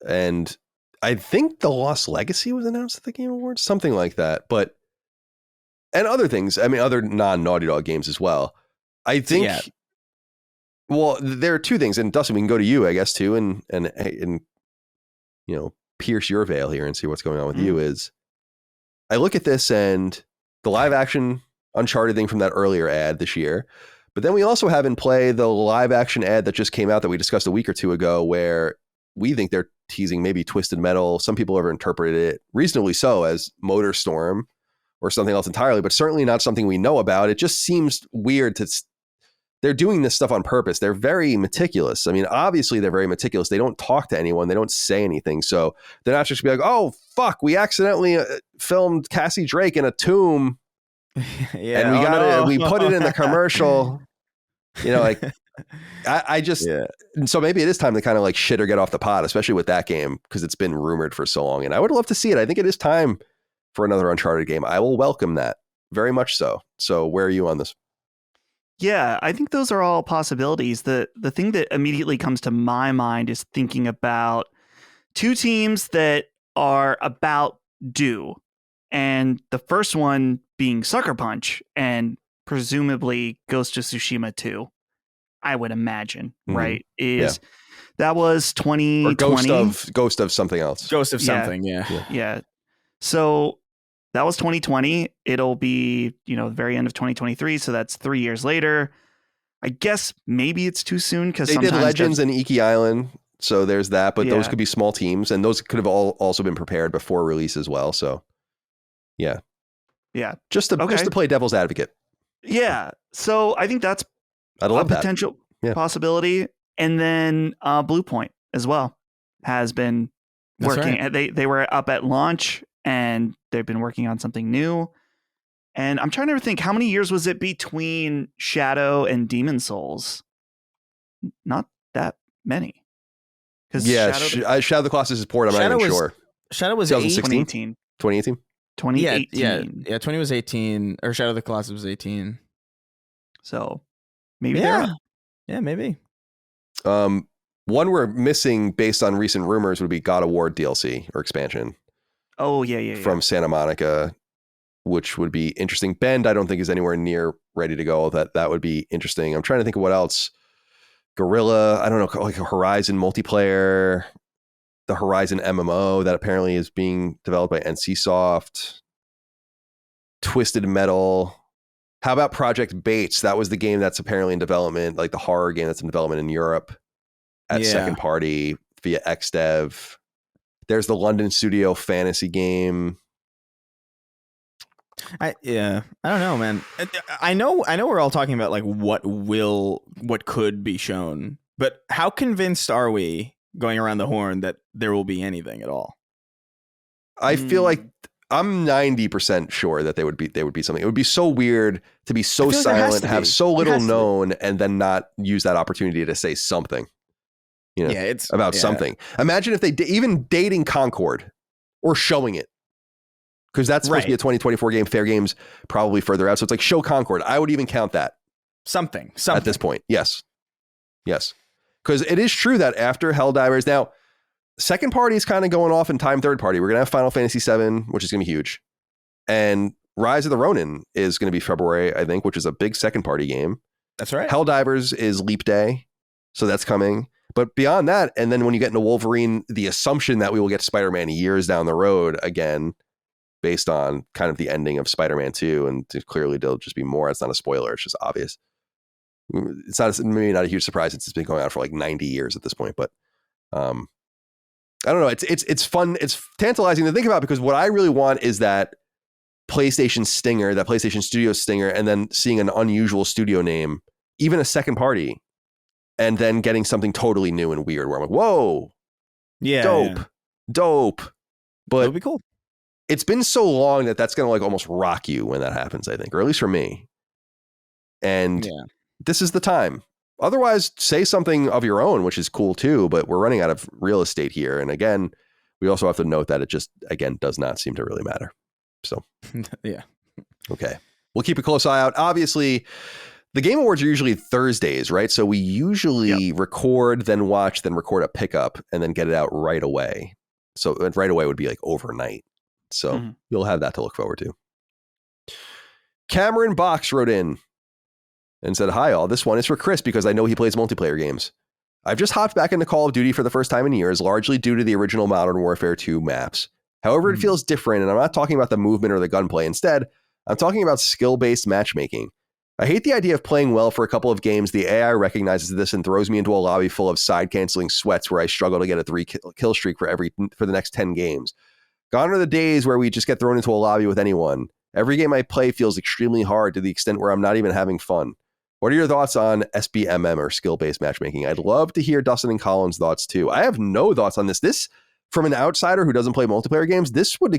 And I think The Lost Legacy was announced at the Game Awards, something like that. But and other things, I mean, other non-Naughty Dog games as well. I think. Yeah. Well, there are two things, and Dustin, we can go to you, I guess, too, and pierce your veil here and see what's going on with you. Is I look at this and the live action Uncharted thing from that earlier ad this year, but then we also have in play the live action ad that just came out that we discussed a week or two ago, where we think they're teasing maybe Twisted Metal. Some people have interpreted it reasonably so as Motor Storm or something else entirely, but certainly not something we know about. It just seems weird they're doing this stuff on purpose. They're very meticulous. I mean, obviously they're very meticulous. They don't talk to anyone. They don't say anything. So they're not just be like, oh, fuck, we accidentally filmed Cassie Drake in a tomb. Yeah, and we put it in the commercial. I just, so maybe it is time to kind of like shit or get off the pot, especially with that game, because it's been rumored for so long. And I would love to see it. I think it is time for another Uncharted game. I will welcome that very much so. So where are you on this? Yeah, I think those are all possibilities. The thing that immediately comes to my mind is thinking about two teams that are about do. And the first one being Sucker Punch and presumably Ghost of Tsushima 2, I would imagine, right? That was 2020. Or Ghost of something else. Ghost of something, yeah. So that was 2020. It'll be, the very end of 2023. So that's 3 years later. I guess maybe it's too soon because they did Legends and Iki Island. So there's that, but those could be small teams, and those could have also been prepared before release as well. So, yeah, just to play devil's advocate. Yeah, so I think that's a potential possibility, and then Blue Point as well has been working. Right. They were up at launch, and they've been working on something new. And I'm trying to think, how many years was it between Shadow and Demon Souls? Not that many. Shadow of the Colossus is port. I'm not even sure. Shadow was 2018. 2018? 2018. Yeah, 20 was 18, or Shadow of the Colossus was 18. So maybe they're up. Yeah, maybe. One we're missing based on recent rumors would be God of War DLC or expansion. Oh, yeah. From Santa Monica, which would be interesting. Bend, I don't think is anywhere near ready to go. That would be interesting. I'm trying to think of what else. Guerrilla, I don't know, like a Horizon multiplayer, the Horizon MMO that apparently is being developed by NCSoft, Twisted Metal. How about Project Bates? That was the game that's apparently in development, like the horror game that's in development in Europe at second party via XDev. There's the London studio fantasy game. I don't know, man. I know we're all talking about like what could be shown, but how convinced are we going around the horn that there will be anything at all? I feel like I'm 90% sure that they would be something. It would be so weird to be so silent, have so little known, and then not use that opportunity to say something. About something. Imagine if they even dating Concord or showing it. Because that's supposed to be a 2024 game. Fair Game's probably further out. So it's like show Concord. I would even count that. Something. At this point. Yes. Because it is true that after Helldivers, now, second party is kind of going off in time third party. We're going to have Final Fantasy VII, which is going to be huge. And Rise of the Ronin is going to be February, I think, which is a big second party game. That's right. Helldivers is Leap Day. So that's coming. But beyond that, and then when you get into Wolverine, the assumption that we will get Spider-Man years down the road again, based on kind of the ending of Spider-Man 2, and clearly there'll just be more. It's not a spoiler. It's just obvious. It's maybe not a huge surprise. It's been going on for like 90 years at this point, but I don't know. It's fun. It's tantalizing to think about because what I really want is that PlayStation stinger, that PlayStation Studio stinger, and then seeing an unusual studio name, even a second party, and then getting something totally new and weird where I'm like, whoa, dope. But that'd be cool. It's been so long that's going to like almost rock you when that happens, I think, or at least for me. And this is the time. Otherwise, say something of your own, which is cool too, but we're running out of real estate here. And again, we also have to note that it just, again, does not seem to really matter. So, okay. We'll keep a close eye out. Obviously, the Game Awards are usually Thursdays, right? So we usually record, then watch, then record a pickup, and then get it out right away. So right away would be like overnight. So you'll have that to look forward to. Cameron Box wrote in and said, hi all, this one is for Chris because I know he plays multiplayer games. I've just hopped back into Call of Duty for the first time in years, largely due to the original Modern Warfare 2 maps. However, it feels different, and I'm not talking about the movement or the gunplay. Instead, I'm talking about skill-based matchmaking. I hate the idea of playing well for a couple of games. The AI recognizes this and throws me into a lobby full of side-canceling sweats where I struggle to get a 3-kill streak for the next 10 games. Gone are the days where we just get thrown into a lobby with anyone. Every game I play feels extremely hard to the extent where I'm not even having fun. What are your thoughts on SBMM or skill-based matchmaking? I'd love to hear Dustin and Colin's thoughts too. I have no thoughts on this. This, from an outsider who doesn't play multiplayer games, this would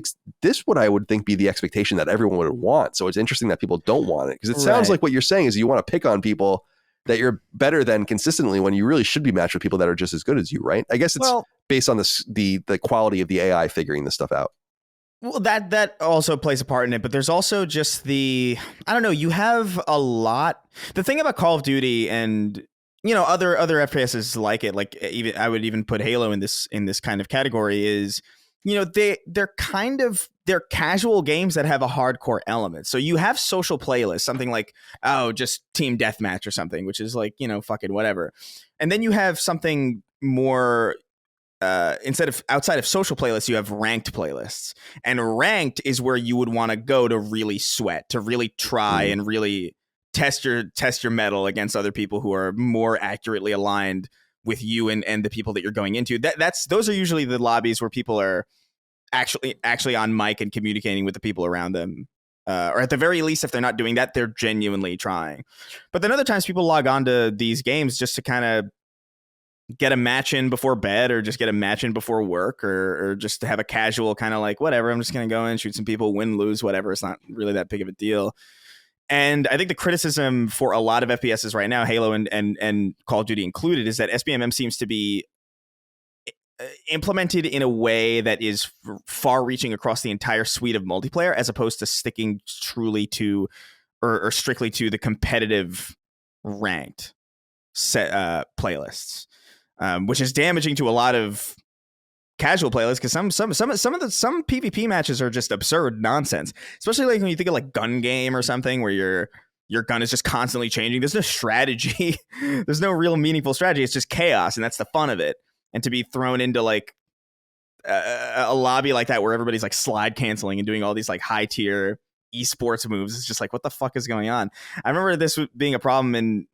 I would think be the expectation that everyone would want. So it's interesting that people don't want it because it sounds like what you're saying is you want to pick on people that you're better than consistently when you really should be matched with people that are just as good as you, right? I guess it's based on the quality of the AI figuring this stuff out. Well, that also plays a part in it, but there's also just I don't know, you have a lot. The thing about Call of Duty and, you know, other FPSs like it, like even I would even put Halo in this kind of category, is they're casual games that have a hardcore element. So you have social playlists, something like, oh, just team deathmatch or something, which is like, fucking whatever. And then you have something more, outside of social playlists, you have ranked playlists. And ranked is where you would want to go to really sweat, to really try and really test your mettle against other people who are more accurately aligned with you and the people that you're going into. Those are usually the lobbies where people are actually on mic and communicating with the people around them. Or at the very least, if they're not doing that, they're genuinely trying. But then other times people log on to these games just to kind of get a match in before bed, or just get a match in before work, or just to have a casual kind of like, whatever, I'm just going to go in, shoot some people, win, lose, whatever. It's not really that big of a deal. And I think the criticism for a lot of FPSs right now, Halo and Call of Duty included, is that SBMM seems to be implemented in a way that is far-reaching across the entire suite of multiplayer, as opposed to sticking truly to or strictly to the competitive ranked set playlists, which is damaging to a lot of casual playlists, because some PvP matches are just absurd nonsense, especially like when you think of like gun game or something where your gun is just constantly changing. There's no strategy. There's no real meaningful strategy. It's just chaos, and that's the fun of it. And to be thrown into like a lobby like that where everybody's like slide canceling and doing all these like high tier esports moves, it's just like, what the fuck is going on? I remember this being a problem in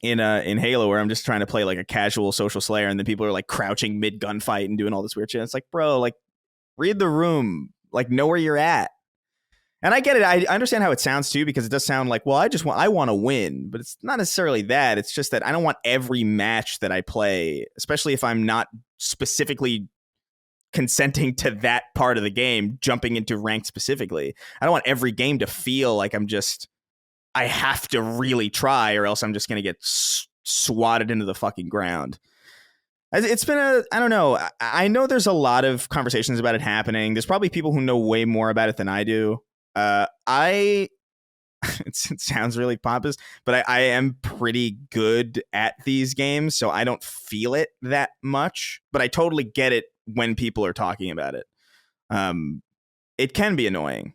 Halo, where I'm just trying to play like a casual social slayer, and then people are like crouching mid gunfight and doing all this weird shit. It's like, bro, like, read the room, like, know where you're at. And I get it. I understand how it sounds too, because it does sound like, well, I want to win, but it's not necessarily that. It's just that I don't want every match that I play, especially if I'm not specifically consenting to that part of the game, jumping into ranked specifically. I don't want every game to feel like I have to really try, or else I'm just going to get swatted into the fucking ground. It's been I don't know. I know there's a lot of conversations about it happening. There's probably people who know way more about it than I do. It sounds really pompous, but I am pretty good at these games, so I don't feel it that much, but I totally get it when people are talking about it. It can be annoying,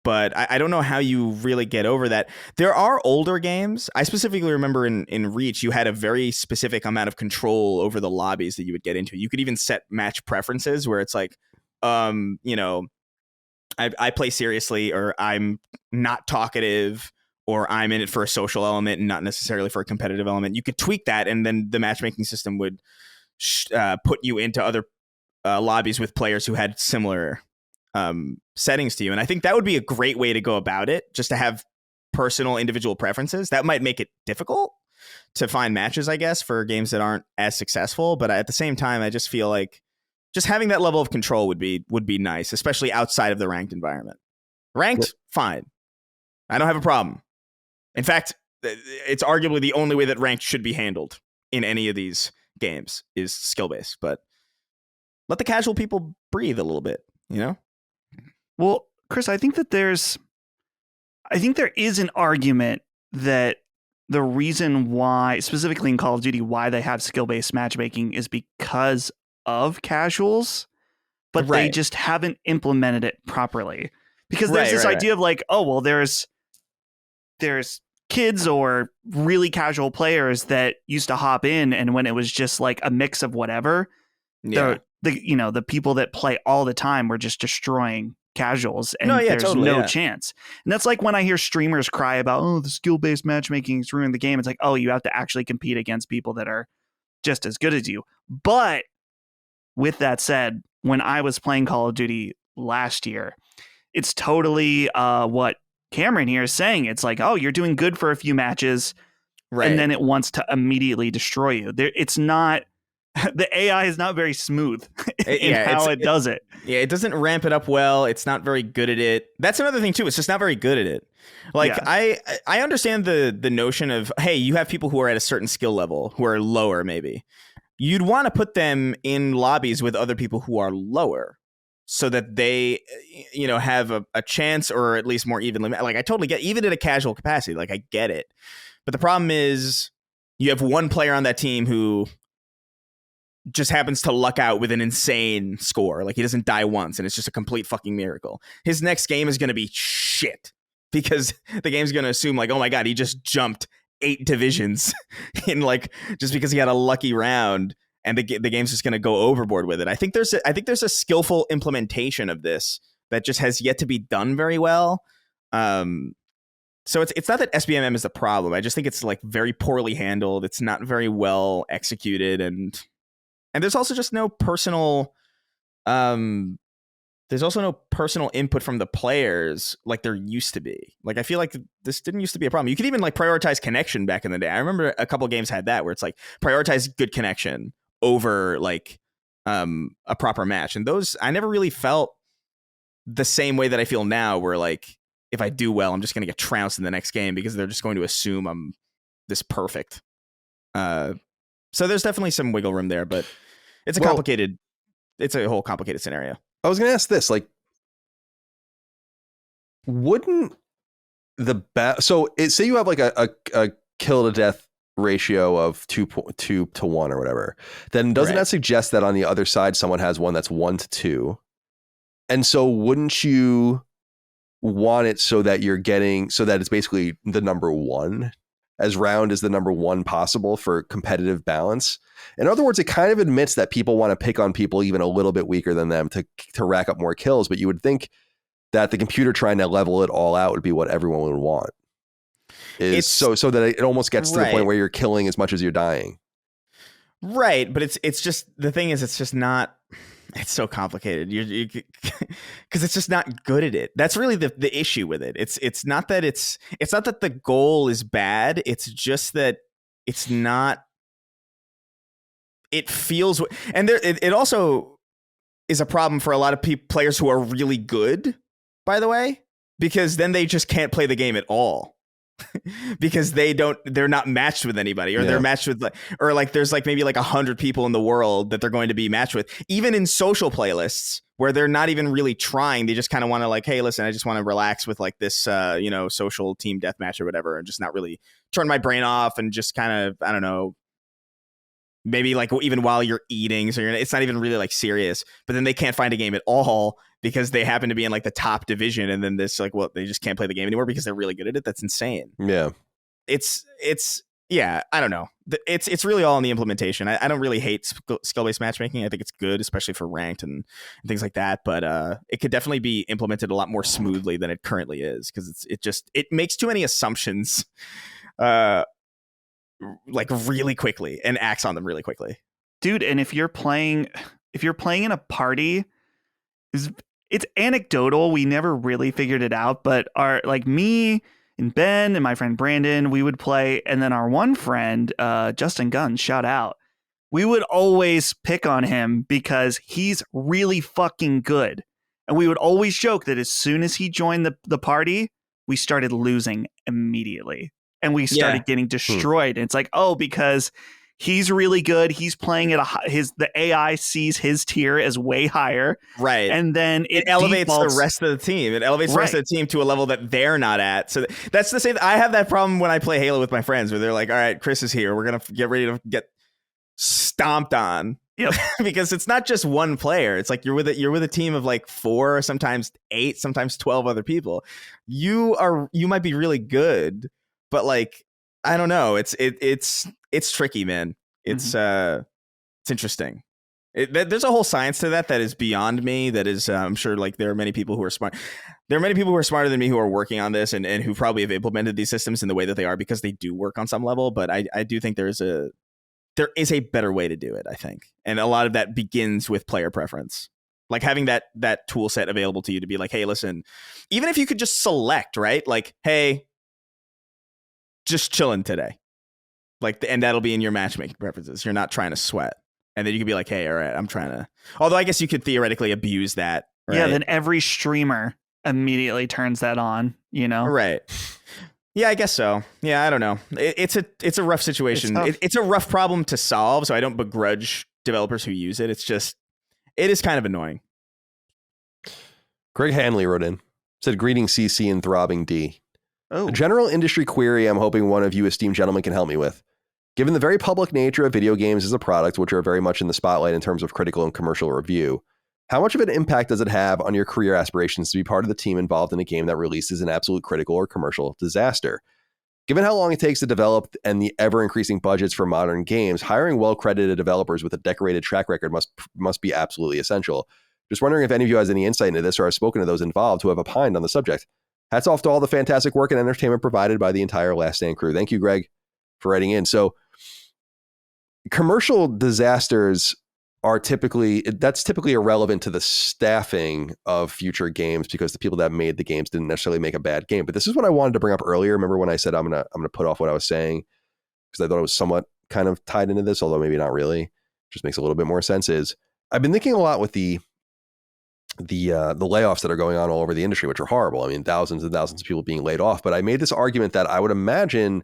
but I don't know how you really get over that. There are older games. I specifically remember in Reach, you had a very specific amount of control over the lobbies that you would get into. You could even set match preferences where it's like, I play seriously, or I'm not talkative, or I'm in it for a social element and not necessarily for a competitive element. You could tweak that, and then the matchmaking system would put you into other lobbies with players who had similar settings to you. And I think that would be a great way to go about it, just to have personal individual preferences. That might make it difficult to find matches, I guess, for games that aren't as successful. But at the same time, I just feel like just having that level of control would be nice, especially outside of the ranked environment. Ranked, fine. I don't have a problem. In fact, it's arguably the only way that ranked should be handled in any of these games is skill-based. But let the casual people breathe a little bit, you know? Well, Chris, I think there is an argument that the reason why, specifically in Call of Duty, why they have skill-based matchmaking is because of casuals, but they just haven't implemented it properly. Because there's this idea of like, oh, well, there's kids or really casual players that used to hop in, and when it was just like a mix of whatever, the people that play all the time were just destroying casuals, and there's no chance. And that's like when I hear streamers cry about, oh, the skill-based matchmaking is ruining the game. It's like, oh, you have to actually compete against people that are just as good as you. But with that said, when I was playing Call of Duty last year, it's totally what Cameron here is saying. It's like, oh, you're doing good for a few matches, and then it wants to immediately destroy you. It's not, the AI is not very smooth in how it does it. Yeah, it doesn't ramp it up well. It's not very good at it. That's another thing too. It's just not very good at it. Like I understand the notion of, hey, you have people who are at a certain skill level who are lower maybe. You'd want to put them in lobbies with other people who are lower, so that they, have a chance, or at least more evenly. Like, I totally get, even in a casual capacity, like, I get it. But the problem is you have one player on that team who just happens to luck out with an insane score. Like he doesn't die once and it's just a complete fucking miracle. His next game is going to be shit because the game's going to assume like, oh my God, he just jumped 8 divisions in like, just because he had a lucky round, and the game's just going to go overboard with it. I think there's a skillful implementation of this that just has yet to be done very well. So it's not that SBMM is the problem. I just think it's like very poorly handled. It's not very well executed, and there's also just no personal input from the players like there used to be. Like I feel like this didn't used to be a problem. You could even like prioritize connection back in the day. I remember a couple of games had that where it's like prioritize good connection over like a proper match. And those I never really felt the same way that I feel now, where like if I do well, I'm just going to get trounced in the next game because they're just going to assume I'm this perfect. So there's definitely some wiggle room there, but it's a whole complicated scenario. I was going to ask this, like, wouldn't the say you have like a kill to death ratio of 2 to 1 or whatever, then doesn't that suggest that on the other side someone has one that's 1 to 2? And so wouldn't you want it so that it's basically the number 1, as round as the number 1 possible for competitive balance? In other words, it kind of admits that people want to pick on people even a little bit weaker than them to rack up more kills, but you would think that the computer trying to level it all out would be what everyone would want. So that it almost gets to the point where you're killing as much as you're dying. Right, but it's just the thing is it's just not. It's so complicated. You because it's just not good at it. That's really the issue with it. It's not that the goal is bad. It's just that it's not. It feels, and it also is a problem for a lot of players who are really good, by the way, because then they just can't play the game at all. Because they're not matched with anybody, or they're matched with there's like maybe like 100 people in the world that they're going to be matched with, even in social playlists where they're not even really trying. They just kind of want to like, hey, listen, I just want to relax with like this, social team deathmatch or whatever, and just not really turn my brain off and just kind of, I don't know, maybe like even while you're eating. So it's not even really like serious, but then they can't find a game at all because they happen to be in like the top division. And then this like, well, they just can't play the game anymore because they're really good at it. That's insane. Yeah. It's I don't know. It's really all in the implementation. I don't really hate skill-based matchmaking. I think it's good, especially for ranked and things like that. But it could definitely be implemented a lot more smoothly than it currently is, because it makes too many assumptions like really quickly and acts on them really quickly. Dude, and if you're playing in a party, it's anecdotal. We never really figured it out, but me and Ben and my friend Brandon, we would play, and then our one friend, Justin Guns, shout out, we would always pick on him because he's really fucking good. And we would always joke that as soon as he joined the party, we started losing immediately. And we started getting destroyed. And it's like, oh, because he's really good. He's playing at the AI sees his tier as way higher. Right. And then it elevates defaults. the rest of the team. It elevates the rest of the team to a level that they're not at. So that's the same. I have that problem when I play Halo with my friends, where they're like, all right, Chris is here. We're going to get ready to get stomped on. Yep. Because it's not just one player. It's like you're with a team of like 4, sometimes 8, sometimes 12 other people. You might be really good, but like, I don't know. It's tricky, man. It's interesting. There's a whole science to that is beyond me. That is, I'm sure like there are many people who are smart. There are many people who are smarter than me who are working on this and who probably have implemented these systems in the way that they are because they do work on some level. But I do think there is a better way to do it, I think. And a lot of that begins with player preference. Like having that tool set available to you to be like, hey, listen, even if you could just select, right? Like, hey, just chilling today. Like, and that'll be in your matchmaking preferences. You're not trying to sweat. And then you could be like, hey, all right, I'm trying to. Although I guess you could theoretically abuse that. Right? Yeah, then every streamer immediately turns that on, you know? Right. Yeah, I guess so. Yeah, I don't know. It's a rough situation. It's a rough problem to solve, so I don't begrudge developers who use it. It's just, it is kind of annoying. Greg Hanley wrote in, said, greetings CC and throbbing D. Oh. A general industry query I'm hoping one of you esteemed gentlemen can help me with. Given the very public nature of video games as a product, which are very much in the spotlight in terms of critical and commercial review, how much of an impact does it have on your career aspirations to be part of the team involved in a game that releases an absolute critical or commercial disaster? Given how long it takes to develop and the ever-increasing budgets for modern games, hiring well-credited developers with a decorated track record must be absolutely essential. Just wondering if any of you has any insight into this or have spoken to those involved who have opined on the subject. Hats off to all the fantastic work and entertainment provided by the entire Last Stand crew. Thank you, Greg, for writing in. So, commercial disasters are typically irrelevant to the staffing of future games because the people that made the games didn't necessarily make a bad game. But this is what I wanted to bring up earlier. Remember when I said I'm gonna put off what I was saying because I thought it was somewhat kind of tied into this, although maybe not really. Just makes a little bit more sense. Is I've been thinking a lot with the layoffs that are going on all over the industry, which are horrible. I mean, thousands and thousands of people being laid off. But I made this argument that I would imagine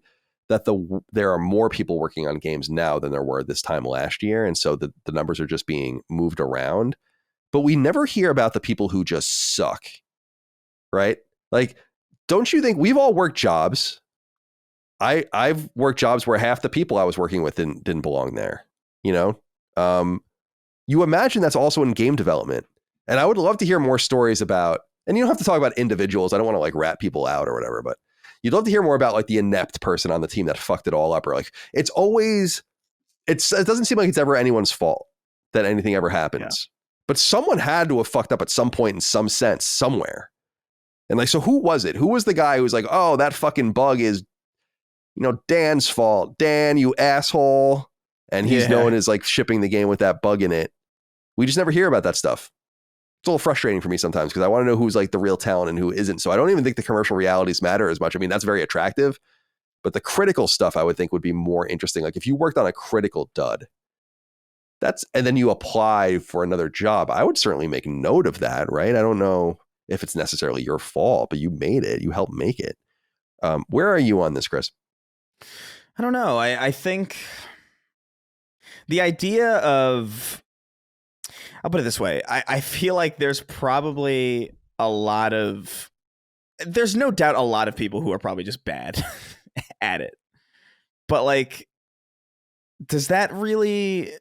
that there are more people working on games now than there were this time last year. And so the numbers are just being moved around. But we never hear about the people who just suck, right? Like, don't you think we've all worked jobs? I've worked jobs where half the people I was working with didn't belong there, you know? You imagine that's also in game development. And I would love to hear more stories about, and you don't have to talk about individuals. I don't want to like rat people out or whatever, but you'd love to hear more about like the inept person on the team that fucked it all up, or like it doesn't seem like it's ever anyone's fault that anything ever happens, but someone had to have fucked up at some point in some sense somewhere. And like, so who was it? Who was the guy who was like, oh, that fucking bug is, you know, Dan's fault. Dan, you asshole. And he's known as like shipping the game with that bug in it. We just never hear about that stuff. It's a little frustrating for me sometimes because I want to know who's like the real talent and who isn't. So I don't even think the commercial realities matter as much. I mean, that's very attractive, but the critical stuff I would think would be more interesting. Like if you worked on a critical dud, and then you apply for another job, I would certainly make note of that, right? I don't know if it's necessarily your fault, but you made it. You helped make it. Where are you on this, Chris? I don't know. I think the idea of, I'll put it this way. I feel like there's probably there's no doubt a lot of people who are probably just bad at it. But like, does that really,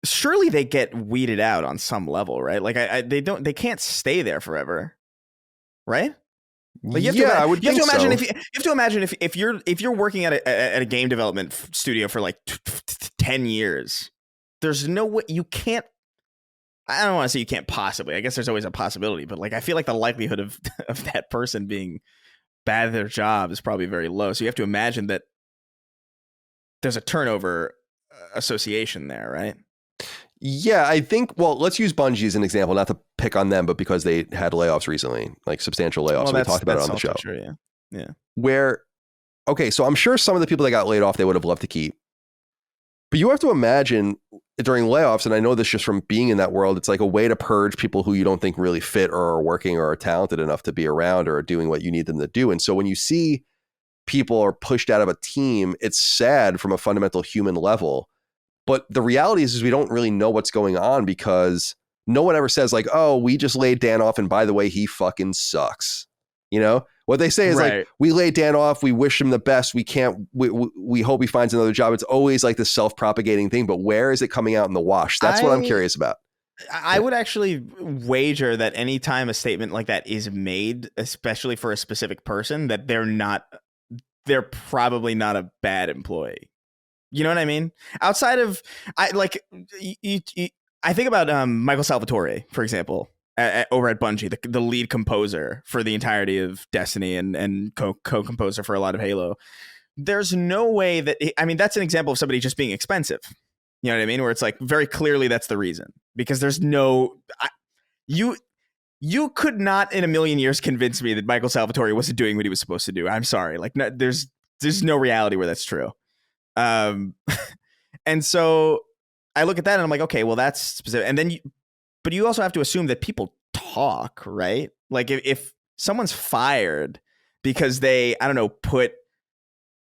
surely they get weeded out on some level, right? Like they can't stay there forever. Right? Like you have to imagine if you're working at a game development studio for like 10 years, there's no way you can't. I don't want to say you can't possibly. I guess there's always a possibility, but like I feel like the likelihood of that person being bad at their job is probably very low. So you have to imagine that there's a turnover association there, right? Yeah, I think, well, let's use Bungie as an example, not to pick on them, but because they had layoffs recently, like substantial layoffs. Well, we talked about it on the show. True, yeah. Where, okay, so I'm sure some of the people that got laid off, they would have loved to keep. But you have to imagine during layoffs, and I know this just from being in that world, it's like a way to purge people who you don't think really fit or are working or are talented enough to be around or are doing what you need them to do. And so when you see people are pushed out of a team, it's sad from a fundamental human level. But the reality is we don't really know what's going on because no one ever says like, oh, we just laid Dan off. And by the way, he fucking sucks. You know, what they say is like, we laid Dan off. We wish him the best. We hope he finds another job. It's always like the self-propagating thing. But where is it coming out in the wash? That's what I'm curious about. I would actually wager that anytime a statement like that is made, especially for a specific person, that they're probably not a bad employee. You know what I mean? Outside of, I think about Michael Salvatore, for example, over at Bungie, the lead composer for the entirety of Destiny and co-composer for a lot of Halo. There's no way that, that's an example of somebody just being expensive. You know what I mean? Where it's like, very clearly that's the reason. Because there's you could not in a million years convince me that Michael Salvatore wasn't doing what he was supposed to do. I'm sorry. Like, no, there's no reality where that's true. And so I look at that and I'm like, okay, well that's specific. And then but you also have to assume that people talk, right? Like if someone's fired because they, I don't know, put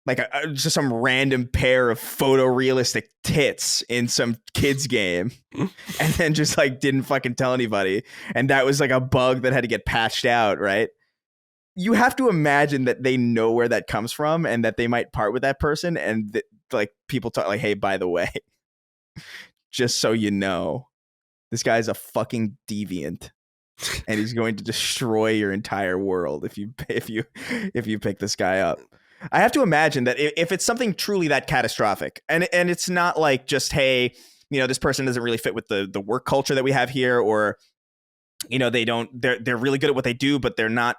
like just some random pair of photorealistic tits in some kid's game and then just like didn't fucking tell anybody. And that was like a bug that had to get patched out, right? You have to imagine that they know where that comes from and that they might part with that person and like people talk like, hey, by the way, just so you know, this guy's a fucking deviant. And he's going to destroy your entire world if you pick this guy up. I have to imagine that if it's something truly that catastrophic, and it's not like just, hey, this person doesn't really fit with the work culture that we have here, or they're really good at what they do, but they're not.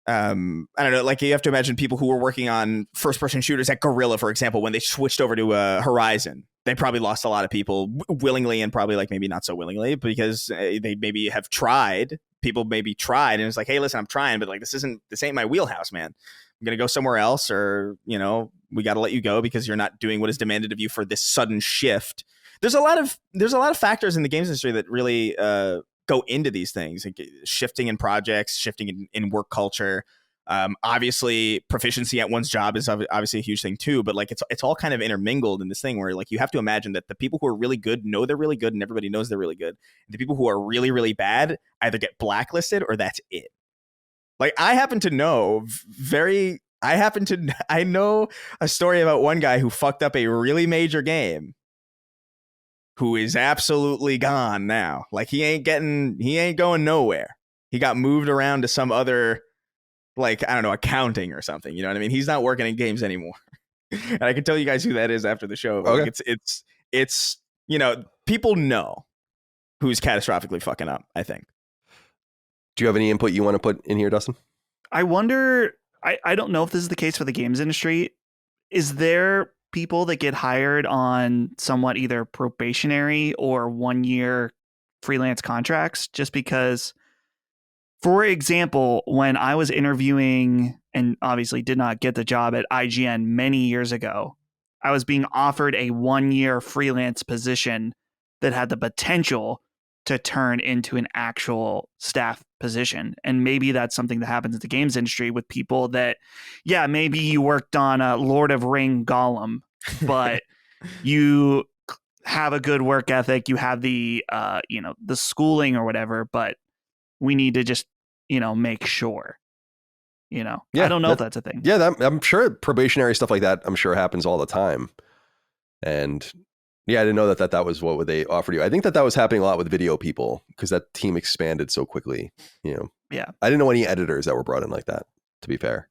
I don't know. Like, you have to imagine people who were working on first-person shooters at Guerrilla, for example, when they switched over to Horizon, they probably lost a lot of people willingly, and probably like maybe not so willingly, because they maybe have tried. People maybe tried, and it's like, hey, listen, I'm trying, but like this ain't my wheelhouse, man. I'm gonna go somewhere else, or we got to let you go because you're not doing what is demanded of you for this sudden shift. There's a lot of factors in the games industry that really go into these things, like shifting in projects, shifting in work culture. Obviously, proficiency at one's job is obviously a huge thing too. But like it's all kind of intermingled in this thing where like you have to imagine that the people who are really good know they're really good, and everybody knows they're really good. And the people who are really, really bad either get blacklisted or that's it. Like I know a story about one guy who fucked up a really major game, who is absolutely gone now. Like he ain't going nowhere. He got moved around to some other, like, I don't know, accounting or something. You know what I mean? He's not working in games anymore. And I can tell you guys who that is after the show. Okay. Like it's people know who's catastrophically fucking up, I think. Do you have any input you want to put in here, Dustin? I wonder, I don't know if this is the case for the games industry. Is there people that get hired on somewhat either probationary or 1-year freelance contracts? Just because, for example, when I was interviewing and obviously did not get the job at IGN many years ago, I was being offered a 1-year freelance position that had the potential to turn into an actual staff position. And maybe that's something that happens in the games industry with people that, yeah, maybe you worked on a Lord of Ring Gollum, but you have a good work ethic, you have the the schooling or whatever, but we need to just make sure. Yeah, I don't know if that's a thing. Yeah, I'm sure probationary stuff like that, I'm sure happens all the time. And yeah, I didn't know that was what they offered you. I think that was happening a lot with video people because that team expanded so quickly. Yeah. I didn't know any editors that were brought in like that, to be fair.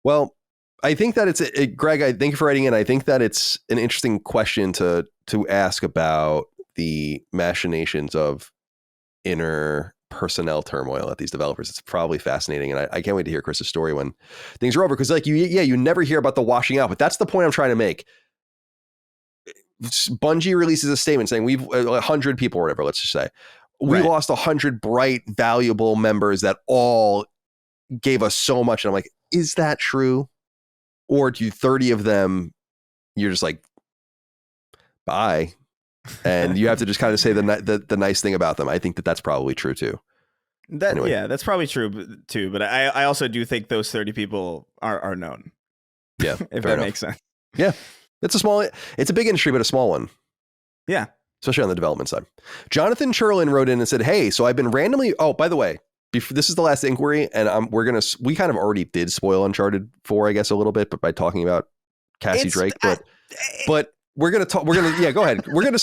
Well, I think that Greg, I thank you for writing in. I think that it's an interesting question to ask about the machinations of inner personnel turmoil at these developers. It's probably fascinating. And I can't wait to hear Chris's story when things are over. Because like you never hear about the washing out, but that's the point I'm trying to make. Bungie releases a statement saying we've 100 people or whatever, let's just say we lost 100 bright, valuable members that all gave us so much. And I'm like, is that true? Or do 30 of them, you're just like, bye. And you have to just kind of say the nice thing about them. I think that's probably true too. Anyway. Yeah, that's probably true too. But I also do think those 30 people are known. Yeah. If that makes sense. Yeah. It's a big industry, but a small one. Yeah. Especially on the development side. Jonathan Cherlin wrote in and said, hey, so I've been randomly, by the way, this is the last inquiry, and we kind of already did spoil Uncharted 4, I guess, a little bit, but by talking about Cassie Drake, but we're going to, go ahead. We're going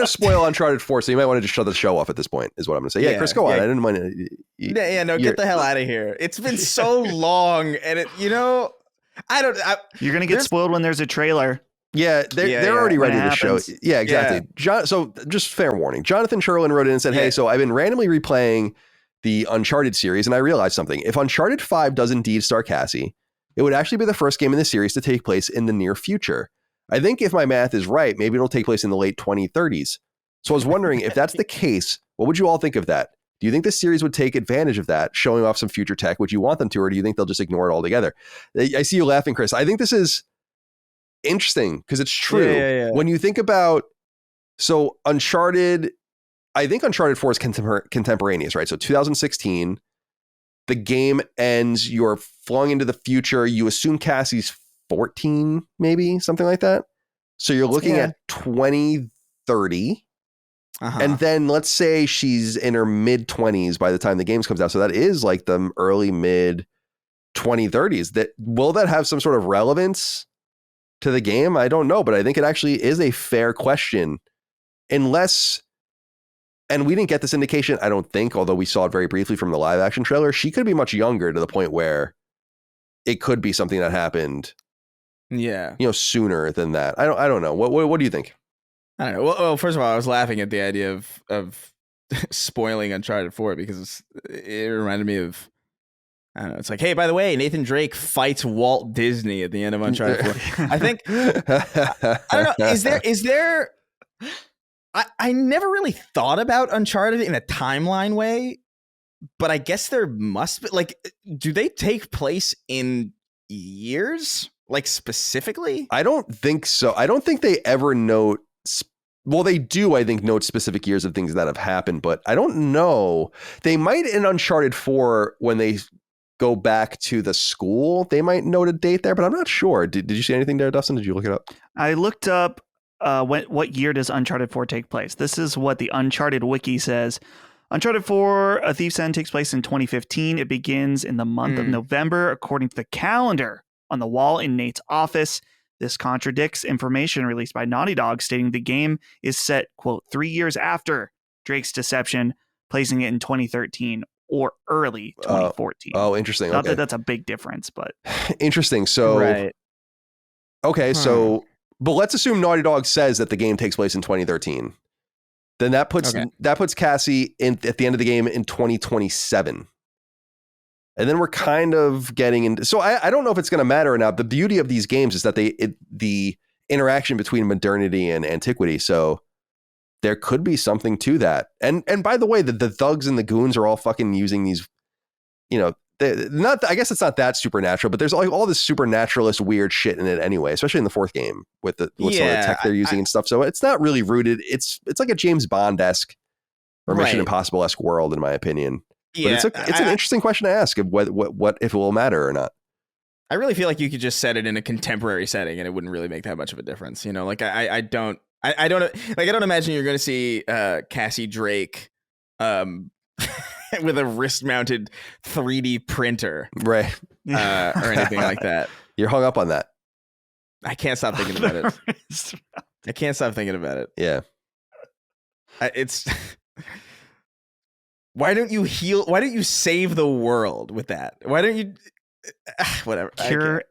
to spoil Uncharted 4. So you might want to just shut the show off at this point is what I'm going to say. Yeah, Chris, go on. I didn't mind. Get the hell out of here. It's been so long, and you're going to get spoiled when there's a trailer. Yeah, they're already ready to show. Yeah, exactly. Yeah. So just fair warning. Jonathan Cherlin wrote in and said, hey, so I've been randomly replaying the Uncharted series, and I realized something. If Uncharted 5 does indeed star Cassie, it would actually be the first game in the series to take place in the near future. I think if my math is right, maybe it'll take place in the late 2030s. So I was wondering if that's the case, what would you all think of that? Do you think the series would take advantage of that, showing off some future tech? Would you want them to, or do you think they'll just ignore it altogether? I see you laughing, Chris. I think this is interesting because it's true. Yeah. When you think about, so Uncharted, I think Uncharted 4 is contemporaneous, right? So 2016, the game ends, you're flung into the future. You assume Cassie's 14, maybe something like that. So you're looking at 2030. And then let's say she's in her mid 20s by the time the games comes out. So that is like the early mid 2030s. Will that have some sort of relevance to the game? I don't know, but I think it actually is a fair question. Unless, and we didn't get this indication, I don't think, although we saw it very briefly from the live action trailer, she could be much younger to the point where it could be something that happened, sooner than that. I don't know. What do you think? I don't know. Well, first of all, I was laughing at the idea of spoiling Uncharted 4 because it reminded me of, I don't know. It's like, hey, by the way, Nathan Drake fights Walt Disney at the end of Uncharted 4. I think, I don't know. Is there? I never really thought about Uncharted in a timeline way, but I guess there must be, like, do they take place in years, like specifically? I don't think so. I don't think they ever note. Well, they do, I think, note specific years of things that have happened, but I don't know. They might in Uncharted 4 when they go back to the school, they might note a date there, but I'm not sure. Did you see anything there, Dustin? Did you look it up? I looked up what year does Uncharted 4 take place. This is what the Uncharted wiki says. Uncharted 4, A Thief's End takes place in 2015. It begins in the month of November, according to the calendar on the wall in Nate's office. This contradicts information released by Naughty Dog stating the game is set, quote, 3 years after Drake's deception, placing it in 2013 or early 2014. Oh, interesting. Not that that's a big difference, but interesting. So, right. Okay, so, but let's assume Naughty Dog says that the game takes place in 2013. Then that puts Cassie at the end of the game in 2027. And then we're kind of getting into, so I don't know if it's going to matter or not. The beauty of these games is that the interaction between modernity and antiquity. So there could be something to that. And by the way, the thugs and the goons are all fucking using these, I guess it's not that supernatural, but there's like all this supernaturalist weird shit in it anyway, especially in the fourth game with some of the tech they're using and stuff. So it's not really rooted. It's like a James Bond-esque or Mission Impossible-esque world, in my opinion. Yeah, but it's an interesting question to ask of what if it will matter or not. I really feel like you could just set it in a contemporary setting and it wouldn't really make that much of a difference. Like I don't imagine you're going to see Cassie Drake with a wrist-mounted 3D printer, right, or anything like that. You're hung up on that. I can't stop thinking about it. I can't stop thinking about it. Yeah, it's. Why don't you heal? Why don't you save the world with that? Why don't you? Whatever. Cure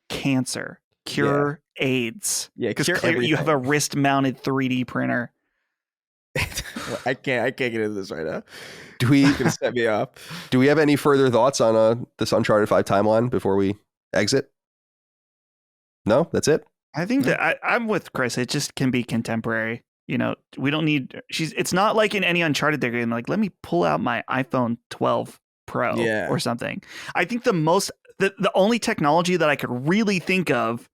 cancer. Cure AIDS. Yeah, because clearly you have a wrist-mounted 3D printer. I can't get into this right now. Gonna set me up. Do we have any further thoughts on this Uncharted 5 timeline before we exit? No, that's it. I think that I'm with Chris. It just can be contemporary. We don't need. It's not like in any Uncharted they're going like, let me pull out my iPhone 12 Pro or something. I think the only technology that I could really think of,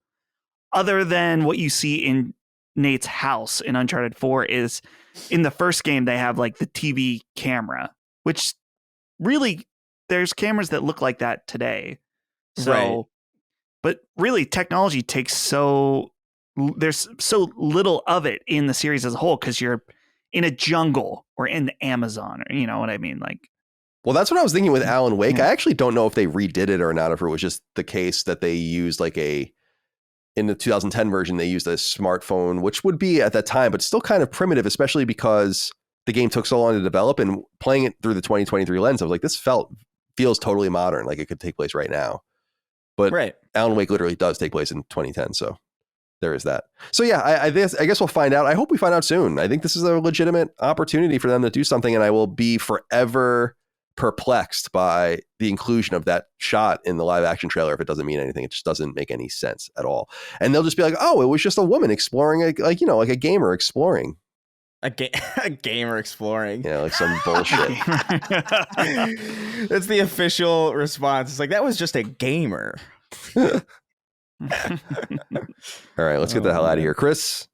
other than what you see in Nate's house in Uncharted 4, is in the first game they have like the TV camera, which really there's cameras that look like that today. So, but really technology takes there's so little of it in the series as a whole because you're in a jungle or in the Amazon, or you know what I mean? Like, well, that's what I was thinking with Alan Wake. I actually don't know if they redid it or not, if it was just the case that they used in the 2010 version, they used a smartphone, which would be at that time, but still kind of primitive, especially because the game took so long to develop, and playing it through the 2023 lens, I was like, this feels totally modern. Like it could take place right now. But Alan Wake literally does take place in 2010. So there is that. So yeah, I guess we'll find out. I hope we find out soon. I think this is a legitimate opportunity for them to do something, and I will be forever perplexed by the inclusion of that shot in the live action trailer. If it doesn't mean anything, it just doesn't make any sense at all. And they'll just be like, oh, it was just a woman exploring, like a gamer exploring. A gamer exploring. Yeah, like some bullshit. That's the official response. It's like, that was just a gamer. All right, let's get the hell out of here. Chris,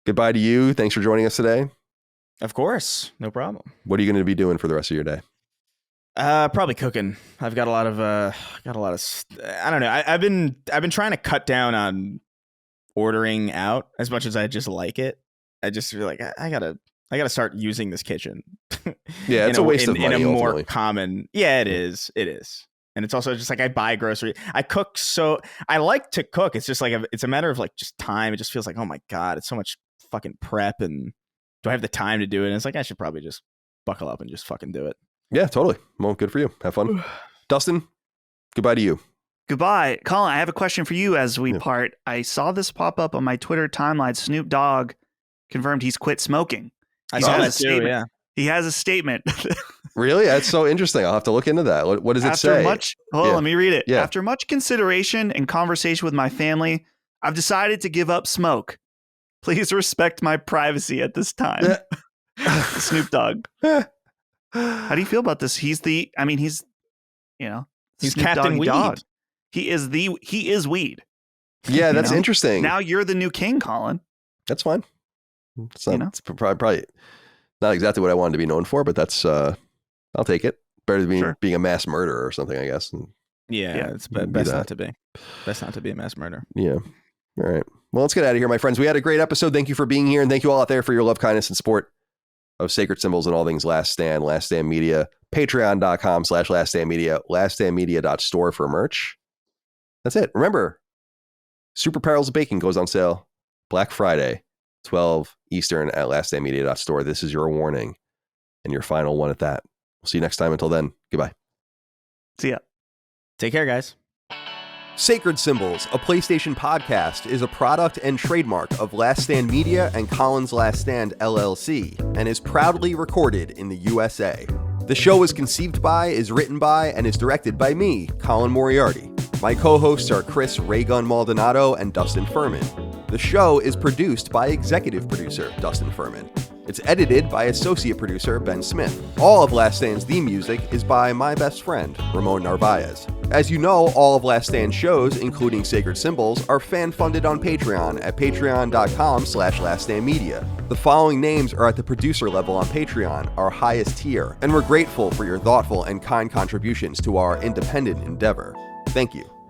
goodbye to you. Thanks for joining us today. Of course. No problem. What are you going to be doing for the rest of your day? Probably cooking. I've got a lot of I don't know. I've been trying to cut down on ordering out as much as I just like it. I just feel like I gotta start using this kitchen. Yeah, it's a waste of money. In a more common. Yeah, it is. And it's also just like I buy grocery. I cook, so I like to cook. It's just like it's a matter of like just time. It just feels like, oh my God, it's so much fucking prep, and do I have the time to do it? And it's like I should probably just buckle up and just fucking do it. Yeah, totally. Well, good for you. Have fun. Dustin, goodbye to you. Goodbye. Colin, I have a question for you as we part. I saw this pop up on my Twitter timeline. Snoop Dogg confirmed he's quit smoking. I saw that too, yeah. He has a statement. Really? That's so interesting. I'll have to look into that. What does it say? Let me read it. Yeah. After much consideration and conversation with my family, I've decided to give up smoke. Please respect my privacy at this time. Snoop Dogg. How do you feel about this? He's Captain Weed. Dog. He is weed. Yeah, that's interesting. Now you're the new king, Colin. That's fine. It's probably not exactly what I wanted to be known for, but that's I'll take it. Better than being a mass murderer or something, I guess. It's best not to be. Best not to be a mass murderer. Yeah. All right. Well, let's get out of here, my friends. We had a great episode. Thank you for being here, and thank you all out there for your love, kindness, and support of Sacred Symbols and all things Last Stand Media. Patreon.com/LastStandMedia, LastStandMedia.store for merch. That's it. Remember, Super Perils of Baking goes on sale Black Friday, 12 Eastern at LastStandMedia.store. This is your warning and your final one at that. We'll see you next time. Until then, goodbye. See ya. Take care, guys. Sacred Symbols, a PlayStation podcast, is a product and trademark of Last Stand Media and Colin's Last Stand LLC, and is proudly recorded in the USA. The show is conceived by, is written by, and is directed by me, Colin Moriarty. My co-hosts are Chris Raygun Maldonado and Dustin Furman. The show is produced by executive producer Dustin Furman. It's edited by associate producer Ben Smith. All of Last Stand's theme music is by my best friend, Ramon Narvaez. As you know, all of Last Stand's shows, including Sacred Symbols, are fan-funded on Patreon at patreon.com/laststandmedia. The following names are at the producer level on Patreon, our highest tier, and we're grateful for your thoughtful and kind contributions to our independent endeavor. Thank you.